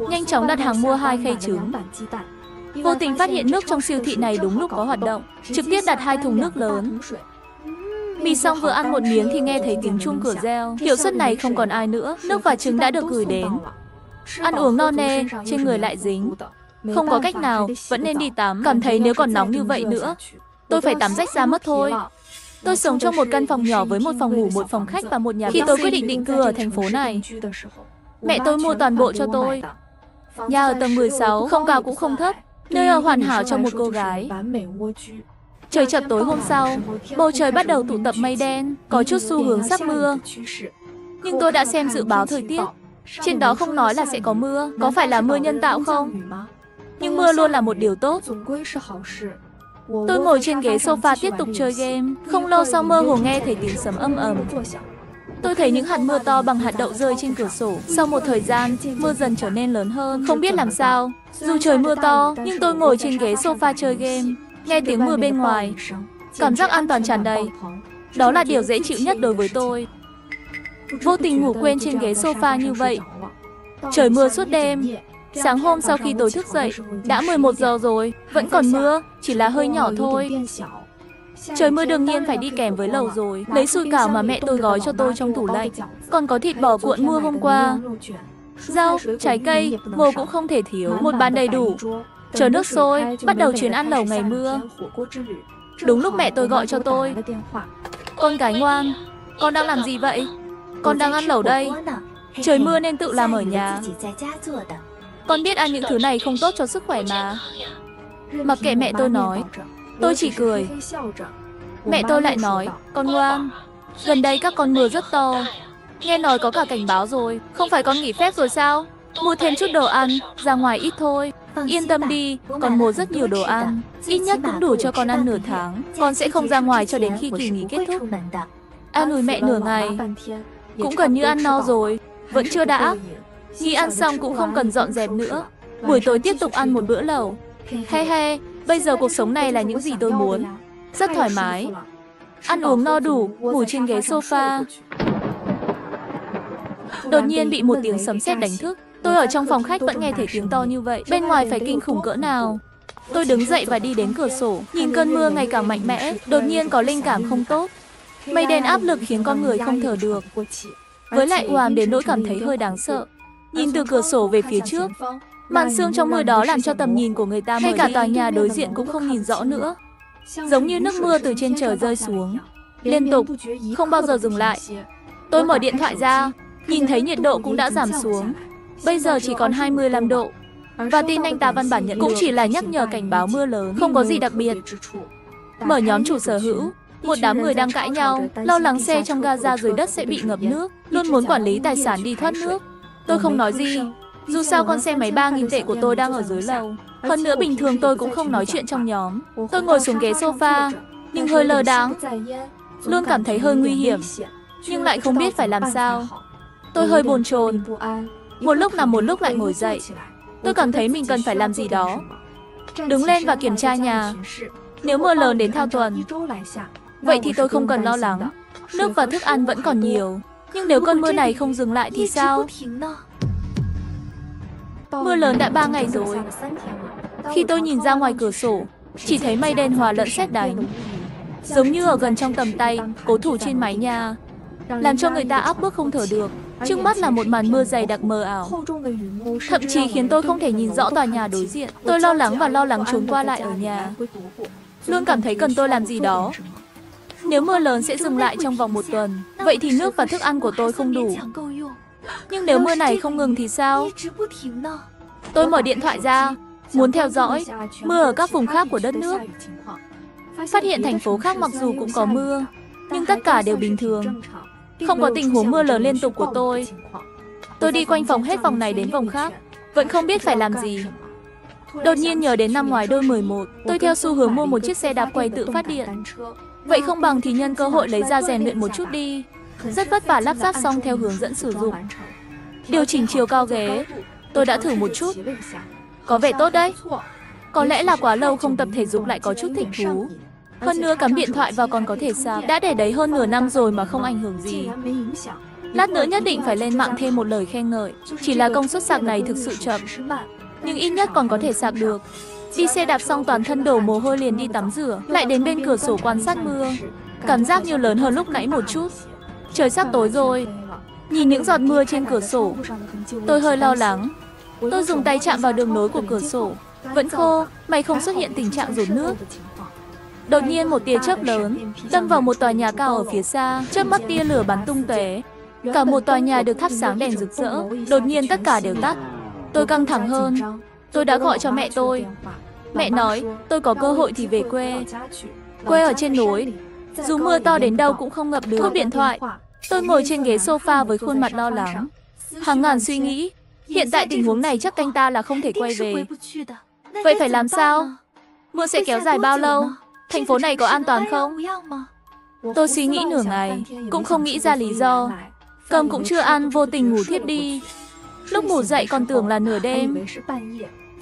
nhanh chóng đặt hàng mua 2 khay trứng. Vô tình phát hiện nước trong siêu thị này đúng lúc có hoạt động, trực tiếp đặt 2 thùng nước lớn. Mì xong vừa ăn một miếng thì nghe thấy tiếng chuông cửa reo. Hiệu suất này không còn ai nữa, nước và trứng đã được gửi đến. Ăn uống no nê, trên người lại dính. Không có cách nào, vẫn nên đi tắm. Cảm thấy nếu còn nóng như vậy nữa, tôi phải tắm rách ra mất thôi. Tôi sống trong một căn phòng nhỏ với một phòng ngủ, một phòng khách và một nhà bếp. Khi tôi quyết định định cư ở thành phố này, mẹ tôi mua toàn bộ cho tôi. Nhà ở tầng 16, không cao cũng không thấp, nơi ở hoàn hảo cho một cô gái. Trời chập tối hôm sau, bầu trời bắt đầu tụ tập mây đen, có chút xu hướng sắp mưa. Nhưng tôi đã xem dự báo thời tiết, trên đó không nói là sẽ có mưa, có phải là mưa nhân tạo không? Nhưng mưa luôn là một điều tốt. Tôi ngồi trên ghế sofa tiếp tục chơi game. Không lâu sau mơ hồ nghe thấy tiếng sấm ầm ầm. Tôi thấy những hạt mưa to bằng hạt đậu rơi trên cửa sổ. Sau một thời gian, mưa dần trở nên lớn hơn. Không biết làm sao, dù trời mưa to, nhưng tôi ngồi trên ghế sofa chơi game, nghe tiếng mưa bên ngoài. Cảm giác an toàn tràn đầy. Đó là điều dễ chịu nhất đối với tôi. Vô tình ngủ quên trên ghế sofa như vậy. Trời mưa suốt đêm. Sáng hôm sau khi tôi thức dậy, đã 11 giờ rồi, vẫn còn mưa, chỉ là hơi nhỏ thôi. Trời mưa đương nhiên phải đi kèm với lẩu rồi. Lấy sủi cảo mà mẹ tôi gói cho tôi trong tủ lạnh. Còn có thịt bò cuộn mua hôm qua. Rau, trái cây, ngô cũng không thể thiếu. Một bàn đầy đủ. Chờ nước sôi, bắt đầu chuyến ăn lẩu ngày mưa. Đúng lúc mẹ tôi gọi cho tôi. Con gái ngoan, con đang làm gì vậy? Con đang ăn lẩu đây. Trời mưa nên tự làm ở nhà. Con biết ăn những thứ này không tốt cho sức khỏe mà. Mặc kệ mẹ tôi nói, tôi chỉ cười. Mẹ tôi lại nói, con ngoan, gần đây các con mưa rất to. Nghe nói có cả cảnh báo rồi, không phải con nghỉ phép rồi sao? Mua thêm chút đồ ăn, ra ngoài ít thôi. Yên tâm đi, con mua rất nhiều đồ ăn. Ít nhất cũng đủ cho con ăn nửa tháng. Con sẽ không ra ngoài cho đến khi kỳ nghỉ kết thúc. An ủi mẹ nửa ngày, cũng gần như ăn no rồi, vẫn chưa đã. Nghĩ ăn xong cũng không cần dọn dẹp nữa. Buổi tối tiếp tục ăn một bữa lẩu. He he, bây giờ cuộc sống này là những gì tôi muốn. Rất thoải mái. Ăn uống no đủ, ngủ trên ghế sofa. Đột nhiên bị một tiếng sấm sét đánh thức. Tôi ở trong phòng khách vẫn nghe thấy tiếng to như vậy. Bên ngoài phải kinh khủng cỡ nào. Tôi đứng dậy và đi đến cửa sổ. Nhìn cơn mưa ngày càng mạnh mẽ. Đột nhiên có linh cảm không tốt. Mây đen áp lực khiến con người không thở được. Với lại oàm đến nỗi cảm thấy hơi đáng sợ. Nhìn từ cửa sổ về phía trước, màn sương trong mưa đó làm cho tầm nhìn của người ta mờ đi. Ngay cả tòa nhà đối diện cũng không nhìn rõ nữa. Giống như nước mưa từ trên trời rơi xuống, liên tục, không bao giờ dừng lại. Tôi mở điện thoại ra, nhìn thấy nhiệt độ cũng đã giảm xuống. Bây giờ chỉ còn 25 độ. Và tin anh ta văn bản nhận cũng chỉ là nhắc nhở cảnh báo mưa lớn, không có gì đặc biệt. Mở nhóm chủ sở hữu, một đám người đang cãi nhau, lo lắng xe trong Gaza dưới đất sẽ bị ngập nước, luôn muốn quản lý tài sản đi thoát nước. Tôi không nói gì, dù sao con xe máy 3.000 tệ của tôi đang ở dưới lầu. Hơn nữa bình thường tôi cũng không nói chuyện trong nhóm. Tôi ngồi xuống ghế sofa, nhưng hơi lơ đãng, luôn cảm thấy hơi nguy hiểm, nhưng lại không biết phải làm sao. Tôi hơi bồn chồn, một lúc nằm một lúc lại ngồi dậy. Tôi cảm thấy mình cần phải làm gì đó. Đứng lên và kiểm tra nhà. Nếu mưa lớn đến thao tuần, vậy thì tôi không cần lo lắng. Nước và thức ăn vẫn còn nhiều. Nhưng nếu cơn mưa này không dừng lại thì sao? Mưa lớn đã 3 ngày rồi. Khi tôi nhìn ra ngoài cửa sổ, chỉ thấy mây đen hòa lẫn sét đánh. Giống như ở gần trong tầm tay, cố thủ trên mái nhà, làm cho người ta áp bức không thở được. Trước mắt là một màn mưa dày đặc mờ ảo, thậm chí khiến tôi không thể nhìn rõ tòa nhà đối diện. Tôi lo lắng và lo lắng trốn qua lại ở nhà. Luôn cảm thấy cần tôi làm gì đó. Nếu mưa lớn sẽ dừng lại trong vòng 1 tuần, vậy thì nước và thức ăn của tôi không đủ. Nhưng nếu mưa này không ngừng thì sao? Tôi mở điện thoại ra, muốn theo dõi mưa ở các vùng khác của đất nước. Phát hiện thành phố khác mặc dù cũng có mưa, nhưng tất cả đều bình thường. Không có tình huống mưa lớn liên tục của tôi. Tôi đi quanh phòng hết vòng này đến vòng khác, vẫn không biết phải làm gì. Đột nhiên nhớ đến năm ngoái đôi 11, tôi theo xu hướng mua một chiếc xe đạp quay tự phát điện. Vậy không bằng thì nhân cơ hội lấy ra rèn luyện một chút đi. Rất vất vả lắp ráp xong theo hướng dẫn sử dụng. Điều chỉnh chiều cao ghế, tôi đã thử một chút. Có vẻ tốt đấy. Có lẽ là quá lâu không tập thể dục lại có chút thích thú. Hơn nữa cắm điện thoại vào còn có thể sạc. Đã để đấy hơn nửa năm rồi mà không ảnh hưởng gì. Lát nữa nhất định phải lên mạng thêm một lời khen ngợi. Chỉ là công suất sạc này thực sự chậm, nhưng ít nhất còn có thể sạc được. Đi xe đạp xong toàn thân đổ mồ hôi liền đi tắm rửa, lại đến bên cửa sổ quan sát mưa. Cảm giác như lớn hơn lúc nãy một chút. Trời sắp tối rồi. Nhìn những giọt mưa trên cửa sổ, tôi hơi lo lắng. Tôi dùng tay chạm vào đường nối của cửa sổ. Vẫn khô, may không xuất hiện tình trạng dồn nước. Đột nhiên một tia chớp lớn đâm vào một tòa nhà cao ở phía xa, chớp mắt tia lửa bắn tung tóe. Cả một tòa nhà được thắp sáng đèn rực rỡ. Đột nhiên tất cả đều tắt. Tôi căng thẳng hơn. Tôi đã gọi cho mẹ tôi. Mẹ nói tôi có cơ hội thì về quê. Quê ở trên núi, dù mưa to đến đâu cũng không ngập được. Cúp điện thoại, tôi ngồi trên ghế sofa với khuôn mặt lo lắng. Hàng ngàn suy nghĩ. Hiện tại tình huống này chắc anh ta là không thể quay về. Vậy phải làm sao? Mưa sẽ kéo dài bao lâu? Thành phố này có an toàn không? Tôi suy nghĩ nửa ngày, cũng không nghĩ ra lý do. Cơm cũng chưa ăn, vô tình ngủ thiếp đi. Lúc ngủ dậy còn tưởng là nửa đêm.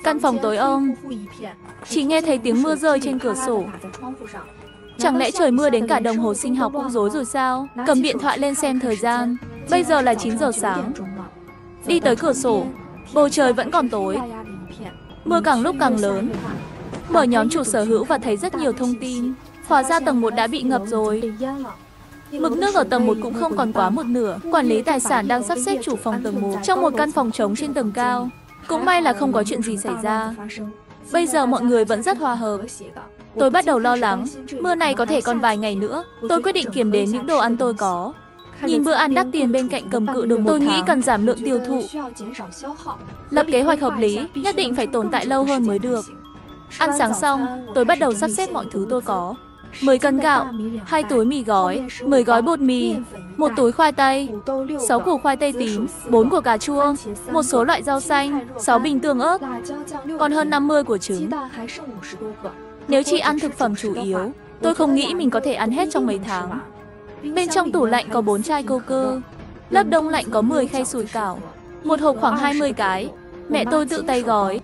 Căn phòng tối om, chỉ nghe thấy tiếng mưa rơi trên cửa sổ. Chẳng lẽ trời mưa đến cả đồng hồ sinh học cũng rối rồi sao? Cầm điện thoại lên xem thời gian. Bây giờ là 9 giờ sáng. Đi tới cửa sổ, bầu trời vẫn còn tối. Mưa càng lúc càng lớn. Mở nhóm chủ sở hữu và thấy rất nhiều thông tin. Hóa ra tầng 1 đã bị ngập rồi. Mực nước ở tầng 1 cũng không còn quá một nửa. Quản lý tài sản đang sắp xếp chủ phòng tầng 1 trong một căn phòng trống trên tầng cao. Cũng may là không có chuyện gì xảy ra. Bây giờ mọi người vẫn rất hòa hợp. Tôi bắt đầu lo lắng, mưa này có thể còn vài ngày nữa. Tôi quyết định kiểm đếm những đồ ăn tôi có. Nhìn bữa ăn đắt tiền bên cạnh cầm cự được 1 tháng. Tôi nghĩ cần giảm lượng tiêu thụ. Lập kế hoạch hợp lý, nhất định phải tồn tại lâu hơn mới được. Ăn sáng xong, tôi bắt đầu sắp xếp mọi thứ tôi có. 10 cân gạo, 2 túi mì gói, 10 gói bột mì, 1 túi khoai tây, 6 củ khoai tây tím, 4 quả cà chua, một số loại rau xanh, 6 bình tương ớt, còn hơn 50 quả trứng. Nếu chỉ ăn thực phẩm chủ yếu, tôi không nghĩ mình có thể ăn hết trong mấy tháng. Bên trong tủ lạnh có 4 chai cô cơ, lớp đông lạnh có 10 khay sủi cảo, một hộp khoảng 20 cái, mẹ tôi tự tay gói.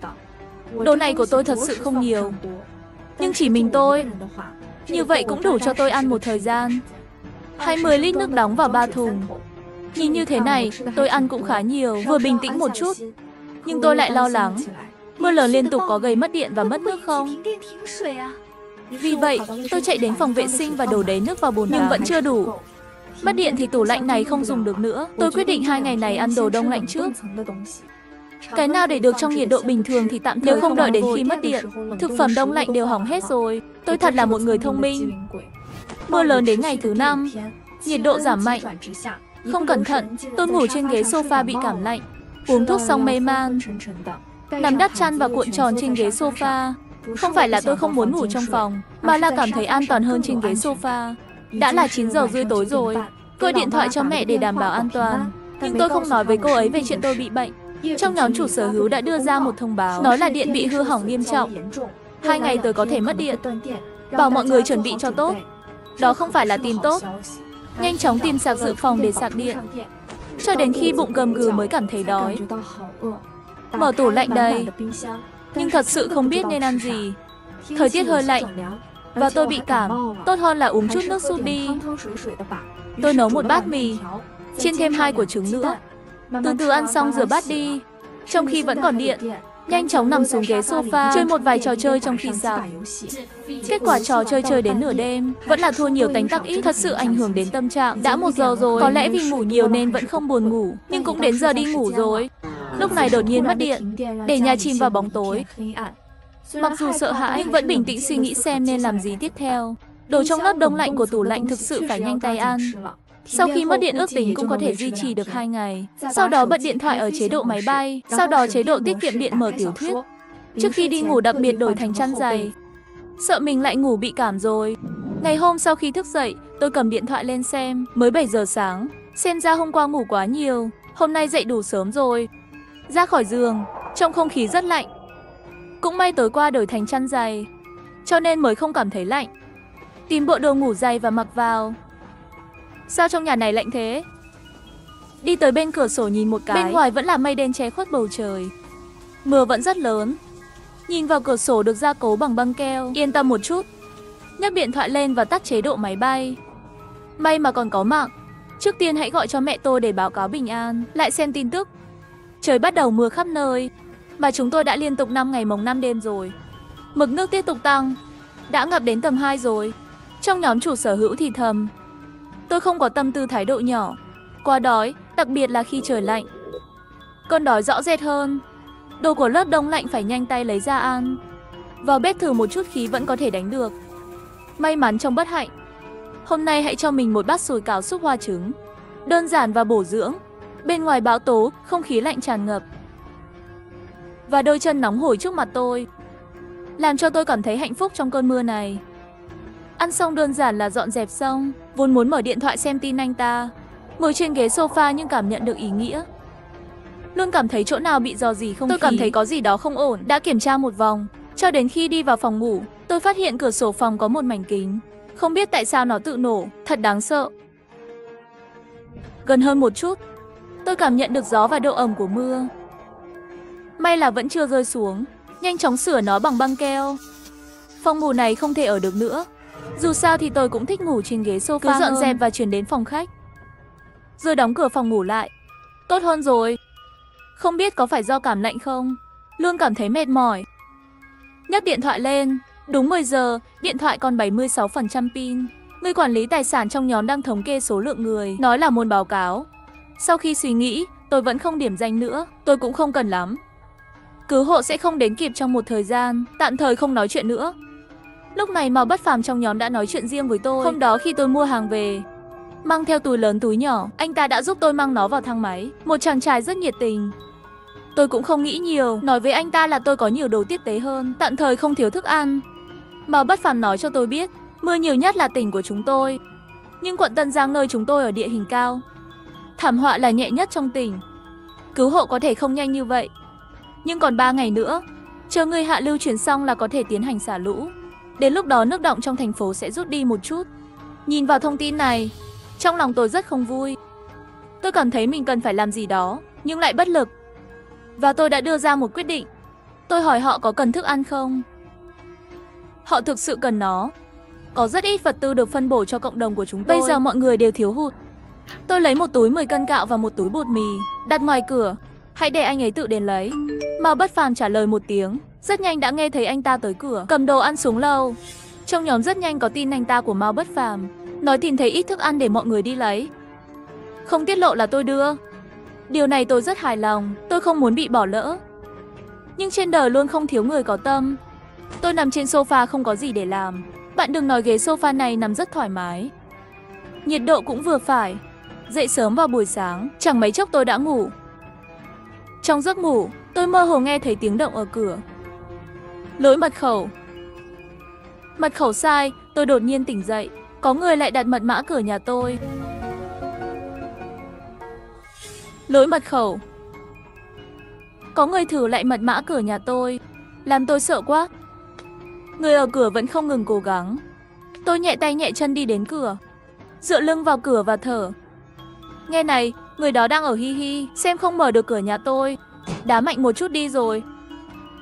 Đồ này của tôi thật sự không nhiều, nhưng chỉ mình tôi. Như vậy cũng đủ cho tôi ăn một thời gian. 20 lít nước đóng vào 3 thùng. Nhìn như thế này, tôi ăn cũng khá nhiều, vừa bình tĩnh một chút. Nhưng tôi lại lo lắng, mưa lớn liên tục có gây mất điện và mất nước không? Vì vậy, tôi chạy đến phòng vệ sinh và đổ đầy nước vào bồn nhưng vẫn chưa đủ. Mất điện thì tủ lạnh này không dùng được nữa. Tôi quyết định 2 ngày này ăn đồ đông lạnh trước. Cái nào để được trong nhiệt độ bình thường thì tạm thời, nếu không đợi đến khi mất điện. Thực phẩm đông lạnh đều hỏng hết rồi. Tôi thật là một người thông minh. Mưa lớn đến ngày thứ 5, nhiệt độ giảm mạnh. Không cẩn thận, tôi ngủ trên ghế sofa bị cảm lạnh. Uống thuốc xong mê man, nằm đắp chăn và cuộn tròn trên ghế sofa. Không phải là tôi không muốn ngủ trong phòng, mà là cảm thấy an toàn hơn trên ghế sofa. Đã là 9 giờ rưỡi tối rồi. Tôi điện thoại cho mẹ để đảm bảo an toàn, nhưng tôi không nói với cô ấy về chuyện tôi bị bệnh. Trong nhóm chủ sở hữu đã đưa ra một thông báo, nói là điện bị hư hỏng nghiêm trọng. 2 ngày tới có thể mất điện. Bảo mọi người chuẩn bị cho tốt. Đó không phải là tin tốt. Nhanh chóng tìm sạc dự phòng để sạc điện. Cho đến khi bụng gầm gừ mới cảm thấy đói. Mở tủ lạnh đầy, nhưng thật sự không biết nên ăn gì. Thời tiết hơi lạnh và tôi bị cảm, tốt hơn là uống chút nước súp đi. Tôi nấu một bát mì, chiên thêm 2 quả trứng nữa. Từ từ ăn xong rửa bát đi. Trong khi vẫn còn điện, nhanh chóng nằm xuống ghế sofa, chơi một vài trò chơi trong khi sạc. Kết quả trò chơi đến nửa đêm, vẫn là thua nhiều tánh tắc ít, thật sự ảnh hưởng đến tâm trạng. Đã 1 giờ rồi, có lẽ vì ngủ nhiều nên vẫn không buồn ngủ, nhưng cũng đến giờ đi ngủ rồi. Lúc này đột nhiên mất điện, để nhà chìm vào bóng tối. Mặc dù sợ hãi, nhưng vẫn bình tĩnh suy nghĩ xem nên làm gì tiếp theo. Đồ trong lớp đông lạnh của tủ lạnh thực sự phải nhanh tay ăn. Sau khi mất điện ước tính cũng có thể duy trì được 2 ngày. Sau đó bật điện thoại ở chế độ máy bay. Sau đó chế độ tiết kiệm điện mở tiểu thuyết. Trước khi đi ngủ đặc biệt đổi thành chăn dày. Sợ mình lại ngủ bị cảm rồi. Ngày hôm sau khi thức dậy, tôi cầm điện thoại lên xem. Mới 7 giờ sáng. Xem ra hôm qua ngủ quá nhiều. Hôm nay dậy đủ sớm rồi. Ra khỏi giường, trong không khí rất lạnh. Cũng may tối qua đổi thành chăn dày, cho nên mới không cảm thấy lạnh. Tìm bộ đồ ngủ dày và mặc vào. Sao trong nhà này lạnh thế? Đi tới bên cửa sổ nhìn một cái. Bên ngoài vẫn là mây đen che khuất bầu trời. Mưa vẫn rất lớn. Nhìn vào cửa sổ được gia cố bằng băng keo, yên tâm một chút. Nhấc điện thoại lên và tắt chế độ máy bay. May mà còn có mạng. Trước tiên hãy gọi cho mẹ tôi để báo cáo bình an, lại xem tin tức. Trời bắt đầu mưa khắp nơi, mà chúng tôi đã liên tục 5 ngày mồng 5 đêm rồi. Mực nước tiếp tục tăng, đã ngập đến tầm 2 rồi. Trong nhóm chủ sở hữu thì thầm. Tôi không có tâm tư thái độ nhỏ, quá đói, đặc biệt là khi trời lạnh. Cơn đói rõ rệt hơn. Đồ của lớp đông lạnh phải nhanh tay lấy ra ăn. Vào bếp thử một chút khí vẫn có thể đánh được. May mắn trong bất hạnh. Hôm nay hãy cho mình một bát sủi cảo súp hoa trứng. Đơn giản và bổ dưỡng. Bên ngoài bão tố, không khí lạnh tràn ngập. Và đôi chân nóng hổi trước mặt tôi, làm cho tôi cảm thấy hạnh phúc trong cơn mưa này. Ăn xong đơn giản là dọn dẹp xong, vốn muốn mở điện thoại xem tin anh ta. Ngồi trên ghế sofa nhưng cảm nhận được ý nghĩa. Luôn cảm thấy chỗ nào bị rò rỉ không khí. Tôi cảm thấy có gì đó không ổn, đã kiểm tra một vòng. Cho đến khi đi vào phòng ngủ, tôi phát hiện cửa sổ phòng có một mảnh kính. Không biết tại sao nó tự nổ, thật đáng sợ. Gần hơn một chút, tôi cảm nhận được gió và độ ẩm của mưa. May là vẫn chưa rơi xuống, nhanh chóng sửa nó bằng băng keo. Phòng ngủ này không thể ở được nữa. Dù sao thì tôi cũng thích ngủ trên ghế sofa. Cứ dọn dẹp và chuyển đến phòng khách, rồi đóng cửa phòng ngủ lại. Tốt hơn rồi. Không biết có phải do cảm lạnh không, luôn cảm thấy mệt mỏi. Nhấc điện thoại lên, đúng 10 giờ, điện thoại còn 76% pin. Người quản lý tài sản trong nhóm đang thống kê số lượng người, nói là muốn báo cáo. Sau khi suy nghĩ, tôi vẫn không điểm danh nữa, tôi cũng không cần lắm. Cứu hộ sẽ không đến kịp trong một thời gian, tạm thời không nói chuyện nữa. Lúc này Mao Bất Phàm trong nhóm đã nói chuyện riêng với tôi. Hôm đó khi tôi mua hàng về, mang theo túi lớn túi nhỏ, anh ta đã giúp tôi mang nó vào thang máy. Một chàng trai rất nhiệt tình. Tôi cũng không nghĩ nhiều, nói với anh ta là tôi có nhiều đồ tiếp tế hơn, tạm thời không thiếu thức ăn. Mao Bất Phàm nói cho tôi biết, mưa nhiều nhất là tỉnh của chúng tôi, nhưng quận Tân Giang nơi chúng tôi ở địa hình cao, thảm họa là nhẹ nhất trong tỉnh. Cứu hộ có thể không nhanh như vậy, nhưng còn 3 ngày nữa, chờ người hạ lưu chuyển xong là có thể tiến hành xả lũ. Đến lúc đó nước đọng trong thành phố sẽ rút đi một chút. Nhìn vào thông tin này, trong lòng tôi rất không vui. Tôi cảm thấy mình cần phải làm gì đó, nhưng lại bất lực. Và tôi đã đưa ra một quyết định. Tôi hỏi họ có cần thức ăn không? Họ thực sự cần nó. Có rất ít vật tư được phân bổ cho cộng đồng của chúng tôi. Bây giờ mọi người đều thiếu hụt. Tôi lấy một túi 10 cân gạo và một túi bột mì, đặt ngoài cửa. Hãy để anh ấy tự đến lấy. Mao Bất Phàm trả lời một tiếng. Rất nhanh đã nghe thấy anh ta tới cửa, cầm đồ ăn xuống lầu. Trong nhóm rất nhanh có tin anh ta của Mao Bất Phàm, nói tìm thấy ít thức ăn để mọi người đi lấy. Không tiết lộ là tôi đưa. Điều này tôi rất hài lòng, tôi không muốn bị bỏ lỡ. Nhưng trên đời luôn không thiếu người có tâm. Tôi nằm trên sofa không có gì để làm. Bạn đừng nói ghế sofa này nằm rất thoải mái. Nhiệt độ cũng vừa phải. Dậy sớm vào buổi sáng, chẳng mấy chốc tôi đã ngủ. Trong giấc ngủ, tôi mơ hồ nghe thấy tiếng động ở cửa. Lỗi mật khẩu. Mật khẩu sai, tôi đột nhiên tỉnh dậy. Có người lại đặt mật mã cửa nhà tôi. Lỗi mật khẩu. Có người thử lại mật mã cửa nhà tôi, làm tôi sợ quá. Người ở cửa vẫn không ngừng cố gắng. Tôi nhẹ tay nhẹ chân đi đến cửa, dựa lưng vào cửa và thở. Nghe này, người đó đang ở hi hi, xem không mở được cửa nhà tôi. Đá mạnh một chút đi rồi.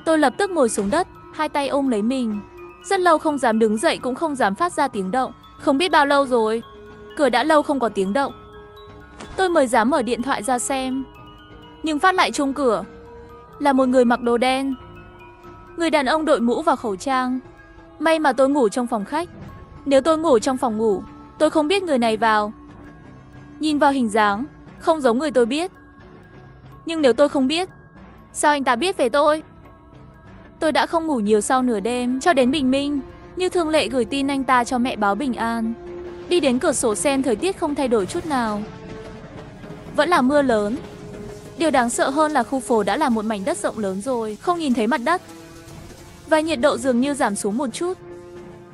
Tôi lập tức ngồi xuống đất, hai tay ôm lấy mình. Rất lâu không dám đứng dậy cũng không dám phát ra tiếng động. Không biết bao lâu rồi, cửa đã lâu không có tiếng động. Tôi mới dám mở điện thoại ra xem. Nhưng phát lại chung cửa là một người mặc đồ đen. Người đàn ông đội mũ và khẩu trang. May mà tôi ngủ trong phòng khách. Nếu tôi ngủ trong phòng ngủ, tôi không biết người này vào. Nhìn vào hình dáng, không giống người tôi biết. Nhưng nếu tôi không biết, sao anh ta biết về tôi? Tôi đã không ngủ nhiều sau nửa đêm, cho đến bình minh. Như thường lệ gửi tin anh ta cho mẹ báo bình an. Đi đến cửa sổ xem thời tiết không thay đổi chút nào. Vẫn là mưa lớn. Điều đáng sợ hơn là khu phố đã là một mảnh đất rộng lớn rồi, không nhìn thấy mặt đất. Và nhiệt độ dường như giảm xuống một chút.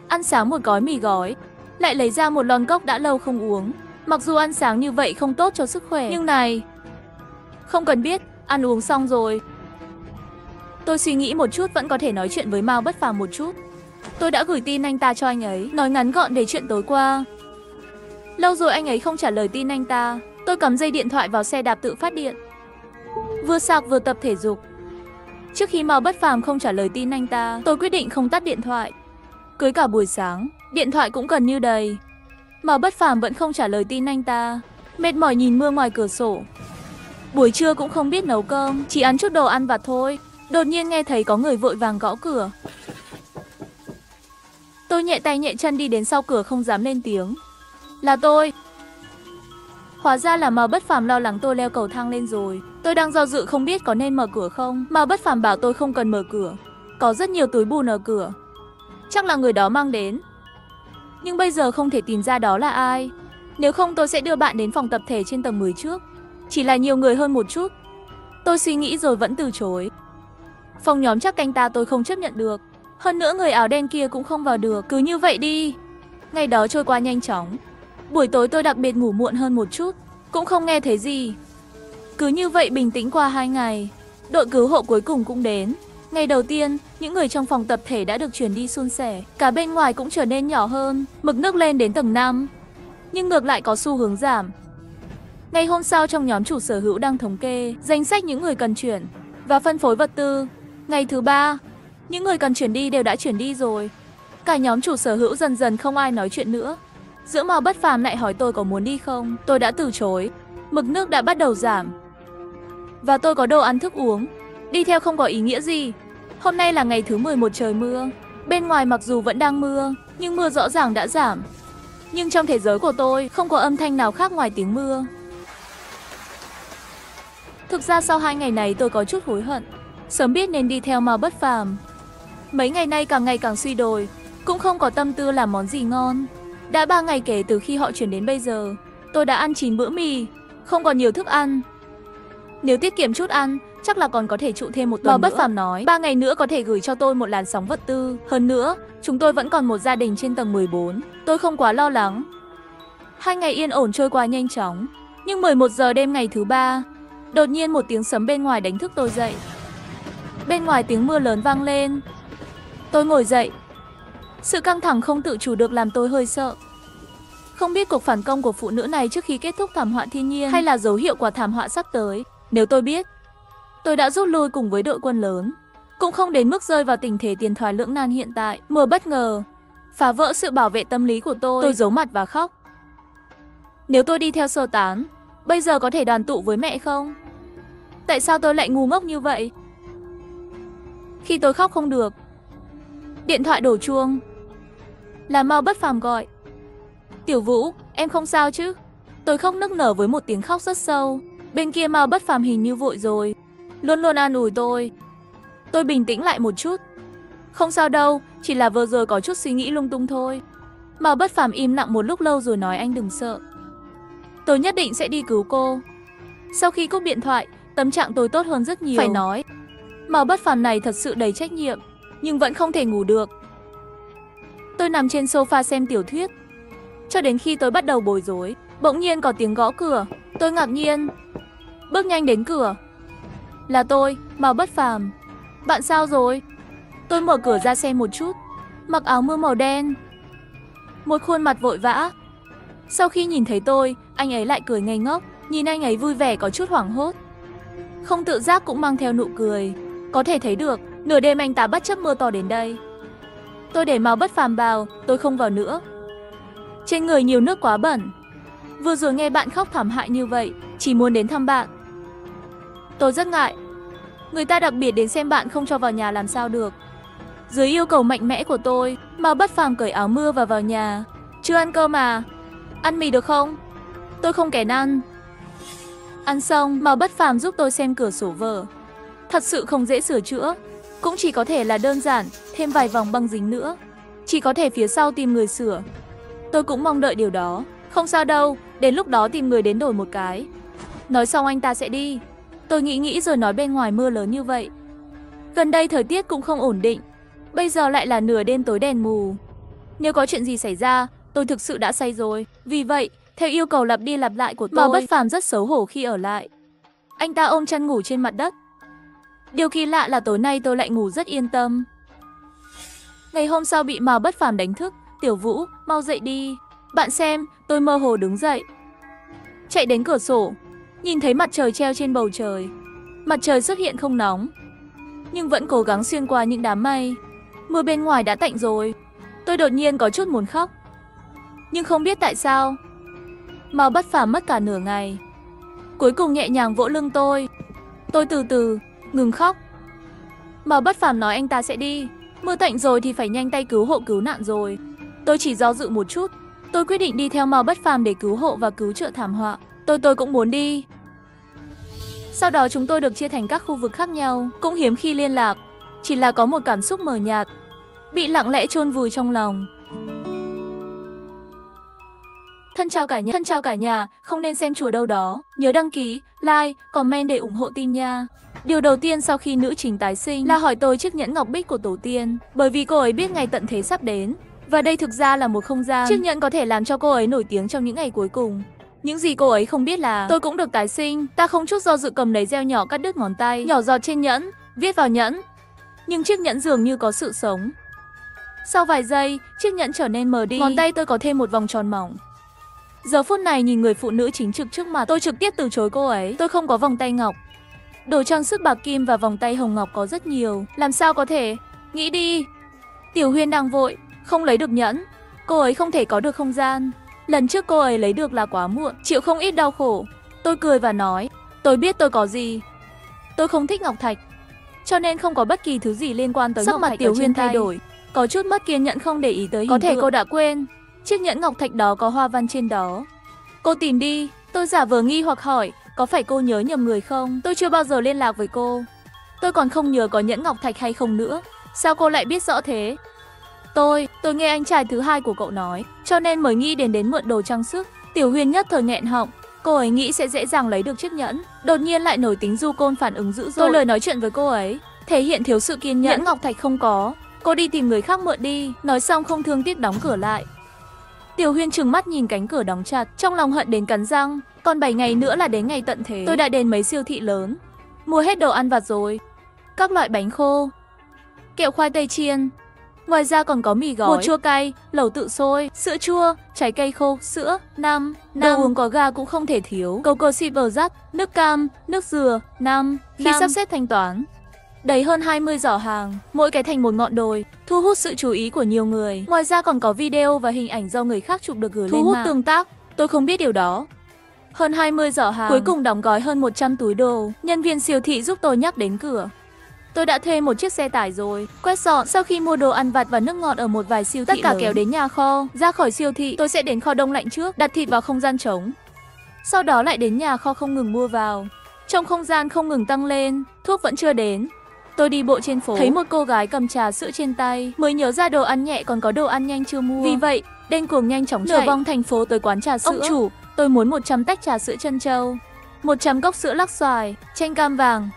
Ăn sáng một gói mì gói, lại lấy ra một lon cốc đã lâu không uống. Mặc dù ăn sáng như vậy không tốt cho sức khỏe, nhưng này, không cần biết, ăn uống xong rồi. Tôi suy nghĩ một chút vẫn có thể nói chuyện với Mao Bất Phàm một chút. Tôi đã gửi tin anh ta cho anh ấy, nói ngắn gọn về chuyện tối qua. Lâu rồi anh ấy không trả lời tin anh ta. Tôi cắm dây điện thoại vào xe đạp tự phát điện, vừa sạc vừa tập thể dục. Trước khi Mao Bất Phàm không trả lời tin anh ta, tôi quyết định không tắt điện thoại. Cưới cả buổi sáng, điện thoại cũng gần như đầy. Mao Bất Phàm vẫn không trả lời tin anh ta. Mệt mỏi nhìn mưa ngoài cửa sổ. Buổi trưa cũng không biết nấu cơm, chỉ ăn chút đồ ăn vặt thôi. Đột nhiên nghe thấy có người vội vàng gõ cửa. Tôi nhẹ tay nhẹ chân đi đến sau cửa không dám lên tiếng. Là tôi. Hóa ra là Mao Bất Phàm lo lắng tôi leo cầu thang lên rồi. Tôi đang do dự không biết có nên mở cửa không. Mao Bất Phàm bảo tôi không cần mở cửa. Có rất nhiều túi bùn ở cửa. Chắc là người đó mang đến. Nhưng bây giờ không thể tìm ra đó là ai. Nếu không tôi sẽ đưa bạn đến phòng tập thể trên tầng 10 trước. Chỉ là nhiều người hơn một chút. Tôi suy nghĩ rồi vẫn từ chối. Phòng nhóm chắc canh ta tôi không chấp nhận được. Hơn nữa người áo đen kia cũng không vào được. Cứ như vậy đi. Ngày đó trôi qua nhanh chóng. Buổi tối tôi đặc biệt ngủ muộn hơn một chút. Cũng không nghe thấy gì. Cứ như vậy bình tĩnh qua 2 ngày. Đội cứu hộ cuối cùng cũng đến. Ngày đầu tiên, những người trong phòng tập thể đã được chuyển đi suôn sẻ. Cả bên ngoài cũng trở nên nhỏ hơn. Mực nước lên đến tầng 5. Nhưng ngược lại có xu hướng giảm. Ngày hôm sau trong nhóm chủ sở hữu đang thống kê danh sách những người cần chuyển và phân phối vật tư. Ngày thứ 3, những người cần chuyển đi đều đã chuyển đi rồi. Cả nhóm chủ sở hữu dần dần không ai nói chuyện nữa. Giữa Mao Bất Phàm lại hỏi tôi có muốn đi không. Tôi đã từ chối. Mực nước đã bắt đầu giảm. Và tôi có đồ ăn thức uống. Đi theo không có ý nghĩa gì. Hôm nay là ngày thứ 11 trời mưa. Bên ngoài mặc dù vẫn đang mưa, nhưng mưa rõ ràng đã giảm. Nhưng trong thế giới của tôi không có âm thanh nào khác ngoài tiếng mưa. Thực ra sau 2 ngày này tôi có chút hối hận. Sớm biết nên đi theo Mao Bất Phàm. Mấy ngày nay càng ngày càng suy đồi. Cũng không có tâm tư làm món gì ngon. Đã 3 ngày kể từ khi họ chuyển đến bây giờ. Tôi đã ăn 9 bữa mì. Không còn nhiều thức ăn. Nếu tiết kiệm chút ăn, chắc là còn có thể trụ thêm một tuần nữa. Mao Bất Phàm nói 3 ngày nữa có thể gửi cho tôi một làn sóng vật tư. Hơn nữa, chúng tôi vẫn còn một gia đình trên tầng 14. Tôi không quá lo lắng. 2 ngày yên ổn trôi qua nhanh chóng. Nhưng 11 giờ đêm ngày thứ 3, đột nhiên một tiếng sấm bên ngoài đánh thức tôi dậy. Bên ngoài tiếng mưa lớn vang lên. Tôi ngồi dậy. Sự căng thẳng không tự chủ được làm tôi hơi sợ. Không biết cuộc phản công của phụ nữ này trước khi kết thúc thảm họa thiên nhiên hay là dấu hiệu của thảm họa sắp tới. Nếu tôi biết, tôi đã rút lui cùng với đội quân lớn. Cũng không đến mức rơi vào tình thế tiền thoái lưỡng nan hiện tại. Mưa bất ngờ phá vỡ sự bảo vệ tâm lý của tôi. Tôi giấu mặt và khóc. Nếu tôi đi theo sơ tán, bây giờ có thể đoàn tụ với mẹ không? Tại sao tôi lại ngu ngốc như vậy? Khi tôi khóc không được, điện thoại đổ chuông. Là Mao Bất Phàm gọi. Tiểu Vũ, em không sao chứ? Tôi khóc nức nở với một tiếng khóc rất sâu. Bên kia Mao Bất Phàm hình như vội rồi. Luôn luôn an ủi tôi. Tôi bình tĩnh lại một chút. Không sao đâu, chỉ là vừa rồi có chút suy nghĩ lung tung thôi. Mao Bất Phàm im lặng một lúc lâu rồi nói anh đừng sợ. Tôi nhất định sẽ đi cứu cô. Sau khi cúp điện thoại, tâm trạng tôi tốt hơn rất nhiều. Phải nói, Mao Bất Phàm này thật sự đầy trách nhiệm, nhưng vẫn không thể ngủ được. Tôi nằm trên sofa xem tiểu thuyết. Cho đến khi tôi bắt đầu bối rối, bỗng nhiên có tiếng gõ cửa. Tôi ngạc nhiên, bước nhanh đến cửa. Là tôi, Mao Bất Phàm. Bạn sao rồi? Tôi mở cửa ra xem một chút. Mặc áo mưa màu đen, một khuôn mặt vội vã. Sau khi nhìn thấy tôi, anh ấy lại cười ngây ngốc. Nhìn anh ấy vui vẻ có chút hoảng hốt, không tự giác cũng mang theo nụ cười. Có thể thấy được, nửa đêm anh ta bất chấp mưa to đến đây. Tôi để Mao Bất Phàm vào, tôi không vào nữa. Trên người nhiều nước quá bẩn. Vừa rồi nghe bạn khóc thảm hại như vậy, chỉ muốn đến thăm bạn. Tôi rất ngại. Người ta đặc biệt đến xem bạn không cho vào nhà làm sao được. Dưới yêu cầu mạnh mẽ của tôi, Mao Bất Phàm cởi áo mưa và vào nhà. Chưa ăn cơm à? Ăn mì được không? Tôi không kén ăn. Ăn xong, Mao Bất Phàm giúp tôi xem cửa sổ vở. Thật sự không dễ sửa chữa. Cũng chỉ có thể là đơn giản, thêm vài vòng băng dính nữa. Chỉ có thể phía sau tìm người sửa. Tôi cũng mong đợi điều đó. Không sao đâu, đến lúc đó tìm người đến đổi một cái. Nói xong anh ta sẽ đi. Tôi nghĩ rồi nói bên ngoài mưa lớn như vậy. Gần đây thời tiết cũng không ổn định. Bây giờ lại là nửa đêm tối đèn mù. Nếu có chuyện gì xảy ra, tôi thực sự đã say rồi. Vì vậy, theo yêu cầu lặp đi lặp lại của tôi, Mao Bất Phàm rất xấu hổ khi ở lại. Anh ta ôm chăn ngủ trên mặt đất. Điều kỳ lạ là tối nay tôi lại ngủ rất yên tâm. Ngày hôm sau bị Mao Bất Phàm đánh thức. Tiểu Vũ, mau dậy đi. Bạn xem, tôi mơ hồ đứng dậy. Chạy đến cửa sổ, nhìn thấy mặt trời treo trên bầu trời. Mặt trời xuất hiện không nóng, nhưng vẫn cố gắng xuyên qua những đám mây. Mưa bên ngoài đã tạnh rồi. Tôi đột nhiên có chút muốn khóc. Nhưng không biết tại sao. Mao Bất Phàm mất cả nửa ngày. Cuối cùng nhẹ nhàng vỗ lưng tôi. Tôi từ từ ngừng khóc. Mao Bất Phàm nói anh ta sẽ đi. Mưa tạnh rồi thì phải nhanh tay cứu hộ cứu nạn rồi. Tôi chỉ do dự một chút. Tôi quyết định đi theo Mao Bất Phàm để cứu hộ và cứu trợ thảm họa. Tôi cũng muốn đi. Sau đó chúng tôi được chia thành các khu vực khác nhau, cũng hiếm khi liên lạc. Chỉ là có một cảm xúc mờ nhạt, bị lặng lẽ chôn vùi trong lòng. Thân chào cả nhà, không nên xem chùa đâu đó. Nhớ đăng ký, like, comment để ủng hộ team nha. Điều đầu tiên sau khi nữ chính tái sinh là hỏi tôi chiếc nhẫn ngọc bích của tổ tiên, bởi vì cô ấy biết ngày tận thế sắp đến. Và đây thực ra là một không gian. Chiếc nhẫn có thể làm cho cô ấy nổi tiếng trong những ngày cuối cùng. Những gì cô ấy không biết là tôi cũng được tái sinh. Ta không chút do dự cầm lấy dao nhỏ cắt đứt ngón tay, nhỏ giọt trên nhẫn, viết vào nhẫn. Nhưng chiếc nhẫn dường như có sự sống. Sau vài giây, chiếc nhẫn trở nên mờ đi. Ngón tay tôi có thêm một vòng tròn mỏng. Giờ phút này nhìn người phụ nữ chính trực trước mặt, tôi trực tiếp từ chối cô ấy. Tôi không có vòng tay ngọc. Đồ trang sức bạc kim và vòng tay hồng ngọc có rất nhiều. Làm sao có thể? Nghĩ đi. Tiểu Huyên đang vội, không lấy được nhẫn. Cô ấy không thể có được không gian. Lần trước cô ấy lấy được là quá muộn, chịu không ít đau khổ. Tôi cười và nói, tôi biết tôi có gì. Tôi không thích ngọc thạch, cho nên không có bất kỳ thứ gì liên quan tới ngọc thạch. Sắc mặt Tiểu Huyên thay đổi, có chút mất kiên nhẫn không để ý tới hình tượng. Có thể cô đã quên, chiếc nhẫn ngọc thạch đó có hoa văn trên đó. Cô tìm đi. Tôi giả vờ nghi hoặc hỏi, có phải cô nhớ nhầm người không? Tôi chưa bao giờ liên lạc với cô. Tôi còn không nhớ có nhẫn ngọc thạch hay không nữa. Sao cô lại biết rõ thế? Tôi nghe anh trai thứ hai của cậu nói, cho nên mới nghĩ đến mượn đồ trang sức. Tiểu Huyên nhất thời nghẹn họng. Cô ấy nghĩ sẽ dễ dàng lấy được chiếc nhẫn, đột nhiên lại nổi tính du côn phản ứng dữ dội. Tôi lời nói chuyện với cô ấy, thể hiện thiếu sự kiên nhẫn. Nhẫn ngọc thạch không có, cô đi tìm người khác mượn đi. Nói xong không thương tiếc đóng cửa lại. Tiểu Huyên trừng mắt nhìn cánh cửa đóng chặt, trong lòng hận đến cắn răng. Còn 7 ngày nữa là đến ngày tận thế. Tôi đã đến mấy siêu thị lớn, mua hết đồ ăn vặt rồi. Các loại bánh khô, kẹo khoai tây chiên. Ngoài ra còn có mì gói, bột chua cay, lẩu tự sôi, sữa chua, trái cây khô, sữa, đồ uống có ga cũng không thể thiếu. Coco Silver dắt, nước cam, nước dừa, Khi sắp xếp thanh toán, đầy hơn 20 giỏ hàng, mỗi cái thành một ngọn đồi, thu hút sự chú ý của nhiều người. Ngoài ra còn có video và hình ảnh do người khác chụp được gửi lên mạng, thu hút tương tác. Tôi không biết điều đó. Hơn 20 giỏ hàng, cuối cùng đóng gói hơn 100 túi đồ. Nhân viên siêu thị giúp tôi nhắc đến cửa. Tôi đã thuê một chiếc xe tải rồi, quét dọn. Sau khi mua đồ ăn vặt và nước ngọt ở một vài siêu thị tất cả lớn, kéo đến nhà kho. Ra khỏi siêu thị, tôi sẽ đến kho đông lạnh trước, đặt thịt vào không gian trống. Sau đó lại đến nhà kho không ngừng mua vào. Trong không gian không ngừng tăng lên, thuốc vẫn chưa đến. Tôi đi bộ trên phố, thấy một cô gái cầm trà sữa trên tay, mới nhớ ra đồ ăn nhẹ còn có đồ ăn nhanh chưa mua. Vì vậy, đen cuồng nhanh chóng chạy nửa vòng thành phố tới quán trà sữa. Ông chủ, tôi muốn 100 tách trà sữa trân châu, 100 cốc sữa lắc xoài, chanh cam vàng,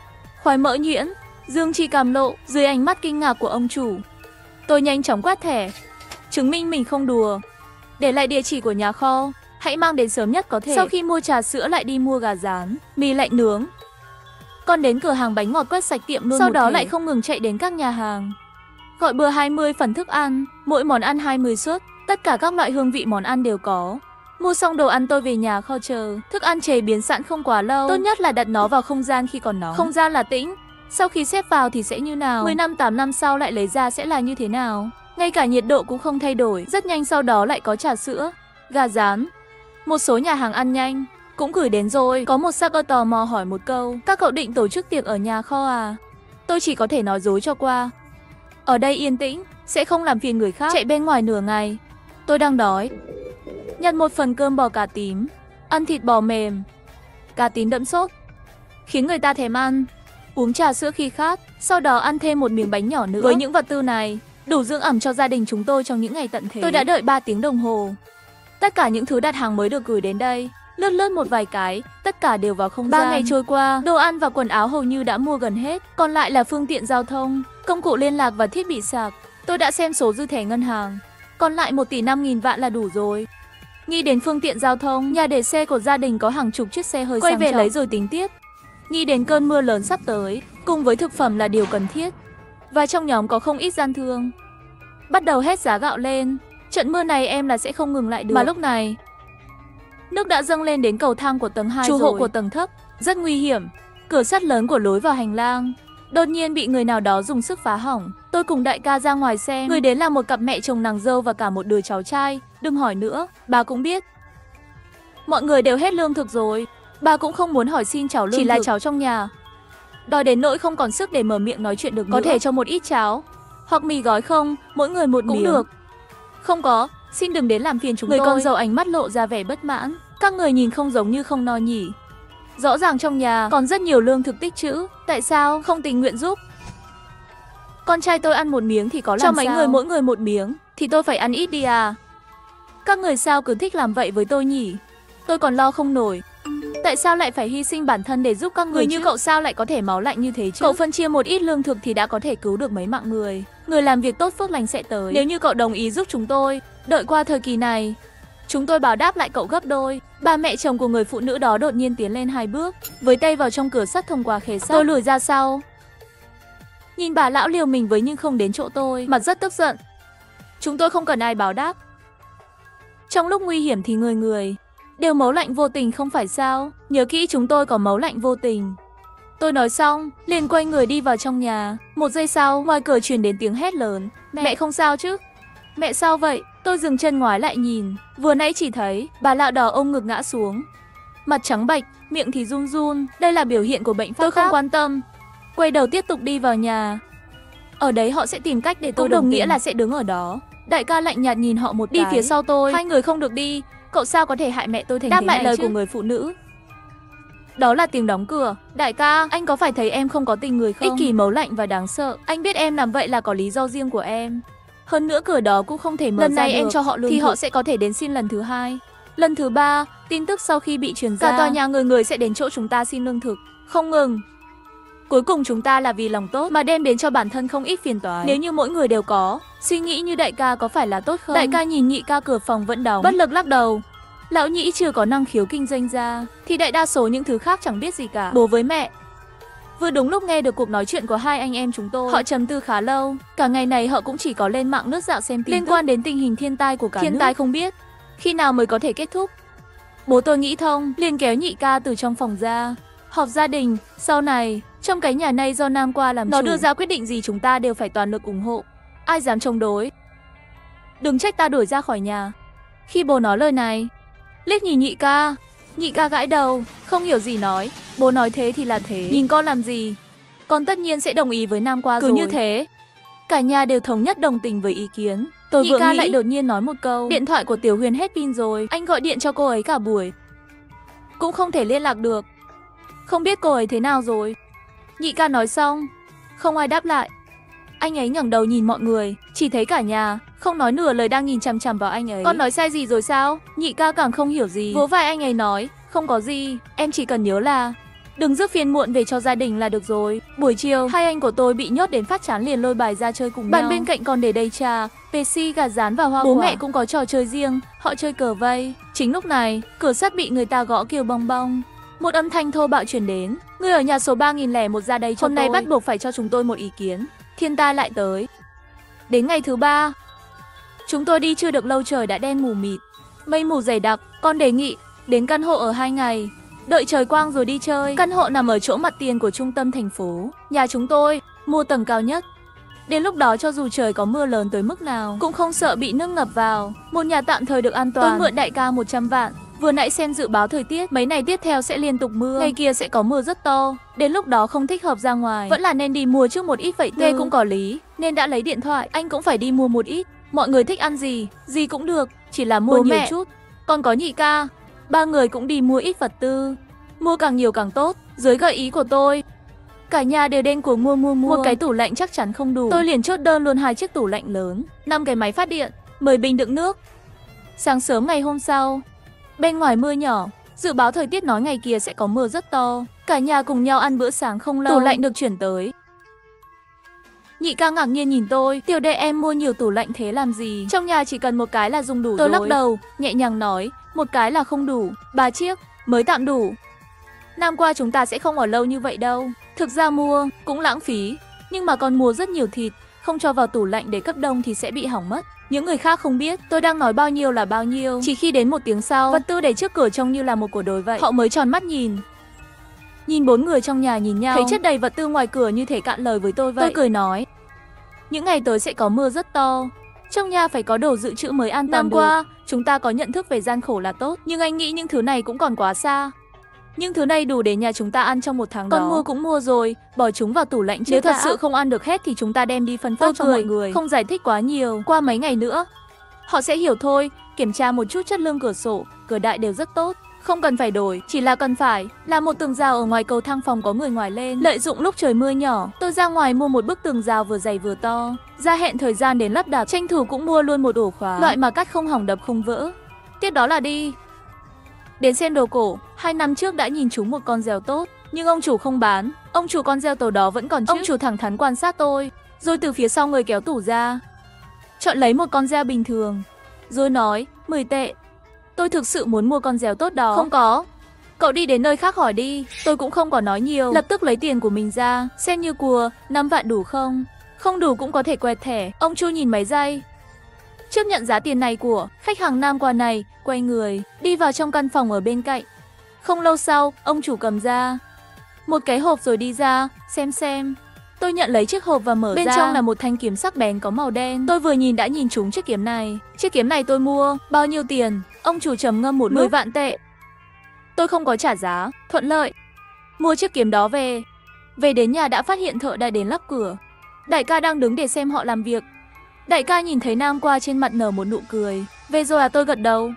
khoai mỡ nhuyễn, dương chi cam lộ. Dưới ánh mắt kinh ngạc của ông chủ, tôi nhanh chóng quét thẻ, chứng minh mình không đùa. Để lại địa chỉ của nhà kho, hãy mang đến sớm nhất có thể. Sau khi mua trà sữa lại đi mua gà rán, mì lạnh nướng. Còn đến cửa hàng bánh ngọt quét sạch tiệm luôn. Sau đó lại không ngừng chạy đến các nhà hàng, gọi bừa 20 phần thức ăn, mỗi món ăn 20 suất, tất cả các loại hương vị món ăn đều có. Mua xong đồ ăn tôi về nhà kho chờ. Thức ăn chế biến sẵn không quá lâu, tốt nhất là đặt nó vào không gian khi còn nóng. Không gian là tĩnh, sau khi xếp vào thì sẽ như nào, 10 năm 8 năm sau lại lấy ra sẽ là như thế nào. Ngay cả nhiệt độ cũng không thay đổi. Rất nhanh sau đó lại có trà sữa, gà rán. Một số nhà hàng ăn nhanh cũng gửi đến rồi. Có một shopper tò mò hỏi một câu, các cậu định tổ chức tiệc ở nhà kho à? Tôi chỉ có thể nói dối cho qua. Ở đây yên tĩnh, sẽ không làm phiền người khác. Chạy bên ngoài nửa ngày, tôi đang đói. Nhặt một phần cơm bò cà tím, ăn thịt bò mềm, cà tím đẫm sốt, khiến người ta thèm ăn. Uống trà sữa khi khát, sau đó ăn thêm một miếng bánh nhỏ nữa. Với những vật tư này, đủ dưỡng ẩm cho gia đình chúng tôi trong những ngày tận thế. Tôi đã đợi 3 tiếng đồng hồ. Tất cả những thứ đặt hàng mới được gửi đến đây. Lướt một vài cái, tất cả đều vào không gian. 3 ngày trôi qua, đồ ăn và quần áo hầu như đã mua gần hết. Còn lại là phương tiện giao thông, công cụ liên lạc và thiết bị sạc. Tôi đã xem số dư thẻ ngân hàng, còn lại 1 tỷ 5 nghìn vạn là đủ rồi. Nghĩ đến phương tiện giao thông, nhà để xe của gia đình có hàng chục chiếc xe hơi sang trọng. Quay về lấy rồi tính tiếp. Nghĩ đến cơn mưa lớn sắp tới, cùng với thực phẩm là điều cần thiết. Và trong nhóm có không ít gian thương bắt đầu hét giá gạo lên. Trận mưa này em là sẽ không ngừng lại được. Mà lúc này, nước đã dâng lên đến cầu thang của tầng 2 rồi. Chủ hộ của tầng thấp, rất nguy hiểm. Cửa sắt lớn của lối vào hành lang đột nhiên bị người nào đó dùng sức phá hỏng. Tôi cùng đại ca ra ngoài xem. Người đến là một cặp mẹ chồng nàng dâu và cả một đứa cháu trai. Đừng hỏi nữa, bà cũng biết. Mọi người đều hết lương thực rồi. Bà cũng không muốn hỏi xin cháo lương thực, chỉ là cháu trong nhà. Đói đến nỗi không còn sức để mở miệng nói chuyện được nữa. Có thể cho một ít cháo hoặc mì gói không? Mỗi người một miếng cũng được. Không có, xin đừng đến làm phiền chúng tôi. Người con dâu ánh mắt lộ ra vẻ bất mãn. Các người nhìn không giống như không no nhỉ? Rõ ràng trong nhà còn rất nhiều lương thực tích trữ, tại sao không tình nguyện giúp? Con trai tôi ăn một miếng thì có làm sao? Cho mấy người mỗi người một miếng thì tôi phải ăn ít đi à? Các người sao cứ thích làm vậy với tôi nhỉ? Tôi còn lo không nổi. Tại sao lại phải hy sinh bản thân để giúp các người như cậu sao lại có thể máu lạnh như thế chứ? Cậu phân chia một ít lương thực thì đã có thể cứu được mấy mạng người. Người làm việc tốt phước lành sẽ tới. Nếu như cậu đồng ý giúp chúng tôi, đợi qua thời kỳ này, chúng tôi báo đáp lại cậu gấp đôi. Ba mẹ chồng của người phụ nữ đó đột nhiên tiến lên 2 bước, với tay vào trong cửa sắt thông qua khế sắt. Tôi lùi ra sau. Nhìn bà lão liều mình với nhưng không đến chỗ tôi, mặt rất tức giận. Chúng tôi không cần ai báo đáp. Trong lúc nguy hiểm thì người người đều máu lạnh vô tình không phải sao? Nhớ kỹ chúng tôi có máu lạnh vô tình. Tôi nói xong, liền quay người đi vào trong nhà. 1 giây sau, ngoài cửa truyền đến tiếng hét lớn. Mẹ không sao chứ? Mẹ sao vậy? Tôi dừng chân ngoái lại nhìn. Vừa nãy chỉ thấy bà lão đó ôm ngực ngã xuống. Mặt trắng bệch, miệng thì run run. Đây là biểu hiện của bệnh phát. Tôi không quan tâm. Quay đầu tiếp tục đi vào nhà. Ở đấy họ sẽ tìm cách để tôi đồng nghĩa là sẽ đứng ở đó. Đại ca lạnh nhạt nhìn họ một cái. Đi phía sau tôi. 2 người không được đi. Cậu sao có thể hại mẹ tôi thành thế này chứ? Đáp lại lời của người phụ nữ. Đó là tiếng đóng cửa. Đại ca, anh có phải thấy em không có tình người không? Ích kỷ, máu lạnh và đáng sợ. Anh biết em làm vậy là có lý do riêng của em. Hơn nữa cửa đó cũng không thể mở ra được. Lần này em cho họ lương thì họ sẽ có thể đến xin lần thứ 2. Lần thứ 3, tin tức sau khi bị truyền ra, cả tòa nhà người người sẽ đến chỗ chúng ta xin lương thực. Không ngừng. Cuối cùng chúng ta là vì lòng tốt mà đem đến cho bản thân không ít phiền toái. Nếu như mỗi người đều có suy nghĩ như đại ca có phải là tốt không? Đại ca nhìn nhị ca cửa phòng vẫn đóng, bất lực lắc đầu. Lão nhị trừ có năng khiếu kinh doanh ra thì đại đa số những thứ khác chẳng biết gì cả. Bố với mẹ vừa đúng lúc nghe được cuộc nói chuyện của 2 anh em chúng tôi. Họ trầm tư khá lâu. Cả ngày này họ cũng chỉ có lên mạng lướt dạo xem tin liên quan đến tình hình thiên tai của cả nước. Thiên tai không biết khi nào mới có thể kết thúc. Bố tôi nghĩ thông, liền kéo nhị ca từ trong phòng ra. Họp gia đình, sau này trong cái nhà này do Nam qua làm chủ. Nó đưa ra quyết định gì chúng ta đều phải toàn lực ủng hộ. Ai dám chống đối, đừng trách ta đuổi ra khỏi nhà. Khi bố nói lời này, liếc nhìn nhị ca gãi đầu, không hiểu gì nói. Bố nói thế thì là thế, nhìn con làm gì? Con tất nhiên sẽ đồng ý với Nam qua. Cứ rồi như thế, cả nhà đều thống nhất đồng tình với ý kiến. Tôi vừa nghĩ lại đột nhiên nói một câu. Điện thoại của Tiểu Huyền hết pin rồi. Anh gọi điện cho cô ấy cả buổi cũng không thể liên lạc được. Không biết cô ấy thế nào rồi. Nhị ca nói xong, không ai đáp lại. Anh ấy ngẩng đầu nhìn mọi người, chỉ thấy cả nhà không nói nửa lời đang nhìn chằm chằm vào anh ấy. Con nói sai gì rồi sao? Nhị ca càng không hiểu gì. Vỗ vai anh ấy nói, không có gì, em chỉ cần nhớ là đừng rước phiền muộn về cho gia đình là được rồi. Buổi chiều, 2 anh của tôi bị nhốt đến phát chán liền lôi bài ra chơi cùng nhau. Bàn bên cạnh còn để đầy trà, Pepsi, gà rán và hoa quả. Bố mẹ cũng có trò chơi riêng, họ chơi cờ vây. Chính lúc này, cửa sắt bị người ta gõ kêu bong bong. Một âm thanh thô bạo truyền đến. Người ở nhà số 3001 ra đây cho hôm nay bắt buộc phải cho chúng tôi một ý kiến. Thiên tai lại tới. Đến ngày thứ 3, chúng tôi đi chưa được lâu trời đã đen mù mịt, mây mù dày đặc. Con đề nghị đến căn hộ ở 2 ngày, đợi trời quang rồi đi chơi. Căn hộ nằm ở chỗ mặt tiền của trung tâm thành phố. Nhà chúng tôi mua tầng cao nhất. Đến lúc đó cho dù trời có mưa lớn tới mức nào cũng không sợ bị nước ngập vào. Một nhà tạm thời được an toàn. Tôi mượn đại ca 100 vạn. Vừa nãy xem dự báo thời tiết, mấy ngày tiếp theo sẽ liên tục mưa. Ngày kia sẽ có mưa rất to. Đến lúc đó không thích hợp ra ngoài, vẫn là nên đi mua trước một ít vậy. Nghe cũng có lý, nên đã lấy điện thoại. Anh cũng phải đi mua một ít. Mọi người thích ăn gì cũng được, chỉ là mua nhiều chút. Còn có nhị ca, 3 người cũng đi mua ít vật tư. Mua càng nhiều càng tốt, dưới gợi ý của tôi. Cả nhà đều đen cuồng mua. Một cái tủ lạnh chắc chắn không đủ. Tôi liền chốt đơn luôn 2 chiếc tủ lạnh lớn, 5 cái máy phát điện, 10 bình đựng nước. Sáng sớm ngày hôm sau, bên ngoài mưa nhỏ, dự báo thời tiết nói ngày kia sẽ có mưa rất to. Cả nhà cùng nhau ăn bữa sáng không lâu, tủ lạnh được chuyển tới. Nhị ca ngạc nhiên nhìn tôi, Tiểu đệ em mua nhiều tủ lạnh thế làm gì? Trong nhà chỉ cần một cái là dùng đủ rồi. Tôi lắc đầu, nhẹ nhàng nói, một cái là không đủ, 3 chiếc mới tạm đủ. Năm qua chúng ta sẽ không ở lâu như vậy đâu. Thực ra mua cũng lãng phí, nhưng mà còn mua rất nhiều thịt, không cho vào tủ lạnh để cấp đông thì sẽ bị hỏng mất. Những người khác không biết tôi đang nói bao nhiêu là bao nhiêu. Chỉ khi đến 1 tiếng sau, vật tư để trước cửa trông như là một của đối vậy. Họ mới tròn mắt nhìn. Nhìn 4 người trong nhà nhìn nhau, thấy chất đầy vật tư ngoài cửa như thể cạn lời với tôi vậy. Tôi cười nói, những ngày tới sẽ có mưa rất to, trong nhà phải có đồ dự trữ mới an toàn. Năm qua chúng ta có nhận thức về gian khổ là tốt, nhưng anh nghĩ những thứ này cũng còn quá xa. Những thứ này đủ để nhà chúng ta ăn trong một tháng đó. Con mua cũng mua rồi, bỏ chúng vào tủ lạnh trước. Nếu thật sự không ăn được hết thì chúng ta đem đi phân phát cho mọi người. Không giải thích quá nhiều, qua mấy ngày nữa họ sẽ hiểu thôi. Kiểm tra một chút chất lượng cửa sổ, cửa đại đều rất tốt, không cần phải đổi, chỉ là cần phải là một tường rào ở ngoài cầu thang phòng có người ngoài lên. Lợi dụng lúc trời mưa nhỏ, tôi ra ngoài mua một bức tường rào vừa dày vừa to, ra hẹn thời gian đến lắp đặt. Tranh thủ cũng mua luôn một ổ khóa, loại mà cắt không hỏng đập không vỡ. Tiếp đó là đi đến xem đồ cổ. 2 năm trước đã nhìn trúng một con rèo tốt, nhưng ông chủ không bán. Ông chủ con rèo tổ đó vẫn còn chứ. Ông chủ thẳng thắn quan sát tôi, rồi từ phía sau người kéo tủ ra, chọn lấy một con rèo bình thường, rồi nói 10 tệ. Tôi thực sự muốn mua con rèo tốt đó. Không có. Cậu đi đến nơi khác hỏi đi. Tôi cũng không có nói nhiều, lập tức lấy tiền của mình ra, xem như cùa. 5 vạn đủ không? Không đủ cũng có thể quẹt thẻ. Ông Chu nhìn mấy giây, chấp nhận giá tiền này của khách hàng nam qua này, quay người đi vào trong căn phòng ở bên cạnh. Không lâu sau, ông chủ cầm ra một cái hộp rồi đi ra, xem. Tôi nhận lấy chiếc hộp và mở ra. Bên trong là một thanh kiếm sắc bén có màu đen. Tôi vừa nhìn đã nhìn trúng chiếc kiếm này. Chiếc kiếm này tôi mua, bao nhiêu tiền? Ông chủ trầm ngâm một 10 vạn tệ. Tôi không có trả giá, thuận lợi mua chiếc kiếm đó về. Về đến nhà đã phát hiện thợ đã đến lắp cửa. Đại ca đang đứng để xem họ làm việc. Đại ca nhìn thấy Nam qua trên mặt nở một nụ cười. Về rồi à? Tôi gật đầu.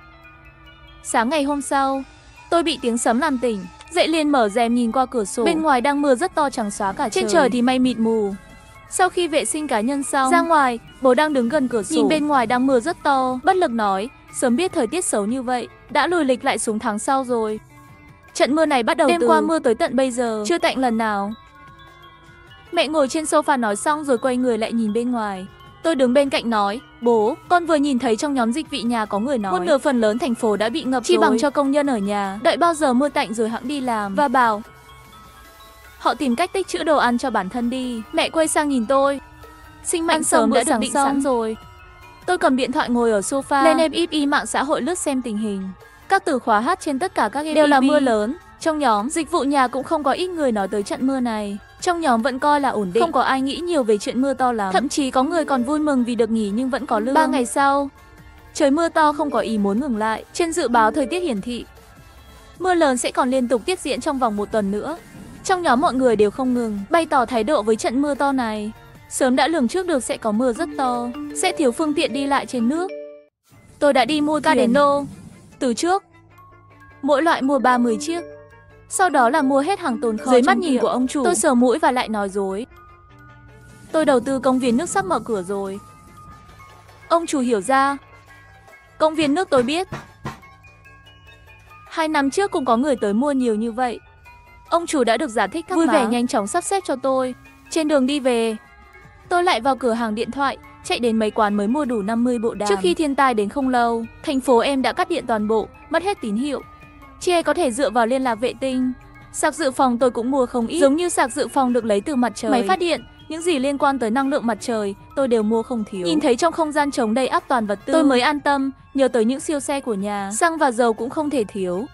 Sáng ngày hôm sau, tôi bị tiếng sấm làm tỉnh. Dậy liền mở rèm nhìn qua cửa sổ. Bên ngoài đang mưa rất to trắng xóa cả trời. Trên trời thì mây mịt mù. Sau khi vệ sinh cá nhân xong, ra ngoài, bố đang đứng gần cửa sổ. Nhìn bên ngoài đang mưa rất to, bất lực nói, sớm biết thời tiết xấu như vậy, đã lùi lịch lại xuống tháng sau rồi. Trận mưa này bắt đầu đêm qua mưa tới tận bây giờ, chưa tạnh lần nào. Mẹ ngồi trên sofa nói xong rồi quay người lại nhìn bên ngoài. Tôi đứng bên cạnh nói, bố, con vừa nhìn thấy trong nhóm dịch vị nhà có người nói một nửa phần lớn thành phố đã bị ngập chi bằng cho công nhân ở nhà, đợi bao giờ mưa tạnh rồi hẵng đi làm, và bảo họ tìm cách tích trữ đồ ăn cho bản thân đi. Mẹ quay sang nhìn tôi, sinh mệnh sớm đã được định sẵn rồi. Tôi cầm điện thoại ngồi ở sofa, lên FYP mạng xã hội lướt xem tình hình. Các từ khóa hát trên tất cả các FYP đều là mưa lớn. Trong nhóm dịch vụ nhà cũng không có ít người nói tới trận mưa này. Trong nhóm vẫn coi là ổn định, không có ai nghĩ nhiều về chuyện mưa to lắm. Thậm chí có người còn vui mừng vì được nghỉ nhưng vẫn có lương. 3 ngày sau, trời mưa to không có ý muốn ngừng lại. Trên dự báo thời tiết hiển thị, mưa lớn sẽ còn liên tục tiếp diễn trong vòng 1 tuần nữa. Trong nhóm mọi người đều không ngừng bày tỏ thái độ với trận mưa to này. Sớm đã lường trước được sẽ có mưa rất to, sẽ thiếu phương tiện đi lại trên nước. Tôi đã đi mua Cadeno từ trước, mỗi loại mua 30 chiếc. Sau đó là mua hết hàng tồn kho. Dưới mắt nhìn của ông chủ, tôi sờ mũi và lại nói dối. Tôi đầu tư công viên nước sắp mở cửa rồi. Ông chủ hiểu ra. Công viên nước tôi biết. 2 năm trước cũng có người tới mua nhiều như vậy. Ông chủ đã được giải thích các vui vẻ nhanh chóng sắp xếp cho tôi. Trên đường đi về, tôi lại vào cửa hàng điện thoại, chạy đến mấy quán mới mua đủ 50 bộ đàm. Trước khi thiên tai đến không lâu, thành phố em đã cắt điện toàn bộ, mất hết tín hiệu. Chỉ có thể dựa vào liên lạc vệ tinh. Sạc dự phòng tôi cũng mua không ít, giống như sạc dự phòng được lấy từ mặt trời, máy phát điện, những gì liên quan tới năng lượng mặt trời, tôi đều mua không thiếu. Nhìn thấy trong không gian trống đầy ắp toàn vật tư, tôi mới an tâm, nhớ tới những siêu xe của nhà, xăng và dầu cũng không thể thiếu.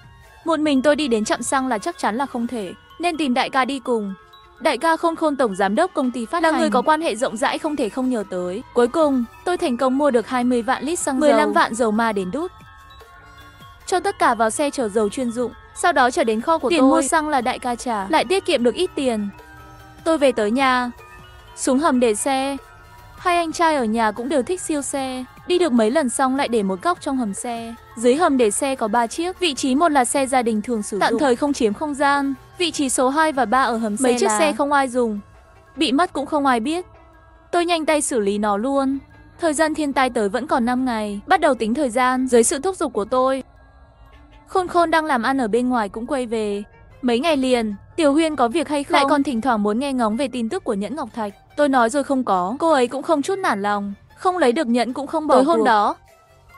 Một mình tôi đi đến trạm xăng là chắc chắn là không thể, nên tìm đại ca đi cùng. Đại ca Khôn tổng giám đốc công ty phát hành, là người có quan hệ rộng rãi không thể không nhờ tới. Cuối cùng, tôi thành công mua được 20 vạn lít xăng 15 dầu, vạn dầu ma đến đút. Cho tất cả vào xe chở dầu chuyên dụng, sau đó trở đến kho của tôi. Tiền mua xăng là đại ca trả, lại tiết kiệm được ít tiền. Tôi về tới nhà, xuống hầm để xe. Hai anh trai ở nhà cũng đều thích siêu xe. Đi được mấy lần xong lại để một góc trong hầm xe. Dưới hầm để xe có 3 chiếc. Vị trí 1 là xe gia đình thường sử dụng, tạm thời không chiếm không gian. Vị trí số 2 và 3 ở hầm xe. Mấy chiếc xe không ai dùng, bị mất cũng không ai biết. Tôi nhanh tay xử lý nó luôn. Thời gian thiên tai tới vẫn còn 5 ngày. Bắt đầu tính thời gian dưới sự thúc giục của tôi. Khôn đang làm ăn ở bên ngoài cũng quay về. Mấy ngày liền, Tiểu Huyên có việc hay không? Lại còn thỉnh thoảng muốn nghe ngóng về tin tức của nhẫn ngọc thạch. Tôi nói rồi không có. Cô ấy cũng không chút nản lòng, không lấy được nhẫn cũng không bỏ cuộc. Tối hôm đó,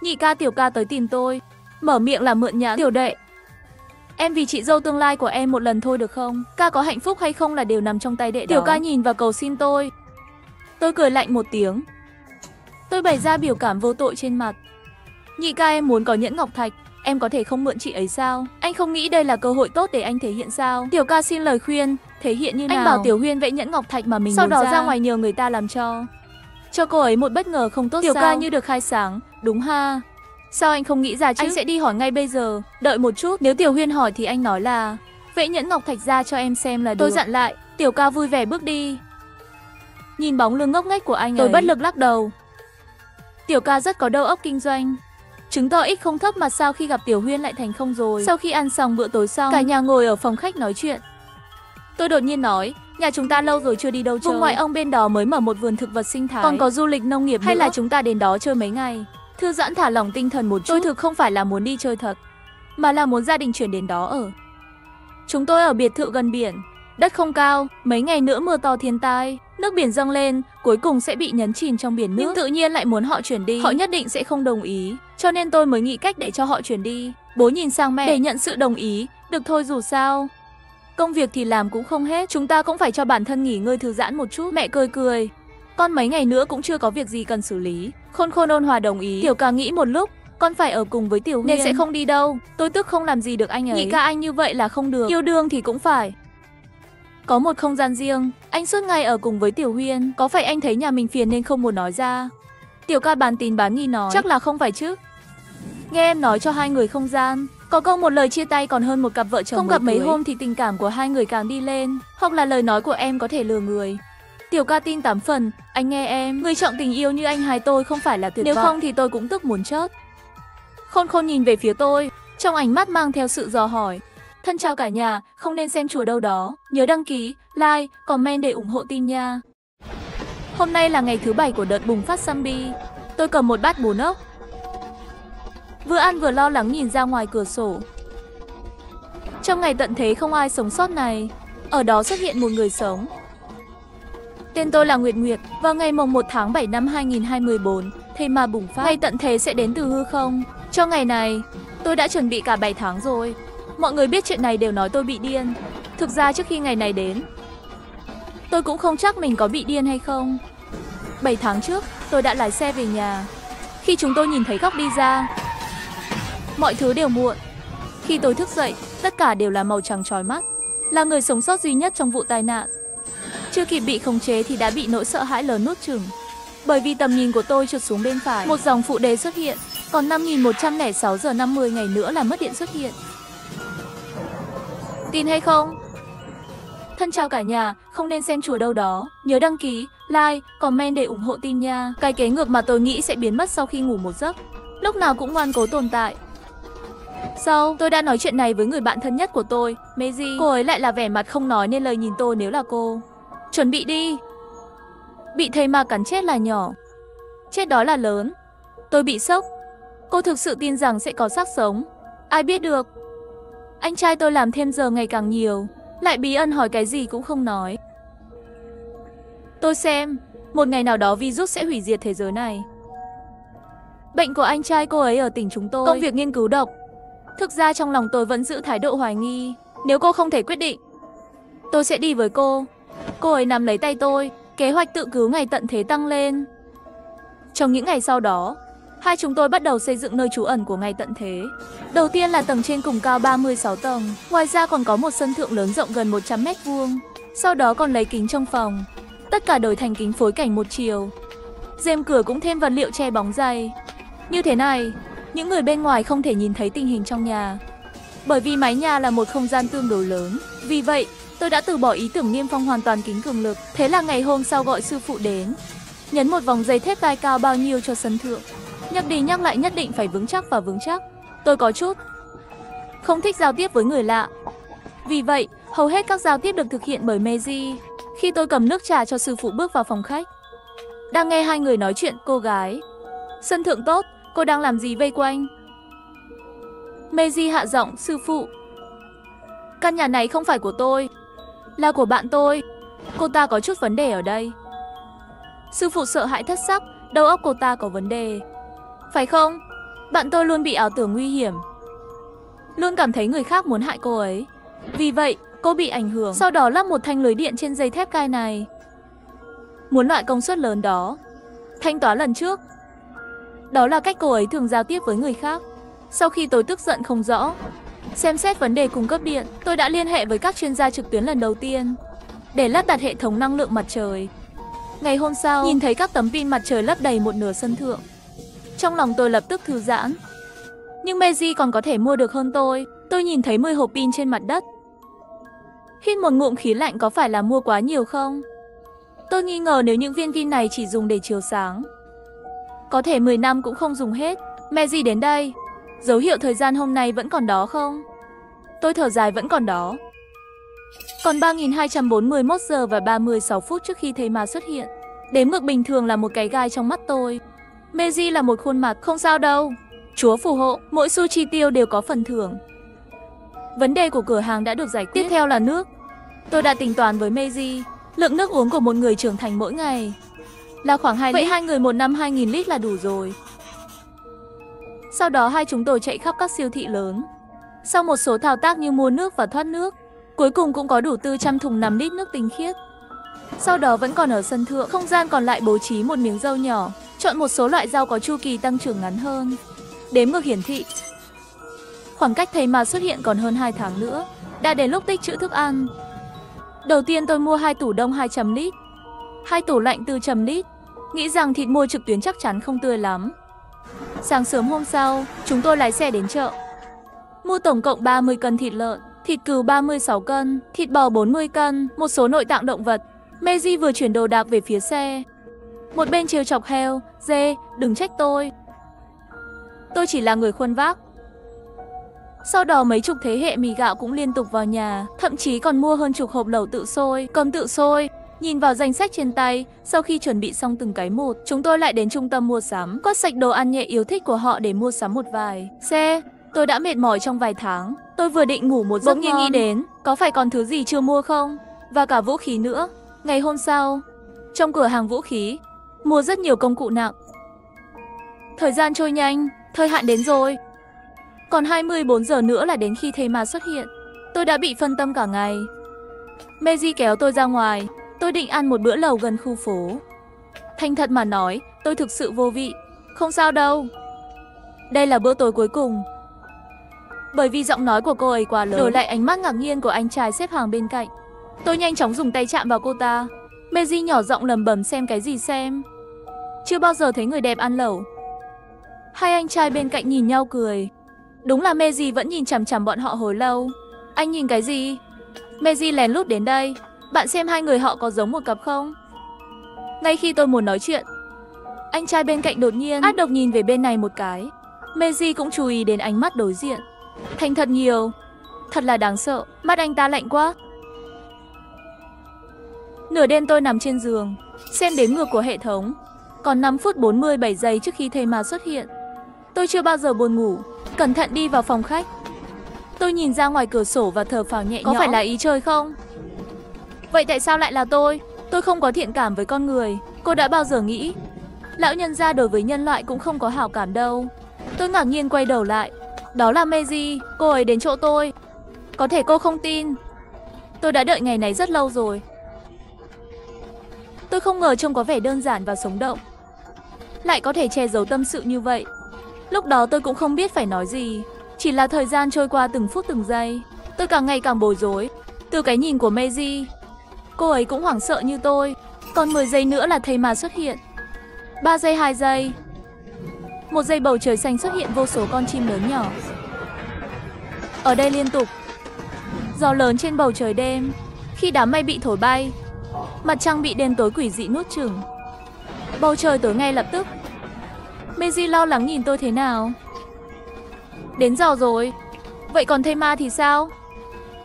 nhị ca Tiểu ca tới tìm tôi, mở miệng là mượn nhẫn. Tiểu đệ, em vì chị dâu tương lai của em một lần thôi được không? Ca có hạnh phúc hay không là đều nằm trong tay đệ đó. Tiểu ca nhìn và cầu xin tôi. Tôi cười lạnh một tiếng. Tôi bày ra biểu cảm vô tội trên mặt. Nhị ca, em muốn có nhẫn ngọc thạch, em có thể không mượn chị ấy sao? Anh không nghĩ đây là cơ hội tốt để anh thể hiện sao? Tiểu ca xin lời khuyên, thể hiện như nào? Anh bảo Tiểu Huyên vẽ nhẫn ngọc thạch mà mình sau đó ra ngoài nhờ người ta làm cho cô ấy một bất ngờ không tốt. Tiểu ca như được khai sáng, đúng ha. Sao anh không nghĩ ra chứ? Anh sẽ đi hỏi ngay bây giờ. Đợi một chút, nếu Tiểu Huyên hỏi thì anh nói là vẽ nhẫn ngọc thạch ra cho em xem là được. Tôi dặn lại. Tiểu ca vui vẻ bước đi. Nhìn bóng lưng ngốc nghếch của anh tôi bất lực lắc đầu. Tiểu ca rất có đầu óc kinh doanh. Chứng tỏ ít không thấp mà sao khi gặp Tiểu Huyên lại thành không rồi. Sau khi ăn xong bữa tối xong, cả nhà ngồi ở phòng khách nói chuyện. Tôi đột nhiên nói, nhà chúng ta lâu rồi chưa đi đâu chơi. Vùng ngoại ông bên đó mới mở một vườn thực vật sinh thái, còn có du lịch nông nghiệp hay nữa. Là chúng ta đến đó chơi mấy ngày, thư giãn thả lỏng tinh thần một chút. Tôi thực không phải là muốn đi chơi thật, mà là muốn gia đình chuyển đến đó ở. Chúng tôi ở biệt thự gần biển, đất không cao, mấy ngày nữa mưa to thiên tai, nước biển dâng lên, cuối cùng sẽ bị nhấn chìm trong biển nước. Nhưng tự nhiên lại muốn họ chuyển đi, họ nhất định sẽ không đồng ý, cho nên tôi mới nghĩ cách để cho họ chuyển đi. Bố nhìn sang mẹ để nhận sự đồng ý, được thôi dù sao. Công việc thì làm cũng không hết, chúng ta cũng phải cho bản thân nghỉ ngơi thư giãn một chút. Mẹ cười cười, con mấy ngày nữa cũng chưa có việc gì cần xử lý. Khôn khôn ôn hòa đồng ý. Tiểu ca nghĩ một lúc, con phải ở cùng với Tiểu Huyên nên sẽ không đi đâu. Tôi tức không làm gì được anh ấy. Nhị ca anh như vậy là không được, yêu đương thì cũng phải có một không gian riêng. Anh suốt ngày ở cùng với Tiểu Huyên, có phải anh thấy nhà mình phiền nên không muốn nói ra? Tiểu ca bán tín bán nghi nói, chắc là không phải chứ. Nghe em nói cho hai người không gian, có câu một lời chia tay còn hơn một cặp vợ chồng không gặp mấy hôm thì tình cảm của hai người càng đi lên. Hoặc là lời nói của em có thể lừa người. Tiểu ca tin 8 phần, anh nghe em, người trọng tình yêu như anh hai tôi không phải là tuyệt vọng. Nếu không thì tôi cũng tức muốn chết. Khôn khôn nhìn về phía tôi, trong ánh mắt mang theo sự dò hỏi. Thân chào cả nhà, không nên xem chùa đâu đó. Nhớ đăng ký, like, comment để ủng hộ team nha. Hôm nay là ngày thứ 7 của đợt bùng phát zombie. Tôi cầm một bát bún ốc, vừa ăn vừa lo lắng nhìn ra ngoài cửa sổ. Trong ngày tận thế không ai sống sót này, ở đó xuất hiện một người sống. Tên tôi là Nguyệt Nguyệt. Vào ngày mùng 1 tháng 7 năm 2024, thế mà bùng phát. Ngày tận thế sẽ đến từ hư không. Cho ngày này, tôi đã chuẩn bị cả 7 tháng rồi. Mọi người biết chuyện này đều nói tôi bị điên. Thực ra trước khi ngày này đến, tôi cũng không chắc mình có bị điên hay không. 7 tháng trước, tôi đã lái xe về nhà. Khi chúng tôi nhìn thấy góc đi ra, mọi thứ đều muộn. Khi tôi thức dậy, tất cả đều là màu trắng chói mắt. Là người sống sót duy nhất trong vụ tai nạn. Chưa kịp bị khống chế thì đã bị nỗi sợ hãi lớn nuốt chửng. Bởi vì tầm nhìn của tôi trượt xuống bên phải, một dòng phụ đề xuất hiện. Còn 5106 giờ 50 ngày nữa là mất điện xuất hiện. Tin hay không? Thân chào cả nhà, không nên xem chùa đâu đó. Nhớ đăng ký, like, comment để ủng hộ team nha. Cái kế ngược mà tôi nghĩ sẽ biến mất sau khi ngủ một giấc, lúc nào cũng ngoan cố tồn tại. Sau, tôi đã nói chuyện này với người bạn thân nhất của tôi, Meiji. Cô ấy lại là vẻ mặt không nói nên lời nhìn tôi nếu là cô. Chuẩn bị đi. Bị thầy ma cắn chết là nhỏ, chết đó là lớn. Tôi bị sốc. Cô thực sự tin rằng sẽ có xác sống. Ai biết được. Anh trai tôi làm thêm giờ ngày càng nhiều, lại bí ẩn hỏi cái gì cũng không nói. Tôi xem, một ngày nào đó virus sẽ hủy diệt thế giới này. Bệnh của anh trai cô ấy ở tỉnh chúng tôi, công việc nghiên cứu độc. Thực ra trong lòng tôi vẫn giữ thái độ hoài nghi. Nếu cô không thể quyết định, tôi sẽ đi với cô. Cô ấy nắm lấy tay tôi, kế hoạch tự cứu ngày tận thế tăng lên. Trong những ngày sau đó, hai chúng tôi bắt đầu xây dựng nơi trú ẩn của ngày tận thế. Đầu tiên là tầng trên cùng cao 36 tầng. Ngoài ra còn có một sân thượng lớn rộng gần 100 m². Sau đó còn lấy kính trong phòng. Tất cả đổi thành kính phối cảnh một chiều. Rèm cửa cũng thêm vật liệu che bóng dày. Như thế này, những người bên ngoài không thể nhìn thấy tình hình trong nhà. Bởi vì mái nhà là một không gian tương đối lớn. Vì vậy, tôi đã từ bỏ ý tưởng niêm phong hoàn toàn kính cường lực. Thế là ngày hôm sau gọi sư phụ đến, nhấn một vòng dây thép gai cao bao nhiêu cho sân thượng. Nhắc đi nhắc lại nhất định phải vững chắc và vững chắc. Tôi có chút không thích giao tiếp với người lạ. Vì vậy, hầu hết các giao tiếp được thực hiện bởi Meiji. Khi tôi cầm nước trà cho sư phụ bước vào phòng khách, đang nghe hai người nói chuyện. Cô gái: sân thượng tốt, cô đang làm gì vây quanh? Meiji hạ giọng: sư phụ, căn nhà này không phải của tôi, là của bạn tôi. Cô ta có chút vấn đề ở đây. Sư phụ sợ hãi thất sắc, đầu óc cô ta có vấn đề. Phải không? Bạn tôi luôn bị ảo tưởng nguy hiểm, luôn cảm thấy người khác muốn hại cô ấy. Vì vậy, cô bị ảnh hưởng, sau đó lắp một thanh lưới điện trên dây thép gai này. Muốn loại công suất lớn đó, thanh toán lần trước. Đó là cách cô ấy thường giao tiếp với người khác. Sau khi tôi tức giận không rõ, xem xét vấn đề cung cấp điện, tôi đã liên hệ với các chuyên gia trực tuyến lần đầu tiên để lắp đặt hệ thống năng lượng mặt trời. Ngày hôm sau, nhìn thấy các tấm pin mặt trời lấp đầy một nửa sân thượng, trong lòng tôi lập tức thư giãn. Nhưng Meiji còn có thể mua được hơn tôi. Tôi nhìn thấy 10 hộp pin trên mặt đất. Hít một ngụm khí lạnh có phải là mua quá nhiều không? Tôi nghi ngờ nếu những viên pin này chỉ dùng để chiếu sáng. Có thể 10 năm cũng không dùng hết. Meiji đến đây. Dấu hiệu thời gian hôm nay vẫn còn đó không? Tôi thở dài vẫn còn đó. Còn 3241 giờ và 36 phút trước khi thầy ma xuất hiện. Đếm ngược bình thường là một cái gai trong mắt tôi. Meiji là một khuôn mặt, không sao đâu. Chúa phù hộ, mỗi xu chi tiêu đều có phần thưởng. Vấn đề của cửa hàng đã được giải quyết. Tiếp theo là nước. Tôi đã tính toán với Meiji, lượng nước uống của một người trưởng thành mỗi ngày là khoảng 2 lít. Vậy hai người một năm 2.000 lít là đủ rồi. Sau đó hai chúng tôi chạy khắp các siêu thị lớn. Sau một số thao tác như mua nước và thoát nước, cuối cùng cũng có đủ 400 thùng 5 lít nước tinh khiết. Sau đó vẫn còn ở sân thượng, không gian còn lại bố trí một miếng dâu nhỏ, chọn một số loại rau có chu kỳ tăng trưởng ngắn hơn. Đếm ngược hiển thị. Khoảng cách thầy ma xuất hiện còn hơn 2 tháng nữa, đã đến lúc tích trữ thức ăn. Đầu tiên tôi mua 2 tủ đông 200 lít, 2 tủ lạnh 400 lít, nghĩ rằng thịt mua trực tuyến chắc chắn không tươi lắm. Sáng sớm hôm sau, chúng tôi lái xe đến chợ. Mua tổng cộng 30 cân thịt lợn, thịt cừu 36 cân, thịt bò 40 cân, một số nội tạng động vật. Meiji vừa chuyển đồ đạc về phía xe. Một bên trêu chọc heo, dê, đừng trách tôi. Tôi chỉ là người khuân vác. Sau đó mấy chục thế hệ mì gạo cũng liên tục vào nhà, thậm chí còn mua hơn chục hộp lẩu tự sôi, cơm tự sôi. Nhìn vào danh sách trên tay, sau khi chuẩn bị xong từng cái một, chúng tôi lại đến trung tâm mua sắm, quét sạch đồ ăn nhẹ yêu thích của họ để mua sắm một vài xe. Tôi đã mệt mỏi trong vài tháng, tôi vừa định ngủ một giấc ngon, nghĩ đến, có phải còn thứ gì chưa mua không? Và cả vũ khí nữa. Ngày hôm sau, trong cửa hàng vũ khí, mua rất nhiều công cụ nặng. Thời gian trôi nhanh, thời hạn đến rồi. Còn 24 giờ nữa là đến khi thầy ma xuất hiện. Tôi đã bị phân tâm cả ngày. Meiji kéo tôi ra ngoài. Tôi định ăn một bữa lẩu gần khu phố. Thành thật mà nói, tôi thực sự vô vị. Không sao đâu. Đây là bữa tối cuối cùng. Bởi vì giọng nói của cô ấy quá lớn, đổi lại ánh mắt ngạc nhiên của anh trai xếp hàng bên cạnh. Tôi nhanh chóng dùng tay chạm vào cô ta. Meiji nhỏ giọng lẩm bẩm xem cái gì xem. Chưa bao giờ thấy người đẹp ăn lẩu. Hai anh trai bên cạnh nhìn nhau cười. Đúng là Meiji vẫn nhìn chằm chằm bọn họ hồi lâu. Anh nhìn cái gì? Meiji lén lút đến đây. Bạn xem hai người họ có giống một cặp không? Ngay khi tôi muốn nói chuyện, anh trai bên cạnh đột nhiên ác độc nhìn về bên này một cái. Meiji cũng chú ý đến ánh mắt đối diện. Thành thật nhiều. Thật là đáng sợ. Mắt anh ta lạnh quá. Nửa đêm tôi nằm trên giường, xem đếm ngược của hệ thống. Còn 5 phút 47 giây trước khi thầy ma xuất hiện. Tôi chưa bao giờ buồn ngủ. Cẩn thận đi vào phòng khách. Tôi nhìn ra ngoài cửa sổ và thở phào nhẹ nhõm. Có phải là ý trời không? Vậy tại sao lại là tôi? Tôi không có thiện cảm với con người. Cô đã bao giờ nghĩ lão nhân gia đối với nhân loại cũng không có hảo cảm đâu. Tôi ngạc nhiên quay đầu lại. Đó là Meiji. Cô ấy đến chỗ tôi. Có thể cô không tin. Tôi đã đợi ngày này rất lâu rồi. Tôi không ngờ trông có vẻ đơn giản và sống động, lại có thể che giấu tâm sự như vậy. Lúc đó tôi cũng không biết phải nói gì. Chỉ là thời gian trôi qua từng phút từng giây. Tôi càng ngày càng bối rối. Từ cái nhìn của Meiji, cô ấy cũng hoảng sợ như tôi. Còn 10 giây nữa là thầy ma xuất hiện. 3 giây, 2 giây. 1 giây bầu trời xanh xuất hiện vô số con chim lớn nhỏ. Ở đây liên tục. Gió lớn trên bầu trời đêm. Khi đám mây bị thổi bay, mặt trăng bị đêm tối quỷ dị nuốt chửng. Bầu trời tối ngay lập tức. Meiji lo lắng nhìn tôi thế nào. Đến giờ rồi. Vậy còn thầy ma thì sao?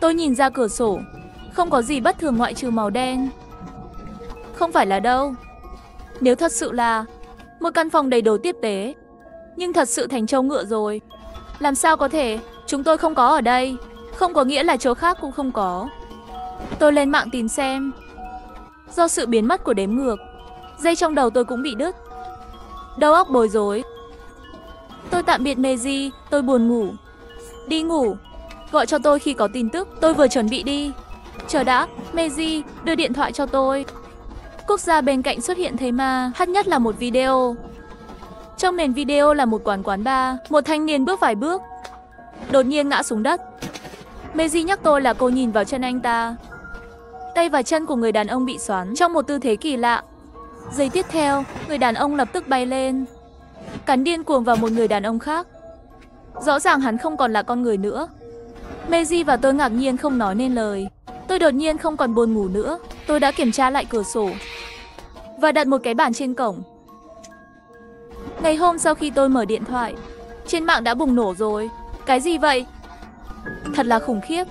Tôi nhìn ra cửa sổ. Không có gì bất thường ngoại trừ màu đen. Không phải là đâu. Nếu thật sự là một căn phòng đầy đồ tiếp tế, nhưng thật sự thành trâu ngựa rồi. Làm sao có thể? Chúng tôi không có ở đây. Không có nghĩa là chỗ khác cũng không có. Tôi lên mạng tìm xem. Do sự biến mất của đếm ngược, dây trong đầu tôi cũng bị đứt. Đầu óc bối rối. Tôi tạm biệt Meiji. Tôi buồn ngủ. Đi ngủ. Gọi cho tôi khi có tin tức. Tôi vừa chuẩn bị đi. Chờ đã. Meiji, đưa điện thoại cho tôi. Quốc gia bên cạnh xuất hiện thầy ma. Hot nhất là một video. Trong nền video là một quán bar. Một thanh niên bước vài bước, đột nhiên ngã xuống đất. Meiji nhắc tôi là cô nhìn vào chân anh ta. Tay và chân của người đàn ông bị xoắn trong một tư thế kỳ lạ. Giây tiếp theo, người đàn ông lập tức bay lên, cắn điên cuồng vào một người đàn ông khác. Rõ ràng hắn không còn là con người nữa. Meiji và tôi ngạc nhiên không nói nên lời. Tôi đột nhiên không còn buồn ngủ nữa. Tôi đã kiểm tra lại cửa sổ và đặt một cái bàn trên cổng. Ngày hôm sau khi tôi mở điện thoại, trên mạng đã bùng nổ rồi. Cái gì vậy? Thật là khủng khiếp.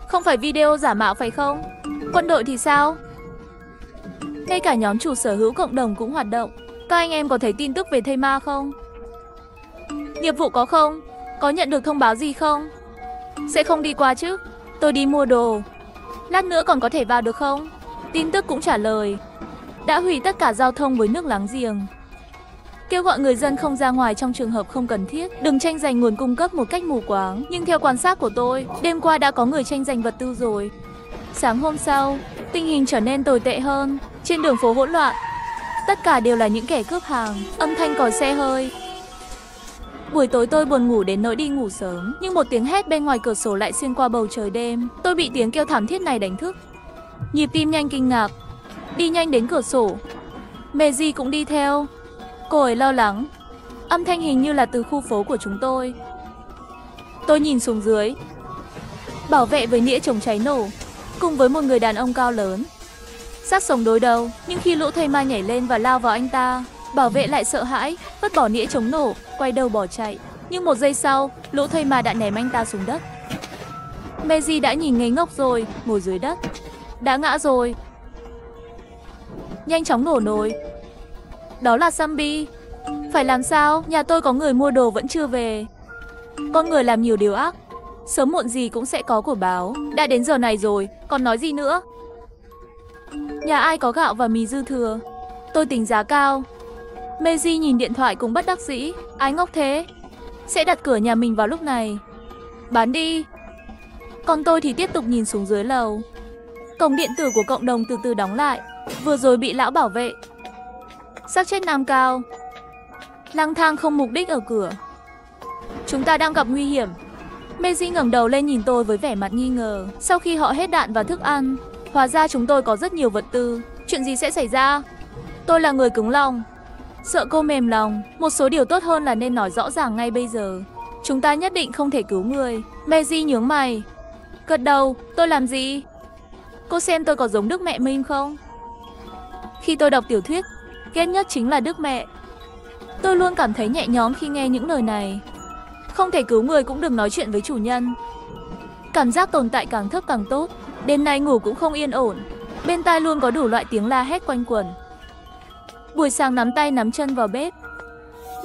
Không phải video giả mạo phải không? Quân đội thì sao? Ngay cả nhóm chủ sở hữu cộng đồng cũng hoạt động. Các anh em có thấy tin tức về thây ma không? Nghiệp vụ có không? Có nhận được thông báo gì không? Sẽ không đi qua chứ? Tôi đi mua đồ. Lát nữa còn có thể vào được không? Tin tức cũng trả lời đã hủy tất cả giao thông với nước láng giềng. Kêu gọi người dân không ra ngoài trong trường hợp không cần thiết, đừng tranh giành nguồn cung cấp một cách mù quáng. Nhưng theo quan sát của tôi, đêm qua đã có người tranh giành vật tư rồi. Sáng hôm sau, tình hình trở nên tồi tệ hơn. Trên đường phố hỗn loạn, tất cả đều là những kẻ cướp hàng, âm thanh còi xe hơi. Buổi tối tôi buồn ngủ đến nỗi đi ngủ sớm, nhưng một tiếng hét bên ngoài cửa sổ lại xuyên qua bầu trời đêm. Tôi bị tiếng kêu thảm thiết này đánh thức. Nhịp tim nhanh kinh ngạc, đi nhanh đến cửa sổ. Meiji cũng đi theo. Cô ấy lo lắng. Âm thanh hình như là từ khu phố của chúng tôi. Tôi nhìn xuống dưới. Bảo vệ với nĩa chống cháy nổ, cùng với một người đàn ông cao lớn. Xác sống đối đầu, nhưng khi lũ thây ma nhảy lên và lao vào anh ta, bảo vệ lại sợ hãi, vứt bỏ nĩa chống nổ, quay đầu bỏ chạy. Nhưng một giây sau, lũ thây ma đã ném anh ta xuống đất. Meiji đã nhìn ngây ngốc rồi, ngồi dưới đất. Đã ngã rồi. Nhanh chóng nổ nồi. Đó là Sambi. Phải làm sao? Nhà tôi có người mua đồ vẫn chưa về. Con người làm nhiều điều ác, sớm muộn gì cũng sẽ có của báo. Đã đến giờ này rồi, còn nói gì nữa? Nhà ai có gạo và mì dư thừa? Tôi tính giá cao. Meiji nhìn điện thoại cũng bất đắc dĩ. Ai ngốc thế? Sẽ đặt cửa nhà mình vào lúc này. Bán đi. Còn tôi thì tiếp tục nhìn xuống dưới lầu. Cổng điện tử của cộng đồng từ từ đóng lại. Vừa rồi bị lão bảo vệ. Xác chết nam cao, lang thang không mục đích ở cửa. Chúng ta đang gặp nguy hiểm. Meiji ngẩng đầu lên nhìn tôi với vẻ mặt nghi ngờ. Sau khi họ hết đạn và thức ăn, hóa ra chúng tôi có rất nhiều vật tư. Chuyện gì sẽ xảy ra? Tôi là người cứng lòng, sợ cô mềm lòng. Một số điều tốt hơn là nên nói rõ ràng ngay bây giờ. Chúng ta nhất định không thể cứu người. Meiji nhướng mày, gật đầu. Tôi làm gì? Cô xem tôi có giống Đức Mẹ Minh không? Khi tôi đọc tiểu thuyết, ghét nhất chính là Đức Mẹ. Tôi luôn cảm thấy nhẹ nhõm khi nghe những lời này. Không thể cứu người cũng đừng nói chuyện với chủ nhân. Cảm giác tồn tại càng thấp càng tốt. Đêm nay ngủ cũng không yên ổn. Bên tai luôn có đủ loại tiếng la hét quanh quẩn. Buổi sáng nắm tay nắm chân vào bếp.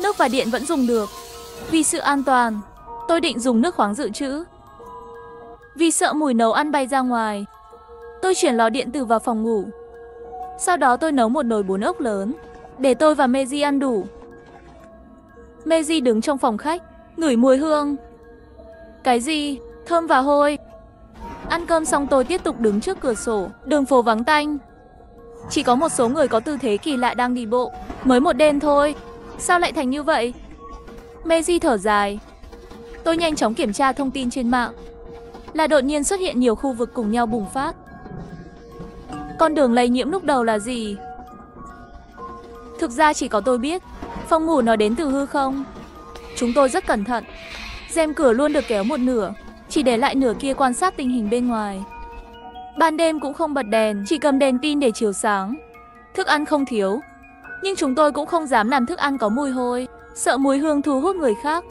Nước và điện vẫn dùng được. Vì sự an toàn, tôi định dùng nước khoáng dự trữ. Vì sợ mùi nấu ăn bay ra ngoài, tôi chuyển lò điện tử vào phòng ngủ. Sau đó tôi nấu một nồi bún ốc lớn, để tôi và Meiji ăn đủ. Meiji đứng trong phòng khách, ngửi mùi hương. Cái gì? Thơm và hôi. Ăn cơm xong tôi tiếp tục đứng trước cửa sổ. Đường phố vắng tanh. Chỉ có một số người có tư thế kỳ lạ đang đi bộ. Mới một đêm thôi, sao lại thành như vậy? Meiji thở dài. Tôi nhanh chóng kiểm tra thông tin trên mạng. Là đột nhiên xuất hiện nhiều khu vực cùng nhau bùng phát. Con đường lây nhiễm lúc đầu là gì? Thực ra chỉ có tôi biết. Phòng ngủ nó đến từ hư không. Chúng tôi rất cẩn thận. Rèm cửa luôn được kéo một nửa, chỉ để lại nửa kia quan sát tình hình bên ngoài. Ban đêm cũng không bật đèn, chỉ cầm đèn pin để chiếu sáng. Thức ăn không thiếu, nhưng chúng tôi cũng không dám làm thức ăn có mùi hôi, sợ mùi hương thu hút người khác.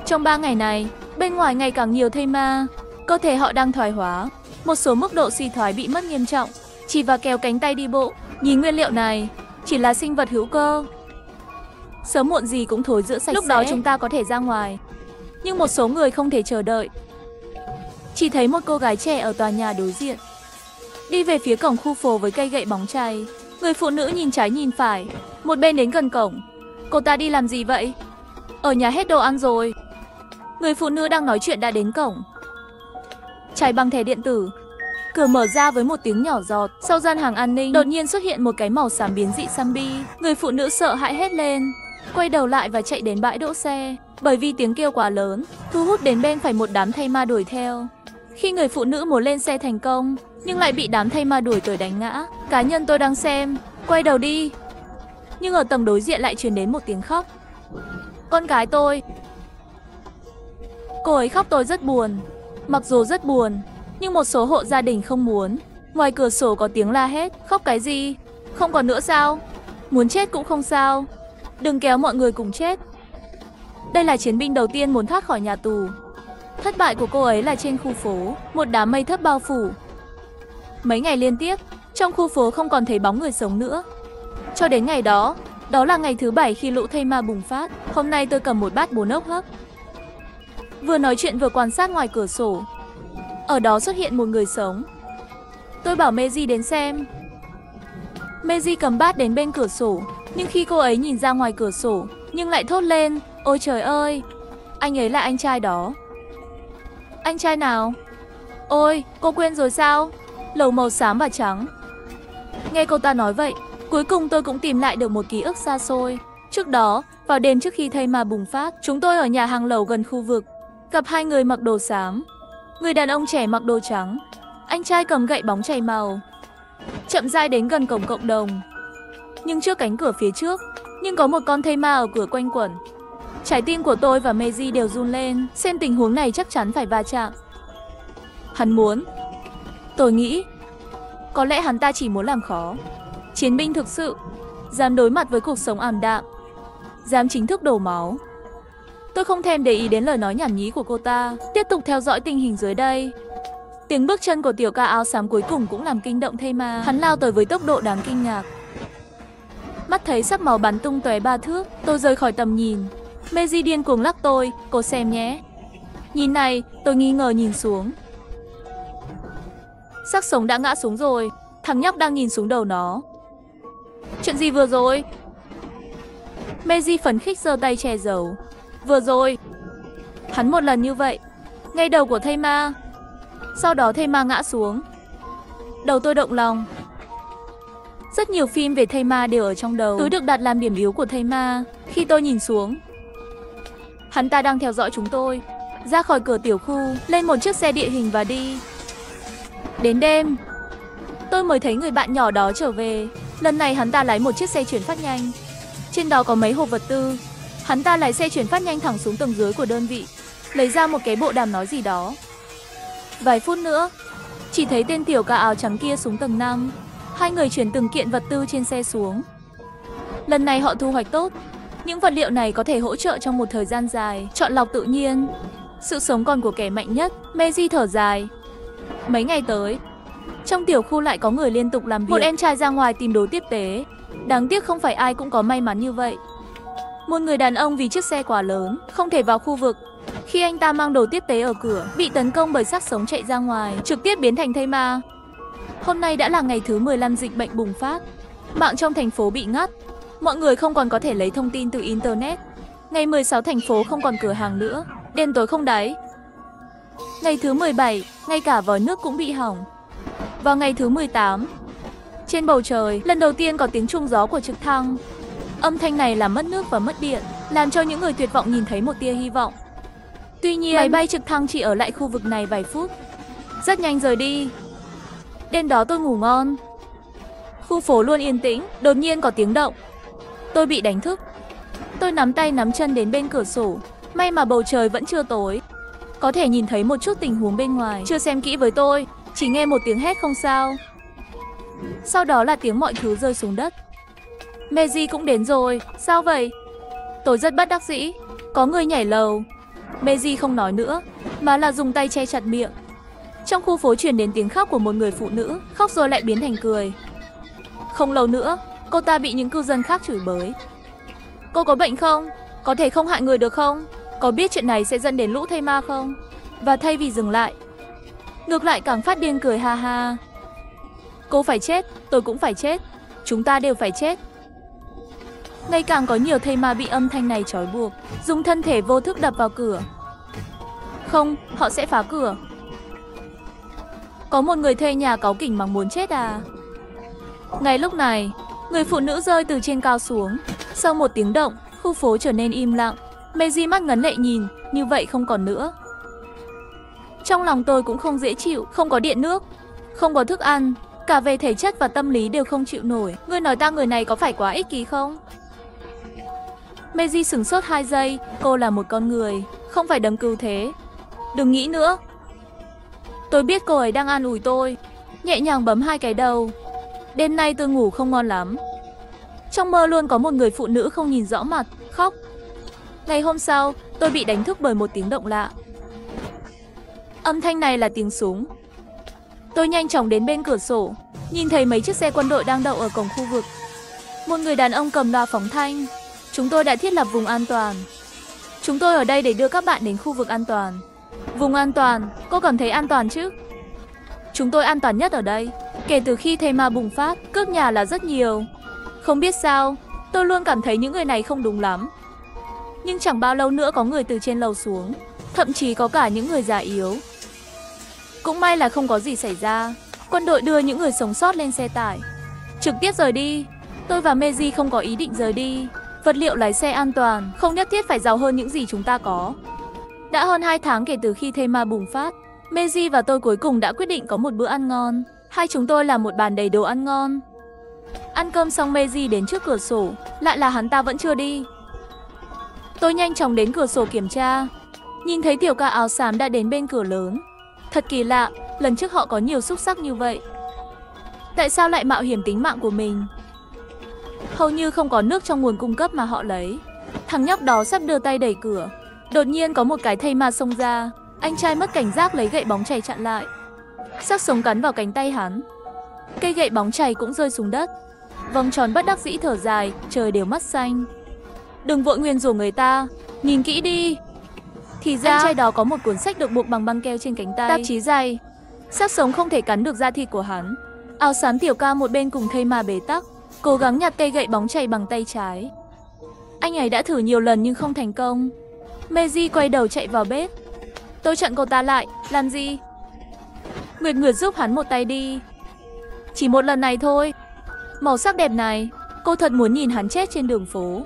Trong 3 ngày này, bên ngoài ngày càng nhiều thây ma. Cơ thể họ đang thoái hóa, một số mức độ suy thoái bị mất nghiêm trọng. Chỉ và kéo cánh tay đi bộ. Nhìn nguyên liệu này, chỉ là sinh vật hữu cơ, sớm muộn gì cũng thối rữa sạch. Lúc đó chúng ta có thể ra ngoài. Nhưng một số người không thể chờ đợi. Chỉ thấy một cô gái trẻ ở tòa nhà đối diện đi về phía cổng khu phố với cây gậy bóng chày. Người phụ nữ nhìn trái nhìn phải, một bên đến gần cổng. Cô ta đi làm gì vậy? Ở nhà hết đồ ăn rồi. Người phụ nữ đang nói chuyện đã đến cổng. Trái bằng thẻ điện tử. Cửa mở ra với một tiếng nhỏ giọt. Sau gian hàng an ninh, đột nhiên xuất hiện một cái màu xám biến dị Sambi. Người phụ nữ sợ hãi hét lên, quay đầu lại và chạy đến bãi đỗ xe. Bởi vì tiếng kêu quá lớn, thu hút đến bên phải một đám thây ma đuổi theo. Khi người phụ nữ muốn lên xe thành công, nhưng lại bị đám thây ma đuổi tới đánh ngã. Cá nhân tôi đang xem, quay đầu đi, nhưng ở tầng đối diện lại truyền đến một tiếng khóc. con gái tôi. Cô ấy khóc tôi rất buồn. Mặc dù rất buồn, nhưng một số hộ gia đình không muốn. Ngoài cửa sổ có tiếng la hét. Khóc cái gì? Không còn nữa sao? Muốn chết cũng không sao. Đừng kéo mọi người cùng chết. Đây là chiến binh đầu tiên muốn thoát khỏi nhà tù. Thất bại của cô ấy là trên khu phố, một đám mây thấp bao phủ. Mấy ngày liên tiếp, trong khu phố không còn thấy bóng người sống nữa. Cho đến ngày đó, đó là ngày thứ 7 khi lũ thây ma bùng phát. Hôm nay tôi cầm một bát bún ốc hấp. Vừa nói chuyện vừa quan sát ngoài cửa sổ. Ở đó xuất hiện một người sống. Tôi bảo Meiji đến xem. Meiji cầm bát đến bên cửa sổ, nhưng khi cô ấy nhìn ra ngoài cửa sổ, nhưng lại thốt lên, ôi trời ơi, anh ấy là anh trai đó. Anh trai nào? Ôi, cô quên rồi sao? Lầu màu xám và trắng. Nghe cô ta nói vậy, cuối cùng tôi cũng tìm lại được một ký ức xa xôi. Trước đó, vào đêm trước khi thây ma bùng phát, chúng tôi ở nhà hàng lầu gần khu vực, gặp hai người mặc đồ xám. Người đàn ông trẻ mặc đồ trắng, anh trai cầm gậy bóng chảy màu, chậm rãi đến gần cổng cộng đồng. Nhưng trước cánh cửa phía trước, nhưng có một con thây ma ở cửa quanh quẩn. Trái tim của tôi và Meiji đều run lên, xem tình huống này chắc chắn phải va chạm. Hắn muốn. Tôi nghĩ, có lẽ hắn ta chỉ muốn làm khó. Chiến binh thực sự, dám đối mặt với cuộc sống ảm đạm, dám chính thức đổ máu. Tôi không thèm để ý đến lời nói nhảm nhí của cô ta, tiếp tục theo dõi tình hình dưới đây. Tiếng bước chân của tiểu ca áo xám cuối cùng cũng làm kinh động thây ma. Hắn lao tới với tốc độ đáng kinh ngạc. Mắt thấy sắc máu bắn tung tóe 3 thước, tôi rời khỏi tầm nhìn. Meiji điên cuồng lắc tôi, cô xem nhé. Nhìn này, tôi nghi ngờ nhìn xuống. Xác sống đã ngã xuống rồi, thằng nhóc đang nhìn xuống đầu nó. Chuyện gì vừa rồi? Meiji phấn khích giơ tay che giấu. Vừa rồi, hắn một lần như vậy, ngay đầu của thây ma. Sau đó thây ma ngã xuống. Đầu tôi động lòng. Rất nhiều phim về thây ma đều ở trong đầu. Túi được đặt làm điểm yếu của thây ma. Khi tôi nhìn xuống, hắn ta đang theo dõi chúng tôi. Ra khỏi cửa tiểu khu, lên một chiếc xe địa hình và đi. Đến đêm, tôi mới thấy người bạn nhỏ đó trở về. Lần này hắn ta lái một chiếc xe chuyển phát nhanh. Trên đó có mấy hộp vật tư. Hắn ta lái xe chuyển phát nhanh thẳng xuống tầng dưới của đơn vị, lấy ra một cái bộ đàm nói gì đó. Vài phút nữa, chỉ thấy tên tiểu ca áo trắng kia xuống tầng 5. Hai người chuyển từng kiện vật tư trên xe xuống. Lần này họ thu hoạch tốt. Những vật liệu này có thể hỗ trợ trong một thời gian dài. Chọn lọc tự nhiên. Sự sống còn của kẻ mạnh nhất. Meiji thở dài. Mấy ngày tới, trong tiểu khu lại có người liên tục làm việc. Một em trai ra ngoài tìm đồ tiếp tế. Đáng tiếc không phải ai cũng có may mắn như vậy. Một người đàn ông vì chiếc xe quá lớn, không thể vào khu vực. Khi anh ta mang đồ tiếp tế ở cửa, bị tấn công bởi xác sống chạy ra ngoài, trực tiếp biến thành thây ma. Hôm nay đã là ngày thứ 15 dịch bệnh bùng phát. Mạng trong thành phố bị ngắt. Mọi người không còn có thể lấy thông tin từ Internet. Ngày 16 thành phố không còn cửa hàng nữa. Đêm tối không đáy. Ngày thứ 17, ngay cả vòi nước cũng bị hỏng. Vào ngày thứ 18, trên bầu trời, lần đầu tiên có tiếng chuông gió của trực thăng. Âm thanh này làm mất nước và mất điện, làm cho những người tuyệt vọng nhìn thấy một tia hy vọng. Tuy nhiên, máy bay trực thăng chỉ ở lại khu vực này vài phút, rất nhanh rời đi. Đêm đó tôi ngủ ngon. Khu phố luôn yên tĩnh, đột nhiên có tiếng động. Tôi bị đánh thức. Tôi nắm tay nắm chân đến bên cửa sổ. May mà bầu trời vẫn chưa tối, có thể nhìn thấy một chút tình huống bên ngoài. Chưa xem kỹ với tôi, chỉ nghe một tiếng hét không sao. Sau đó là tiếng mọi thứ rơi xuống đất. Meiji cũng đến rồi, sao vậy? Tôi rất bất đắc dĩ. Có người nhảy lầu. Meiji không nói nữa, mà là dùng tay che chặt miệng. Trong khu phố truyền đến tiếng khóc của một người phụ nữ, khóc rồi lại biến thành cười. Không lâu nữa, cô ta bị những cư dân khác chửi bới. Cô có bệnh không? Có thể không hại người được không? Có biết chuyện này sẽ dẫn đến lũ thây ma không? Và thay vì dừng lại, ngược lại càng phát điên cười ha ha. Cô phải chết, tôi cũng phải chết. Chúng ta đều phải chết. Ngày càng có nhiều thây ma bị âm thanh này trói buộc, dùng thân thể vô thức đập vào cửa. Không, họ sẽ phá cửa. Có một người thuê nhà cáu kỉnh mắng muốn chết à? Ngay lúc này, người phụ nữ rơi từ trên cao xuống. Sau một tiếng động, khu phố trở nên im lặng. Meiji mắt ngấn lệ nhìn, như vậy không còn nữa. Trong lòng tôi cũng không dễ chịu, không có điện nước, không có thức ăn, cả về thể chất và tâm lý đều không chịu nổi. Người nói ta người này có phải quá ích kỷ không? Meiji sửng sốt 2 giây, cô là một con người, không phải đấng cứu thế. Đừng nghĩ nữa. Tôi biết cô ấy đang an ủi tôi, nhẹ nhàng bấm 2 cái đầu. Đêm nay tôi ngủ không ngon lắm. Trong mơ luôn có một người phụ nữ không nhìn rõ mặt, khóc. Ngày hôm sau, tôi bị đánh thức bởi một tiếng động lạ. Âm thanh này là tiếng súng. Tôi nhanh chóng đến bên cửa sổ, nhìn thấy mấy chiếc xe quân đội đang đậu ở cổng khu vực. Một người đàn ông cầm loa phóng thanh. Chúng tôi đã thiết lập vùng an toàn. Chúng tôi ở đây để đưa các bạn đến khu vực an toàn. Vùng an toàn, cô cảm thấy an toàn chứ? Chúng tôi an toàn nhất ở đây. Kể từ khi thây ma bùng phát, cướp nhà là rất nhiều. Không biết sao, tôi luôn cảm thấy những người này không đúng lắm. Nhưng chẳng bao lâu nữa có người từ trên lầu xuống, thậm chí có cả những người già yếu. Cũng may là không có gì xảy ra. Quân đội đưa những người sống sót lên xe tải, trực tiếp rời đi. Tôi và Meiji không có ý định rời đi. Vật liệu lái xe an toàn, không nhất thiết phải giàu hơn những gì chúng ta có. Đã hơn 2 tháng kể từ khi thây ma bùng phát, Meiji và tôi cuối cùng đã quyết định có một bữa ăn ngon. Hai chúng tôi làm một bàn đầy đồ ăn ngon. Ăn cơm xong Meiji đến trước cửa sổ, lại là hắn ta vẫn chưa đi. Tôi nhanh chóng đến cửa sổ kiểm tra, nhìn thấy tiểu ca áo xám đã đến bên cửa lớn. Thật kỳ lạ, lần trước họ có nhiều xúc xắc như vậy. Tại sao lại mạo hiểm tính mạng của mình? Hầu như không có nước trong nguồn cung cấp mà họ lấy. Thằng nhóc đó sắp đưa tay đẩy cửa. Đột nhiên có một cái thây ma xông ra. Anh trai mất cảnh giác lấy gậy bóng chày chặn lại. Xác sống cắn vào cánh tay hắn. Cây gậy bóng chày cũng rơi xuống đất. Vòng tròn bất đắc dĩ thở dài, trời đều mắt xanh. Đừng vội nguyền rủa người ta, nhìn kỹ đi. Thì ra anh trai đó có một cuốn sách được buộc bằng băng keo trên cánh tay, tạp chí dày. Xác sống không thể cắn được da thịt của hắn. Áo xám tiểu ca một bên cùng thây ma bế tắc, cố gắng nhặt cây gậy bóng chày bằng tay trái. Anh ấy đã thử nhiều lần nhưng không thành công. Meiji quay đầu chạy vào bếp. Tôi chặn cô ta lại, làm gì? Nguyệt Nguyệt giúp hắn một tay đi. Chỉ một lần này thôi. Màu sắc đẹp này, cô thật muốn nhìn hắn chết trên đường phố.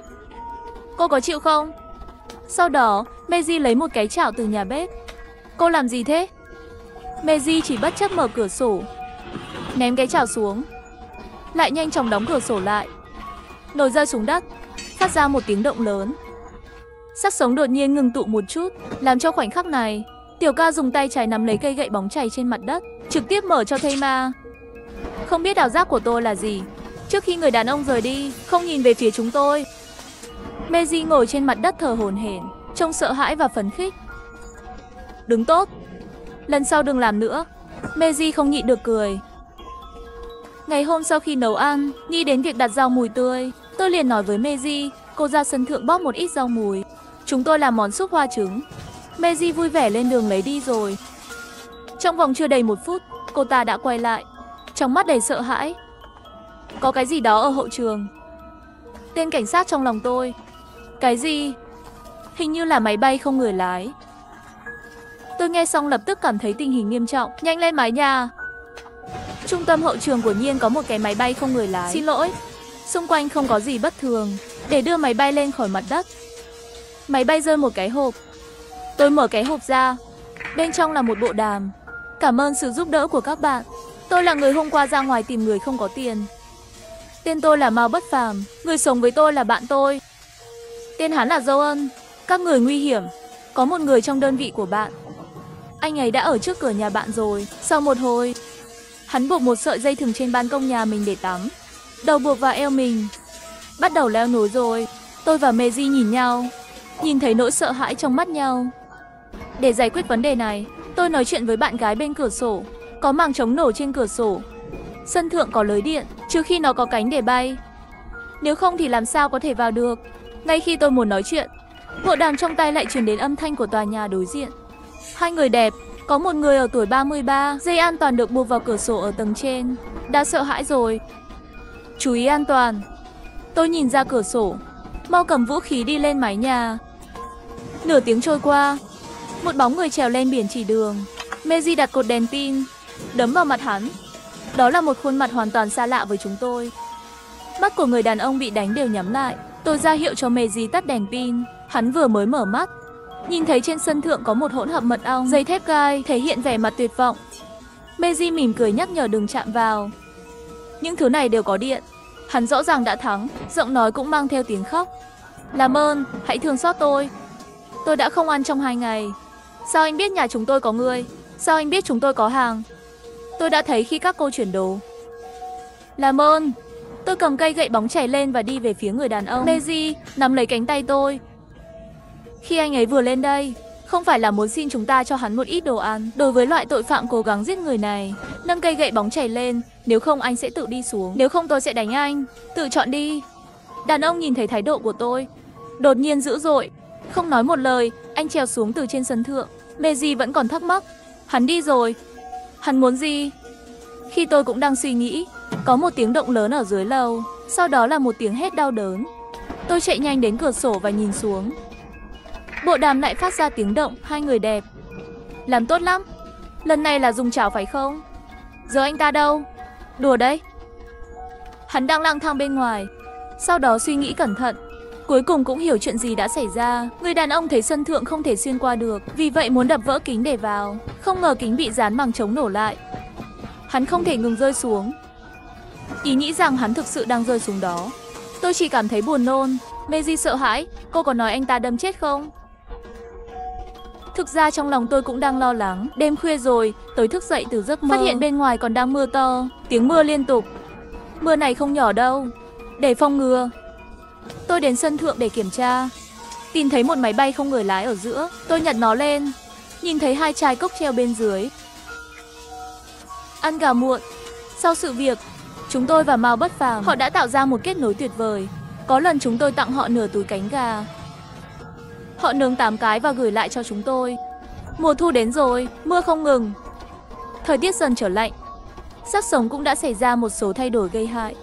Cô có chịu không? Sau đó, Meiji lấy một cái chảo từ nhà bếp. Cô làm gì thế? Meiji chỉ bất chấp mở cửa sổ, ném cái chảo xuống, lại nhanh chóng đóng cửa sổ lại. Nồi rơi xuống đất, phát ra một tiếng động lớn. Xác sống đột nhiên ngừng tụ một chút, làm cho khoảnh khắc này, tiểu ca dùng tay trái nắm lấy cây gậy bóng chày trên mặt đất, trực tiếp mở cho thây ma. Không biết ảo giác của tôi là gì, trước khi người đàn ông rời đi, không nhìn về phía chúng tôi. Meiji ngồi trên mặt đất thở hổn hển, trông sợ hãi và phấn khích. Đứng tốt, lần sau đừng làm nữa. Meiji không nhịn được cười. Ngày hôm sau khi nấu ăn, nghĩ đến việc đặt rau mùi tươi, tôi liền nói với Meiji, cô ra sân thượng bóc một ít rau mùi. Chúng tôi làm món súp hoa trứng. Meiji vui vẻ lên đường lấy đi rồi. Trong vòng chưa đầy 1 phút, cô ta đã quay lại, trong mắt đầy sợ hãi. Có cái gì đó ở hậu trường. Tên cảnh sát trong lòng tôi. Cái gì? Hình như là máy bay không người lái. Tôi nghe xong lập tức cảm thấy tình hình nghiêm trọng. Nhanh lên mái nhà. Trung tâm hậu trường của Nhiên có một cái máy bay không người lái. Xin lỗi, xung quanh không có gì bất thường để đưa máy bay lên khỏi mặt đất. Máy bay rơi một cái hộp. Tôi mở cái hộp ra. Bên trong là một bộ đàm. Cảm ơn sự giúp đỡ của các bạn. Tôi là người hôm qua ra ngoài tìm người không có tiền. Tên tôi là Mao Bất Phàm. Người sống với tôi là bạn tôi. Tên hắn là Dâu Ân. Các người nguy hiểm. Có một người trong đơn vị của bạn. Anh ấy đã ở trước cửa nhà bạn rồi. Sau một hồi, hắn buộc một sợi dây thừng trên ban công nhà mình để tắm. Đầu buộc vào eo mình. Bắt đầu leo núi rồi. Tôi và Meiji nhìn nhau, nhìn thấy nỗi sợ hãi trong mắt nhau. Để giải quyết vấn đề này, tôi nói chuyện với bạn gái bên cửa sổ. Có màng chống nổ trên cửa sổ. Sân thượng có lưới điện, trừ khi nó có cánh để bay. Nếu không thì làm sao có thể vào được. Ngay khi tôi muốn nói chuyện, bộ đàm trong tay lại truyền đến âm thanh của tòa nhà đối diện. Hai người đẹp, có một người ở tuổi 33, dây an toàn được buộc vào cửa sổ ở tầng trên. Đã sợ hãi rồi. Chú ý an toàn. Tôi nhìn ra cửa sổ. Mau cầm vũ khí đi lên mái nhà. Nửa tiếng trôi qua, một bóng người trèo lên biển chỉ đường. Meiji đặt cột đèn pin, đấm vào mặt hắn. Đó là một khuôn mặt hoàn toàn xa lạ với chúng tôi. Mắt của người đàn ông bị đánh đều nhắm lại. Tôi ra hiệu cho Meiji tắt đèn pin. Hắn vừa mới mở mắt, nhìn thấy trên sân thượng có một hỗn hợp mật ong, dây thép gai, thể hiện vẻ mặt tuyệt vọng. Meiji mỉm cười nhắc nhở đừng chạm vào. Những thứ này đều có điện. Hắn rõ ràng đã thắng, giọng nói cũng mang theo tiếng khóc. Làm ơn, hãy thương xót tôi. Tôi đã không ăn trong 2 ngày. Sao anh biết nhà chúng tôi có người? Sao anh biết chúng tôi có hàng? Tôi đã thấy khi các cô chuyển đồ. Làm ơn. Tôi cầm cây gậy bóng chảy lên và đi về phía người đàn ông. Meiji nắm lấy cánh tay tôi. Khi anh ấy vừa lên đây, không phải là muốn xin chúng ta cho hắn một ít đồ ăn. Đối với loại tội phạm cố gắng giết người này, nâng cây gậy bóng chảy lên, nếu không anh sẽ tự đi xuống. Nếu không tôi sẽ đánh anh. Tự chọn đi. Đàn ông nhìn thấy thái độ của tôi, đột nhiên dữ dội. Không nói một lời, anh trèo xuống từ trên sân thượng. Meiji vẫn còn thắc mắc. Hắn đi rồi. Hắn muốn gì? Khi tôi cũng đang suy nghĩ, có một tiếng động lớn ở dưới lầu. Sau đó là một tiếng hét đau đớn. Tôi chạy nhanh đến cửa sổ và nhìn xuống. Bộ đàm lại phát ra tiếng động. Hai người đẹp. Làm tốt lắm. Lần này là dùng chảo phải không? Giờ anh ta đâu? Đùa đấy. Hắn đang lang thang bên ngoài. Sau đó suy nghĩ cẩn thận, cuối cùng cũng hiểu chuyện gì đã xảy ra. Người đàn ông thấy sân thượng không thể xuyên qua được, vì vậy muốn đập vỡ kính để vào. Không ngờ kính bị dán bằng chống nổ lại. Hắn không thể ngừng rơi xuống. Ý nghĩ rằng hắn thực sự đang rơi xuống đó. Tôi chỉ cảm thấy buồn nôn. Meiji sợ hãi. Cô có nói anh ta đâm chết không? Thực ra trong lòng tôi cũng đang lo lắng. Đêm khuya rồi, tôi thức dậy từ giấc mơ, phát hiện bên ngoài còn đang mưa to. Tiếng mưa liên tục. Mưa này không nhỏ đâu. Để phòng ngừa, tôi đến sân thượng để kiểm tra. Tìm thấy một máy bay không người lái ở giữa. Tôi nhặt nó lên. Nhìn thấy 2 chai cốc treo bên dưới. Ăn gà muộn. Sau sự việc, chúng tôi và Mao Bất Phàm, họ đã tạo ra một kết nối tuyệt vời. Có lần chúng tôi tặng họ nửa túi cánh gà. Họ nướng 8 cái và gửi lại cho chúng tôi. Mùa thu đến rồi, mưa không ngừng. Thời tiết dần trở lạnh. Xác sống cũng đã xảy ra một số thay đổi gây hại.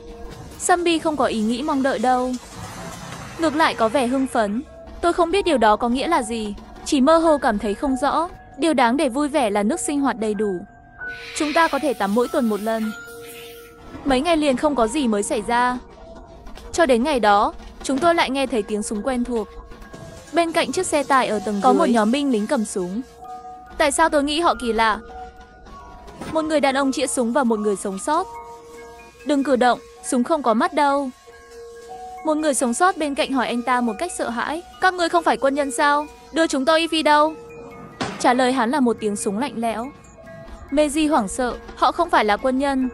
Sambi không có ý nghĩ mong đợi đâu. Ngược lại có vẻ hưng phấn. Tôi không biết điều đó có nghĩa là gì. Chỉ mơ hồ cảm thấy không rõ. Điều đáng để vui vẻ là nước sinh hoạt đầy đủ. Chúng ta có thể tắm mỗi tuần 1 lần. Mấy ngày liền không có gì mới xảy ra. Cho đến ngày đó, chúng tôi lại nghe thấy tiếng súng quen thuộc. Bên cạnh chiếc xe tải ở tầng dưới có một nhóm binh lính cầm súng. Tại sao tôi nghĩ họ kỳ lạ? Một người đàn ông chĩa súng vào một người sống sót. Đừng cử động, súng không có mắt đâu. Một người sống sót bên cạnh hỏi anh ta một cách sợ hãi. Các ngươi không phải quân nhân sao? Đưa chúng tôi đi đâu? Trả lời hắn là một tiếng súng lạnh lẽo. Meiji hoảng sợ, họ không phải là quân nhân.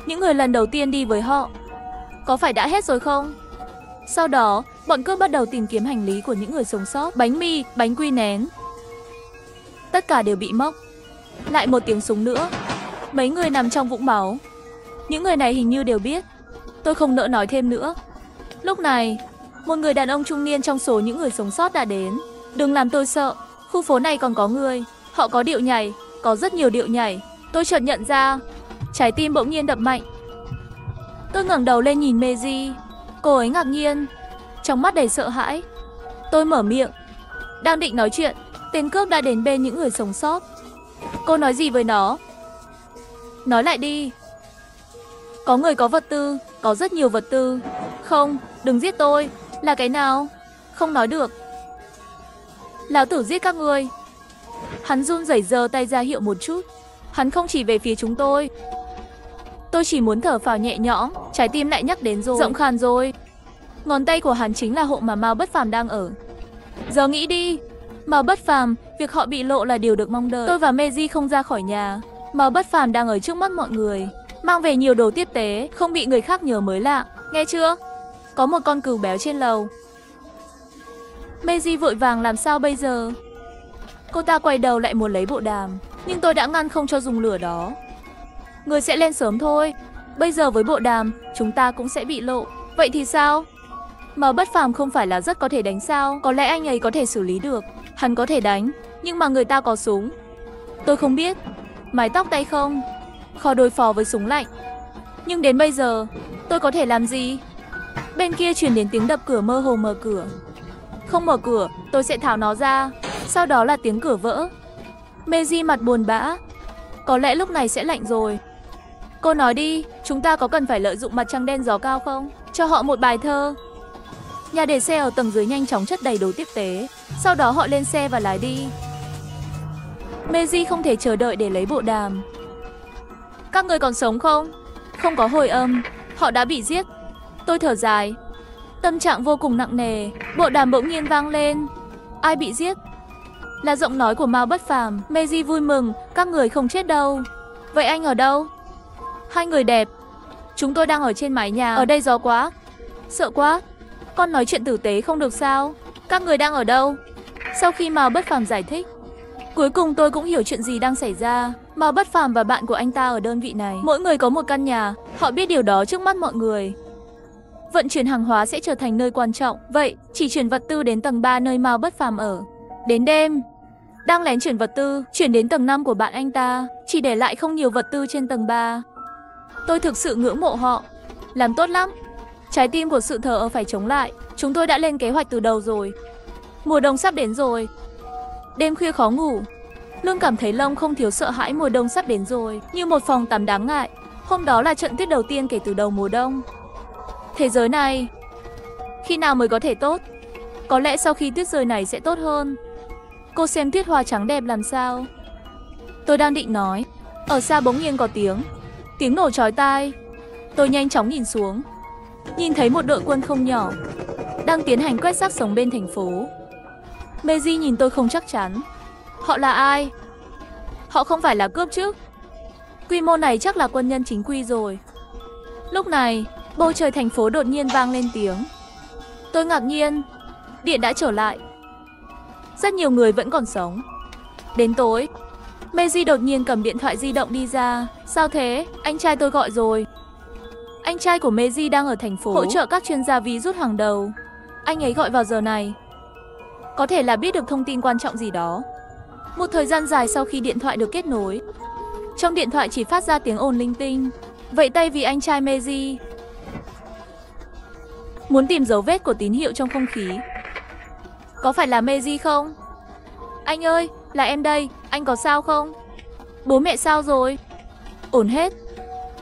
Những người lần đầu tiên đi với họ có phải đã hết rồi không? Sau đó, bọn cướp bắt đầu tìm kiếm hành lý của những người sống sót. Bánh mì, bánh quy nén. Tất cả đều bị móc. Lại một tiếng súng nữa. Mấy người nằm trong vũng máu. Những người này hình như đều biết. Tôi không nỡ nói thêm nữa. Lúc này, một người đàn ông trung niên trong số những người sống sót đã đến. Đừng làm tôi sợ. Khu phố này còn có người. Họ có điệu nhảy. Có rất nhiều điệu nhảy. Tôi chợt nhận ra. Trái tim bỗng nhiên đập mạnh. Tôi ngẩng đầu lên nhìn Meiji. Cô ấy ngạc nhiên, trong mắt đầy sợ hãi. Tôi mở miệng. Đang định nói chuyện, tên cướp đã đến bên những người sống sót. Cô nói gì với nó? Nói lại đi. Có người có vật tư, có rất nhiều vật tư. Không, đừng giết tôi. Là cái nào? Không nói được. Lão tử giết các ngươi. Hắn run rẩy giơ tay ra hiệu một chút. Hắn không chỉ về phía chúng tôi. Tôi chỉ muốn thở phào nhẹ nhõm. Trái tim lại nhắc đến rồi. Giọng khàn rồi. Ngón tay của hắn chính là hộ mà Mao Bất Phàm đang ở. Giờ nghĩ đi. Mao Bất Phàm, việc họ bị lộ là điều được mong đợi. Tôi và Meiji không ra khỏi nhà. Mao Bất Phàm đang ở trước mắt mọi người. Mang về nhiều đồ tiếp tế, không bị người khác nhớ mới lạ. Nghe chưa? Có một con cừu béo trên lầu. Meiji vội vàng làm sao bây giờ? Cô ta quay đầu lại muốn lấy bộ đàm. Nhưng tôi đã ngăn không cho dùng lửa đó. Người sẽ lên sớm thôi. Bây giờ với bộ đàm, chúng ta cũng sẽ bị lộ. Vậy thì sao? Mao Bất Phàm không phải là rất có thể đánh sao? Có lẽ anh ấy có thể xử lý được. Hắn có thể đánh, nhưng mà người ta có súng. Tôi không biết. Mái tóc tay không? Khó đối phó với súng lạnh. Nhưng đến bây giờ, tôi có thể làm gì? Bên kia truyền đến tiếng đập cửa mơ hồ. Mở cửa. Không mở cửa, tôi sẽ tháo nó ra. Sau đó là tiếng cửa vỡ. Meiji mặt buồn bã. Có lẽ lúc này sẽ lạnh rồi. Cô nói đi, chúng ta có cần phải lợi dụng mặt trăng đen gió cao không? Cho họ một bài thơ. Nhà để xe ở tầng dưới nhanh chóng chất đầy đồ tiếp tế. Sau đó họ lên xe và lái đi. Meiji không thể chờ đợi để lấy bộ đàm. Các người còn sống không? Không có hồi âm. Họ đã bị giết. Tôi thở dài. Tâm trạng vô cùng nặng nề, bộ đàm bỗng nhiên vang lên. Ai bị giết? Là giọng nói của Mao Bất Phàm. Meiji vui mừng, các người không chết đâu. Vậy anh ở đâu? Hai người đẹp. Chúng tôi đang ở trên mái nhà. Ở đây gió quá. Sợ quá. Con nói chuyện tử tế không được sao? Các người đang ở đâu? Sau khi Mao Bất Phàm giải thích, cuối cùng tôi cũng hiểu chuyện gì đang xảy ra. Mao Bất Phàm và bạn của anh ta ở đơn vị này, mỗi người có một căn nhà. Họ biết điều đó trước mắt mọi người. Vận chuyển hàng hóa sẽ trở thành nơi quan trọng. Vậy, chỉ chuyển vật tư đến tầng 3 nơi Mao Bất Phàm ở. Đến đêm, đang lén chuyển vật tư, chuyển đến tầng 5 của bạn anh ta, chỉ để lại không nhiều vật tư trên tầng 3. Tôi thực sự ngưỡng mộ họ. Làm tốt lắm. Trái tim của sự thờ ơ phải chống lại. Chúng tôi đã lên kế hoạch từ đầu rồi. Mùa đông sắp đến rồi. Đêm khuya khó ngủ. Luôn cảm thấy lông không thiếu sợ hãi mùa đông sắp đến rồi, như một phòng tắm đáng ngại. Hôm đó là trận tuyết đầu tiên kể từ đầu mùa đông. Thế giới này, khi nào mới có thể tốt? Có lẽ sau khi tuyết rơi này sẽ tốt hơn. Cô xem tuyết hoa trắng đẹp làm sao? Tôi đang định nói, ở xa bỗng nhiên có tiếng nổ chói tai. Tôi nhanh chóng nhìn xuống, nhìn thấy một đội quân không nhỏ đang tiến hành quét xác sống bên thành phố. Meiji nhìn tôi không chắc chắn. Họ là ai? Họ không phải là cướp chứ? Quy mô này chắc là quân nhân chính quy rồi. Lúc này, bầu trời thành phố đột nhiên vang lên tiếng. Tôi ngạc nhiên. Điện đã trở lại. Rất nhiều người vẫn còn sống. Đến tối, Meiji đột nhiên cầm điện thoại di động đi ra. Sao thế? Anh trai tôi gọi rồi. Anh trai của Meiji đang ở thành phố hỗ trợ các chuyên gia virus hàng đầu. Anh ấy gọi vào giờ này. Có thể là biết được thông tin quan trọng gì đó. Một thời gian dài sau khi điện thoại được kết nối, trong điện thoại chỉ phát ra tiếng ồn linh tinh. Vậy tay vì anh trai Meiji muốn tìm dấu vết của tín hiệu trong không khí. Có phải là Meiji không? Anh ơi, là em đây, anh có sao không? Bố mẹ sao rồi? Ổn hết.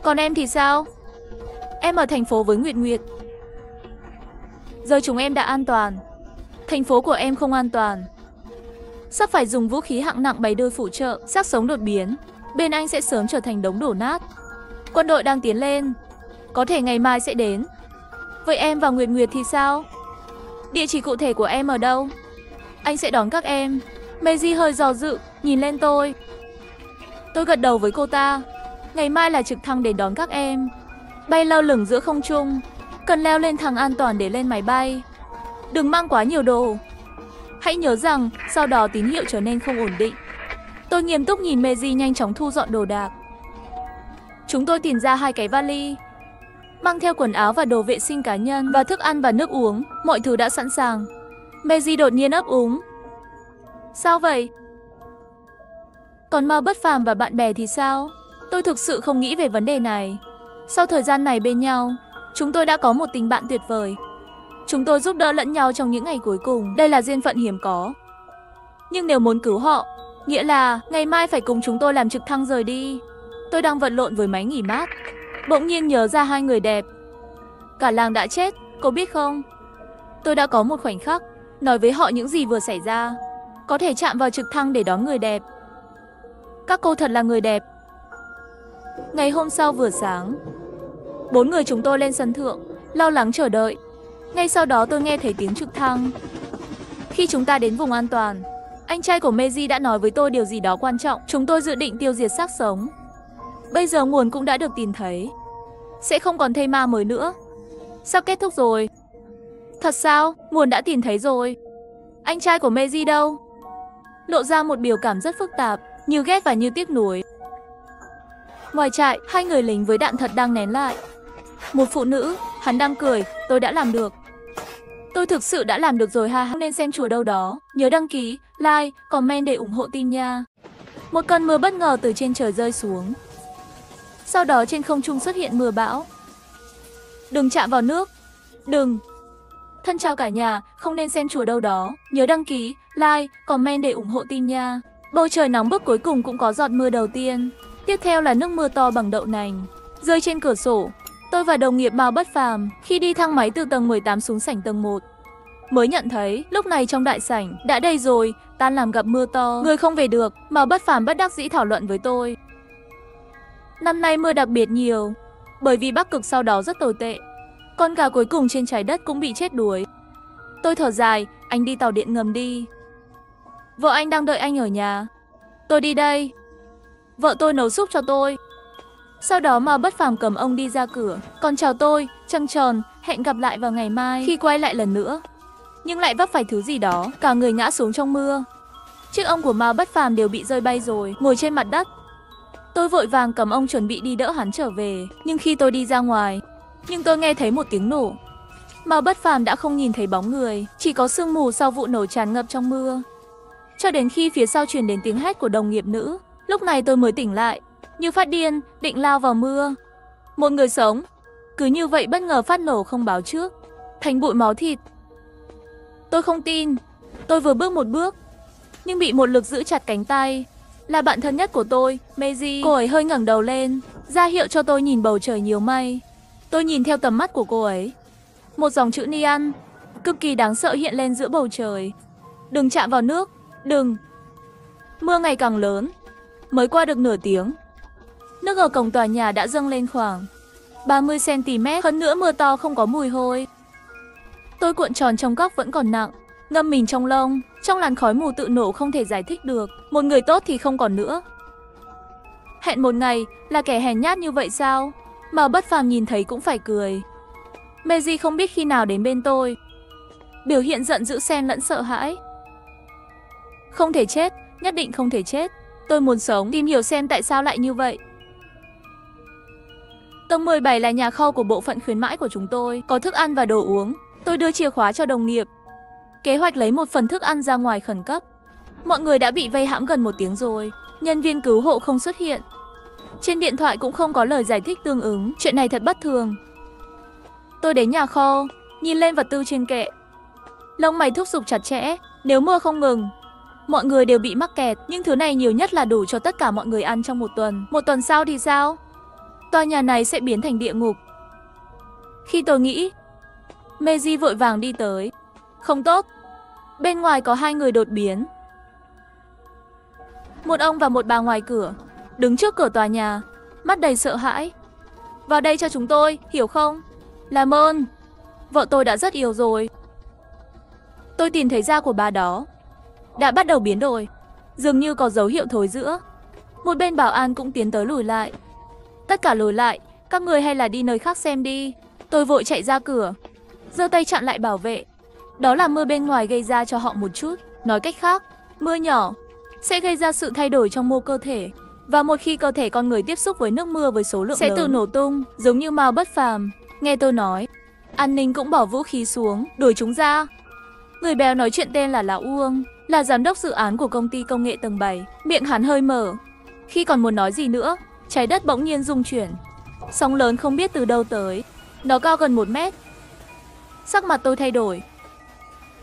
Còn em thì sao? Em ở thành phố với Nguyệt Nguyệt. Giờ chúng em đã an toàn. Thành phố của em không an toàn. Sắp phải dùng vũ khí hạng nặng bày đôi phụ trợ, xác sống đột biến. Bên anh sẽ sớm trở thành đống đổ nát. Quân đội đang tiến lên. Có thể ngày mai sẽ đến. Vậy em và Nguyệt Nguyệt thì sao? Địa chỉ cụ thể của em ở đâu? Anh sẽ đón các em. Meiji hơi dò dự, nhìn lên tôi. Tôi gật đầu với cô ta. Ngày mai là trực thăng để đón các em. Bay lơ lửng giữa không trung. Cần leo lên thang an toàn để lên máy bay. Đừng mang quá nhiều đồ. Hãy nhớ rằng sau đó tín hiệu trở nên không ổn định. Tôi nghiêm túc nhìn Meiji nhanh chóng thu dọn đồ đạc. Chúng tôi tìm ra 2 cái vali, mang theo quần áo và đồ vệ sinh cá nhân và thức ăn và nước uống. Mọi thứ đã sẵn sàng. Meiji đột nhiên ấp úng. Sao vậy? Còn Mao Bất Phàm và bạn bè thì sao? Tôi thực sự không nghĩ về vấn đề này. Sau thời gian này bên nhau, chúng tôi đã có một tình bạn tuyệt vời. Chúng tôi giúp đỡ lẫn nhau trong những ngày cuối cùng. Đây là duyên phận hiếm có. Nhưng nếu muốn cứu họ, nghĩa là ngày mai phải cùng chúng tôi làm trực thăng rời đi. Tôi đang vật lộn với máy nghỉ mát, bỗng nhiên nhớ ra 2 người đẹp. Cả làng đã chết, cô biết không? Tôi đã có một khoảnh khắc nói với họ những gì vừa xảy ra. Có thể chạm vào trực thăng để đón người đẹp. Các cô thật là người đẹp. Ngày hôm sau vừa sáng, 4 người chúng tôi lên sân thượng, lo lắng chờ đợi. Ngay sau đó tôi nghe thấy tiếng trực thăng. Khi chúng ta đến vùng an toàn, anh trai của Meiji đã nói với tôi điều gì đó quan trọng. Chúng tôi dự định tiêu diệt xác sống. Bây giờ nguồn cũng đã được tìm thấy. Sẽ không còn thây ma mới nữa. Sắp kết thúc rồi. Thật sao? Nguồn đã tìm thấy rồi. Anh trai của Meiji đâu? Lộ ra một biểu cảm rất phức tạp, như ghét và như tiếc nuối. Ngoài trại, 2 người lính với đạn thật đang nén lại. Một phụ nữ, hắn đang cười, tôi đã làm được. Tôi thực sự đã làm được rồi ha. Nên xem chùa đâu đó. Nhớ đăng ký, like, comment để ủng hộ team nha. Một cơn mưa bất ngờ từ trên trời rơi xuống. Sau đó trên không trung xuất hiện mưa bão. Đừng chạm vào nước. Đừng. Thân chào cả nhà, không nên xem chùa đâu đó. Nhớ đăng ký, like, comment để ủng hộ team nha. Bầu trời nóng bức cuối cùng cũng có giọt mưa đầu tiên. Tiếp theo là nước mưa to bằng đậu nành rơi trên cửa sổ. Tôi và đồng nghiệp Mao Bất Phàm khi đi thang máy từ tầng 18 xuống sảnh tầng 1 mới nhận thấy lúc này trong đại sảnh đã đầy rồi, tan làm gặp mưa to, người không về được. Mao Bất Phàm bất đắc dĩ thảo luận với tôi. Năm nay mưa đặc biệt nhiều, bởi vì Bắc Cực sau đó rất tồi tệ. Con gà cuối cùng trên trái đất cũng bị chết đuối. Tôi thở dài, anh đi tàu điện ngầm đi. Vợ anh đang đợi anh ở nhà. Tôi đi đây. Vợ tôi nấu súp cho tôi. Sau đó mà Bất Phàm cầm ông đi ra cửa. Còn chào tôi, trăng tròn, hẹn gặp lại vào ngày mai khi quay lại lần nữa. Nhưng lại vấp phải thứ gì đó, cả người ngã xuống trong mưa. Chiếc ông của Mao Bất Phàm đều bị rơi bay rồi, ngồi trên mặt đất. Tôi vội vàng cầm ông chuẩn bị đi đỡ hắn trở về. Nhưng khi tôi đi ra ngoài, tôi nghe thấy một tiếng nổ. Mao Bất Phàm đã không nhìn thấy bóng người, chỉ có sương mù sau vụ nổ tràn ngập trong mưa. Cho đến khi phía sau truyền đến tiếng hét của đồng nghiệp nữ, lúc này tôi mới tỉnh lại, như phát điên, định lao vào mưa. Một người sống, cứ như vậy bất ngờ phát nổ không báo trước, thành bụi máu thịt. Tôi không tin, tôi vừa bước một bước, nhưng bị một lực giữ chặt cánh tay. Là bạn thân nhất của tôi, Meiji. Cô ấy hơi ngẩng đầu lên, ra hiệu cho tôi nhìn bầu trời nhiều mây. Tôi nhìn theo tầm mắt của cô ấy. Một dòng chữ neon cực kỳ đáng sợ hiện lên giữa bầu trời. Đừng chạm vào nước, đừng. Mưa ngày càng lớn. Mới qua được nửa tiếng, nước ở cổng tòa nhà đã dâng lên khoảng 30 cm. Hơn nữa mưa to không có mùi hôi. Tôi cuộn tròn trong góc vẫn còn nặng, ngâm mình trong lông, trong làn khói mù tự nổ không thể giải thích được. Một người tốt thì không còn nữa. Hẹn một ngày là kẻ hèn nhát như vậy sao? Mà Bất Phàm nhìn thấy cũng phải cười. Meiji không biết khi nào đến bên tôi, biểu hiện giận dữ xen lẫn sợ hãi. Không thể chết, nhất định không thể chết. Tôi muốn sống, tìm hiểu xem tại sao lại như vậy. Tầng 17 là nhà kho của bộ phận khuyến mãi của chúng tôi, có thức ăn và đồ uống. Tôi đưa chìa khóa cho đồng nghiệp, kế hoạch lấy một phần thức ăn ra ngoài khẩn cấp. Mọi người đã bị vây hãm gần 1 tiếng rồi, nhân viên cứu hộ không xuất hiện. Trên điện thoại cũng không có lời giải thích tương ứng, chuyện này thật bất thường. Tôi đến nhà kho, nhìn lên vật tư trên kệ. Lông mày thúc giục chặt chẽ, nếu mưa không ngừng, mọi người đều bị mắc kẹt, nhưng thứ này nhiều nhất là đủ cho tất cả mọi người ăn trong 1 tuần. 1 tuần sau thì sao? Tòa nhà này sẽ biến thành địa ngục. Khi tôi nghĩ, Meiji vội vàng đi tới. Không tốt, bên ngoài có 2 người đột biến. Một ông và một bà ngoài cửa, đứng trước cửa tòa nhà, mắt đầy sợ hãi. Vào đây cho chúng tôi, hiểu không? Làm ơn, vợ tôi đã rất yếu rồi. Tôi tìm thấy da của bà đó đã bắt đầu biến đổi, dường như có dấu hiệu thối rữa. Một bên bảo an cũng tiến tới lùi lại. Tất cả lùi lại, các người hay là đi nơi khác xem đi. Tôi vội chạy ra cửa, giơ tay chặn lại bảo vệ. Đó là mưa bên ngoài gây ra cho họ một chút. Nói cách khác, mưa nhỏ sẽ gây ra sự thay đổi trong mô cơ thể. Và một khi cơ thể con người tiếp xúc với nước mưa với số lượng lớn, sẽ tự nổ tung, giống như Mao Bất Phàm. Nghe tôi nói, an ninh cũng bỏ vũ khí xuống, đuổi chúng ra. Người béo nói chuyện tên là Lão Uông, là giám đốc dự án của công ty công nghệ tầng 7. Miệng hắn hơi mở. Khi còn muốn nói gì nữa, trái đất bỗng nhiên rung chuyển. Sóng lớn không biết từ đâu tới. Nó cao gần 1 mét. Sắc mặt tôi thay đổi.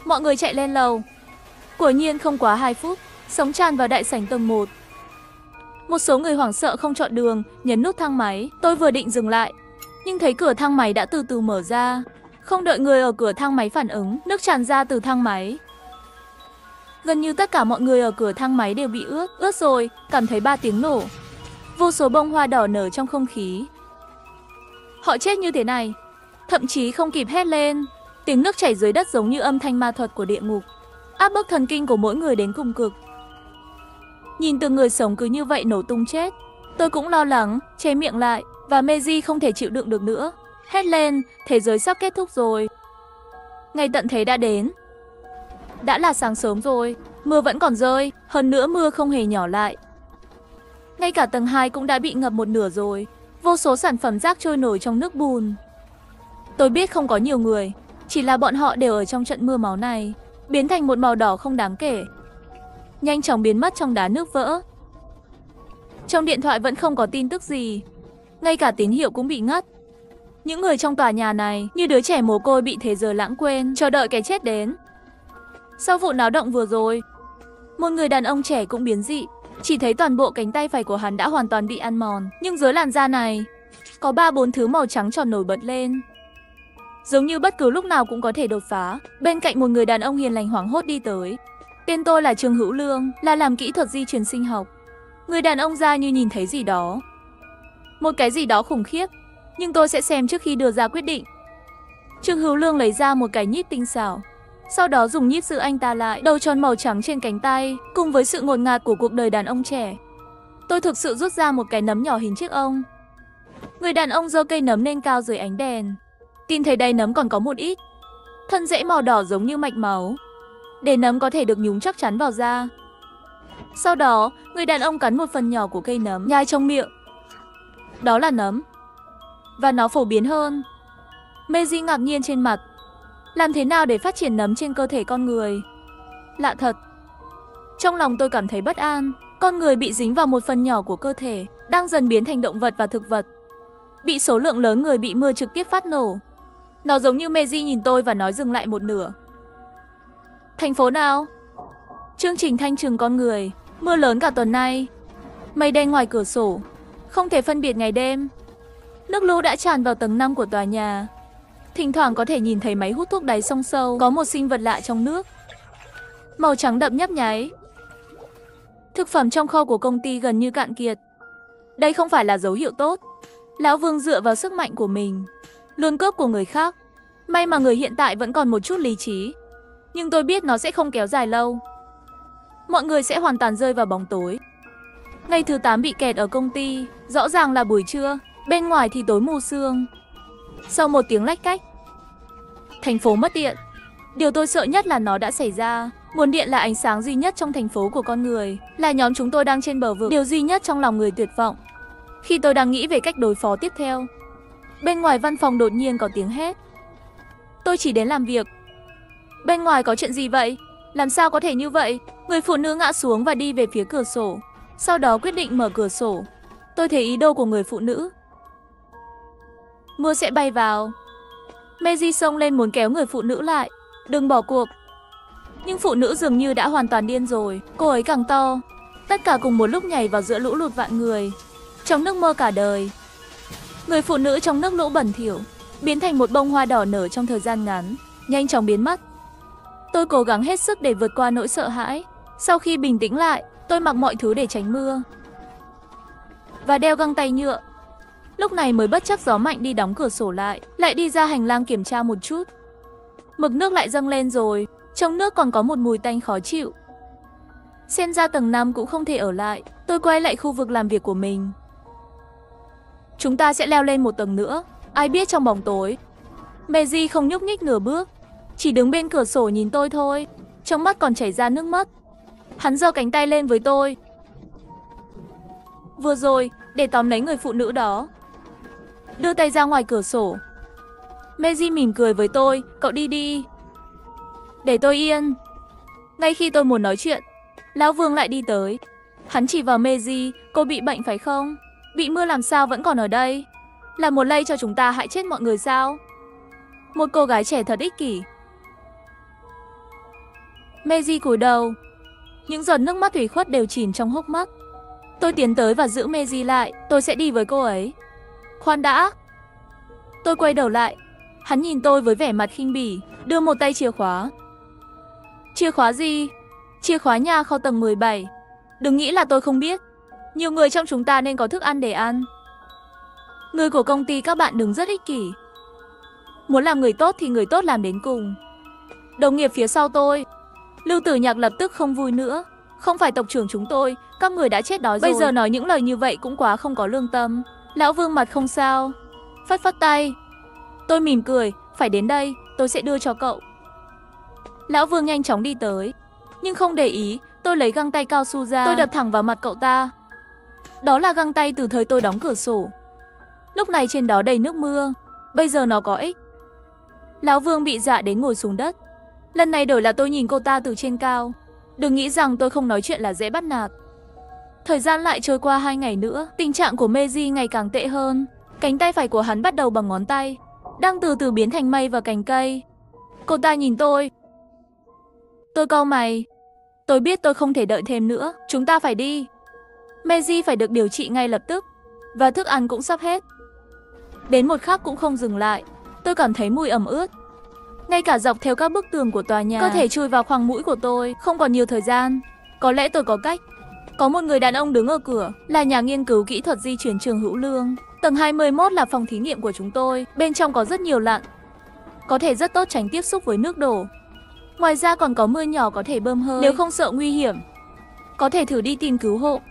Mọi người chạy lên lầu. Quả nhiên không quá 2 phút, sóng tràn vào đại sảnh tầng 1. Một số người hoảng sợ không chọn đường, nhấn nút thang máy. Tôi vừa định dừng lại, nhưng thấy cửa thang máy đã từ từ mở ra. Không đợi người ở cửa thang máy phản ứng, nước tràn ra từ thang máy. Gần như tất cả mọi người ở cửa thang máy đều bị ướt rồi, cảm thấy 3 tiếng nổ. Vô số bông hoa đỏ nở trong không khí. Họ chết như thế này, thậm chí không kịp hét lên. Tiếng nước chảy dưới đất giống như âm thanh ma thuật của địa ngục, áp bức thần kinh của mỗi người đến cùng cực. Nhìn từng người sống cứ như vậy nổ tung chết, tôi cũng lo lắng, che miệng lại. Và Meiji không thể chịu đựng được nữa, hét lên, thế giới sắp kết thúc rồi. Ngày tận thế đã đến. Đã là sáng sớm rồi, mưa vẫn còn rơi, hơn nữa mưa không hề nhỏ lại. Ngay cả tầng 2 cũng đã bị ngập 1/2 rồi, vô số sản phẩm rác trôi nổi trong nước bùn. Tôi biết không có nhiều người, chỉ là bọn họ đều ở trong trận mưa máu này, biến thành một màu đỏ không đáng kể, nhanh chóng biến mất trong đá nước vỡ. Trong điện thoại vẫn không có tin tức gì, ngay cả tín hiệu cũng bị ngắt. Những người trong tòa nhà này như đứa trẻ mồ côi bị thế giờ lãng quên, chờ đợi cái chết đến. Sau vụ náo động vừa rồi, một người đàn ông trẻ cũng biến dị. Chỉ thấy toàn bộ cánh tay phải của hắn đã hoàn toàn bị ăn mòn, nhưng dưới làn da này có 3-4 thứ màu trắng tròn nổi bật lên, giống như bất cứ lúc nào cũng có thể đột phá. Bên cạnh một người đàn ông hiền lành hoảng hốt đi tới. Tên tôi là Trương Hữu Lương, là làm kỹ thuật di truyền sinh học. Người đàn ông ra như nhìn thấy gì đó, một cái gì đó khủng khiếp, nhưng tôi sẽ xem trước khi đưa ra quyết định. Trương Hữu Lương lấy ra một cái nhíp tinh xảo, sau đó dùng nhíp giữ anh ta lại. Đầu tròn màu trắng trên cánh tay, cùng với sự ngột ngạt của cuộc đời đàn ông trẻ, tôi thực sự rút ra một cái nấm nhỏ hình chiếc ông. Người đàn ông giơ cây nấm lên cao dưới ánh đèn. Tin thấy đáy nấm còn có một ít thân rễ màu đỏ giống như mạch máu, để nấm có thể được nhúng chắc chắn vào da. Sau đó, người đàn ông cắn một phần nhỏ của cây nấm, nhai trong miệng. Đó là nấm. Và nó phổ biến hơn. Meiji ngạc nhiên trên mặt. Làm thế nào để phát triển nấm trên cơ thể con người? Lạ thật. Trong lòng tôi cảm thấy bất an. Con người bị dính vào một phần nhỏ của cơ thể, đang dần biến thành động vật và thực vật. Bị số lượng lớn người bị mưa trực tiếp phát nổ. Nó giống như Meiji nhìn tôi và nói dừng lại một nửa. Thành phố nào? Chương trình thanh trừng con người. Mưa lớn cả tuần nay. Mây đen ngoài cửa sổ, không thể phân biệt ngày đêm. Nước lũ đã tràn vào tầng 5 của tòa nhà. Thỉnh thoảng có thể nhìn thấy máy hút thuốc đáy sông sâu. Có một sinh vật lạ trong nước, màu trắng đậm nhấp nháy. Thực phẩm trong kho của công ty gần như cạn kiệt. Đây không phải là dấu hiệu tốt. Lão Vương dựa vào sức mạnh của mình, luôn cướp của người khác. May mà người hiện tại vẫn còn một chút lý trí. Nhưng tôi biết nó sẽ không kéo dài lâu. Mọi người sẽ hoàn toàn rơi vào bóng tối. Ngày thứ 8 bị kẹt ở công ty. Rõ ràng là buổi trưa, bên ngoài thì tối mù sương. Sau một tiếng lách cách, thành phố mất điện. Điều tôi sợ nhất là nó đã xảy ra. Nguồn điện là ánh sáng duy nhất trong thành phố của con người. Là nhóm chúng tôi đang trên bờ vực. Điều duy nhất trong lòng người tuyệt vọng. Khi tôi đang nghĩ về cách đối phó tiếp theo, bên ngoài văn phòng đột nhiên có tiếng hét. Tôi chỉ đến làm việc. Bên ngoài có chuyện gì vậy? Làm sao có thể như vậy? Người phụ nữ ngã xuống và đi về phía cửa sổ. Sau đó quyết định mở cửa sổ. Tôi thấy ý đồ của người phụ nữ. Mưa sẽ bay vào. Meiji xông lên muốn kéo người phụ nữ lại. Đừng bỏ cuộc. Nhưng phụ nữ dường như đã hoàn toàn điên rồi. Cô ấy càng to. Tất cả cùng một lúc nhảy vào giữa lũ lụt vạn người. Trong nước mơ cả đời. Người phụ nữ trong nước lũ bẩn thỉu, biến thành một bông hoa đỏ nở trong thời gian ngắn, nhanh chóng biến mất. Tôi cố gắng hết sức để vượt qua nỗi sợ hãi. Sau khi bình tĩnh lại, tôi mặc mọi thứ để tránh mưa và đeo găng tay nhựa. Lúc này mới bất chấp gió mạnh đi đóng cửa sổ lại đi ra hành lang kiểm tra một chút. Mực nước lại dâng lên rồi, trong nước còn có một mùi tanh khó chịu. Xem ra tầng 5 cũng không thể ở lại. Tôi quay lại khu vực làm việc của mình. Chúng ta sẽ leo lên một tầng nữa. Ai biết trong bóng tối. Meiji không nhúc nhích nửa bước, chỉ đứng bên cửa sổ nhìn tôi thôi. Trong mắt còn chảy ra nước mắt. Hắn giơ cánh tay lên với tôi. Vừa rồi, để tóm lấy người phụ nữ đó. Đưa tay ra ngoài cửa sổ. Meiji mỉm cười với tôi. Cậu đi đi. Để tôi yên. Ngay khi tôi muốn nói chuyện, Lão Vương lại đi tới. Hắn chỉ vào Meiji. Cô bị bệnh phải không? Bị mưa làm sao vẫn còn ở đây? Là một lây cho chúng ta hại chết mọi người sao? Một cô gái trẻ thật ích kỷ. Meiji cúi đầu. Những giọt nước mắt thủy khuất đều chìm trong hốc mắt. Tôi tiến tới và giữ Meiji lại. Tôi sẽ đi với cô ấy. Khoan đã. Tôi quay đầu lại. Hắn nhìn tôi với vẻ mặt khinh bỉ, đưa một tay chìa khóa. Chìa khóa gì? Chìa khóa nhà kho tầng 17. Đừng nghĩ là tôi không biết. Nhiều người trong chúng ta nên có thức ăn để ăn. Người của công ty các bạn đừng rất ích kỷ. Muốn làm người tốt thì người tốt làm đến cùng. Đồng nghiệp phía sau tôi, Lưu Tử Nhạc lập tức không vui nữa. Không phải tộc trưởng chúng tôi, các người đã chết đói rồi. Bây giờ nói những lời như vậy cũng quá không có lương tâm. Lão Vương mặt không sao, phất phất tay. Tôi mỉm cười. Phải đến đây, tôi sẽ đưa cho cậu. Lão Vương nhanh chóng đi tới. Nhưng không để ý, tôi lấy găng tay cao su ra. Tôi đập thẳng vào mặt cậu ta. Đó là găng tay từ thời tôi đóng cửa sổ. Lúc này trên đó đầy nước mưa. Bây giờ nó có ích. Lão Vương bị dọa đến ngồi xuống đất. Lần này đổi là tôi nhìn cô ta từ trên cao. Đừng nghĩ rằng tôi không nói chuyện là dễ bắt nạt. Thời gian lại trôi qua 2 ngày nữa. Tình trạng của Meiji ngày càng tệ hơn. Cánh tay phải của hắn bắt đầu bằng ngón tay, đang từ từ biến thành mây và cành cây. Cô ta nhìn tôi. Tôi cau mày. Tôi biết tôi không thể đợi thêm nữa. Chúng ta phải đi. Meiji phải được điều trị ngay lập tức. Và thức ăn cũng sắp hết. Đến một khắc cũng không dừng lại. Tôi cảm thấy mùi ẩm ướt. Ngay cả dọc theo các bức tường của tòa nhà, có thể chui vào khoang mũi của tôi. Không còn nhiều thời gian. Có lẽ tôi có cách. Có một người đàn ông đứng ở cửa, là nhà nghiên cứu kỹ thuật di chuyển Trương Hữu Lương. Tầng 21 là phòng thí nghiệm của chúng tôi. Bên trong có rất nhiều lặn. có thể rất tốt tránh tiếp xúc với nước đổ. Ngoài ra còn có mưa nhỏ có thể bơm hơi. Nếu không sợ nguy hiểm, có thể thử đi tìm cứu hộ.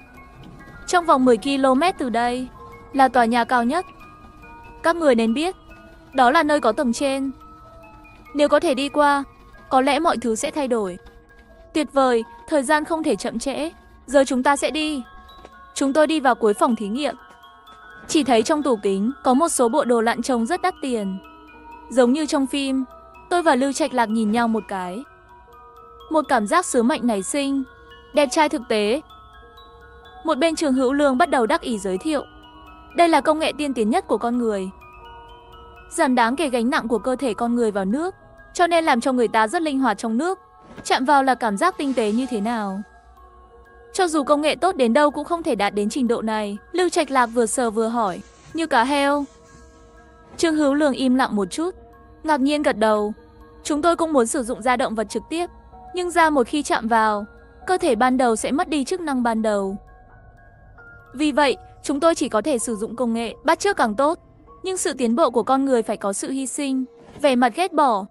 Trong vòng 10 km từ đây là tòa nhà cao nhất. Các người nên biết, đó là nơi có tầng trên. Nếu có thể đi qua, có lẽ mọi thứ sẽ thay đổi. Tuyệt vời, thời gian không thể chậm trễ. Giờ chúng ta sẽ đi. Chúng tôi đi vào cuối phòng thí nghiệm. Chỉ thấy trong tủ kính có một số bộ đồ lặn trông rất đắt tiền. Giống như trong phim, tôi và Lưu Trạch Lạc nhìn nhau một cái. Một cảm giác sứ mệnh nảy sinh. Đẹp trai thực tế. Một bên Trường Hữu Lương bắt đầu đắc ý giới thiệu. Đây là công nghệ tiên tiến nhất của con người. Giảm đáng kể gánh nặng của cơ thể con người vào nước, cho nên làm cho người ta rất linh hoạt trong nước. Chạm vào là cảm giác tinh tế như thế nào. Cho dù công nghệ tốt đến đâu cũng không thể đạt đến trình độ này. Lưu Trạch Lạc vừa sờ vừa hỏi. Như cá heo. Trường Hữu Lương im lặng một chút, ngạc nhiên gật đầu. Chúng tôi cũng muốn sử dụng da động vật trực tiếp, nhưng da một khi chạm vào, cơ thể ban đầu sẽ mất đi chức năng ban đầu. Vì vậy, chúng tôi chỉ có thể sử dụng công nghệ, bắt chước càng tốt. Nhưng sự tiến bộ của con người phải có sự hy sinh. Vẻ mặt ghét bỏ.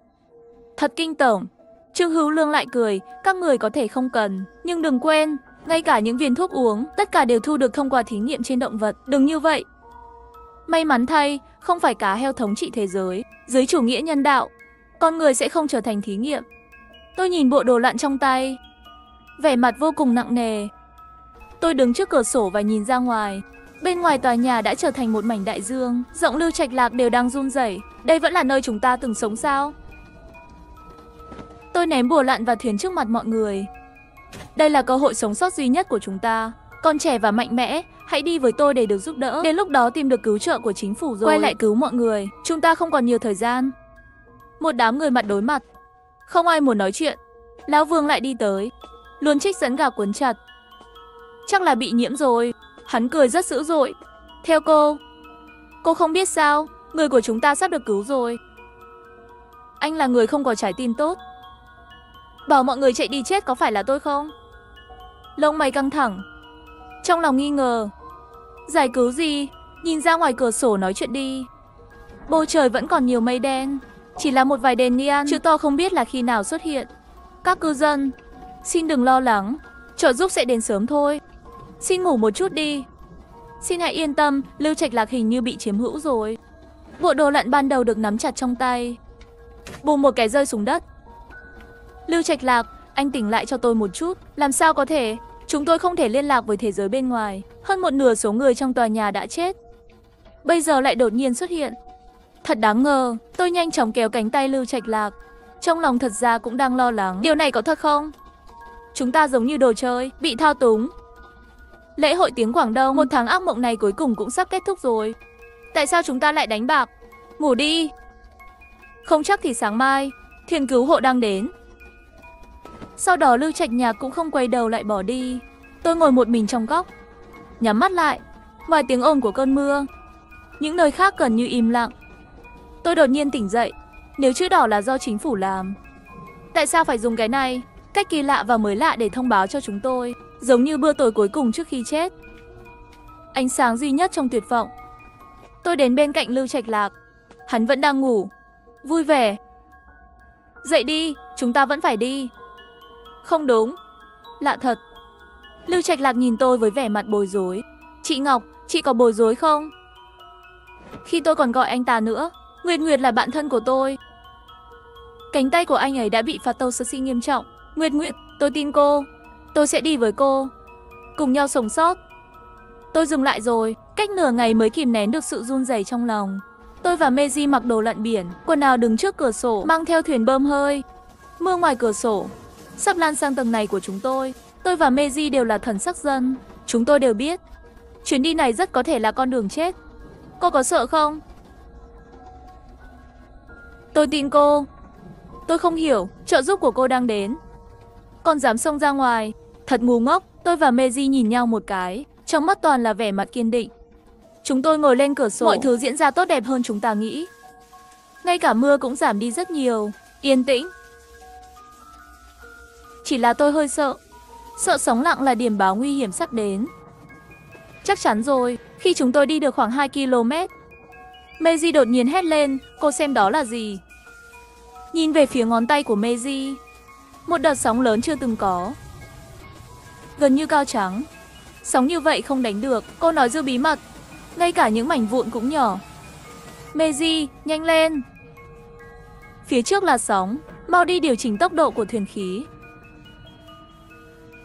Thật kinh tởm. Trường Hữu Lương lại cười. Các người có thể không cần, nhưng đừng quên, ngay cả những viên thuốc uống, tất cả đều thu được thông qua thí nghiệm trên động vật. Đừng như vậy. May mắn thay, không phải cá heo thống trị thế giới. Dưới chủ nghĩa nhân đạo, con người sẽ không trở thành thí nghiệm. Tôi nhìn bộ đồ lặn trong tay, vẻ mặt vô cùng nặng nề. Tôi đứng trước cửa sổ và nhìn ra ngoài. Bên ngoài tòa nhà đã trở thành một mảnh đại dương. Giọng Lưu Trạch Lạc đều đang run rẩy. Đây vẫn là nơi chúng ta từng sống sao? Tôi ném bùa lặn và thuyền trước mặt mọi người. Đây là cơ hội sống sót duy nhất của chúng ta. Còn trẻ và mạnh mẽ, hãy đi với tôi để được giúp đỡ. Đến lúc đó tìm được cứu trợ của chính phủ rồi quay lại cứu mọi người. Chúng ta không còn nhiều thời gian. Một đám người mặt đối mặt, không ai muốn nói chuyện. Lão Vương lại đi tới, luôn trích dẫn gà cuốn chặt. Chắc là bị nhiễm rồi. Hắn cười rất dữ dội. Theo cô không biết sao, người của chúng ta sắp được cứu rồi. Anh là người không có trái tim tốt. Bảo mọi người chạy đi chết có phải là tôi không? Lông mày căng thẳng, trong lòng nghi ngờ. Giải cứu gì? Nhìn ra ngoài cửa sổ nói chuyện đi. Bầu trời vẫn còn nhiều mây đen, chỉ là một vài đèn neon, chữ to không biết là khi nào xuất hiện. Các cư dân, xin đừng lo lắng, trợ giúp sẽ đến sớm thôi. Xin ngủ một chút đi. Xin hãy yên tâm, Lưu Trạch Lạc hình như bị chiếm hữu rồi. Bộ đồ lặn ban đầu được nắm chặt trong tay. Bùm một cái rơi xuống đất. Lưu Trạch Lạc, anh tỉnh lại cho tôi một chút. Làm sao có thể? Chúng tôi không thể liên lạc với thế giới bên ngoài. Hơn một nửa số người trong tòa nhà đã chết, bây giờ lại đột nhiên xuất hiện. Thật đáng ngờ. Tôi nhanh chóng kéo cánh tay Lưu Trạch Lạc. Trong lòng thật ra cũng đang lo lắng. Điều này có thật không? Chúng ta giống như đồ chơi, bị thao túng. Lễ hội tiếng Quảng Đông, một tháng ác mộng này cuối cùng cũng sắp kết thúc rồi. Tại sao chúng ta lại đánh bạc? Ngủ đi. Không chắc thì sáng mai thuyền cứu hộ đang đến. Sau đó Lưu Trạch Nhạc cũng không quay đầu lại bỏ đi. Tôi ngồi một mình trong góc, nhắm mắt lại. Ngoài tiếng ồn của cơn mưa, những nơi khác gần như im lặng. Tôi đột nhiên tỉnh dậy. Nếu chữ đỏ là do chính phủ làm, tại sao phải dùng cái này? Cách kỳ lạ và mới lạ để thông báo cho chúng tôi, giống như bữa tối cuối cùng trước khi chết. Ánh sáng duy nhất trong tuyệt vọng. Tôi đến bên cạnh Lưu Trạch Lạc. Hắn vẫn đang ngủ, vui vẻ. Dậy đi, chúng ta vẫn phải đi. Không đúng, lạ thật. Lưu Trạch Lạc nhìn tôi với vẻ mặt bối rối. Chị Ngọc, chị có bối rối không? Khi tôi còn gọi anh ta nữa. Nguyệt Nguyệt là bạn thân của tôi. Cánh tay của anh ấy đã bị phạt tàu sơ sinh nghiêm trọng. Nguyệt Nguyệt, tôi tin cô. Tôi sẽ đi với cô, cùng nhau sống sót. Tôi dừng lại rồi, cách nửa ngày mới kìm nén được sự run rẩy trong lòng. Tôi và Meiji mặc đồ lặn biển, quần áo đứng trước cửa sổ, mang theo thuyền bơm hơi. Mưa ngoài cửa sổ sắp lan sang tầng này của chúng tôi. Tôi và Meiji đều là thần sắc dân. Chúng tôi đều biết chuyến đi này rất có thể là con đường chết. Cô có sợ không? Tôi tin cô. Tôi không hiểu, trợ giúp của cô đang đến, còn dám xông ra ngoài. Thật ngu ngốc. Tôi và Meiji nhìn nhau một cái, trong mắt toàn là vẻ mặt kiên định. Chúng tôi ngồi lên cửa sổ. Mọi thứ diễn ra tốt đẹp hơn chúng ta nghĩ. Ngay cả mưa cũng giảm đi rất nhiều. Yên tĩnh. Chỉ là tôi hơi sợ. Sợ sóng lặng là điểm báo nguy hiểm sắp đến. Chắc chắn rồi. Khi chúng tôi đi được khoảng 2 km, Meiji đột nhiên hét lên. Cô xem đó là gì? nhìn về phía ngón tay của Meiji. Một đợt sóng lớn chưa từng có, gần như cao trắng. Sóng như vậy không đánh được, cô nói giữ bí mật. Ngay cả những mảnh vụn cũng nhỏ. Meiji, nhanh lên. Phía trước là sóng, mau đi điều chỉnh tốc độ của thuyền khí.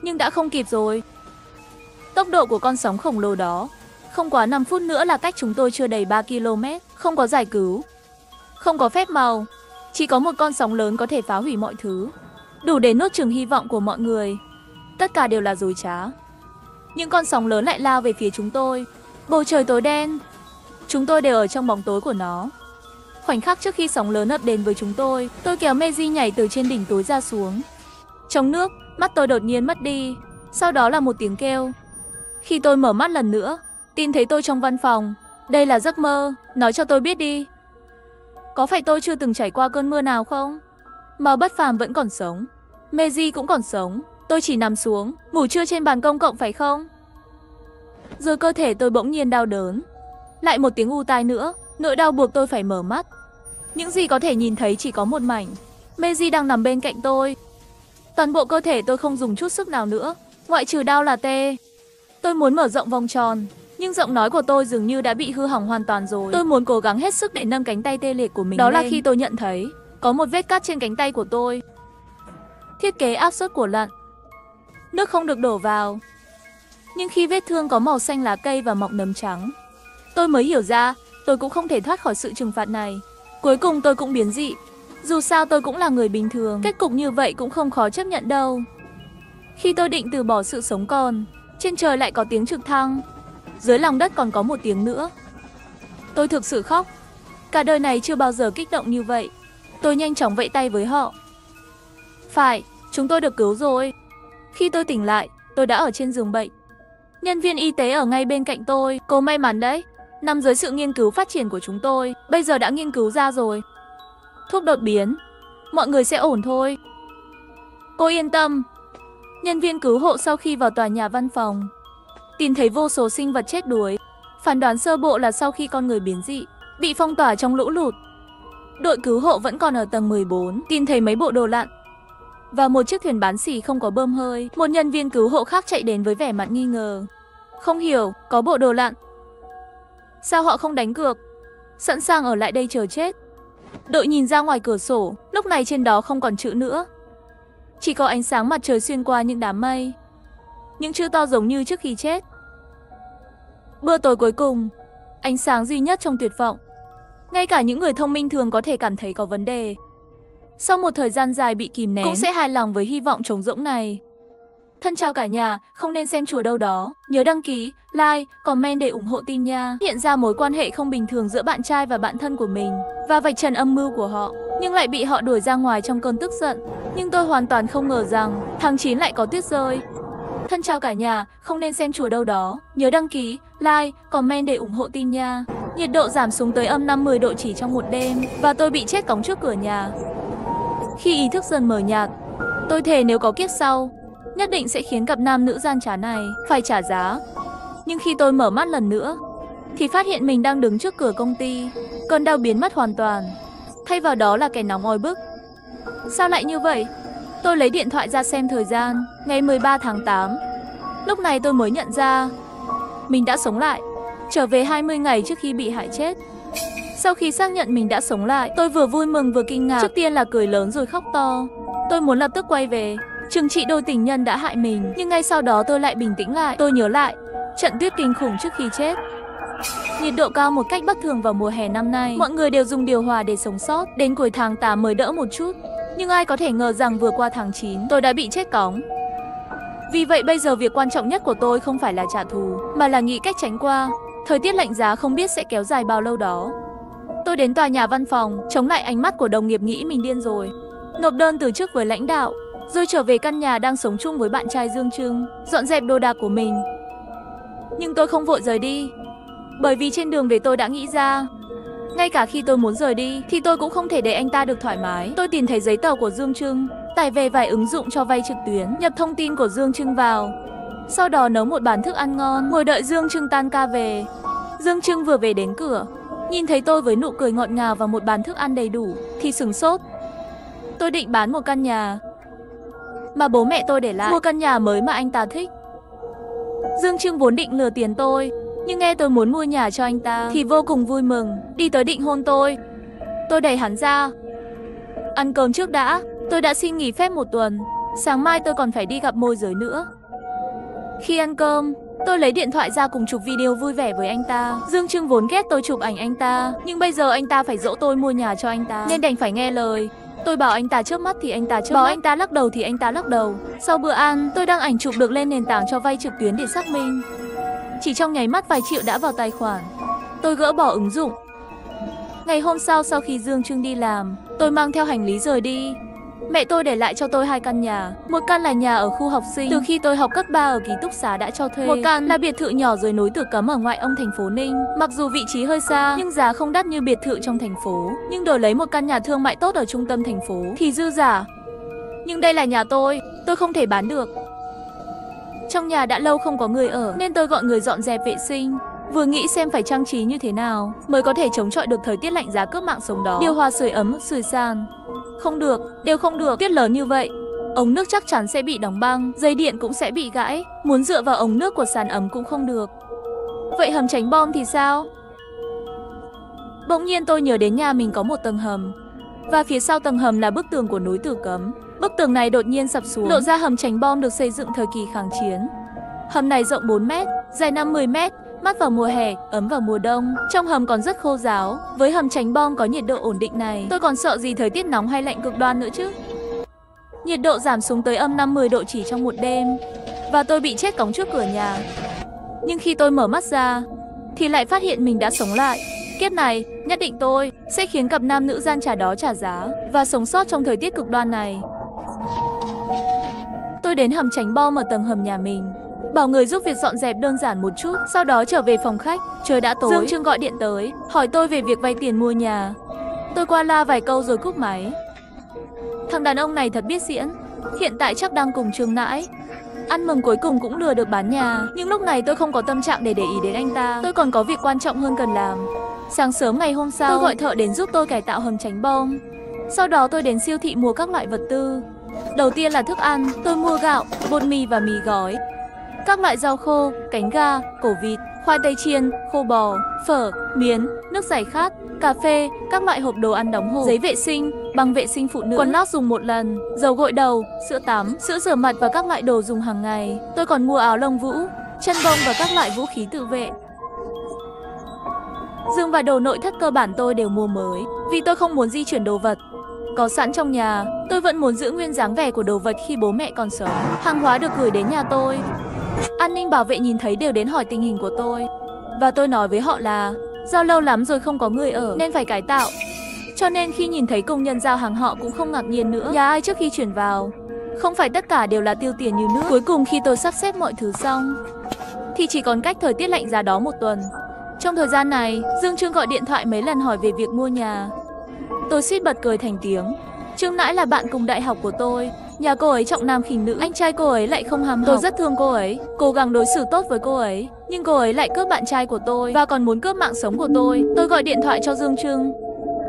Nhưng đã không kịp rồi. Tốc độ của con sóng khổng lồ đó, không quá 5 phút nữa là cách chúng tôi chưa đầy 3 km, không có giải cứu, không có phép màu, chỉ có một con sóng lớn có thể phá hủy mọi thứ, đủ để nuốt chửng hy vọng của mọi người. Tất cả đều là dối trá. Những con sóng lớn lại lao về phía chúng tôi. Bầu trời tối đen, chúng tôi đều ở trong bóng tối của nó. Khoảnh khắc trước khi sóng lớn ập đến với chúng tôi kéo Meiji nhảy từ trên đỉnh tối ra xuống. Trong nước, mắt tôi đột nhiên mất đi. Sau đó là một tiếng kêu. Khi tôi mở mắt lần nữa, tin thấy tôi trong văn phòng. Đây là giấc mơ, nói cho tôi biết đi. Có phải tôi chưa từng trải qua cơn mưa nào không? Mà Bất Phàm vẫn còn sống, Meiji cũng còn sống. Tôi chỉ nằm xuống, ngủ trưa trên bàn công cộng phải không? Rồi cơ thể tôi bỗng nhiên đau đớn. Lại một tiếng u tai nữa, nỗi đau buộc tôi phải mở mắt. Những gì có thể nhìn thấy chỉ có một mảnh. Meiji đang nằm bên cạnh tôi. Toàn bộ cơ thể tôi không dùng chút sức nào nữa, ngoại trừ đau là tê. Tôi muốn mở rộng vòng tròn, nhưng giọng nói của tôi dường như đã bị hư hỏng hoàn toàn rồi. Tôi muốn cố gắng hết sức để nâng cánh tay tê liệt của mình lên. Đó là khi tôi nhận thấy có một vết cắt trên cánh tay của tôi. Thiết kế áp suất của lặn, nước không được đổ vào. Nhưng khi vết thương có màu xanh lá cây và mọng nấm trắng, tôi mới hiểu ra tôi cũng không thể thoát khỏi sự trừng phạt này. Cuối cùng tôi cũng biến dị. Dù sao tôi cũng là người bình thường, kết cục như vậy cũng không khó chấp nhận đâu. Khi tôi định từ bỏ sự sống còn, trên trời lại có tiếng trực thăng. Dưới lòng đất còn có một tiếng nữa. Tôi thực sự khóc. Cả đời này chưa bao giờ kích động như vậy. Tôi nhanh chóng vẫy tay với họ. Phải, chúng tôi được cứu rồi. Khi tôi tỉnh lại, tôi đã ở trên giường bệnh. Nhân viên y tế ở ngay bên cạnh tôi. Cô may mắn đấy, nằm dưới sự nghiên cứu phát triển của chúng tôi. Bây giờ đã nghiên cứu ra rồi. Thuốc đột biến. Mọi người sẽ ổn thôi. Cô yên tâm. Nhân viên cứu hộ sau khi vào tòa nhà văn phòng tìm thấy vô số sinh vật chết đuối. Phán đoán sơ bộ là sau khi con người biến dị, bị phong tỏa trong lũ lụt. Đội cứu hộ vẫn còn ở tầng 14, tìm thấy mấy bộ đồ lặn và một chiếc thuyền bán xỉ không có bơm hơi. Một nhân viên cứu hộ khác chạy đến với vẻ mặt nghi ngờ. Không hiểu, có bộ đồ lặn, sao họ không đánh cược, sẵn sàng ở lại đây chờ chết. Đội nhìn ra ngoài cửa sổ, lúc này trên đó không còn chữ nữa. Chỉ có ánh sáng mặt trời xuyên qua những đám mây. Những chữ to giống như trước khi chết. Bữa tối cuối cùng, ánh sáng duy nhất trong tuyệt vọng. Ngay cả những người thông minh thường có thể cảm thấy có vấn đề. Sau một thời gian dài bị kìm nén, cũng sẽ hài lòng với hy vọng trống rỗng này. Thân chào cả nhà, không nên xem chùa đâu đó. Nhớ đăng ký, like, comment để ủng hộ tin nha. Hiện ra mối quan hệ không bình thường giữa bạn trai và bạn thân của mình, và vạch trần âm mưu của họ, nhưng lại bị họ đuổi ra ngoài trong cơn tức giận. Nhưng tôi hoàn toàn không ngờ rằng tháng 9 lại có tuyết rơi. Thân chào cả nhà, không nên xem chùa đâu đó. Nhớ đăng ký, like, comment để ủng hộ tin nha. Nhiệt độ giảm xuống tới âm 50 độ chỉ trong một đêm, và tôi bị chết cóng trước cửa nhà. Khi ý thức dần mờ nhạt, tôi thề nếu có kiếp sau, nhất định sẽ khiến cặp nam nữ gian trá này phải trả giá. Nhưng khi tôi mở mắt lần nữa, thì phát hiện mình đang đứng trước cửa công ty. Cơn đau biến mất hoàn toàn, thay vào đó là cái nóng oi bức. Sao lại như vậy? Tôi lấy điện thoại ra xem thời gian, ngày 13 tháng 8. Lúc này tôi mới nhận ra mình đã sống lại, trở về 20 ngày trước khi bị hại chết. Sau khi xác nhận mình đã sống lại, tôi vừa vui mừng vừa kinh ngạc. Trước tiên là cười lớn rồi khóc to. Tôi muốn lập tức quay về trừng trị đôi tình nhân đã hại mình. Nhưng ngay sau đó tôi lại bình tĩnh lại. Tôi nhớ lại trận tuyết kinh khủng trước khi chết. Nhiệt độ cao một cách bất thường vào mùa hè năm nay. Mọi người đều dùng điều hòa để sống sót. Đến cuối tháng 8 mới đỡ một chút. Nhưng ai có thể ngờ rằng vừa qua tháng 9 tôi đã bị chết cóng. Vì vậy bây giờ việc quan trọng nhất của tôi không phải là trả thù, mà là nghĩ cách tránh qua thời tiết lạnh giá không biết sẽ kéo dài bao lâu đó. Tôi đến tòa nhà văn phòng, chống lại ánh mắt của đồng nghiệp nghĩ mình điên rồi. Nộp đơn từ chức với lãnh đạo, rồi trở về căn nhà đang sống chung với bạn trai Dương Trưng, dọn dẹp đồ đạc của mình. Nhưng tôi không vội rời đi, bởi vì trên đường về tôi đã nghĩ ra, ngay cả khi tôi muốn rời đi thì tôi cũng không thể để anh ta được thoải mái. Tôi tìm thấy giấy tờ của Dương Trưng, tải về vài ứng dụng cho vay trực tuyến, nhập thông tin của Dương Trưng vào. Sau đó nấu một bàn thức ăn ngon, ngồi đợi Dương Trưng tan ca về. Dương Trưng vừa về đến cửa, nhìn thấy tôi với nụ cười ngọt ngào và một bàn thức ăn đầy đủ thì sửng sốt. Tôi định bán một căn nhà mà bố mẹ tôi để lại, mua căn nhà mới mà anh ta thích. Dương Trương vốn định lừa tiền tôi, nhưng nghe tôi muốn mua nhà cho anh ta thì vô cùng vui mừng, đi tới định hôn tôi. Tôi đẩy hắn ra. Ăn cơm trước đã, tôi đã xin nghỉ phép 1 tuần. Sáng mai tôi còn phải đi gặp môi giới nữa. Khi ăn cơm, tôi lấy điện thoại ra cùng chụp video vui vẻ với anh ta. Dương Trương vốn ghét tôi chụp ảnh anh ta, nhưng bây giờ anh ta phải dỗ tôi mua nhà cho anh ta, nên đành phải nghe lời. Tôi bảo anh ta chớp mắt thì anh ta chớp mắt, bảo anh ta lắc đầu thì anh ta lắc đầu. Sau bữa ăn, tôi đăng ảnh chụp được lên nền tảng cho vay trực tuyến để xác minh. Chỉ trong nháy mắt vài triệu đã vào tài khoản. Tôi gỡ bỏ ứng dụng. Ngày hôm sau khi Dương Trương đi làm, tôi mang theo hành lý rời đi. Mẹ tôi để lại cho tôi 2 căn nhà. Một căn là nhà ở khu học sinh, từ khi tôi học cấp 3 ở ký túc xá đã cho thuê. Một căn là biệt thự nhỏ dưới núi Tử Cấm ở ngoại ô thành phố Ninh. Mặc dù vị trí hơi xa, nhưng giá không đắt như biệt thự trong thành phố. Nhưng đổi lấy một căn nhà thương mại tốt ở trung tâm thành phố thì dư giả. Nhưng đây là nhà tôi không thể bán được. Trong nhà đã lâu không có người ở, nên tôi gọi người dọn dẹp vệ sinh. Vừa nghĩ xem phải trang trí như thế nào mới có thể chống chọi được thời tiết lạnh giá cướp mạng sống đó. Điều hòa sưởi ấm, sưởi sàn. Không được, đều không được, tuyết lớn như vậy. Ống nước chắc chắn sẽ bị đóng băng, dây điện cũng sẽ bị gãy. Muốn dựa vào ống nước của sàn ấm cũng không được. Vậy hầm tránh bom thì sao? Bỗng nhiên tôi nhớ đến nhà mình có một tầng hầm. Và phía sau tầng hầm là bức tường của núi Tử Cấm. Bức tường này đột nhiên sập xuống, lộ ra hầm tránh bom được xây dựng thời kỳ kháng chiến. Hầm này rộng 4 mét, dài 50 mét. Mát vào mùa hè, ấm vào mùa đông. Trong hầm còn rất khô ráo. Với hầm tránh bom có nhiệt độ ổn định này, tôi còn sợ gì thời tiết nóng hay lạnh cực đoan nữa chứ. Nhiệt độ giảm xuống tới âm 50 độ chỉ trong một đêm. Và tôi bị chết cóng trước cửa nhà. Nhưng khi tôi mở mắt ra thì lại phát hiện mình đã sống lại. Kiếp này, nhất định tôi sẽ khiến cặp nam nữ gian trá đó trả giá và sống sót trong thời tiết cực đoan này. Tôi đến hầm tránh bom ở tầng hầm nhà mình, bảo người giúp việc dọn dẹp đơn giản một chút, sau đó trở về phòng khách. Trời đã tối. Dương Trương gọi điện tới, hỏi tôi về việc vay tiền mua nhà. Tôi qua la vài câu rồi cúp máy. Thằng đàn ông này thật biết diễn. Hiện tại chắc đang cùng Trương Nãi. Ăn mừng cuối cùng cũng lừa được bán nhà. Nhưng lúc này tôi không có tâm trạng để ý đến anh ta. Tôi còn có việc quan trọng hơn cần làm. Sáng sớm ngày hôm sau, tôi gọi thợ đến giúp tôi cải tạo hầm tránh bom. Sau đó tôi đến siêu thị mua các loại vật tư. Đầu tiên là thức ăn. Tôi mua gạo, bột mì và mì gói, các loại rau khô, cánh gà, cổ vịt, khoai tây chiên, khô bò, phở, miến, nước giải khát, cà phê, các loại hộp đồ ăn đóng hộp, giấy vệ sinh, băng vệ sinh phụ nữ, quần lót dùng một lần, dầu gội đầu, sữa tắm, sữa rửa mặt và các loại đồ dùng hàng ngày. Tôi còn mua áo lông vũ, chân bông và các loại vũ khí tự vệ. Dương và đồ nội thất cơ bản tôi đều mua mới, vì tôi không muốn di chuyển đồ vật có sẵn trong nhà. Tôi vẫn muốn giữ nguyên dáng vẻ của đồ vật khi bố mẹ còn sống. Hàng hóa được gửi đến nhà tôi. An ninh bảo vệ nhìn thấy đều đến hỏi tình hình của tôi. Và tôi nói với họ là do lâu lắm rồi không có người ở nên phải cải tạo. Cho nên khi nhìn thấy công nhân giao hàng họ cũng không ngạc nhiên nữa. Nhà ai trước khi chuyển vào, không phải tất cả đều là tiêu tiền như nước. Cuối cùng khi tôi sắp xếp mọi thứ xong thì chỉ còn cách thời tiết lạnh giá đó 1 tuần. Trong thời gian này, Dương Trương gọi điện thoại mấy lần hỏi về việc mua nhà. Tôi suýt bật cười thành tiếng. Trương Nãi là bạn cùng đại học của tôi. Nhà cô ấy trọng nam khinh nữ, anh trai cô ấy lại không ham học. Tôi rất thương cô ấy, cố gắng đối xử tốt với cô ấy. Nhưng cô ấy lại cướp bạn trai của tôi và còn muốn cướp mạng sống của tôi. Tôi gọi điện thoại cho Dương Trương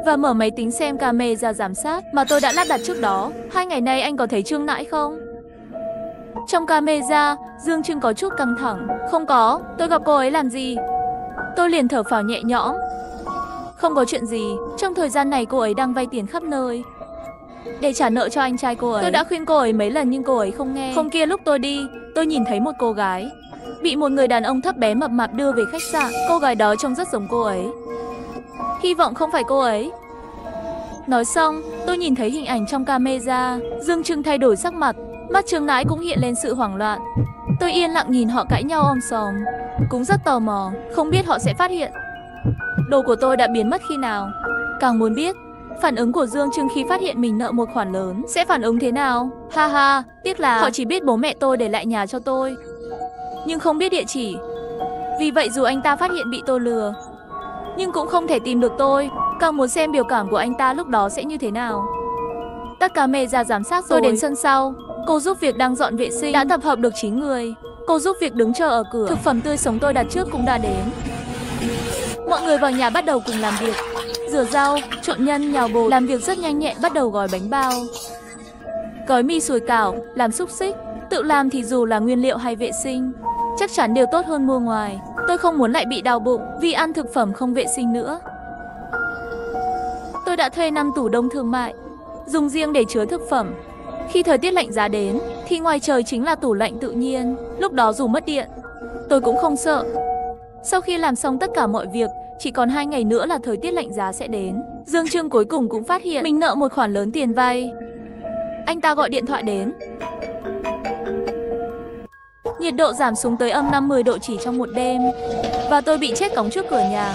và mở máy tính xem camera giám sát mà tôi đã lắp đặt trước đó. 2 ngày nay anh có thấy Trương Nãi không? Trong camera, Dương Trương có chút căng thẳng. Không có, tôi gặp cô ấy làm gì? Tôi liền thở phào nhẹ nhõm. Không có chuyện gì, trong thời gian này cô ấy đang vay tiền khắp nơi để trả nợ cho anh trai cô ấy. Tôi đã khuyên cô ấy mấy lần nhưng cô ấy không nghe. Hôm kia lúc tôi đi, tôi nhìn thấy một cô gái bị một người đàn ông thấp bé mập mạp đưa về khách sạn. Cô gái đó trông rất giống cô ấy. Hy vọng không phải cô ấy. Nói xong, tôi nhìn thấy hình ảnh trong camera. Dương Trương thay đổi sắc mặt, mắt Trương Nãi cũng hiện lên sự hoảng loạn. Tôi yên lặng nhìn họ cãi nhau om sòm, cũng rất tò mò, không biết họ sẽ phát hiện đồ của tôi đã biến mất khi nào. Càng muốn biết phản ứng của Dương Trương khi phát hiện mình nợ một khoản lớn sẽ phản ứng thế nào. Ha ha, tiếc là họ chỉ biết bố mẹ tôi để lại nhà cho tôi, nhưng không biết địa chỉ. Vì vậy dù anh ta phát hiện bị tôi lừa, nhưng cũng không thể tìm được tôi. Càng muốn xem biểu cảm của anh ta lúc đó sẽ như thế nào. Tất cả mê ra giám sát rồi. Tôi đến sân sau. Cô giúp việc đang dọn vệ sinh đã tập hợp được 9 người. Cô giúp việc đứng chờ ở cửa. Thực phẩm tươi sống tôi đặt trước cũng đã đến. Mọi người vào nhà bắt đầu cùng làm việc. rửa rau, trộn nhân, nhào bột, làm việc rất nhanh nhẹn, bắt đầu gói bánh bao, gói mì sủi cảo, làm xúc xích. Tự làm thì dù là nguyên liệu hay vệ sinh, chắc chắn đều tốt hơn mua ngoài. Tôi không muốn lại bị đau bụng vì ăn thực phẩm không vệ sinh nữa. Tôi đã thuê 5 tủ đông thương mại, dùng riêng để chứa thực phẩm. Khi thời tiết lạnh giá đến, thì ngoài trời chính là tủ lạnh tự nhiên. Lúc đó dù mất điện, tôi cũng không sợ. Sau khi làm xong tất cả mọi việc, chỉ còn 2 ngày nữa là thời tiết lạnh giá sẽ đến. Dương Trương cuối cùng cũng phát hiện mình nợ một khoản lớn tiền vay. Anh ta gọi điện thoại đến. Nhiệt độ giảm xuống tới âm 50 độ chỉ trong một đêm, và tôi bị chết cóng trước cửa nhà.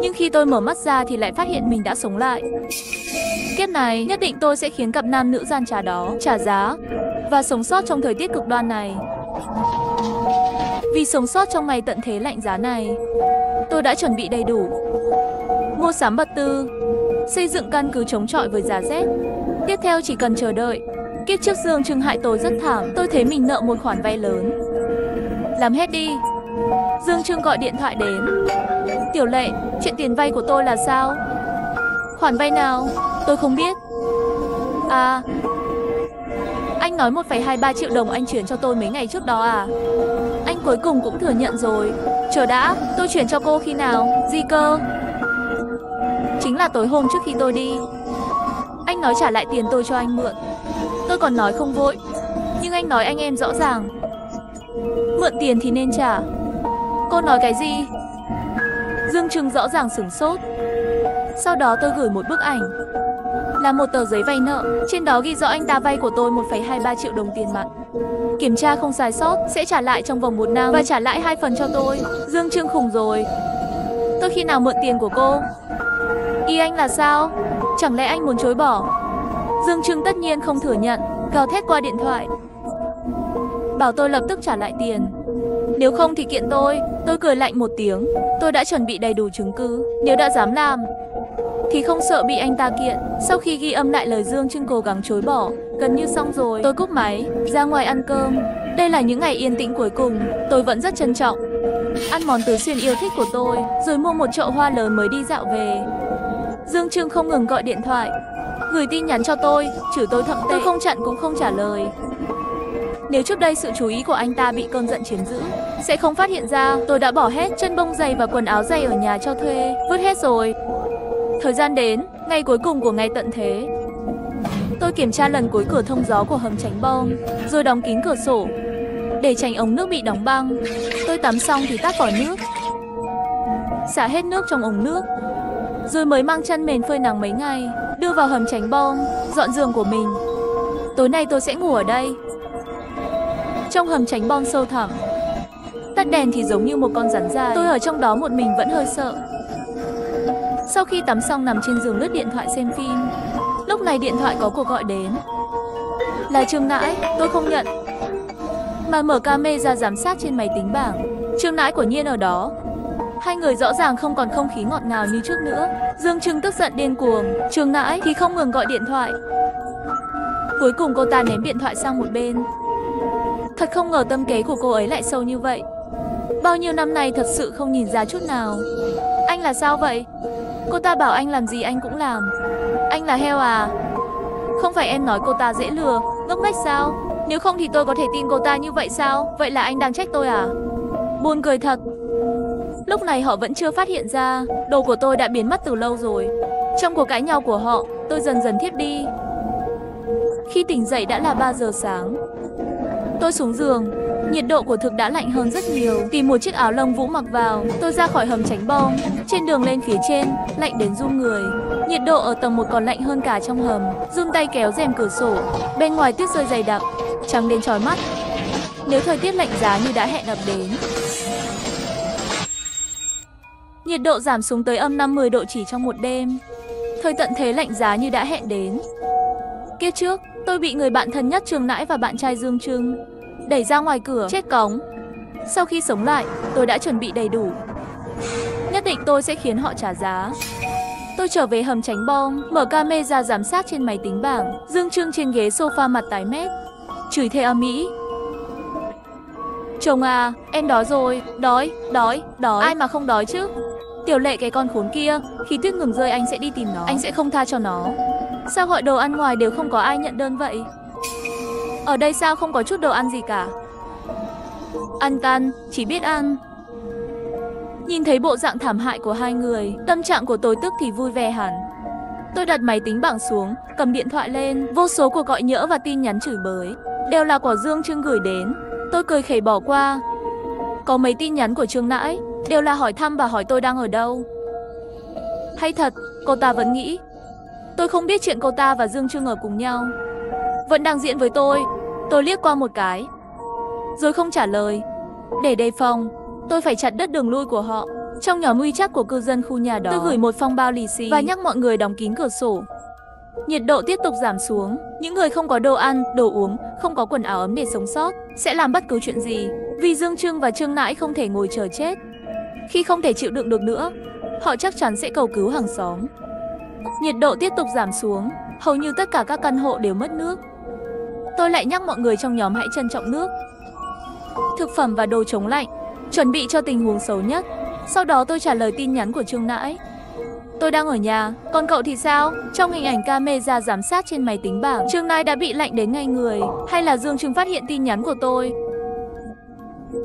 Nhưng khi tôi mở mắt ra thì lại phát hiện mình đã sống lại. Kiếp này, nhất định tôi sẽ khiến cặp nam nữ gian trá đó trả giá và sống sót trong thời tiết cực đoan này. Vì sống sót trong ngày tận thế lạnh giá này, tôi đã chuẩn bị đầy đủ. Mua sắm vật tư, xây dựng căn cứ chống chọi với giá rét. Tiếp theo chỉ cần chờ đợi. Kiếp trước Dương Trương hại tôi rất thảm, tôi thấy mình nợ một khoản vay lớn. Làm hết đi. Dương Trương gọi điện thoại đến. Tiểu Lệ, chuyện tiền vay của tôi là sao? Khoản vay nào? Tôi không biết. À, anh nói 1,23 triệu đồng anh chuyển cho tôi mấy ngày trước đó à? Anh cuối cùng cũng thừa nhận rồi. Chờ đã, tôi chuyển cho cô khi nào? Gì cơ? Chính là tối hôm trước khi tôi đi. Anh nói trả lại tiền tôi cho anh mượn. Tôi còn nói không vội, nhưng anh nói anh em rõ ràng. Mượn tiền thì nên trả. Cô nói cái gì? Dương Trương rõ ràng sửng sốt. Sau đó tôi gửi một bức ảnh, là một tờ giấy vay nợ. Trên đó ghi rõ anh ta vay của tôi 1,23 triệu đồng tiền mặt. Kiểm tra không sai sót, sẽ trả lại trong vòng 1 năm và trả lại 2 phần cho tôi. Dương Trương khùng rồi. Tôi khi nào mượn tiền của cô? Ý anh là sao? Chẳng lẽ anh muốn chối bỏ? Dương Trương tất nhiên không thừa nhận, gào thét qua điện thoại, bảo tôi lập tức trả lại tiền. Nếu không thì kiện tôi. Tôi cười lạnh một tiếng. Tôi đã chuẩn bị đầy đủ chứng cứ. Nếu đã dám làm thì không sợ bị anh ta kiện. Sau khi ghi âm lại lời Dương Trương cố gắng chối bỏ, gần như xong rồi, tôi cúp máy, ra ngoài ăn cơm. Đây là những ngày yên tĩnh cuối cùng. Tôi vẫn rất trân trọng ăn món tứ xuyên yêu thích của tôi, rồi mua một chậu hoa lớn mới đi dạo về. Dương Trương không ngừng gọi điện thoại, gửi tin nhắn cho tôi, chửi tôi thậm tệ. Tôi không chặn cũng không trả lời. Nếu trước đây sự chú ý của anh ta bị cơn giận chiếm giữ, sẽ không phát hiện ra tôi đã bỏ hết chân bông giày và quần áo giày ở nhà cho thuê, vứt hết rồi. Thời gian đến, ngày cuối cùng của ngày tận thế. Tôi kiểm tra lần cuối cửa thông gió của hầm tránh bom, rồi đóng kín cửa sổ, để tránh ống nước bị đóng băng. Tôi tắm xong thì tắt vòi nước, xả hết nước trong ống nước, rồi mới mang chăn mền phơi nắng mấy ngày, đưa vào hầm tránh bom, dọn giường của mình. Tối nay tôi sẽ ngủ ở đây. Trong hầm tránh bom sâu thẳm, tắt đèn thì giống như một con rắn dài. Tôi ở trong đó một mình vẫn hơi sợ. Sau khi tắm xong nằm trên giường lướt điện thoại xem phim. Lúc này điện thoại có cuộc gọi đến. Là Trương Nãi. Tôi không nhận, mà mở camera giám sát trên máy tính bảng. Trương Nãi quả nhiên ở đó. Hai người rõ ràng không còn không khí ngọt ngào như trước nữa. Dương Trương tức giận điên cuồng. Trương Nãi thì không ngừng gọi điện thoại. Cuối cùng cô ta ném điện thoại sang một bên. Thật không ngờ tâm kế của cô ấy lại sâu như vậy. Bao nhiêu năm nay thật sự không nhìn ra chút nào. Anh là sao vậy? Cô ta bảo anh làm gì anh cũng làm. Anh là heo à? Không phải em nói cô ta dễ lừa, ngốc nghếch sao? Nếu không thì tôi có thể tin cô ta như vậy sao? Vậy là anh đang trách tôi à? Buồn cười thật. Lúc này họ vẫn chưa phát hiện ra đồ của tôi đã biến mất từ lâu rồi. Trong cuộc cãi nhau của họ, tôi dần dần thiếp đi. Khi tỉnh dậy đã là 3 giờ sáng. Tôi xuống giường, nhiệt độ của thực đã lạnh hơn rất nhiều. Tìm một chiếc áo lông vũ mặc vào, tôi ra khỏi hầm tránh bom. Trên đường lên phía trên, lạnh đến run người. Nhiệt độ ở tầng 1 còn lạnh hơn cả trong hầm. Run tay kéo rèm cửa sổ. Bên ngoài tuyết rơi dày đặc, trắng đến chói mắt. Nếu thời tiết lạnh giá như đã hẹn ập đến. Nhiệt độ giảm xuống tới âm 50 độ chỉ trong một đêm. Thời tận thế lạnh giá như đã hẹn đến. Kiếp trước, tôi bị người bạn thân nhất Trương Nãi và bạn trai Dương Trương đẩy ra ngoài cửa, chết cóng. Sau khi sống lại, tôi đã chuẩn bị đầy đủ. Nhất định tôi sẽ khiến họ trả giá. Tôi trở về hầm tránh bom, mở camera giám sát trên máy tính bảng. Dương Trương trên ghế sofa mặt tái mét, chửi thề ầm ĩ. Chồng à, em đói rồi, đói. Ai mà không đói chứ? Tiểu Lệ cái con khốn kia, khi tuyết ngừng rơi anh sẽ đi tìm nó, anh sẽ không tha cho nó. Sao gọi đồ ăn ngoài đều không có ai nhận đơn vậy? Ở đây sao không có chút đồ ăn gì cả? Ăn căn, chỉ biết ăn. Nhìn thấy bộ dạng thảm hại của hai người, tâm trạng của tôi tức thì vui vẻ hẳn. Tôi đặt máy tính bảng xuống, cầm điện thoại lên, vô số cuộc gọi nhỡ và tin nhắn chửi bới đều là của Dương Trưng gửi đến. Tôi cười khẩy bỏ qua. Có mấy tin nhắn của Trương Nãi đều là hỏi thăm và hỏi tôi đang ở đâu. Hay thật, cô ta vẫn nghĩ tôi không biết chuyện cô ta và Dương Trưng ở cùng nhau, vẫn đang diễn với tôi. Tôi liếc qua một cái rồi không trả lời. Để đề phòng, tôi phải chặn đứt đường lui của họ. Trong nhóm WeChat của cư dân khu nhà đó, tôi gửi một phong bao lì xì và nhắc mọi người đóng kín cửa sổ. Nhiệt độ tiếp tục giảm xuống. Những người không có đồ ăn, đồ uống, không có quần áo ấm để sống sót sẽ làm bất cứ chuyện gì, vì Dương Trưng và Trương Nãi không thể ngồi chờ chết. Khi không thể chịu đựng được nữa, họ chắc chắn sẽ cầu cứu hàng xóm. Nhiệt độ tiếp tục giảm xuống, hầu như tất cả các căn hộ đều mất nước. Tôi lại nhắc mọi người trong nhóm hãy trân trọng nước, thực phẩm và đồ chống lạnh, chuẩn bị cho tình huống xấu nhất. Sau đó tôi trả lời tin nhắn của Trương Nãi. Tôi đang ở nhà, còn cậu thì sao? Trong hình ảnh camera giám sát trên máy tính bảng, Trương Nãi đã bị lạnh đến ngay người. Hay là Dương Trưng phát hiện tin nhắn của tôi?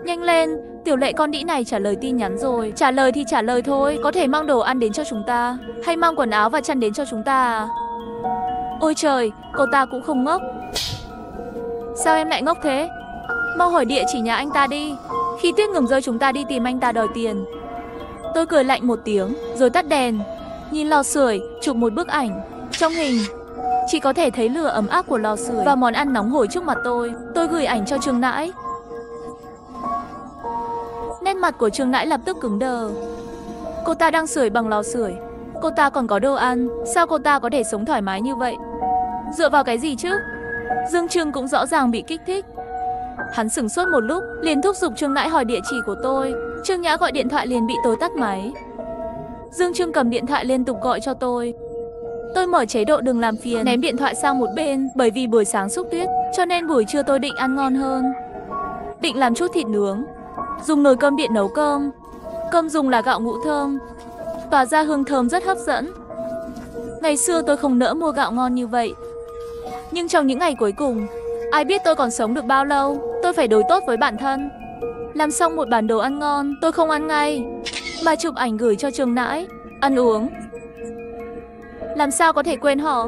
Nhanh lên, Tiểu Lệ con đĩ này trả lời tin nhắn rồi. Trả lời thì trả lời thôi, có thể mang đồ ăn đến cho chúng ta, hay mang quần áo và chăn đến cho chúng ta à? Ôi trời, cô ta cũng không ngốc. Sao em lại ngốc thế? Mau hỏi địa chỉ nhà anh ta đi. Khi tuyết ngừng rơi chúng ta đi tìm anh ta đòi tiền. Tôi cười lạnh một tiếng, rồi tắt đèn, nhìn lò sưởi, chụp một bức ảnh. Trong hình, chỉ có thể thấy lửa ấm áp của lò sưởi và món ăn nóng hổi trước mặt tôi. Tôi gửi ảnh cho Trương Nãi. Nét mặt của Trương Nãi lập tức cứng đờ. Cô ta đang sưởi bằng lò sưởi, cô ta còn có đồ ăn, sao cô ta có thể sống thoải mái như vậy? Dựa vào cái gì chứ? Dương Trưng cũng rõ ràng bị kích thích. Hắn sửng sốt một lúc, liền thúc giục Trương Nãi hỏi địa chỉ của tôi. Trương Nhã gọi điện thoại liền bị tôi tắt máy. Dương Trưng cầm điện thoại liên tục gọi cho tôi. Tôi mở chế độ đừng làm phiền, ném điện thoại sang một bên. Bởi vì buổi sáng xúc tuyết, cho nên buổi trưa tôi định ăn ngon hơn. Định làm chút thịt nướng, dùng nồi cơm điện nấu cơm. Cơm dùng là gạo ngũ thơm, tỏa ra hương thơm rất hấp dẫn. Ngày xưa tôi không nỡ mua gạo ngon như vậy, nhưng trong những ngày cuối cùng, ai biết tôi còn sống được bao lâu. Tôi phải đối tốt với bản thân. Làm xong một bàn đồ ăn ngon, tôi không ăn ngay, mà chụp ảnh gửi cho Trương Nãi. Ăn uống, làm sao có thể quên họ.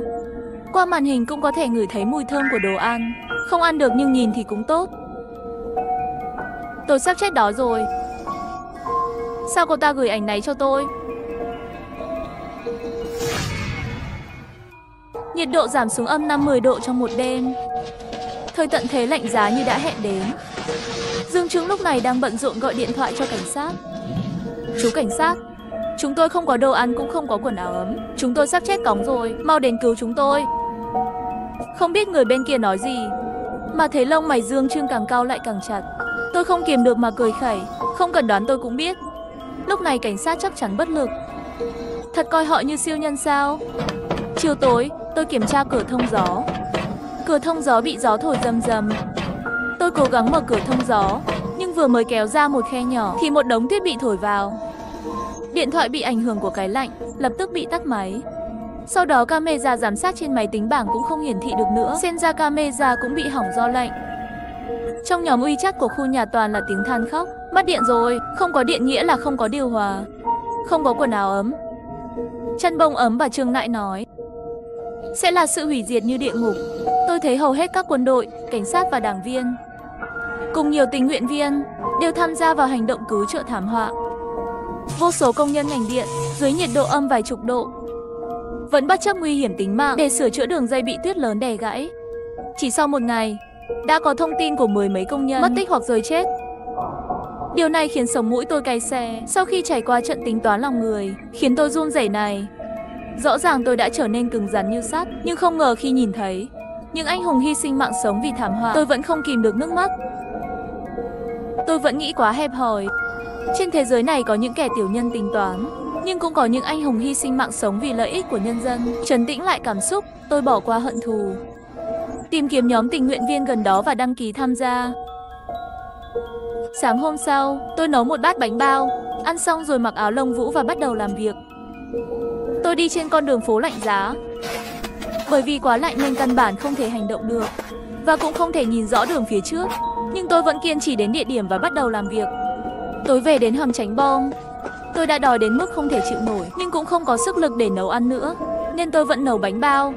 Qua màn hình cũng có thể ngửi thấy mùi thơm của đồ ăn. Không ăn được nhưng nhìn thì cũng tốt. Tôi sắp chết đói rồi. Sao cô ta gửi ảnh này cho tôi? Nhiệt độ giảm xuống âm 50 độ trong một đêm. Thời tận thế lạnh giá như đã hẹn đến. Dương Trưng lúc này đang bận rộn gọi điện thoại cho cảnh sát. Chú cảnh sát, chúng tôi không có đồ ăn cũng không có quần áo ấm. Chúng tôi sắp chết cóng rồi, mau đến cứu chúng tôi. Không biết người bên kia nói gì, mà thấy lông mày Dương Trưng càng cau lại càng chặt. Tôi không kiềm được mà cười khẩy. Không cần đoán tôi cũng biết, lúc này cảnh sát chắc chắn bất lực. Thật coi họ như siêu nhân sao? Chiều tối, tôi kiểm tra cửa thông gió. Cửa thông gió bị gió thổi rầm rầm. Tôi cố gắng mở cửa thông gió, nhưng vừa mới kéo ra một khe nhỏ thì một đống tuyết bị thổi vào. Điện thoại bị ảnh hưởng của cái lạnh, lập tức bị tắt máy. Sau đó camera giám sát trên máy tính bảng cũng không hiển thị được nữa. Xem ra camera cũng bị hỏng do lạnh. Trong nhóm WeChat của khu nhà toàn là tiếng than khóc. Mất điện rồi, không có điện nghĩa là không có điều hòa, không có quần áo ấm, chăn bông ấm. Và Trương Nãi nói sẽ là sự hủy diệt như địa ngục. Tôi thấy hầu hết các quân đội, cảnh sát và đảng viên cùng nhiều tình nguyện viên đều tham gia vào hành động cứu trợ thảm họa. Vô số công nhân ngành điện dưới nhiệt độ âm vài chục độ vẫn bất chấp nguy hiểm tính mạng để sửa chữa đường dây bị tuyết lớn đè gãy. Chỉ sau một ngày, đã có thông tin của 10 mấy công nhân mất tích hoặc rơi chết. Điều này khiến sống mũi tôi cay xè. Sau khi trải qua trận tính toán lòng người khiến tôi run rẩy này, rõ ràng tôi đã trở nên cứng rắn như sắt. Nhưng không ngờ khi nhìn thấy những anh hùng hy sinh mạng sống vì thảm họa, tôi vẫn không kìm được nước mắt. Tôi vẫn nghĩ quá hẹp hòi. Trên thế giới này có những kẻ tiểu nhân tính toán, nhưng cũng có những anh hùng hy sinh mạng sống vì lợi ích của nhân dân. Trấn tĩnh lại cảm xúc, tôi bỏ qua hận thù, tìm kiếm nhóm tình nguyện viên gần đó và đăng ký tham gia. Sáng hôm sau, tôi nấu một bát bánh bao, Ăn xong rồi mặc áo lông vũ và bắt đầu làm việc. Tôi đi trên con đường phố lạnh giá. Bởi vì quá lạnh nên căn bản không thể hành động được và cũng không thể nhìn rõ đường phía trước. Nhưng tôi vẫn kiên trì đến địa điểm và bắt đầu làm việc. Tối về đến hầm tránh bom. Tôi đã đói đến mức không thể chịu nổi, nhưng cũng không có sức lực để nấu ăn nữa, nên tôi vẫn nấu bánh bao.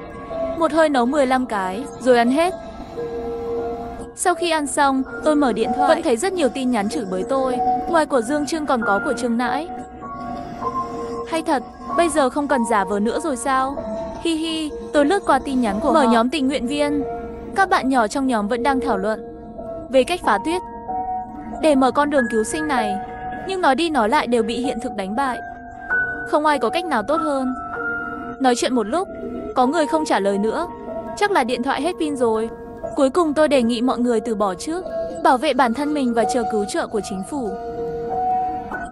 Một hơi nấu 15 cái, rồi ăn hết. Sau khi ăn xong, tôi mở điện thoại, vẫn thấy rất nhiều tin nhắn chửi bới tôi. Ngoài của Dương Trưng còn có của Trương Nãi. Hay thật, bây giờ không cần giả vờ nữa rồi sao? Hi hi, tôi lướt qua tin nhắn của mở nhóm tình nguyện viên. Các bạn nhỏ trong nhóm vẫn đang thảo luận về cách phá tuyết để mở con đường cứu sinh này. Nhưng nói đi nói lại đều bị hiện thực đánh bại. Không ai có cách nào tốt hơn. Nói chuyện một lúc, có người không trả lời nữa. Chắc là điện thoại hết pin rồi. Cuối cùng tôi đề nghị mọi người từ bỏ trước, bảo vệ bản thân mình và chờ cứu trợ của chính phủ.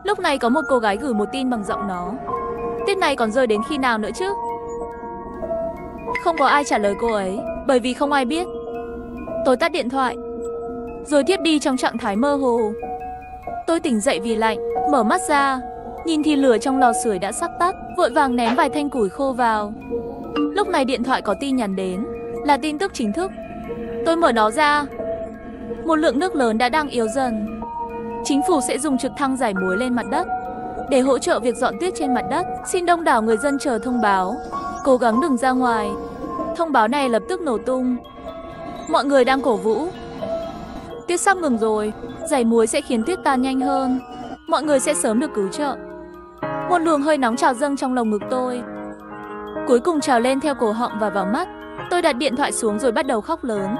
Lúc này có một cô gái gửi một tin bằng giọng nó. Tuyết này còn rơi đến khi nào nữa chứ? Không có ai trả lời cô ấy, bởi vì không ai biết. Tôi tắt điện thoại, rồi thiếp đi trong trạng thái mơ hồ. Tôi tỉnh dậy vì lạnh, mở mắt ra, nhìn thì lửa trong lò sưởi đã sắp tắt, vội vàng ném vài thanh củi khô vào. Lúc này điện thoại có tin nhắn đến, là tin tức chính thức. Tôi mở nó ra. Một lượng nước lớn đã đang yếu dần. Chính phủ sẽ dùng trực thăng rải muối lên mặt đất để hỗ trợ việc dọn tuyết trên mặt đất. Xin đông đảo người dân chờ thông báo, cố gắng đừng ra ngoài. Thông báo này lập tức nổ tung. Mọi người đang cổ vũ. Tuyết sắp ngừng rồi, rải muối sẽ khiến tuyết tan nhanh hơn. Mọi người sẽ sớm được cứu trợ. Một luồng hơi nóng trào dâng trong lồng ngực tôi, cuối cùng trào lên theo cổ họng và vào mắt. Tôi đặt điện thoại xuống rồi bắt đầu khóc lớn.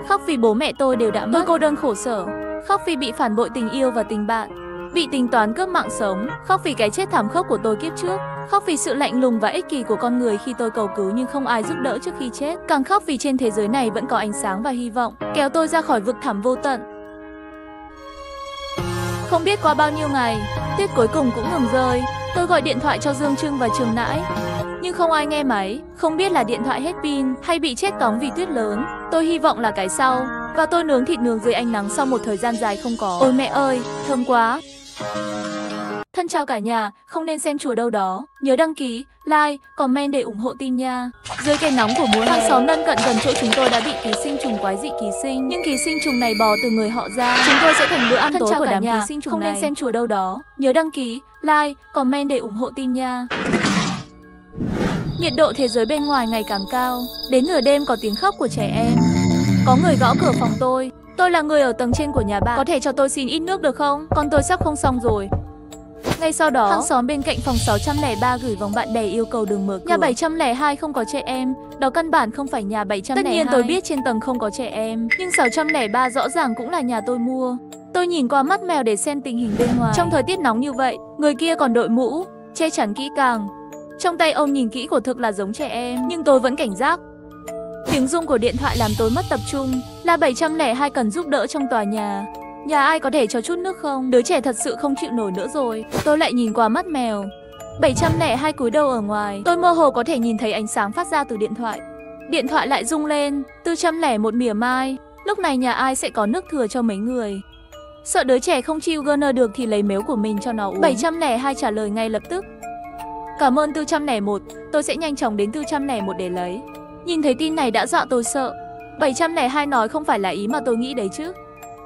Khóc vì bố mẹ tôi đều đã mất. Tôi cô đơn khổ sở. Khóc vì bị phản bội tình yêu và tình bạn, bị tính toán cướp mạng sống. Khóc vì cái chết thảm khốc của tôi kiếp trước. Khóc vì sự lạnh lùng và ích kỷ của con người khi tôi cầu cứu nhưng không ai giúp đỡ trước khi chết. Càng khóc vì trên thế giới này vẫn có ánh sáng và hy vọng kéo tôi ra khỏi vực thẳm vô tận. Không biết qua bao nhiêu ngày, tuyết cuối cùng cũng ngừng rơi. Tôi gọi điện thoại cho Dương Trưng và Trường Nãi, nhưng không ai nghe máy. Không biết là điện thoại hết pin hay bị chết cóng vì tuyết lớn. Tôi hy vọng là cái sau. Và tôi nướng thịt nướng dưới ánh nắng sau một thời gian dài không có. Ôi mẹ ơi, thơm quá. Thân chào cả nhà, không nên xem chùa đâu đó. Nhớ đăng ký, like, comment để ủng hộ team nha. Dưới cái nóng của mùa hè, hàng xóm lân cận gần chỗ chúng tôi đã bị ký sinh trùng quái dị ký sinh. Những ký sinh trùng này bò từ người họ ra. Chúng tôi sẽ thành bữa ăn tối của đám ký sinh trùng này. Không nên xem chùa đâu đó. Nhớ đăng ký, like, comment để ủng hộ team nha. Nhiệt độ thế giới bên ngoài ngày càng cao. Đến nửa đêm có tiếng khóc của trẻ em. Có người gõ cửa phòng tôi. Tôi là người ở tầng trên của nhà bạn. Có thể cho tôi xin ít nước được không? Con tôi sắp không xong rồi. Ngay sau đó, hàng xóm bên cạnh phòng 603 gửi vòng bạn bè yêu cầu đừng mở cửa. Nhà 702 không có trẻ em. Đó căn bản không phải nhà 702. Tất nhiên tôi biết trên tầng không có trẻ em, nhưng 603 rõ ràng cũng là nhà tôi mua. Tôi nhìn qua mắt mèo để xem tình hình bên ngoài. Trong thời tiết nóng như vậy, người kia còn đội mũ, che chắn kỹ càng. Trong tay ông nhìn kỹ của thực là giống trẻ em, nhưng tôi vẫn cảnh giác. Tiếng rung của điện thoại làm tôi mất tập trung. Là 702 cần giúp đỡ trong tòa nhà. Nhà ai có thể cho chút nước không? Đứa trẻ thật sự không chịu nổi nữa rồi. Tôi lại nhìn qua mắt mèo. 702 cúi đầu ở ngoài. Tôi mơ hồ có thể nhìn thấy ánh sáng phát ra từ điện thoại. Điện thoại lại rung lên. 401 mỉa mai. Lúc này nhà ai sẽ có nước thừa cho mấy người? Sợ đứa trẻ không chill gurnner được thì lấy mếu của mình cho nó uống. 702 trả lời ngay lập tức. Cảm ơn 401, tôi sẽ nhanh chóng đến 401 để lấy. Nhìn thấy tin này đã dọa tôi sợ. 702 nói không phải là ý mà tôi nghĩ đấy chứ.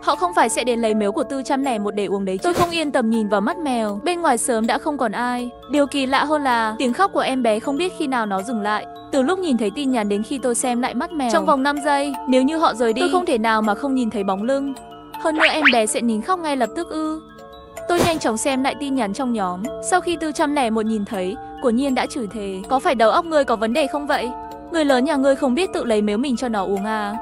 Họ không phải sẽ đến lấy mếu của 401 để uống đấy chứ. Tôi không yên tâm nhìn vào mắt mèo. Bên ngoài sớm đã không còn ai. Điều kỳ lạ hơn là tiếng khóc của em bé không biết khi nào nó dừng lại. Từ lúc nhìn thấy tin nhắn đến khi tôi xem lại mắt mèo, trong vòng 5 giây, nếu như họ rời đi, tôi không thể nào mà không nhìn thấy bóng lưng. Hơn nữa em bé sẽ nín khóc ngay lập tức ư? Tôi nhanh chóng xem lại tin nhắn trong nhóm. Sau khi 401 nhìn thấy, quả nhiên đã chửi thề. Có phải đầu óc ngươi có vấn đề không vậy? Người lớn nhà ngươi không biết tự lấy mếu mình cho nó uống à?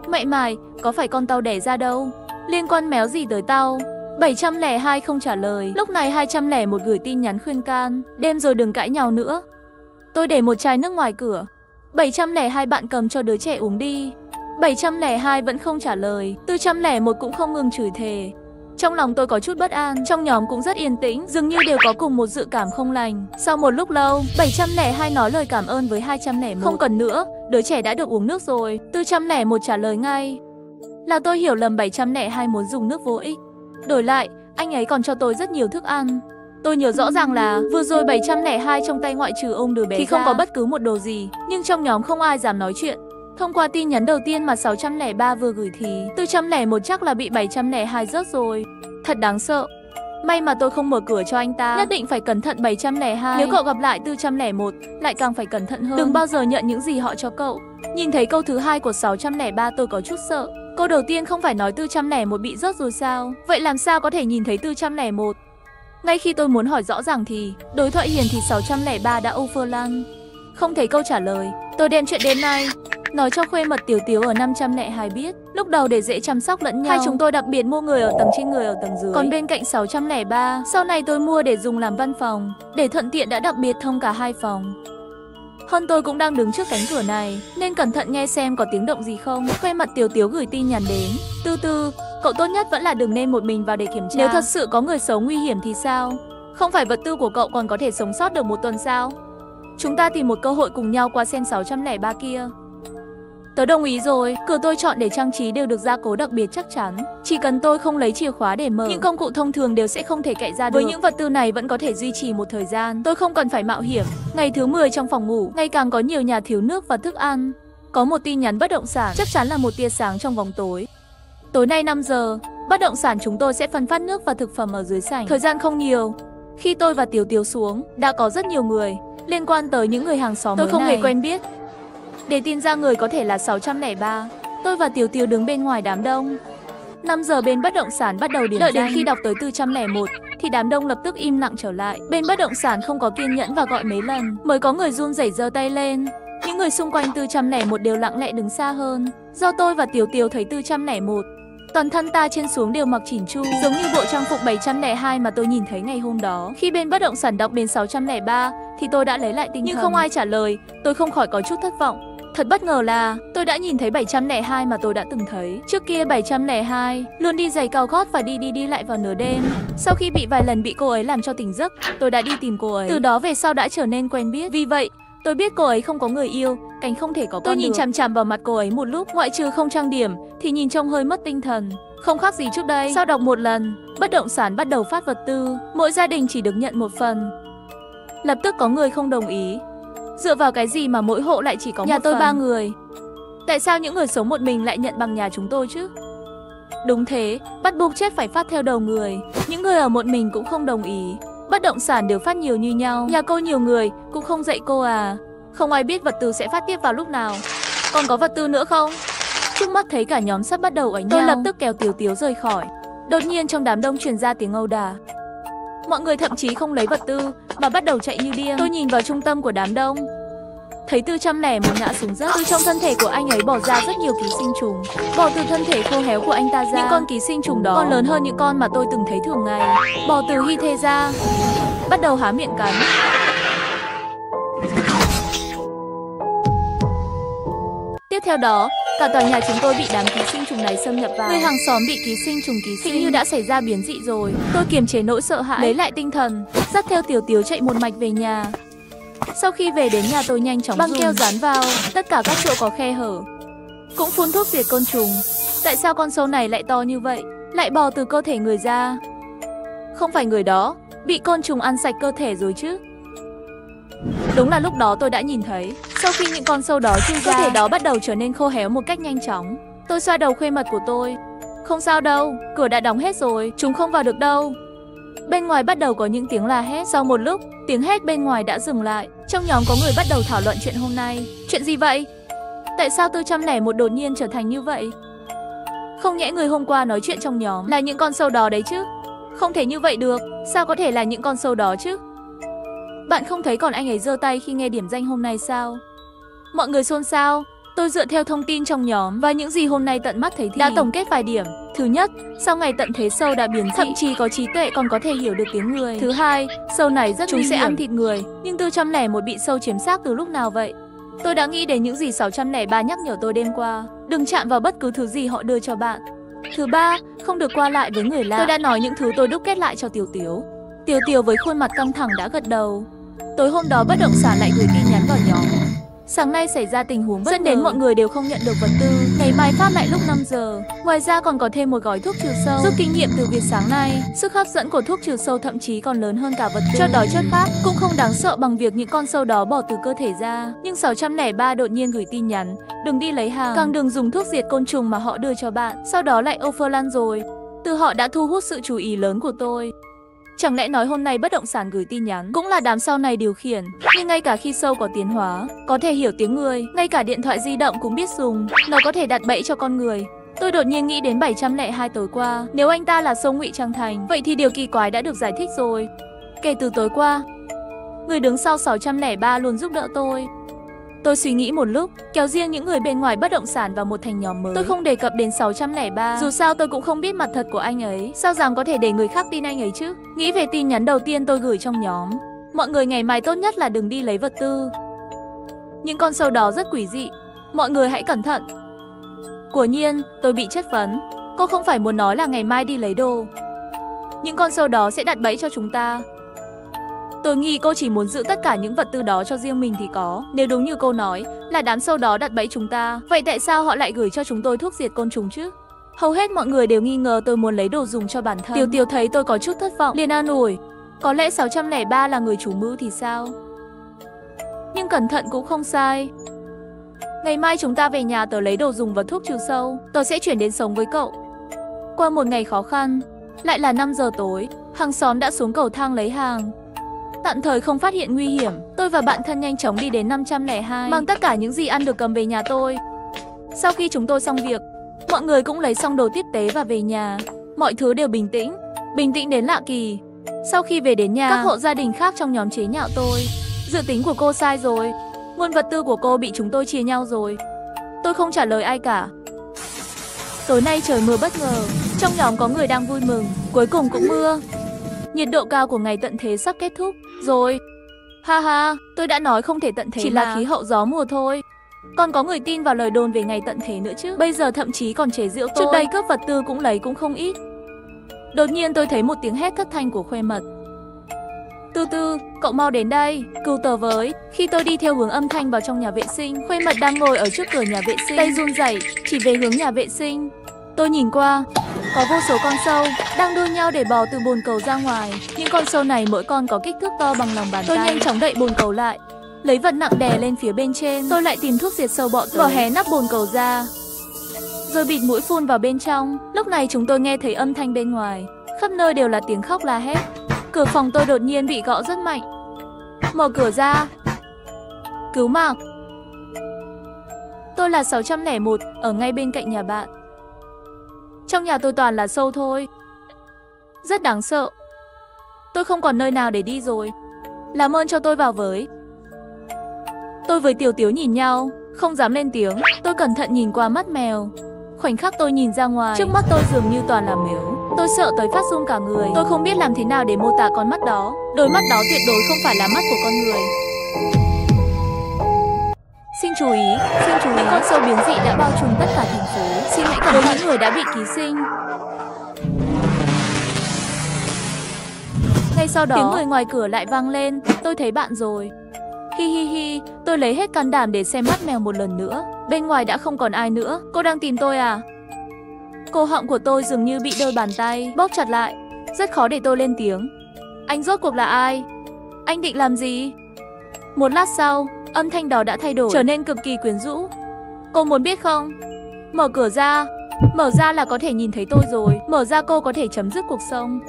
Mẹ mày, có phải con tao đẻ ra đâu? Liên quan méo gì tới tao? 702 không trả lời. Lúc này 201 gửi tin nhắn khuyên can. Đêm rồi đừng cãi nhau nữa. Tôi để một chai nước ngoài cửa. 702 bạn cầm cho đứa trẻ uống đi. 702 vẫn không trả lời. 401 cũng không ngừng chửi thề. Trong lòng tôi có chút bất an. Trong nhóm cũng rất yên tĩnh, dường như đều có cùng một dự cảm không lành. Sau một lúc lâu, 702 nói lời cảm ơn với 201. Không cần nữa, đứa trẻ đã được uống nước rồi. 401 trả lời ngay. Là tôi hiểu lầm 702 muốn dùng nước vô ích. Đổi lại, Anh ấy còn cho tôi rất nhiều thức ăn. Tôi nhớ rõ ràng là vừa rồi 702 trong tay ngoại trừ ông đứa bé thì không có bất cứ một đồ gì. Nhưng trong nhóm không ai dám nói chuyện. Thông qua tin nhắn đầu tiên mà 603 vừa gửi thì 401 chắc là bị 702 rớt rồi. Thật đáng sợ. May mà tôi không mở cửa cho anh ta. Nhất định phải cẩn thận 702. Nếu cậu gặp lại 401, lại càng phải cẩn thận hơn. Đừng bao giờ nhận những gì họ cho cậu. Nhìn thấy câu thứ hai của 603 tôi có chút sợ. Câu đầu tiên không phải nói 401 bị rớt rồi sao? Vậy làm sao có thể nhìn thấy 401? Ngay khi tôi muốn hỏi rõ ràng thì đối thoại hiển thì 603 đã overrun. Không thấy câu trả lời. Tôi đem chuyện đêm nay nói cho khuê mật Tiểu Tiếu ở 502 biết. Lúc đầu để dễ chăm sóc lẫn nhau, hai chúng tôi đặc biệt mua người ở tầng trên người ở tầng dưới. Còn bên cạnh 603, sau này tôi mua để dùng làm văn phòng. Để thuận tiện đã đặc biệt thông cả hai phòng. Hơn tôi cũng đang đứng trước cánh cửa này, nên cẩn thận nghe xem có tiếng động gì không. Khuê mật Tiểu Tiếu gửi tin nhắn đến. Từ từ, cậu tốt nhất vẫn là đừng nên một mình vào để kiểm tra. Nếu thật sự có người xấu nguy hiểm thì sao? Không phải vật tư của cậu còn có thể sống sót được 1 tuần sao? Chúng ta tìm một cơ hội cùng nhau qua xem 603 kia. Tớ đồng ý rồi, cửa tôi chọn để trang trí đều được gia cố đặc biệt chắc chắn. Chỉ cần tôi không lấy chìa khóa để mở, những công cụ thông thường đều sẽ không thể cậy ra được. Với những vật tư này vẫn có thể duy trì một thời gian. Tôi không cần phải mạo hiểm. Ngày thứ 10 trong phòng ngủ, ngày càng có nhiều nhà thiếu nước và thức ăn. Có một tin nhắn bất động sản, chắc chắn là một tia sáng trong bóng tối. Tối nay 5 giờ, bất động sản chúng tôi sẽ phân phát nước và thực phẩm ở dưới sảnh. Thời gian không nhiều. Khi tôi và Tiểu Tiếu xuống, đã có rất nhiều người liên quan tới những người hàng xóm. Tôi không hề quen biết. Để tin ra người có thể là 603. Tôi và Tiểu Tiếu đứng bên ngoài đám đông. 5 giờ bên bất động sản bắt đầu điểm danh. Đợi đến khi đọc tới 401 thì đám đông lập tức im lặng trở lại. Bên bất động sản không có kiên nhẫn và gọi mấy lần mới có người run rẩy giơ tay lên. Những người xung quanh 401 đều lặng lẽ đứng xa hơn. Do tôi và Tiểu Tiếu thấy 401, toàn thân ta trên xuống đều mặc chỉn chu, giống như bộ trang phục 702 mà tôi nhìn thấy ngày hôm đó. Khi bên bất động sản đọc đến 603 thì tôi đã lấy lại tinh thần. Nhưng không ai trả lời, tôi không khỏi có chút thất vọng. Thật bất ngờ là tôi đã nhìn thấy 702 mà tôi đã từng thấy. Trước kia 702 luôn đi giày cao gót và đi lại vào nửa đêm. Sau khi bị vài lần bị cô ấy làm cho tỉnh giấc, tôi đã đi tìm cô ấy. Từ đó về sau đã trở nên quen biết. Vì vậy, tôi biết cô ấy không có người yêu, cảnh không thể có con. Tôi nhìn chằm chằm vào mặt cô ấy một lúc, ngoại trừ không trang điểm thì nhìn trông hơi mất tinh thần. Không khác gì trước đây. Sau đọc một lần, bất động sản bắt đầu phát vật tư. Mỗi gia đình chỉ được nhận một phần. Lập tức có người không đồng ý. Dựa vào cái gì mà mỗi hộ lại chỉ có một phần? Nhà tôi 3 người. Tại sao những người sống một mình lại nhận bằng nhà chúng tôi chứ? Đúng thế, bắt buộc chết phải phát theo đầu người. Những người ở một mình cũng không đồng ý. Bất động sản đều phát nhiều như nhau. Nhà cô nhiều người, cũng không dạy cô à? Không ai biết vật tư sẽ phát tiếp vào lúc nào. Còn có vật tư nữa không? Trước mắt thấy cả nhóm sắp bắt đầu đánh nhau. Tôi lập tức kéo Tiểu Tiếu rời khỏi. Đột nhiên trong đám đông truyền ra tiếng ẩu đả. Mọi người thậm chí không lấy vật tư mà bắt đầu chạy như điên. Tôi nhìn vào trung tâm của đám đông, thấy 401 ngã xuống dốc. Từ trong thân thể của anh ấy bỏ ra rất nhiều ký sinh trùng, bò từ thân thể khô héo của anh ta ra. Những con ký sinh trùng đó còn lớn hơn những con mà tôi từng thấy thường ngày. Bò từ hy thê ra, bắt đầu há miệng cắn. Tiếp theo đó, cả tòa nhà chúng tôi bị đám ký sinh trùng này xâm nhập vào. Người hàng xóm bị ký sinh trùng ký sinh. Hình như đã xảy ra biến dị rồi. Tôi kiềm chế nỗi sợ hãi, lấy lại tinh thần, dắt theo Tiểu Tiếu chạy một mạch về nhà. Sau khi về đến nhà tôi nhanh chóng băng keo dán vào tất cả các chỗ có khe hở, cũng phun thuốc diệt côn trùng. Tại sao con sâu này lại to như vậy, lại bò từ cơ thể người ra? Không phải người đó bị côn trùng ăn sạch cơ thể rồi chứ? Đúng là lúc đó tôi đã nhìn thấy, sau khi những con sâu đó chui ra, cơ thể đó bắt đầu trở nên khô héo một cách nhanh chóng. Tôi xoa đầu khuê mật của tôi. Không sao đâu, cửa đã đóng hết rồi, chúng không vào được đâu. Bên ngoài bắt đầu có những tiếng la hét. Sau một lúc, tiếng hét bên ngoài đã dừng lại. Trong nhóm có người bắt đầu thảo luận chuyện hôm nay. Chuyện gì vậy? Tại sao 401 đột nhiên trở thành như vậy? Không nhẽ người hôm qua nói chuyện trong nhóm là những con sâu đó đấy chứ? Không thể như vậy được. Sao có thể là những con sâu đó chứ? Bạn không thấy còn anh ấy giơ tay khi nghe điểm danh hôm nay sao? Mọi người xôn xao. Tôi dựa theo thông tin trong nhóm và những gì hôm nay tận mắt thấy thì đã tổng kết vài điểm. Thứ nhất, sau ngày tận thế sâu đã biến dị, thậm chí có trí tuệ còn có thể hiểu được tiếng người. Thứ hai, sâu này rất nguy hiểm, chúng sẽ ăn thịt người. Nhưng 401 bị sâu chiếm xác từ lúc nào vậy? Tôi đã nghĩ đến những gì 603 nhắc nhở tôi đêm qua. Đừng chạm vào bất cứ thứ gì họ đưa cho bạn. Thứ ba, không được qua lại với người lạ. Tôi đã nói những thứ tôi đúc kết lại cho Tiểu Tiếu. Tiểu Tiếu với khuôn mặt căng thẳng đã gật đầu. Tối hôm đó bất động sản lại gửi tin nhắn vào nhóm. Sáng nay xảy ra tình huống dẫn đến mọi người đều không nhận được vật tư. Ngày mai phát lại lúc 5 giờ. Ngoài ra còn có thêm một gói thuốc trừ sâu. Rút kinh nghiệm từ việc sáng nay, sức hấp dẫn của thuốc trừ sâu thậm chí còn lớn hơn cả vật tư. Chất đói chất khát cũng không đáng sợ bằng việc những con sâu đó bỏ từ cơ thể ra. Nhưng 603 đột nhiên gửi tin nhắn, đừng đi lấy hàng, càng đừng dùng thuốc diệt côn trùng mà họ đưa cho bạn. Sau đó lại offer lan rồi. Từ họ đã thu hút sự chú ý lớn của tôi. Chẳng lẽ nói hôm nay bất động sản gửi tin nhắn cũng là đám sau này điều khiển. Nhưng ngay cả khi sâu có tiến hóa, có thể hiểu tiếng người, ngay cả điện thoại di động cũng biết dùng. Nó có thể đặt bẫy cho con người. Tôi đột nhiên nghĩ đến 702 tối qua. Nếu anh ta là sâu ngụy trang thành, vậy thì điều kỳ quái đã được giải thích rồi. Kể từ tối qua, người đứng sau 603 luôn giúp đỡ tôi. Tôi suy nghĩ một lúc, kéo riêng những người bên ngoài bất động sản vào một thành nhóm mới. Tôi không đề cập đến 603, dù sao tôi cũng không biết mặt thật của anh ấy. Sao dám có thể để người khác tin anh ấy chứ? Nghĩ về tin nhắn đầu tiên tôi gửi trong nhóm. Mọi người ngày mai tốt nhất là đừng đi lấy vật tư. Những con sâu đó rất quỷ dị. Mọi người hãy cẩn thận. Quả nhiên, tôi bị chất vấn. Cô không phải muốn nói là ngày mai đi lấy đồ. Những con sâu đó sẽ đặt bẫy cho chúng ta. Tôi nghĩ cô chỉ muốn giữ tất cả những vật tư đó cho riêng mình thì có. Nếu đúng như cô nói là đám sâu đó đặt bẫy chúng ta, vậy tại sao họ lại gửi cho chúng tôi thuốc diệt côn trùng chứ? Hầu hết mọi người đều nghi ngờ tôi muốn lấy đồ dùng cho bản thân. Tiểu Tiểu thấy tôi có chút thất vọng, liền an ủi. Có lẽ 603 là người chủ mưu thì sao? Nhưng cẩn thận cũng không sai. Ngày mai chúng ta về nhà tớ lấy đồ dùng và thuốc trừ sâu. Tớ sẽ chuyển đến sống với cậu. Qua một ngày khó khăn, lại là 5 giờ tối, hàng xóm đã xuống cầu thang lấy hàng. Tạm thời không phát hiện nguy hiểm, tôi và bạn thân nhanh chóng đi đến 502, mang tất cả những gì ăn được cầm về nhà tôi. Sau khi chúng tôi xong việc, mọi người cũng lấy xong đồ tiếp tế và về nhà. Mọi thứ đều bình tĩnh đến lạ kỳ. Sau khi về đến nhà, các hộ gia đình khác trong nhóm chế nhạo tôi. Dự tính của cô sai rồi, nguồn vật tư của cô bị chúng tôi chia nhau rồi. Tôi không trả lời ai cả. Tối nay trời mưa bất ngờ, trong nhóm có người đang vui mừng, cuối cùng cũng mưa. Nhiệt độ cao của ngày tận thế sắp kết thúc rồi. Ha ha, tôi đã nói không thể tận thế chỉ là khí hậu gió mùa thôi. Còn có người tin vào lời đồn về ngày tận thế nữa chứ. Bây giờ thậm chí còn chế giễu tôi. Trước đây cướp vật tư cũng lấy cũng không ít. Đột nhiên tôi thấy một tiếng hét thất thanh của Khuê Mật. Tư Tư, cậu mau đến đây, cứu tớ với. Khi tôi đi theo hướng âm thanh vào trong nhà vệ sinh, Khuê Mật đang ngồi ở trước cửa nhà vệ sinh, tay run rẩy chỉ về hướng nhà vệ sinh. Tôi nhìn qua, có vô số con sâu đang đua nhau để bò từ bồn cầu ra ngoài. Những con sâu này mỗi con có kích thước to bằng lòng bàn tay. Tôi nhanh chóng đậy bồn cầu lại, lấy vật nặng đè lên phía bên trên. Tôi lại tìm thuốc diệt sâu bọ tới, mở hé nắp bồn cầu ra, rồi bịt mũi phun vào bên trong. Lúc này chúng tôi nghe thấy âm thanh bên ngoài, khắp nơi đều là tiếng khóc la hét. Cửa phòng tôi đột nhiên bị gõ rất mạnh. Mở cửa ra. Cứu mạng. Tôi là 601, ở ngay bên cạnh nhà bạn. Trong nhà tôi toàn là sâu thôi. Rất đáng sợ. Tôi không còn nơi nào để đi rồi. Làm ơn cho tôi vào với. Tôi với Tiểu Tiểu nhìn nhau, không dám lên tiếng. Tôi cẩn thận nhìn qua mắt mèo. Khoảnh khắc tôi nhìn ra ngoài, trước mắt tôi dường như toàn là mếu. Tôi sợ tới phát run cả người. Tôi không biết làm thế nào để mô tả con mắt đó. Đôi mắt đó tuyệt đối không phải là mắt của con người. Xin chú ý, con sâu biến dị đã bao trùm tất cả thành phố. Xin hãy cẩn thận những người đã bị ký sinh. Ngay sau đó, tiếng người ngoài cửa lại vang lên. Tôi thấy bạn rồi. Hi hi hi, tôi lấy hết can đảm để xem mắt mèo một lần nữa. Bên ngoài đã không còn ai nữa. Cô đang tìm tôi à? Cổ họng của tôi dường như bị đôi bàn tay bóp chặt lại. Rất khó để tôi lên tiếng. Anh rốt cuộc là ai? Anh định làm gì? Một lát sau, âm thanh đó đã thay đổi, trở nên cực kỳ quyến rũ. Cô muốn biết không? Mở cửa ra. Mở ra là có thể nhìn thấy tôi rồi. Mở ra cô có thể chấm dứt cuộc sống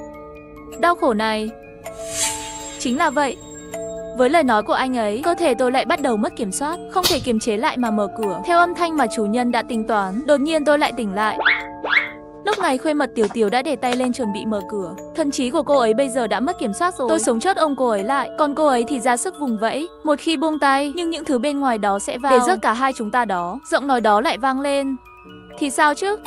đau khổ này. Chính là vậy. Với lời nói của anh ấy, cơ thể tôi lại bắt đầu mất kiểm soát, không thể kiềm chế lại mà mở cửa theo âm thanh mà chủ nhân đã tính toán. Đột nhiên tôi lại tỉnh lại. Lúc này Khuê Mật Tiểu Tiểu đã để tay lên chuẩn bị mở cửa. Thần trí của cô ấy bây giờ đã mất kiểm soát rồi. Tôi sống chốt ôm cô ấy lại, còn cô ấy thì ra sức vùng vẫy. Một khi buông tay, nhưng những thứ bên ngoài đó sẽ vào để rớt cả hai chúng ta đó. Giọng nói đó lại vang lên. Thì sao chứ?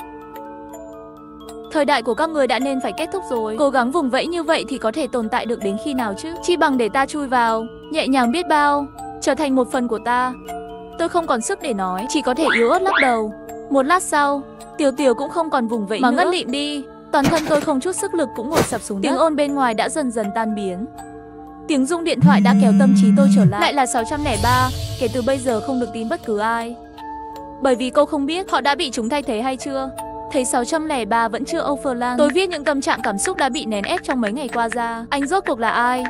Thời đại của các người đã nên phải kết thúc rồi. Cố gắng vùng vẫy như vậy thì có thể tồn tại được đến khi nào chứ? Chi bằng để ta chui vào, nhẹ nhàng biết bao, trở thành một phần của ta. Tôi không còn sức để nói, chỉ có thể yếu ớt lắc đầu. Một lát sau, Tiểu Tiểu cũng không còn vùng vẫy mà ngất lịm đi. Toàn thân tôi không chút sức lực cũng ngồi sập xuống đất. Tiếng ồn bên ngoài đã dần dần tan biến. Tiếng rung điện thoại đã kéo tâm trí tôi trở lại. Lại là 603, kể từ bây giờ không được tin bất cứ ai. Bởi vì cô không biết họ đã bị chúng thay thế hay chưa. Thấy 603 vẫn chưa overland, tôi viết những tâm trạng cảm xúc đã bị nén ép trong mấy ngày qua ra. Anh rốt cuộc là ai?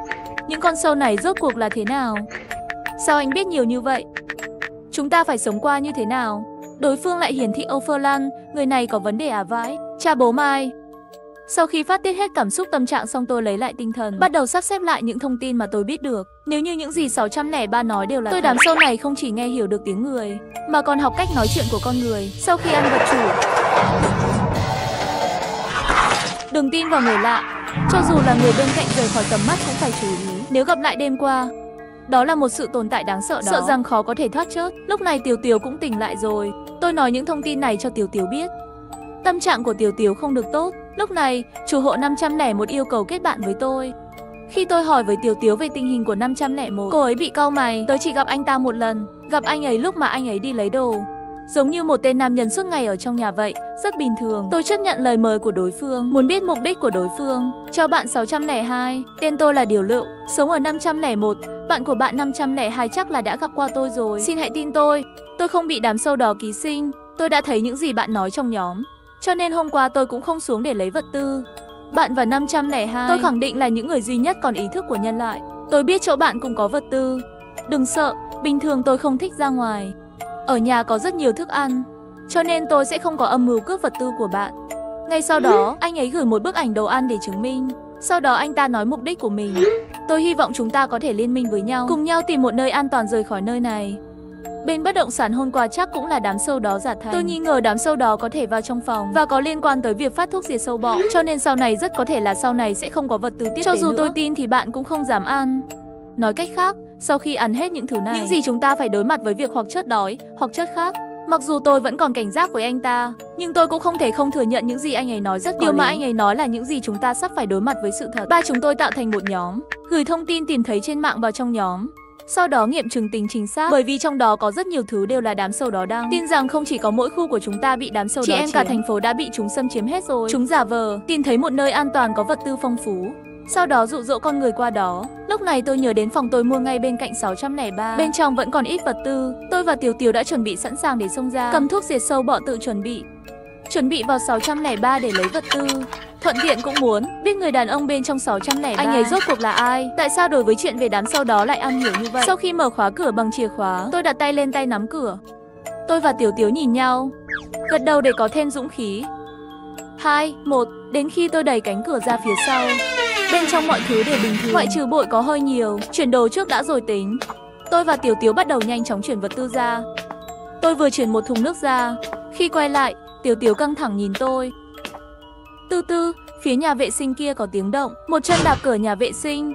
Những con sâu này rốt cuộc là thế nào? Sao anh biết nhiều như vậy? Chúng ta phải sống qua như thế nào? Đối phương lại hiển thị overland, người này có vấn đề à vãi? Cha bố Mai. Sau khi phát tiết hết cảm xúc tâm trạng xong, tôi lấy lại tinh thần, bắt đầu sắp xếp lại những thông tin mà tôi biết được. Nếu như những gì 603 nói đều là tôi, đám sâu này không chỉ nghe hiểu được tiếng người, mà còn học cách nói chuyện của con người. Sau khi ăn vật chủ, đừng tin vào người lạ, cho dù là người bên cạnh rời khỏi tầm mắt cũng phải chú ý. Nếu gặp lại đêm qua, đó là một sự tồn tại đáng sợ đó, sợ rằng khó có thể thoát chớt. Lúc này Tiểu Tiểu cũng tỉnh lại rồi. Tôi nói những thông tin này cho Tiểu Tiểu biết. Tâm trạng của Tiểu Tiểu không được tốt. Lúc này, chủ hộ 501 yêu cầu kết bạn với tôi. Khi tôi hỏi với Tiểu Tiểu về tình hình của 501, cô ấy bị cau mày. Tớ chỉ gặp anh ta một lần, gặp anh ấy lúc mà anh ấy đi lấy đồ. Giống như một tên nam nhân suốt ngày ở trong nhà vậy, rất bình thường. Tôi chấp nhận lời mời của đối phương, muốn biết mục đích của đối phương. Cho bạn 602, tên tôi là Điều Lựu, sống ở 501. Bạn của bạn 502 chắc là đã gặp qua tôi rồi. Xin hãy tin tôi không bị đám sâu đó ký sinh. Tôi đã thấy những gì bạn nói trong nhóm, cho nên hôm qua tôi cũng không xuống để lấy vật tư. Bạn và 502, tôi khẳng định là những người duy nhất còn ý thức của nhân loại. Tôi biết chỗ bạn cũng có vật tư. Đừng sợ, bình thường tôi không thích ra ngoài. Ở nhà có rất nhiều thức ăn, cho nên tôi sẽ không có âm mưu cướp vật tư của bạn. Ngay sau đó, anh ấy gửi một bức ảnh đồ ăn để chứng minh. Sau đó anh ta nói mục đích của mình. Tôi hy vọng chúng ta có thể liên minh với nhau, cùng nhau tìm một nơi an toàn rời khỏi nơi này. Bên bất động sản hôm qua chắc cũng là đám sâu đó giả thành. Tôi nghi ngờ đám sâu đó có thể vào trong phòng và có liên quan tới việc phát thuốc diệt sâu bọ. Cho nên sau này rất có thể là sau này sẽ không có vật tư tiếp tế nữa. Cho dù tôi tin thì bạn cũng không dám ăn. Nói cách khác, sau khi ăn hết những thứ này, những gì chúng ta phải đối mặt với việc hoặc chết đói, hoặc chết khác. Mặc dù tôi vẫn còn cảnh giác với anh ta, nhưng tôi cũng không thể không thừa nhận những gì anh ấy nói rất có lý. Điều mà anh ấy nói là những gì chúng ta sắp phải đối mặt với sự thật. Ba chúng tôi tạo thành một nhóm, gửi thông tin tìm thấy trên mạng vào trong nhóm. Sau đó nghiệm chứng tính chính xác, bởi vì trong đó có rất nhiều thứ đều là đám sâu đó đăng. Tin rằng không chỉ có mỗi khu của chúng ta bị đám sâu đó chiếm, cả thành phố đã bị chúng xâm chiếm hết rồi. Chúng giả vờ tìm thấy một nơi an toàn có vật tư phong phú, sau đó dụ dỗ con người qua đó. Lúc này tôi nhớ đến phòng tôi mua ngay bên cạnh 603. Bên trong vẫn còn ít vật tư. Tôi và Tiểu Tiểu đã chuẩn bị sẵn sàng để xông ra, cầm thuốc diệt sâu bọ tự chuẩn bị vào 603 để lấy vật tư. Thuận tiện cũng muốn biết người đàn ông bên trong 603, anh ấy rốt cuộc là ai? Tại sao đối với chuyện về đám sâu đó lại am hiểu như vậy? Sau khi mở khóa cửa bằng chìa khóa, tôi đặt tay lên tay nắm cửa. Tôi và Tiểu Tiểu nhìn nhau, gật đầu để có thêm dũng khí. 2, 1, đến khi tôi đẩy cánh cửa ra phía sau. Bên trong mọi thứ đều bình thường, ngoại trừ bụi có hơi nhiều. Chuyển đồ trước đã rồi tính. Tôi và Tiểu Tiểu bắt đầu nhanh chóng chuyển vật tư ra. Tôi vừa chuyển một thùng nước ra. Khi quay lại, Tiểu Tiểu căng thẳng nhìn tôi. Từ từ, phía nhà vệ sinh kia có tiếng động. Một chân đạp cửa nhà vệ sinh.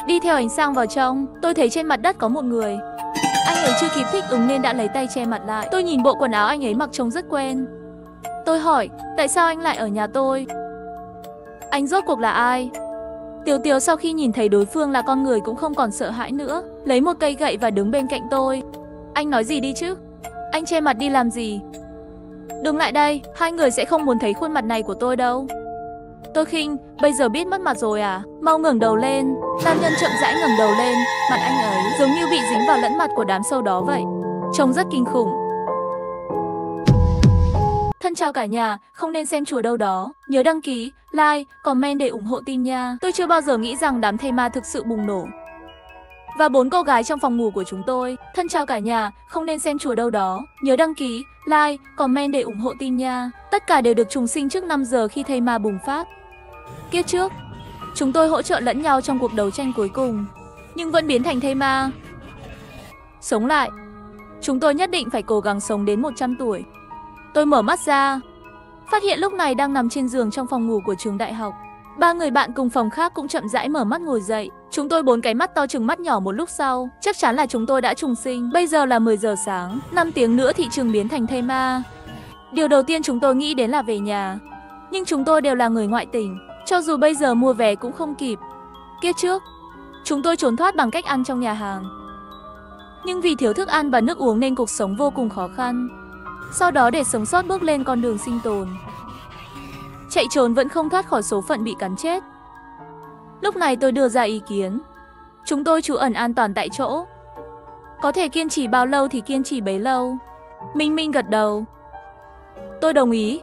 Đi theo ánh sáng vào trong, tôi thấy trên mặt đất có một người. Anh ấy chưa kịp thích ứng nên đã lấy tay che mặt lại. Tôi nhìn bộ quần áo anh ấy mặc trông rất quen. Tôi hỏi, tại sao anh lại ở nhà tôi? Anh rốt cuộc là ai? Tiểu Tiểu sau khi nhìn thấy đối phương là con người cũng không còn sợ hãi nữa, lấy một cây gậy và đứng bên cạnh tôi. Anh nói gì đi chứ? Anh che mặt đi làm gì? Đừng lại đây, hai người sẽ không muốn thấy khuôn mặt này của tôi đâu. Tôi khinh, bây giờ biết mất mặt rồi à? Mau ngẩng đầu lên. Nam nhân chậm rãi ngẩng đầu lên, mặt anh ấy giống như bị dính vào lẫn mặt của đám sâu đó vậy. Trông rất kinh khủng. Thân chào cả nhà, không nên xem chùa đâu đó. Nhớ đăng ký, like, comment để ủng hộ team nha. Tôi chưa bao giờ nghĩ rằng đám thây ma thực sự bùng nổ. Và 4 cô gái trong phòng ngủ của chúng tôi. Thân chào cả nhà, không nên xem chùa đâu đó. Nhớ đăng ký, like, comment để ủng hộ team nha. Tất cả đều được trùng sinh trước 5 giờ khi thây ma bùng phát. Kiếp trước, chúng tôi hỗ trợ lẫn nhau trong cuộc đấu tranh cuối cùng, nhưng vẫn biến thành thây ma. Sống lại. Chúng tôi nhất định phải cố gắng sống đến 100 tuổi. Tôi mở mắt ra, phát hiện lúc này đang nằm trên giường trong phòng ngủ của trường đại học. 3 người bạn cùng phòng khác cũng chậm rãi mở mắt ngồi dậy. Chúng tôi 4 cái mắt to trừng mắt nhỏ một lúc sau. Chắc chắn là chúng tôi đã trùng sinh. Bây giờ là 10 giờ sáng, 5 tiếng nữa thị trường biến thành thây ma. Điều đầu tiên chúng tôi nghĩ đến là về nhà. Nhưng chúng tôi đều là người ngoại tỉnh, cho dù bây giờ mua vé cũng không kịp. Kiếp trước, chúng tôi trốn thoát bằng cách ăn trong nhà hàng. Nhưng vì thiếu thức ăn và nước uống nên cuộc sống vô cùng khó khăn. Sau đó để sống sót bước lên con đường sinh tồn. Chạy trốn vẫn không thoát khỏi số phận bị cắn chết. Lúc này tôi đưa ra ý kiến. Chúng tôi trú ẩn an toàn tại chỗ. Có thể kiên trì bao lâu thì kiên trì bấy lâu. Minh Minh gật đầu. Tôi đồng ý,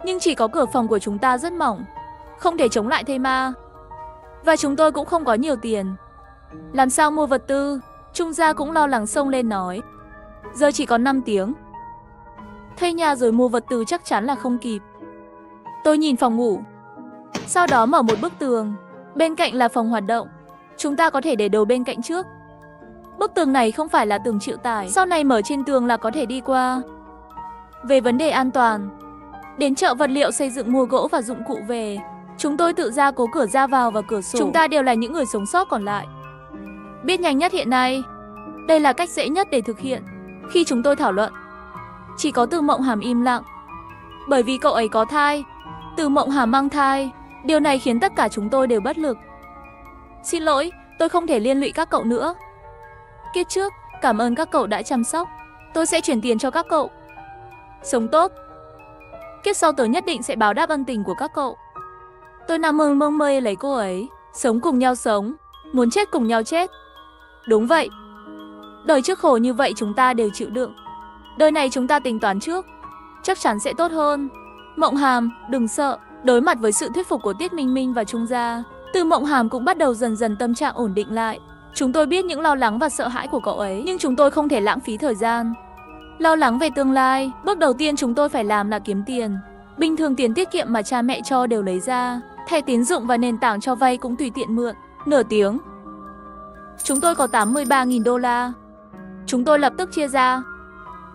nhưng chỉ có cửa phòng của chúng ta rất mỏng, không thể chống lại thây ma. Và chúng tôi cũng không có nhiều tiền. Làm sao mua vật tư? Trung gia cũng lo lắng xông lên nói. Giờ chỉ còn 5 tiếng. Thuê nhà rồi mua vật tư chắc chắn là không kịp. Tôi nhìn phòng ngủ. Sau đó mở một bức tường. Bên cạnh là phòng hoạt động. Chúng ta có thể để đồ bên cạnh trước. Bức tường này không phải là tường chịu tải, sau này mở trên tường là có thể đi qua. Về vấn đề an toàn, đến chợ vật liệu xây dựng mua gỗ và dụng cụ về. Chúng tôi tự ra cố cửa ra vào và cửa sổ. Chúng ta đều là những người sống sót còn lại. Biết nhanh nhất hiện nay, đây là cách dễ nhất để thực hiện. Khi chúng tôi thảo luận, chỉ có Từ Mộng Hàm im lặng. Bởi vì cậu ấy có thai, Từ Mộng Hàm mang thai. Điều này khiến tất cả chúng tôi đều bất lực. Xin lỗi, tôi không thể liên lụy các cậu nữa. Kiếp trước, cảm ơn các cậu đã chăm sóc. Tôi sẽ chuyển tiền cho các cậu. Sống tốt. Kiếp sau tôi nhất định sẽ báo đáp ân tình của các cậu. Tôi nằm mơ mơ lấy cô ấy. Sống cùng nhau sống, muốn chết cùng nhau chết. Đúng vậy. Đời trước khổ như vậy chúng ta đều chịu đựng. Đời này chúng ta tính toán trước, chắc chắn sẽ tốt hơn. Mộng Hàm, đừng sợ. Đối mặt với sự thuyết phục của Tiết Minh Minh và Trung gia, Từ Mộng Hàm cũng bắt đầu dần dần tâm trạng ổn định lại. Chúng tôi biết những lo lắng và sợ hãi của cậu ấy, nhưng chúng tôi không thể lãng phí thời gian. Lo lắng về tương lai, bước đầu tiên chúng tôi phải làm là kiếm tiền. Bình thường tiền tiết kiệm mà cha mẹ cho đều lấy ra, thẻ tín dụng và nền tảng cho vay cũng tùy tiện mượn. Nửa tiếng, chúng tôi có 83.000 đô la. Chúng tôi lập tức chia ra.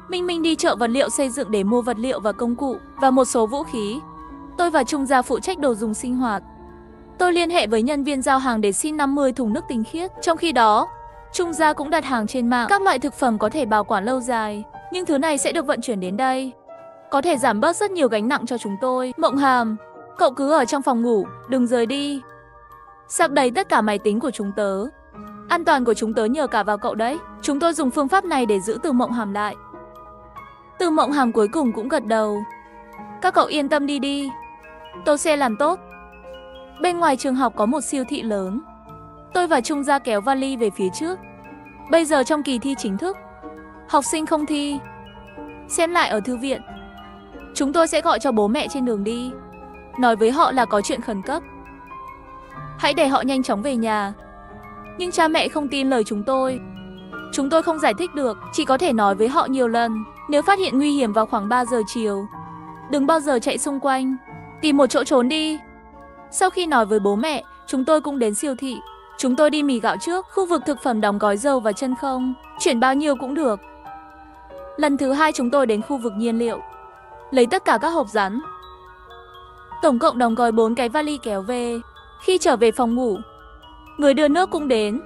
Minh Minh đi chợ vật liệu xây dựng để mua vật liệu và công cụ và một số vũ khí. Tôi và Trung gia phụ trách đồ dùng sinh hoạt. Tôi liên hệ với nhân viên giao hàng để xin 50 thùng nước tinh khiết. Trong khi đó, Trung gia cũng đặt hàng trên mạng các loại thực phẩm có thể bảo quản lâu dài, nhưng thứ này sẽ được vận chuyển đến đây. Có thể giảm bớt rất nhiều gánh nặng cho chúng tôi. Mộng Hàm, cậu cứ ở trong phòng ngủ, đừng rời đi. Sạc đầy tất cả máy tính của chúng tớ. An toàn của chúng tớ nhờ cả vào cậu đấy. Chúng tôi dùng phương pháp này để giữ Từ Mộng Hàm lại. Từ Mộng Hàm cuối cùng cũng gật đầu. Các cậu yên tâm đi. Tôi sẽ làm tốt. Bên ngoài trường học có một siêu thị lớn. Tôi và Trung gia kéo vali về phía trước. Bây giờ trong kỳ thi chính thức, học sinh không thi, xem lại ở thư viện. Chúng tôi sẽ gọi cho bố mẹ trên đường đi, nói với họ là có chuyện khẩn cấp. Hãy để họ nhanh chóng về nhà. Nhưng cha mẹ không tin lời chúng tôi. Chúng tôi không giải thích được, chỉ có thể nói với họ nhiều lần. Nếu phát hiện nguy hiểm vào khoảng 3 giờ chiều, đừng bao giờ chạy xung quanh, tìm một chỗ trốn đi. Sau khi nói với bố mẹ, chúng tôi cũng đến siêu thị. Chúng tôi đi mì gạo trước, khu vực thực phẩm đóng gói dầu và chân không, chuyển bao nhiêu cũng được. Lần thứ hai chúng tôi đến khu vực nhiên liệu, lấy tất cả các hộp rắn. Tổng cộng đóng gói 4 cái vali kéo về. Khi trở về phòng ngủ, người đưa nước cũng đến,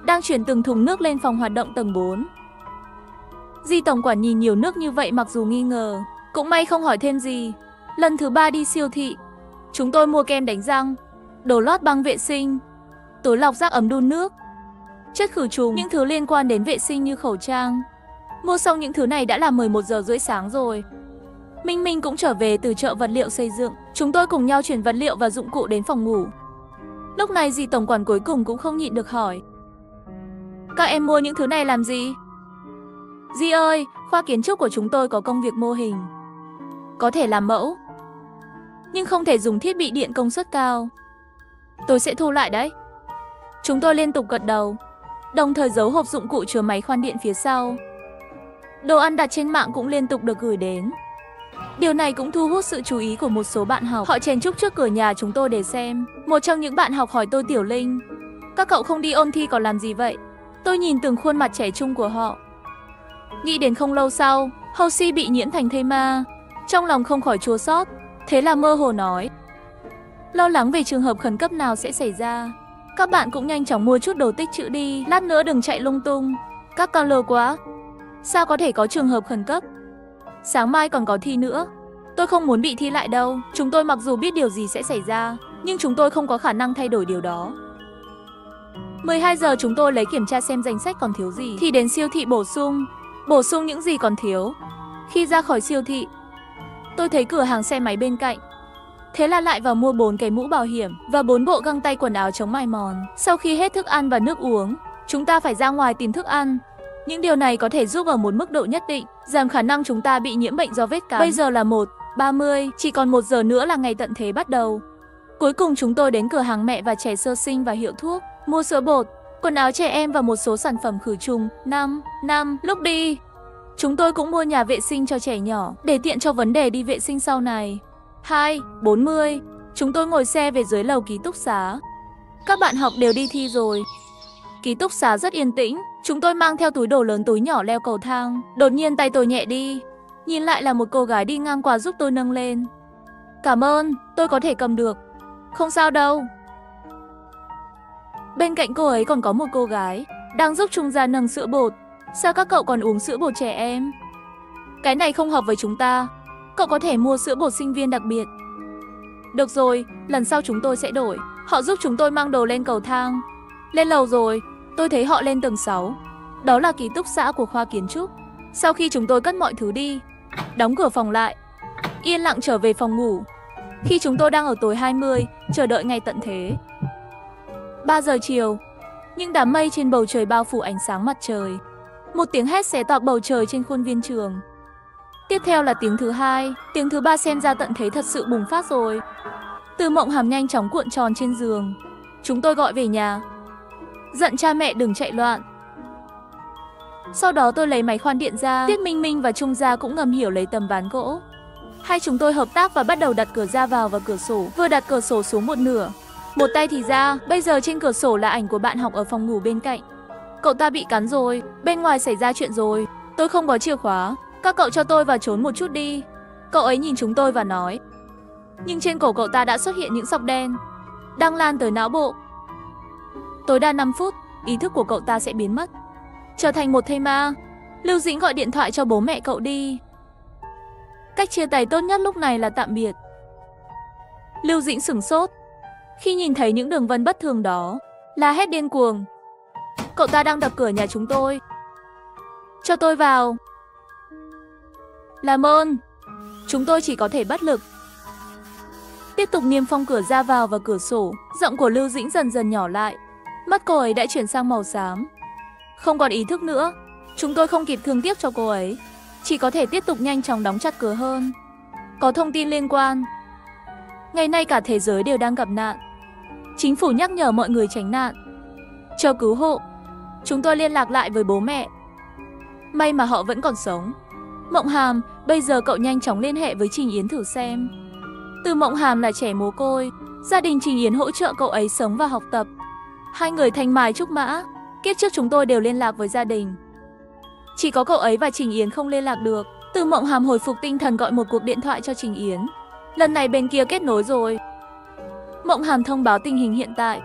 đang chuyển từng thùng nước lên phòng hoạt động tầng 4. Di tổng quản nhìn nhiều nước như vậy mặc dù nghi ngờ, cũng may không hỏi thêm gì. Lần thứ 3 đi siêu thị, chúng tôi mua kem đánh răng, đồ lót băng vệ sinh, túi lọc rác ấm đun nước, chất khử trùng, những thứ liên quan đến vệ sinh như khẩu trang. Mua xong những thứ này đã là 11 giờ rưỡi sáng rồi. Minh Minh cũng trở về từ chợ vật liệu xây dựng. Chúng tôi cùng nhau chuyển vật liệu và dụng cụ đến phòng ngủ. Lúc này dì tổng quản cuối cùng cũng không nhịn được hỏi. Các em mua những thứ này làm gì? Dì ơi, khoa kiến trúc của chúng tôi có công việc mô hình. Có thể làm mẫu, nhưng không thể dùng thiết bị điện công suất cao. Tôi sẽ thu lại đấy. Chúng tôi liên tục gật đầu, đồng thời giấu hộp dụng cụ chứa máy khoan điện phía sau. Đồ ăn đặt trên mạng cũng liên tục được gửi đến. Điều này cũng thu hút sự chú ý của một số bạn học. Họ chen chúc trước cửa nhà chúng tôi để xem. Một trong những bạn học hỏi tôi Tiểu Linh, các cậu không đi ôn thi còn làm gì vậy? Tôi nhìn từng khuôn mặt trẻ trung của họ, nghĩ đến không lâu sau, Hoshi bị nhiễm thành thây ma. Trong lòng không khỏi chua xót. Thế là mơ hồ nói, lo lắng về trường hợp khẩn cấp nào sẽ xảy ra. Các bạn cũng nhanh chóng mua chút đồ tích trữ đi, lát nữa đừng chạy lung tung. Các con lơ quá. Sao có thể có trường hợp khẩn cấp? Sáng mai còn có thi nữa. Tôi không muốn bị thi lại đâu. Chúng tôi mặc dù biết điều gì sẽ xảy ra, nhưng chúng tôi không có khả năng thay đổi điều đó. 12 giờ chúng tôi lấy kiểm tra xem danh sách còn thiếu gì, thì đến siêu thị bổ sung những gì còn thiếu. Khi ra khỏi siêu thị, tôi thấy cửa hàng xe máy bên cạnh. Thế là lại vào mua 4 cái mũ bảo hiểm và 4 bộ găng tay quần áo chống mài mòn. Sau khi hết thức ăn và nước uống, chúng ta phải ra ngoài tìm thức ăn. Những điều này có thể giúp ở một mức độ nhất định, giảm khả năng chúng ta bị nhiễm bệnh do vết cắn. Bây giờ là 1:30, chỉ còn 1 giờ nữa là ngày tận thế bắt đầu. Cuối cùng chúng tôi đến cửa hàng mẹ và trẻ sơ sinh và hiệu thuốc, mua sữa bột, quần áo trẻ em và một số sản phẩm khử trùng. 5. Lúc đi, chúng tôi cũng mua nhà vệ sinh cho trẻ nhỏ, để tiện cho vấn đề đi vệ sinh sau này. 2:40, chúng tôi ngồi xe về dưới lầu ký túc xá. Các bạn học đều đi thi rồi. Ký túc xá rất yên tĩnh, chúng tôi mang theo túi đồ lớn túi nhỏ leo cầu thang. Đột nhiên tay tôi nhẹ đi, nhìn lại là một cô gái đi ngang qua giúp tôi nâng lên. Cảm ơn, tôi có thể cầm được. Không sao đâu. Bên cạnh cô ấy còn có một cô gái đang giúp Trung Gia nâng sữa bột. Sao các cậu còn uống sữa bột trẻ em? Cái này không hợp với chúng ta. Cậu có thể mua sữa bột sinh viên đặc biệt. Được rồi, lần sau chúng tôi sẽ đổi. Họ giúp chúng tôi mang đồ lên cầu thang. Lên lầu rồi, tôi thấy họ lên tầng 6. Đó là ký túc xá của khoa kiến trúc. Sau khi chúng tôi cất mọi thứ đi, đóng cửa phòng lại, yên lặng trở về phòng ngủ. Khi chúng tôi đang ở tối 20, chờ đợi ngày tận thế. 3 giờ chiều, những đám mây trên bầu trời bao phủ ánh sáng mặt trời. Một tiếng hét xé toạc bầu trời trên khuôn viên trường. Tiếp theo là tiếng thứ hai, tiếng thứ ba, xem ra tận thế thật sự bùng phát rồi. Từ Mộng Hàm nhanh chóng cuộn tròn trên giường. Chúng tôi gọi về nhà, dặn cha mẹ đừng chạy loạn. Sau đó tôi lấy máy khoan điện ra. Tiết Minh Minh và Trung Gia cũng ngầm hiểu lấy tấm ván gỗ. Hai chúng tôi hợp tác và bắt đầu đặt cửa ra vào và cửa sổ. Vừa đặt cửa sổ xuống một nửa, một tay thì ra. Bây giờ trên cửa sổ là ảnh của bạn học ở phòng ngủ bên cạnh. Cậu ta bị cắn rồi, bên ngoài xảy ra chuyện rồi. Tôi không có chìa khóa, các cậu cho tôi vào trốn một chút đi. Cậu ấy nhìn chúng tôi và nói. Nhưng trên cổ cậu ta đã xuất hiện những sọc đen, đang lan tới não bộ. Tối đa 5 phút, ý thức của cậu ta sẽ biến mất, trở thành một thây ma. Lưu Dĩnh gọi điện thoại cho bố mẹ cậu đi. Cách chia tay tốt nhất lúc này là tạm biệt. Lưu Dĩnh sửng sốt khi nhìn thấy những đường vân bất thường đó, la hét điên cuồng. Cậu ta đang đập cửa nhà chúng tôi. Cho tôi vào. Làm ơn. Chúng tôi chỉ có thể bất lực tiếp tục niêm phong cửa ra vào và cửa sổ. Giọng của Lưu Dĩnh dần dần nhỏ lại. Mắt cô ấy đã chuyển sang màu xám, không còn ý thức nữa. Chúng tôi không kịp thương tiếc cho cô ấy, chỉ có thể tiếp tục nhanh chóng đóng chặt cửa hơn. Có thông tin liên quan. Ngày nay cả thế giới đều đang gặp nạn. Chính phủ nhắc nhở mọi người tránh nạn, chờ cứu hộ. Chúng tôi liên lạc lại với bố mẹ. May mà họ vẫn còn sống. Mộng Hàm, bây giờ cậu nhanh chóng liên hệ với Trình Yến thử xem. Từ Mộng Hàm là trẻ mồ côi, gia đình Trình Yến hỗ trợ cậu ấy sống và học tập. Hai người thanh mai trúc mã. Kiếp trước chúng tôi đều liên lạc với gia đình, chỉ có cậu ấy và Trình Yến không liên lạc được. Từ Mộng Hàm hồi phục tinh thần gọi một cuộc điện thoại cho Trình Yến. Lần này bên kia kết nối rồi. Mộng Hàm thông báo tình hình hiện tại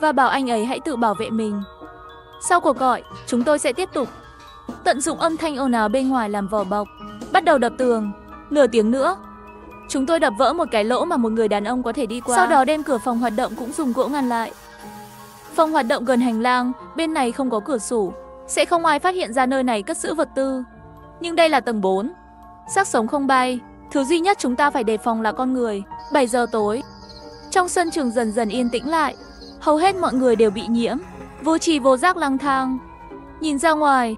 và bảo anh ấy hãy tự bảo vệ mình. Sau cuộc gọi, chúng tôi sẽ tiếp tục tận dụng âm thanh ồn ào bên ngoài làm vỏ bọc, bắt đầu đập tường. Nửa tiếng nữa, chúng tôi đập vỡ một cái lỗ mà một người đàn ông có thể đi qua. Sau đó đem cửa phòng hoạt động cũng dùng gỗ ngăn lại. Phòng hoạt động gần hành lang, bên này không có cửa sổ, sẽ không ai phát hiện ra nơi này cất giữ vật tư. Nhưng đây là tầng 4, xác sống không bay. Thứ duy nhất chúng ta phải đề phòng là con người. 7 giờ tối, trong sân trường dần dần yên tĩnh lại. Hầu hết mọi người đều bị nhiễm, vô tri vô giác lang thang. Nhìn ra ngoài,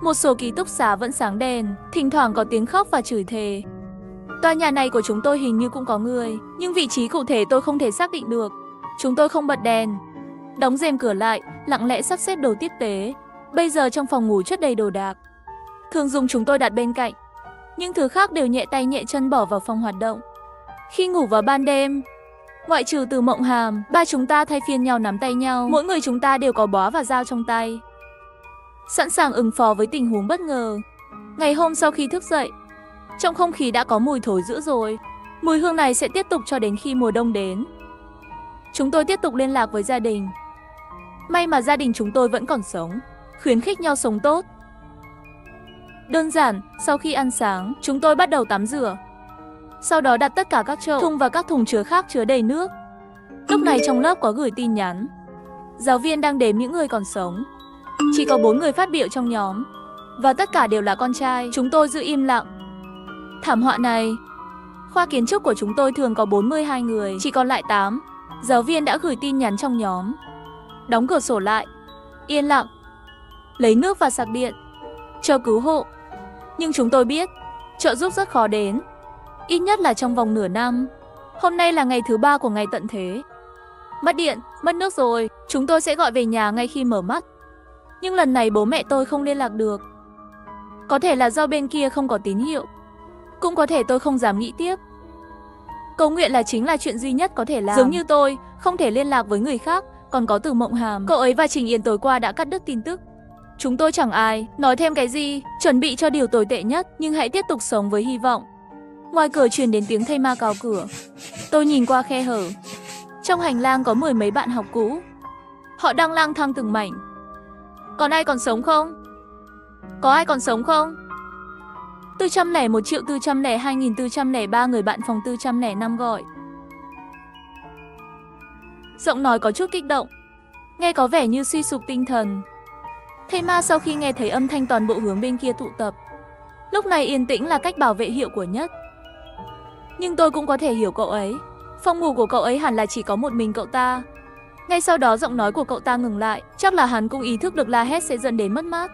một số ký túc xá vẫn sáng đèn, thỉnh thoảng có tiếng khóc và chửi thề. Tòa nhà này của chúng tôi hình như cũng có người, nhưng vị trí cụ thể tôi không thể xác định được. Chúng tôi không bật đèn, đóng rèm cửa lại, lặng lẽ sắp xếp đồ tiếp tế. Bây giờ trong phòng ngủ chất đầy đồ đạc, thường dùng chúng tôi đặt bên cạnh. Những thứ khác đều nhẹ tay nhẹ chân bỏ vào phòng hoạt động. Khi ngủ vào ban đêm, ngoại trừ Từ Mộng Hàm, ba chúng ta thay phiên nhau nắm tay nhau. Mỗi người chúng ta đều có bó và dao trong tay, sẵn sàng ứng phó với tình huống bất ngờ. Ngày hôm sau khi thức dậy, trong không khí đã có mùi thối dữ rồi. Mùi hương này sẽ tiếp tục cho đến khi mùa đông đến. Chúng tôi tiếp tục liên lạc với gia đình. May mà gia đình chúng tôi vẫn còn sống, khuyến khích nhau sống tốt. Đơn giản, sau khi ăn sáng, chúng tôi bắt đầu tắm rửa. Sau đó đặt tất cả các chậu, thùng và các thùng chứa khác chứa đầy nước. Lúc này trong lớp có gửi tin nhắn. Giáo viên đang đếm những người còn sống. Chỉ có 4 người phát biểu trong nhóm, và tất cả đều là con trai. Chúng tôi giữ im lặng. Thảm họa này Khoa kiến trúc của chúng tôi thường có 42 người, chỉ còn lại 8. Giáo viên đã gửi tin nhắn trong nhóm. Đóng cửa sổ lại. Yên lặng. Lấy nước và sạc điện. Chờ cứu hộ. Nhưng chúng tôi biết, trợ giúp rất khó đến. Ít nhất là trong vòng nửa năm. Hôm nay là ngày thứ 3 của ngày tận thế. Mất điện, mất nước rồi, chúng tôi sẽ gọi về nhà ngay khi mở mắt. Nhưng lần này bố mẹ tôi không liên lạc được. Có thể là do bên kia không có tín hiệu. Cũng có thể tôi không dám nghĩ tiếp. Cầu nguyện là chính là chuyện duy nhất có thể làm. Giống như tôi, không thể liên lạc với người khác. Còn có Từ Mộng Hàm, cậu ấy và Trình Yến tối qua đã cắt đứt tin tức. Chúng tôi chẳng ai nói thêm cái gì, chuẩn bị cho điều tồi tệ nhất, nhưng hãy tiếp tục sống với hy vọng. Ngoài cửa truyền đến tiếng thây ma cào cửa. Tôi nhìn qua khe hở. Trong hành lang có 10 mấy bạn học cũ. Họ đang lang thang từng mảnh. Còn ai còn sống không? Có ai còn sống không? 401.402.403 người bạn phòng 405 gọi. Giọng nói có chút kích động, nghe có vẻ như suy sụp tinh thần. Thây ma sau khi nghe thấy âm thanh toàn bộ hướng bên kia tụ tập. Lúc này yên tĩnh là cách bảo vệ hiệu quả nhất. Nhưng tôi cũng có thể hiểu cậu ấy. Phòng ngủ của cậu ấy hẳn là chỉ có một mình cậu ta. Ngay sau đó giọng nói của cậu ta ngừng lại. Chắc là hắn cũng ý thức được la hét sẽ dẫn đến mất mát.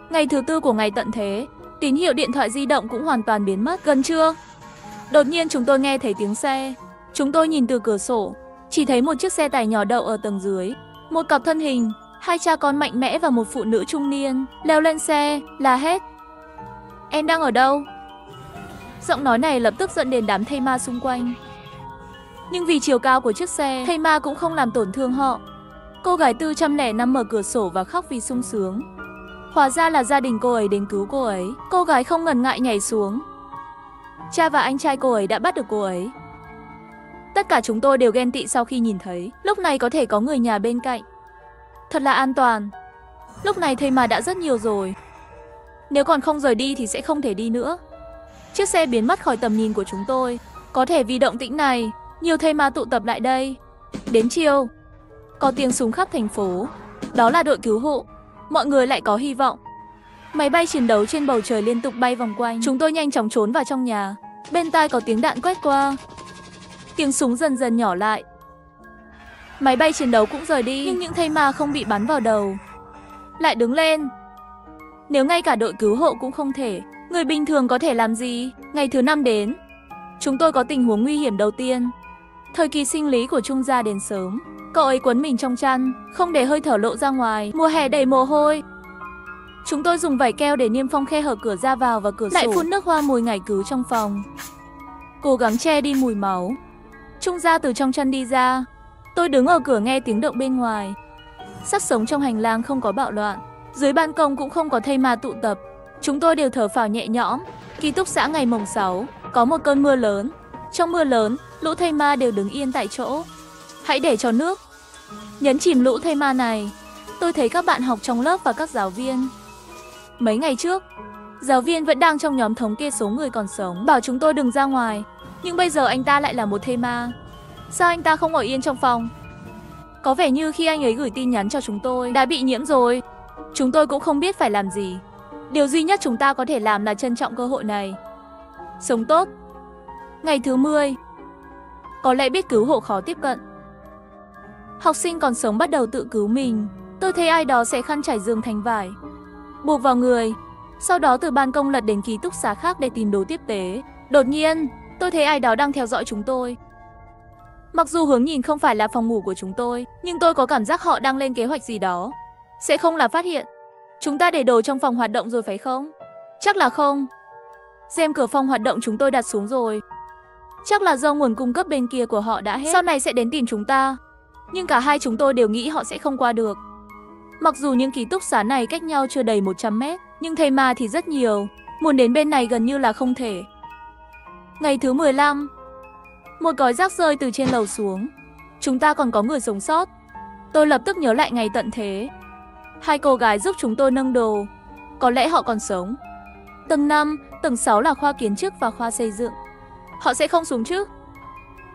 Ngày thứ 4 của ngày tận thế, tín hiệu điện thoại di động cũng hoàn toàn biến mất. Gần trưa, đột nhiên chúng tôi nghe thấy tiếng xe. Chúng tôi nhìn từ cửa sổ, chỉ thấy một chiếc xe tải nhỏ đậu ở tầng dưới. Một cặp thân hình, 2 cha con mạnh mẽ và một phụ nữ trung niên leo lên xe, la hét. Em đang ở đâu? Giọng nói này lập tức dẫn đến đám thây ma xung quanh. Nhưng vì chiều cao của chiếc xe, thây ma cũng không làm tổn thương họ. Cô gái 405 mở cửa sổ và khóc vì sung sướng. Hóa ra là gia đình cô ấy đến cứu cô ấy. Cô gái không ngần ngại nhảy xuống. Cha và anh trai cô ấy đã bắt được cô ấy. Tất cả chúng tôi đều ghen tị sau khi nhìn thấy. Lúc này có thể có người nhà bên cạnh. Thật là an toàn. Lúc này thây ma đã rất nhiều rồi. Nếu còn không rời đi thì sẽ không thể đi nữa. Chiếc xe biến mất khỏi tầm nhìn của chúng tôi. Có thể vì động tĩnh này, nhiều thây ma tụ tập lại đây. Đến chiều, có tiếng súng khắp thành phố. Đó là đội cứu hộ. Mọi người lại có hy vọng. Máy bay chiến đấu trên bầu trời liên tục bay vòng quanh. Chúng tôi nhanh chóng trốn vào trong nhà. Bên tai có tiếng đạn quét qua. Tiếng súng dần dần nhỏ lại. Máy bay chiến đấu cũng rời đi. Nhưng những thây ma không bị bắn vào đầu lại đứng lên. Nếu ngay cả đội cứu hộ cũng không thể, người bình thường có thể làm gì? Ngày thứ 5 đến. Chúng tôi có tình huống nguy hiểm đầu tiên. Thời kỳ sinh lý của Trung Gia đến sớm. Cậu ấy quấn mình trong chăn, không để hơi thở lộ ra ngoài. Mùa hè đầy mồ hôi. Chúng tôi dùng vải keo để niêm phong khe hở cửa ra vào và cửa sổ. Lại phun nước hoa mùi ngải cứu trong phòng. Cố gắng che đi mùi máu. Trung Gia từ trong chăn đi ra. Tôi đứng ở cửa nghe tiếng động bên ngoài. Sắc sống trong hành lang không có bạo loạn. Dưới ban công cũng không có thây ma tụ tập. Chúng tôi đều thở phào nhẹ nhõm. Ký túc xá ngày mùng 6, có một cơn mưa lớn. Trong mưa lớn, lũ thây ma đều đứng yên tại chỗ. Hãy để cho nước nhấn chìm lũ thây ma này. Tôi thấy các bạn học trong lớp và các giáo viên. Mấy ngày trước, giáo viên vẫn đang trong nhóm thống kê số người còn sống, bảo chúng tôi đừng ra ngoài. Nhưng bây giờ anh ta lại là một thây ma. Sao anh ta không ngồi yên trong phòng? Có vẻ như khi anh ấy gửi tin nhắn cho chúng tôi đã bị nhiễm rồi. Chúng tôi cũng không biết phải làm gì. Điều duy nhất chúng ta có thể làm là trân trọng cơ hội này. Sống tốt. Ngày thứ 10. Có lẽ biết cứu hộ khó tiếp cận. Học sinh còn sống bắt đầu tự cứu mình. Tôi thấy ai đó xẻ khăn trải giường thành vải, buộc vào người. Sau đó từ ban công lật đến ký túc xá khác để tìm đồ tiếp tế. Đột nhiên, tôi thấy ai đó đang theo dõi chúng tôi. Mặc dù hướng nhìn không phải là phòng ngủ của chúng tôi, nhưng tôi có cảm giác họ đang lên kế hoạch gì đó. Sẽ không là phát hiện chúng ta để đồ trong phòng hoạt động rồi phải không? Chắc là không. Rèm cửa phòng hoạt động chúng tôi đặt xuống rồi. Chắc là do nguồn cung cấp bên kia của họ đã hết. Sau này sẽ đến tìm chúng ta. Nhưng cả hai chúng tôi đều nghĩ họ sẽ không qua được. Mặc dù những ký túc xá này cách nhau chưa đầy 100 mét, nhưng thây ma thì rất nhiều. Muốn đến bên này gần như là không thể. Ngày thứ 15. Một gói rác rơi từ trên lầu xuống. Chúng ta còn có người sống sót. Tôi lập tức nhớ lại ngày tận thế. Hai cô gái giúp chúng tôi nâng đồ. Có lẽ họ còn sống. Tầng 5, tầng 6 là khoa kiến trúc và khoa xây dựng. Họ sẽ không xuống chứ?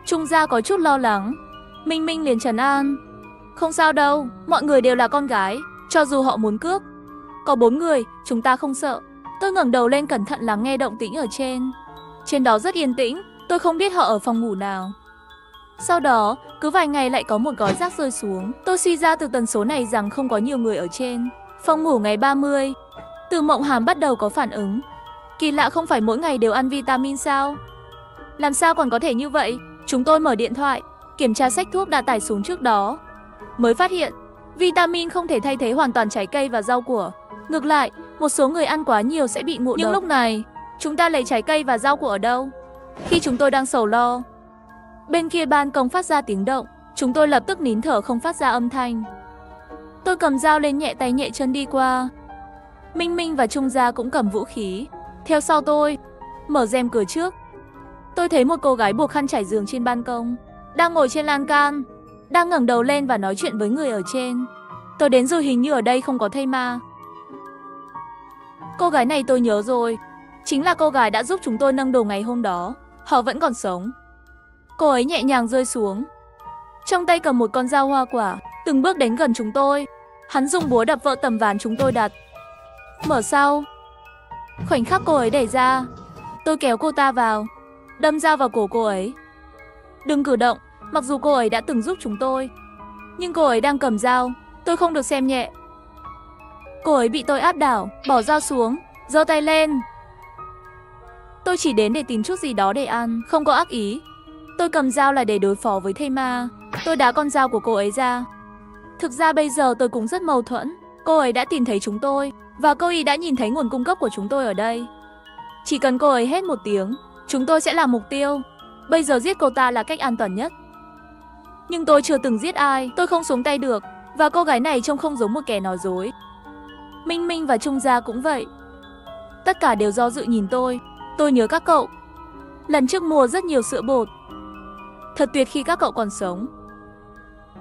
Trung Gia có chút lo lắng. Minh Minh liền trấn an. Không sao đâu, mọi người đều là con gái. Cho dù họ muốn cướp, có 4 người, chúng ta không sợ. Tôi ngẩng đầu lên cẩn thận lắng nghe động tĩnh ở trên. Trên đó rất yên tĩnh, tôi không biết họ ở phòng ngủ nào. Sau đó, cứ vài ngày lại có một gói rác rơi xuống. Tôi suy ra từ tần số này rằng không có nhiều người ở trên. Phòng ngủ ngày 30. Từ Mộng Hàm bắt đầu có phản ứng. Kỳ lạ, không phải mỗi ngày đều ăn vitamin sao? Làm sao còn có thể như vậy? Chúng tôi mở điện thoại, kiểm tra sách thuốc đã tải xuống trước đó. Mới phát hiện, vitamin không thể thay thế hoàn toàn trái cây và rau củ. Ngược lại, một số người ăn quá nhiều sẽ bị ngộ độc. Nhưng lúc này, chúng ta lấy trái cây và rau củ ở đâu? Khi chúng tôi đang sầu lo, bên kia ban công phát ra tiếng động. Chúng tôi lập tức nín thở không phát ra âm thanh. Tôi cầm dao lên, nhẹ tay nhẹ chân đi qua. Minh Minh và Trung Gia cũng cầm vũ khí theo sau tôi. Mở rèm cửa trước, tôi thấy một cô gái buộc khăn trải giường trên ban công, đang ngồi trên lan can, đang ngẩng đầu lên và nói chuyện với người ở trên. Tôi đến rồi, hình như ở đây không có thây ma. Cô gái này tôi nhớ rồi, chính là cô gái đã giúp chúng tôi nâng đồ ngày hôm đó. Họ vẫn còn sống. Cô ấy nhẹ nhàng rơi xuống, trong tay cầm một con dao hoa quả, từng bước đến gần chúng tôi. Hắn dùng búa đập vỡ tấm ván chúng tôi đặt. Mở sau. Khoảnh khắc cô ấy đẩy ra, tôi kéo cô ta vào, đâm dao vào cổ cô ấy. Đừng cử động, mặc dù cô ấy đã từng giúp chúng tôi, nhưng cô ấy đang cầm dao, tôi không được xem nhẹ. Cô ấy bị tôi áp đảo, bỏ dao xuống, giơ tay lên. Tôi chỉ đến để tìm chút gì đó để ăn, không có ác ý. Tôi cầm dao là để đối phó với thây ma. Tôi đá con dao của cô ấy ra. Thực ra bây giờ tôi cũng rất mâu thuẫn. Cô ấy đã tìm thấy chúng tôi, và cô ấy đã nhìn thấy nguồn cung cấp của chúng tôi ở đây. Chỉ cần cô ấy hét một tiếng, chúng tôi sẽ là mục tiêu. Bây giờ giết cô ta là cách an toàn nhất. Nhưng tôi chưa từng giết ai, tôi không xuống tay được. Và cô gái này trông không giống một kẻ nói dối. Minh Minh và Trung Gia cũng vậy. Tất cả đều do dự nhìn tôi. Tôi nhớ các cậu. Lần trước mua rất nhiều sữa bột. Thật tuyệt khi các cậu còn sống.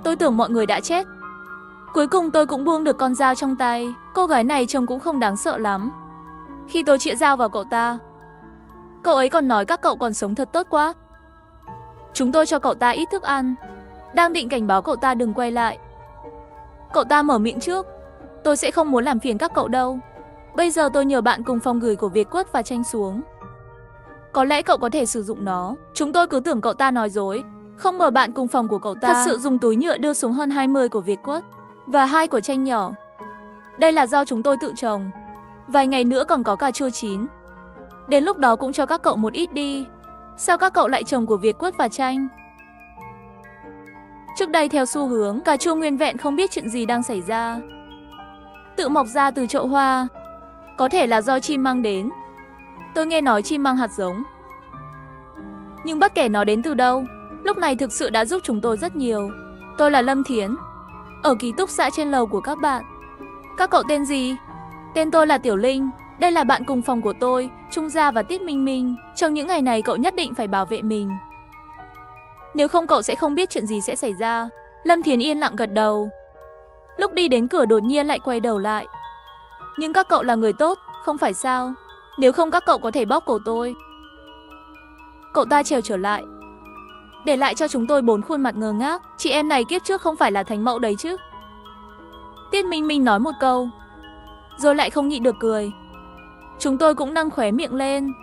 Tôi tưởng mọi người đã chết. Cuối cùng tôi cũng buông được con dao trong tay. Cô gái này trông cũng không đáng sợ lắm. Khi tôi chĩa dao vào cậu ta, cậu ấy còn nói các cậu còn sống thật tốt quá. Chúng tôi cho cậu ta ít thức ăn, đang định cảnh báo cậu ta đừng quay lại. Cậu ta mở miệng trước. Tôi sẽ không muốn làm phiền các cậu đâu. Bây giờ tôi nhờ bạn cùng phòng gửi của Việt Quất và Tranh xuống. Có lẽ cậu có thể sử dụng nó. Chúng tôi cứ tưởng cậu ta nói dối. Không ngờ bạn cùng phòng của cậu ta thật sự dùng túi nhựa đưa xuống hơn 20 của Việt Quất và 2 của Tranh nhỏ. Đây là do chúng tôi tự trồng. Vài ngày nữa còn có cà chua chín. Đến lúc đó cũng cho các cậu một ít đi. Sao các cậu lại trồng của Việt Quất và Tranh? Trước đây theo xu hướng, cà chua nguyên vẹn không biết chuyện gì đang xảy ra, tự mọc ra từ chậu hoa. Có thể là do chim mang đến. Tôi nghe nói chim mang hạt giống. Nhưng bất kể nó đến từ đâu, lúc này thực sự đã giúp chúng tôi rất nhiều. Tôi là Lâm Thiến, ở ký túc xá trên lầu của các bạn. Các cậu tên gì? Tên tôi là Tiểu Linh. Đây là bạn cùng phòng của tôi, Trung Gia và Tiết Minh Minh. Trong những ngày này cậu nhất định phải bảo vệ mình. Nếu không cậu sẽ không biết chuyện gì sẽ xảy ra. Lâm Thiến yên lặng gật đầu. Lúc đi đến cửa đột nhiên lại quay đầu lại. Nhưng các cậu là người tốt, không phải sao? Nếu không các cậu có thể bóp cổ tôi. Cậu ta trèo trở lại, để lại cho chúng tôi 4 khuôn mặt ngơ ngác. Chị em này kiếp trước không phải là thánh mẫu đấy chứ? Tiết Minh Minh nói một câu, rồi lại không nhịn được cười. Chúng tôi cũng nâng khóe miệng lên.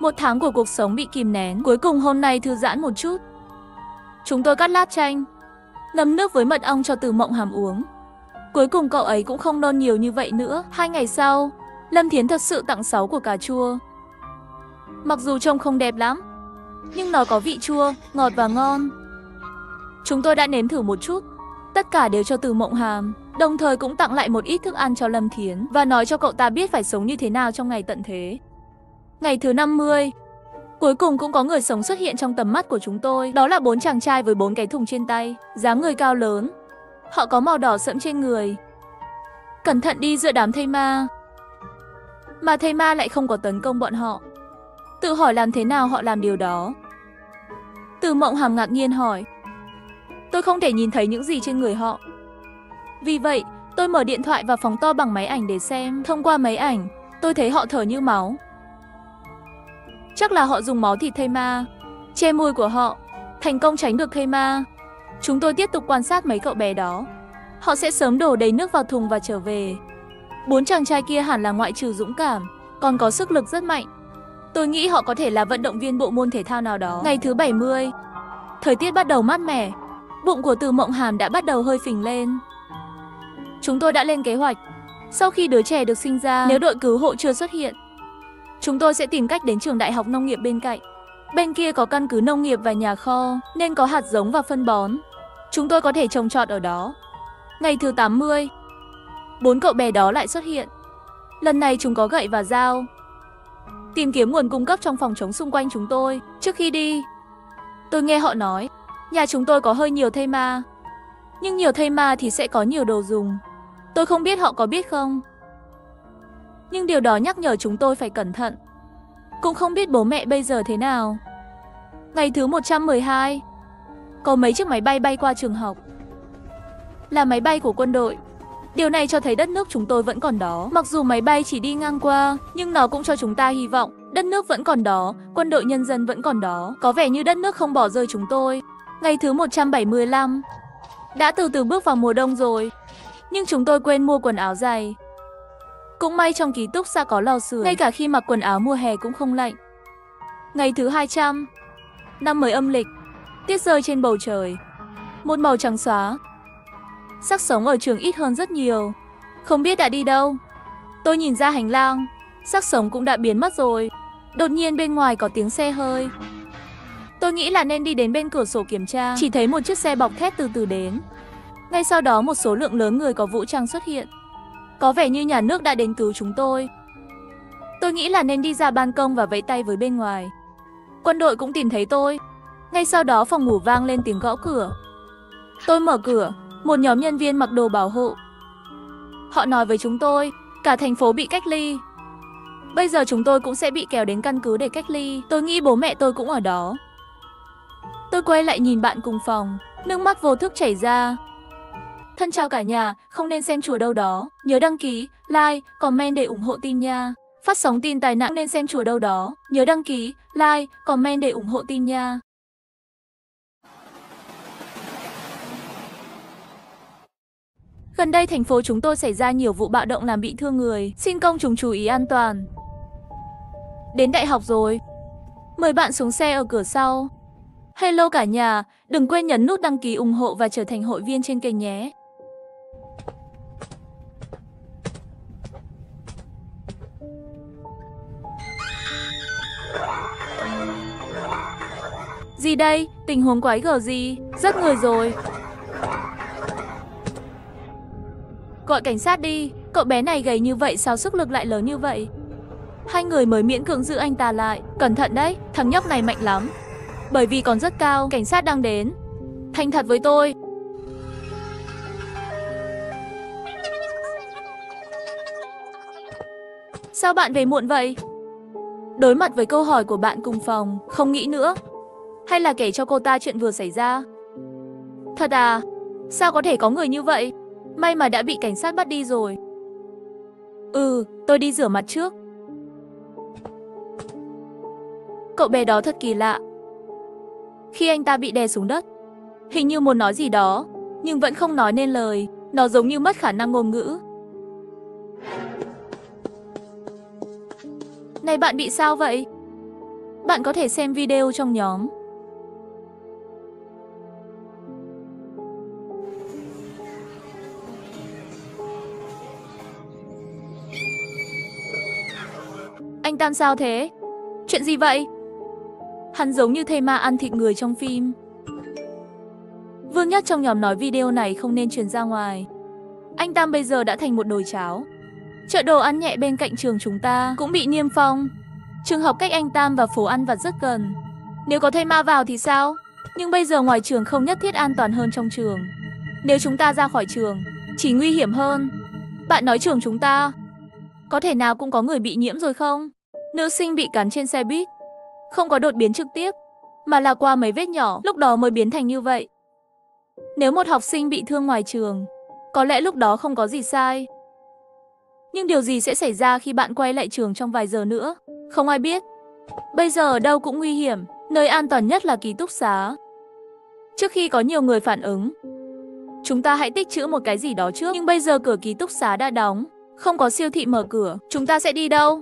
1 tháng của cuộc sống bị kìm nén, cuối cùng hôm nay thư giãn một chút. Chúng tôi cắt lát chanh, ngâm nước với mật ong cho Từ Mộng Hàm uống. Cuối cùng cậu ấy cũng không nôn nhiều như vậy nữa. 2 ngày sau, Lâm Thiến thật sự tặng 6 của cà chua. Mặc dù trông không đẹp lắm, nhưng nó có vị chua, ngọt và ngon. Chúng tôi đã nếm thử một chút. Tất cả đều cho Từ Mộng Hàm, đồng thời cũng tặng lại một ít thức ăn cho Lâm Thiến và nói cho cậu ta biết phải sống như thế nào trong ngày tận thế. Ngày thứ 50, cuối cùng cũng có người sống xuất hiện trong tầm mắt của chúng tôi. Đó là 4 chàng trai với 4 cái thùng trên tay, dáng người cao lớn. Họ có màu đỏ sẫm trên người. Cẩn thận đi giữa đám thây ma. Mà thây ma lại không có tấn công bọn họ. Tự hỏi làm thế nào họ làm điều đó. Từ Mộng Hàm ngạc nhiên hỏi. Tôi không thể nhìn thấy những gì trên người họ. Vì vậy, tôi mở điện thoại và phóng to bằng máy ảnh để xem. Thông qua máy ảnh, tôi thấy họ thở như máu. Chắc là họ dùng máu thịt thây ma che môi của họ, thành công tránh được thây ma. Chúng tôi tiếp tục quan sát mấy cậu bé đó. Họ sẽ sớm đổ đầy nước vào thùng và trở về. 4 chàng trai kia hẳn là ngoại trừ dũng cảm, còn có sức lực rất mạnh. Tôi nghĩ họ có thể là vận động viên bộ môn thể thao nào đó. Ngày thứ 70. Thời tiết bắt đầu mát mẻ. Bụng của Từ Mộng Hàm đã bắt đầu hơi phình lên. Chúng tôi đã lên kế hoạch. Sau khi đứa trẻ được sinh ra, nếu đội cứu hộ chưa xuất hiện, chúng tôi sẽ tìm cách đến trường đại học nông nghiệp bên cạnh. Bên kia có căn cứ nông nghiệp và nhà kho, nên có hạt giống và phân bón. Chúng tôi có thể trồng trọt ở đó. Ngày thứ 80. 4 cậu bé đó lại xuất hiện. Lần này chúng có gậy và dao. Tìm kiếm nguồn cung cấp trong phòng trống xung quanh chúng tôi. Trước khi đi, tôi nghe họ nói, nhà chúng tôi có hơi nhiều thây ma. Nhưng nhiều thây ma thì sẽ có nhiều đồ dùng. Tôi không biết họ có biết không. Nhưng điều đó nhắc nhở chúng tôi phải cẩn thận. Cũng không biết bố mẹ bây giờ thế nào. Ngày thứ 112. Có mấy chiếc máy bay bay qua trường học. Là máy bay của quân đội. Điều này cho thấy đất nước chúng tôi vẫn còn đó. Mặc dù máy bay chỉ đi ngang qua, nhưng nó cũng cho chúng ta hy vọng. Đất nước vẫn còn đó, quân đội nhân dân vẫn còn đó. Có vẻ như đất nước không bỏ rơi chúng tôi. Ngày thứ 175. Đã từ từ bước vào mùa đông rồi. Nhưng chúng tôi quên mua quần áo dày. Cũng may trong ký túc xá có lò sưởi, ngay cả khi mặc quần áo mùa hè cũng không lạnh. Ngày thứ 200. Năm mới âm lịch. Tiết rơi trên bầu trời. Một màu trắng xóa. Xác sống ở trường ít hơn rất nhiều. Không biết đã đi đâu. Tôi nhìn ra hành lang. Xác sống cũng đã biến mất rồi. Đột nhiên bên ngoài có tiếng xe hơi. Tôi nghĩ là nên đi đến bên cửa sổ kiểm tra. Chỉ thấy một chiếc xe bọc thép từ từ đến. Ngay sau đó một số lượng lớn người có vũ trang xuất hiện. Có vẻ như nhà nước đã đến cứu chúng tôi. Tôi nghĩ là nên đi ra ban công và vẫy tay với bên ngoài. Quân đội cũng tìm thấy tôi. Ngay sau đó phòng ngủ vang lên tiếng gõ cửa. Tôi mở cửa. Một nhóm nhân viên mặc đồ bảo hộ. Họ nói với chúng tôi, cả thành phố bị cách ly. Bây giờ chúng tôi cũng sẽ bị kéo đến căn cứ để cách ly. Tôi nghĩ bố mẹ tôi cũng ở đó. Tôi quay lại nhìn bạn cùng phòng. Nước mắt vô thức chảy ra. Thân chào cả nhà, không nên xem chùa đâu đó. Nhớ đăng ký, like, comment để ủng hộ tin nha. Phát sóng tin tài năng nên xem chùa đâu đó. Nhớ đăng ký, like, comment để ủng hộ tin nha. Gần đây thành phố chúng tôi xảy ra nhiều vụ bạo động làm bị thương người. Xin công chúng chú ý an toàn. Đến đại học rồi. Mời bạn xuống xe ở cửa sau. Hello cả nhà, đừng quên nhấn nút đăng ký ủng hộ và trở thành hội viên trên kênh nhé. Gì đây? Tình huống quái gở gì? Rất người rồi. Gọi cảnh sát đi, cậu bé này gầy như vậy sao sức lực lại lớn như vậy? Hai người mới miễn cưỡng giữ anh ta lại. Cẩn thận đấy, thằng nhóc này mạnh lắm. Bởi vì còn rất cao, cảnh sát đang đến. Thành thật với tôi. Sao bạn về muộn vậy? Đối mặt với câu hỏi của bạn cùng phòng, không nghĩ nữa. Hay là kể cho cô ta chuyện vừa xảy ra? Thật à? Sao có thể có người như vậy? May mà đã bị cảnh sát bắt đi rồi. Tôi đi rửa mặt trước. Cậu bé đó thật kỳ lạ. Khi anh ta bị đè xuống đất, hình như muốn nói gì đó, nhưng vẫn không nói nên lời. Nó giống như mất khả năng ngôn ngữ. Này bạn bị sao vậy? Bạn có thể xem video trong nhóm. Anh Tam sao thế? Chuyện gì vậy? Hắn giống như thây ma ăn thịt người trong phim. Vương Nhất trong nhóm nói video này không nên truyền ra ngoài. Anh Tam bây giờ đã thành một nồi cháo. Chợ đồ ăn nhẹ bên cạnh trường chúng ta cũng bị niêm phong. Trường học cách anh Tam và phố ăn vặt rất gần. Nếu có thây ma vào thì sao? Nhưng bây giờ ngoài trường không nhất thiết an toàn hơn trong trường. Nếu chúng ta ra khỏi trường, chỉ nguy hiểm hơn. Bạn nói trường chúng ta có thể nào cũng có người bị nhiễm rồi không? Nữ sinh bị cắn trên xe buýt. Không có đột biến trực tiếp, mà là qua mấy vết nhỏ, lúc đó mới biến thành như vậy. Nếu một học sinh bị thương ngoài trường, có lẽ lúc đó không có gì sai. Nhưng điều gì sẽ xảy ra khi bạn quay lại trường trong vài giờ nữa? Không ai biết. Bây giờ ở đâu cũng nguy hiểm, nơi an toàn nhất là ký túc xá. Trước khi có nhiều người phản ứng, chúng ta hãy tích trữ một cái gì đó trước. Nhưng bây giờ cửa ký túc xá đã đóng, không có siêu thị mở cửa, chúng ta sẽ đi đâu?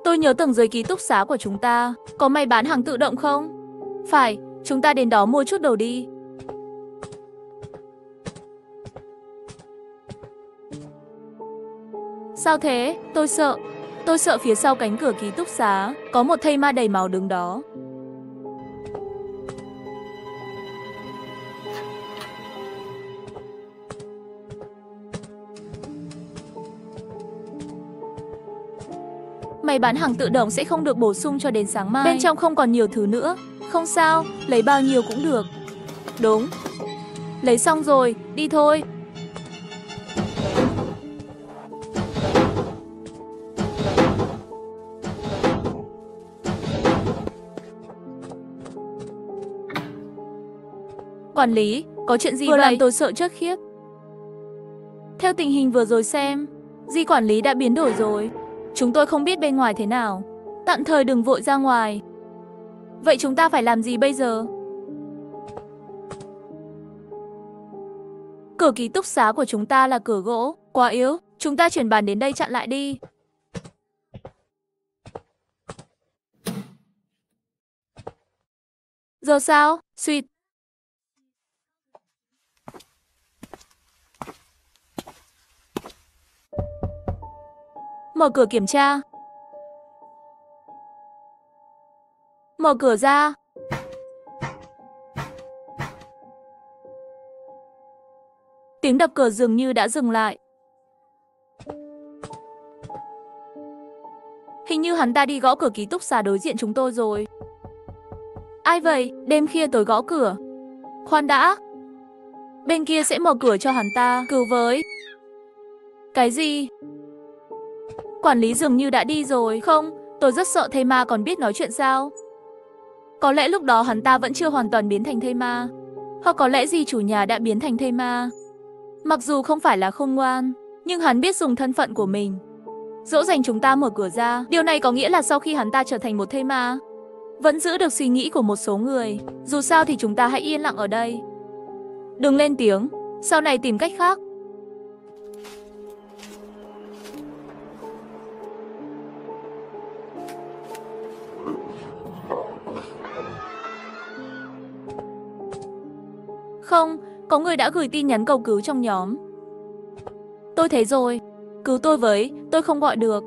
Tôi nhớ tầng dưới ký túc xá của chúng ta có may bán hàng tự động không? Phải, chúng ta đến đó mua chút đồ đi. Sao thế? Tôi sợ phía sau cánh cửa ký túc xá có một thây ma đầy máu đứng đó. Máy bán hàng tự động sẽ không được bổ sung cho đến sáng mai. Bên trong không còn nhiều thứ nữa. Không sao, lấy bao nhiêu cũng được. Đúng. Lấy xong rồi, đi thôi. Quản lý, có chuyện gì vậy? Làm tôi sợ chết khiếp. Theo tình hình vừa rồi xem, Di quản lý đã biến đổi rồi. Chúng tôi không biết bên ngoài thế nào. Tạm thời đừng vội ra ngoài. Vậy chúng ta phải làm gì bây giờ? Cửa ký túc xá của chúng ta là cửa gỗ, quá yếu. Chúng ta chuyển bàn đến đây chặn lại đi. Giờ sao? Suýt. Mở cửa kiểm tra. Mở cửa ra. Tiếng đập cửa dường như đã dừng lại. Hình như hắn ta đi gõ cửa ký túc xá đối diện chúng tôi rồi. Ai vậy? Đêm khuya tối gõ cửa. Khoan đã. Bên kia sẽ mở cửa cho hắn ta. Cứu với. Cái gì? Quản lý dường như đã đi rồi. Không, tôi rất sợ thây ma còn biết nói chuyện sao. Có lẽ lúc đó hắn ta vẫn chưa hoàn toàn biến thành thây ma. Hoặc có lẽ Di chủ nhà đã biến thành thây ma. Mặc dù không phải là khôn ngoan, nhưng hắn biết dùng thân phận của mình dỗ dành chúng ta mở cửa ra. Điều này có nghĩa là sau khi hắn ta trở thành một thây ma, vẫn giữ được suy nghĩ của một số người. Dù sao thì chúng ta hãy yên lặng ở đây. Đừng lên tiếng, sau này tìm cách khác. Không, có người đã gửi tin nhắn cầu cứu trong nhóm. Tôi thấy rồi. Cứu tôi với, tôi không gọi được.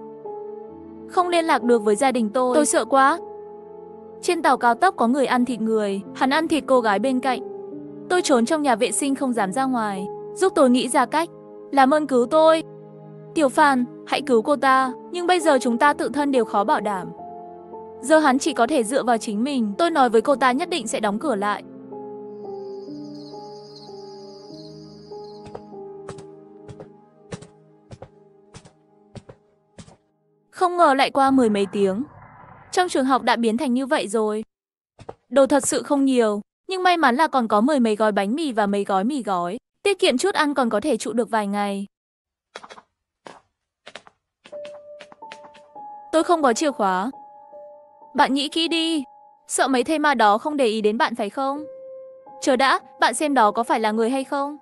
Không liên lạc được với gia đình tôi sợ quá. Trên tàu cao tốc có người ăn thịt người. Hắn ăn thịt cô gái bên cạnh. Tôi trốn trong nhà vệ sinh không dám ra ngoài. Giúp tôi nghĩ ra cách. Làm ơn cứu tôi. Tiểu Phan, hãy cứu cô ta. Nhưng bây giờ chúng ta tự thân đều khó bảo đảm. Giờ hắn chỉ có thể dựa vào chính mình. Tôi nói với cô ta nhất định sẽ đóng cửa lại. Không ngờ lại qua 10 mấy tiếng. Trong trường học đã biến thành như vậy rồi. Đồ thật sự không nhiều, nhưng may mắn là còn có 10 mấy gói bánh mì và mấy gói mì gói. Tiết kiệm chút ăn còn có thể trụ được vài ngày. Tôi không có chìa khóa. Bạn nghĩ kỹ đi. Sợ mấy thây ma đó không để ý đến bạn phải không? Chờ đã, bạn xem đó có phải là người hay không?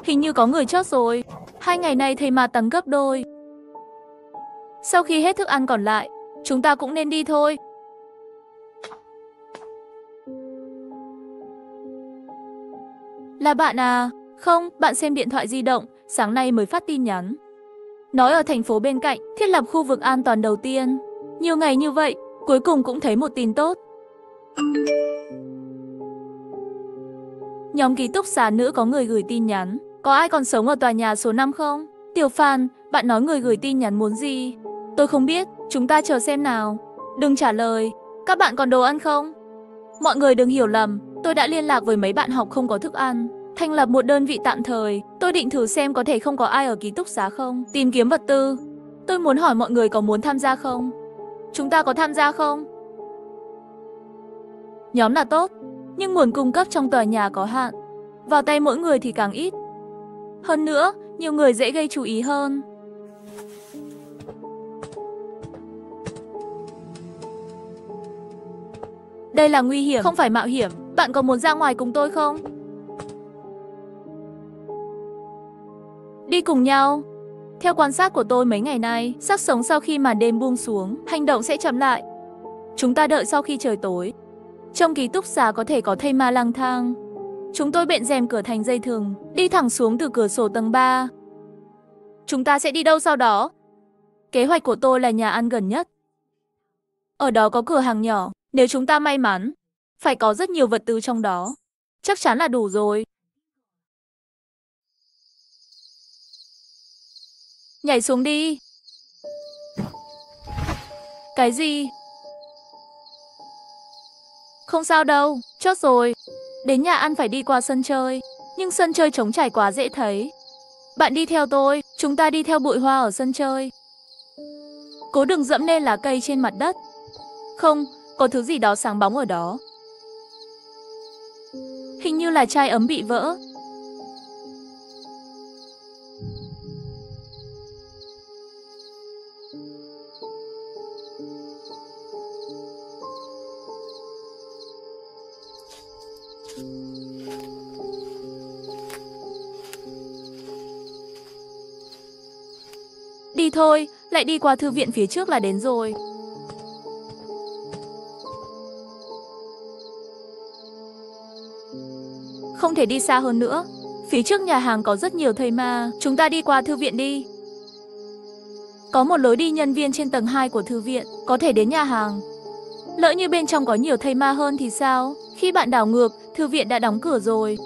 Hình như có người chót rồi. 2 ngày nay thây ma tăng gấp đôi. Sau khi hết thức ăn còn lại, chúng ta cũng nên đi thôi. Là bạn à? Không, bạn xem điện thoại di động, sáng nay mới phát tin nhắn. Nói ở thành phố bên cạnh, thiết lập khu vực an toàn đầu tiên. Nhiều ngày như vậy, cuối cùng cũng thấy một tin tốt. Nhóm ký túc xá nữ có người gửi tin nhắn. Có ai còn sống ở tòa nhà số 5 không? Tiểu Phan, bạn nói người gửi tin nhắn muốn gì? Tôi không biết, chúng ta chờ xem nào. Đừng trả lời, các bạn còn đồ ăn không? Mọi người đừng hiểu lầm, tôi đã liên lạc với mấy bạn học không có thức ăn. Thành lập một đơn vị tạm thời, tôi định thử xem có thể không có ai ở ký túc xá không. Tìm kiếm vật tư. Tôi muốn hỏi mọi người có muốn tham gia không? Chúng ta có tham gia không? Nhóm là tốt, nhưng nguồn cung cấp trong tòa nhà có hạn. Vào tay mỗi người thì càng ít. Hơn nữa, nhiều người dễ gây chú ý hơn. Đây là nguy hiểm, không phải mạo hiểm. Bạn có muốn ra ngoài cùng tôi không? Đi cùng nhau. Theo quan sát của tôi mấy ngày nay, xác sống sau khi màn đêm buông xuống, hành động sẽ chậm lại. Chúng ta đợi sau khi trời tối. Trong ký túc xá có thể có thây ma lang thang. Chúng tôi bện rèm cửa thành dây thừng, đi thẳng xuống từ cửa sổ tầng 3. Chúng ta sẽ đi đâu sau đó? Kế hoạch của tôi là nhà ăn gần nhất. Ở đó có cửa hàng nhỏ, nếu chúng ta may mắn, phải có rất nhiều vật tư trong đó. Chắc chắn là đủ rồi. Nhảy xuống đi. Cái gì? Không sao đâu, chốt rồi. Đến nhà ăn phải đi qua sân chơi, nhưng sân chơi trống trải quá dễ thấy. Bạn đi theo tôi, chúng ta đi theo bụi hoa ở sân chơi. Cố đừng dẫm lên lá cây trên mặt đất. Không, có thứ gì đó sáng bóng ở đó. Hình như là chai ấm bị vỡ. Đi thôi, lại đi qua thư viện phía trước là đến rồi. Không thể đi xa hơn nữa. Phía trước nhà hàng có rất nhiều thây ma. Chúng ta đi qua thư viện đi. Có một lối đi nhân viên trên tầng 2 của thư viện, có thể đến nhà hàng. Lỡ như bên trong có nhiều thây ma hơn thì sao? Khi bạn đảo ngược, thư viện đã đóng cửa rồi.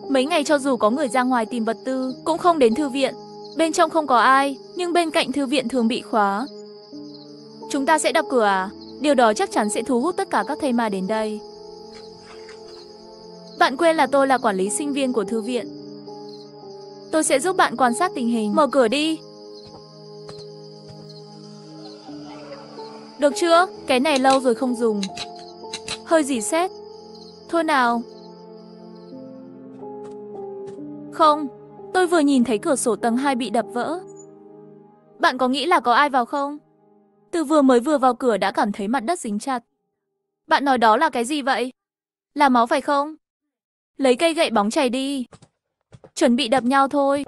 Mấy ngày cho dù có người ra ngoài tìm vật tư, cũng không đến thư viện. Bên trong không có ai, nhưng bên cạnh thư viện thường bị khóa. Chúng ta sẽ đập cửa à? Điều đó chắc chắn sẽ thu hút tất cả các thây ma đến đây. Bạn quên là tôi là quản lý sinh viên của thư viện. Tôi sẽ giúp bạn quan sát tình hình. Mở cửa đi. Được chưa? Cái này lâu rồi không dùng. Hơi dỉ sét. Thôi nào. Không, tôi vừa nhìn thấy cửa sổ tầng 2 bị đập vỡ. Bạn có nghĩ là có ai vào không? Từ vừa vào cửa đã cảm thấy mặt đất dính chặt. Bạn nói đó là cái gì vậy? Là máu phải không? Lấy cây gậy bóng chày đi. Chuẩn bị đập nhau thôi.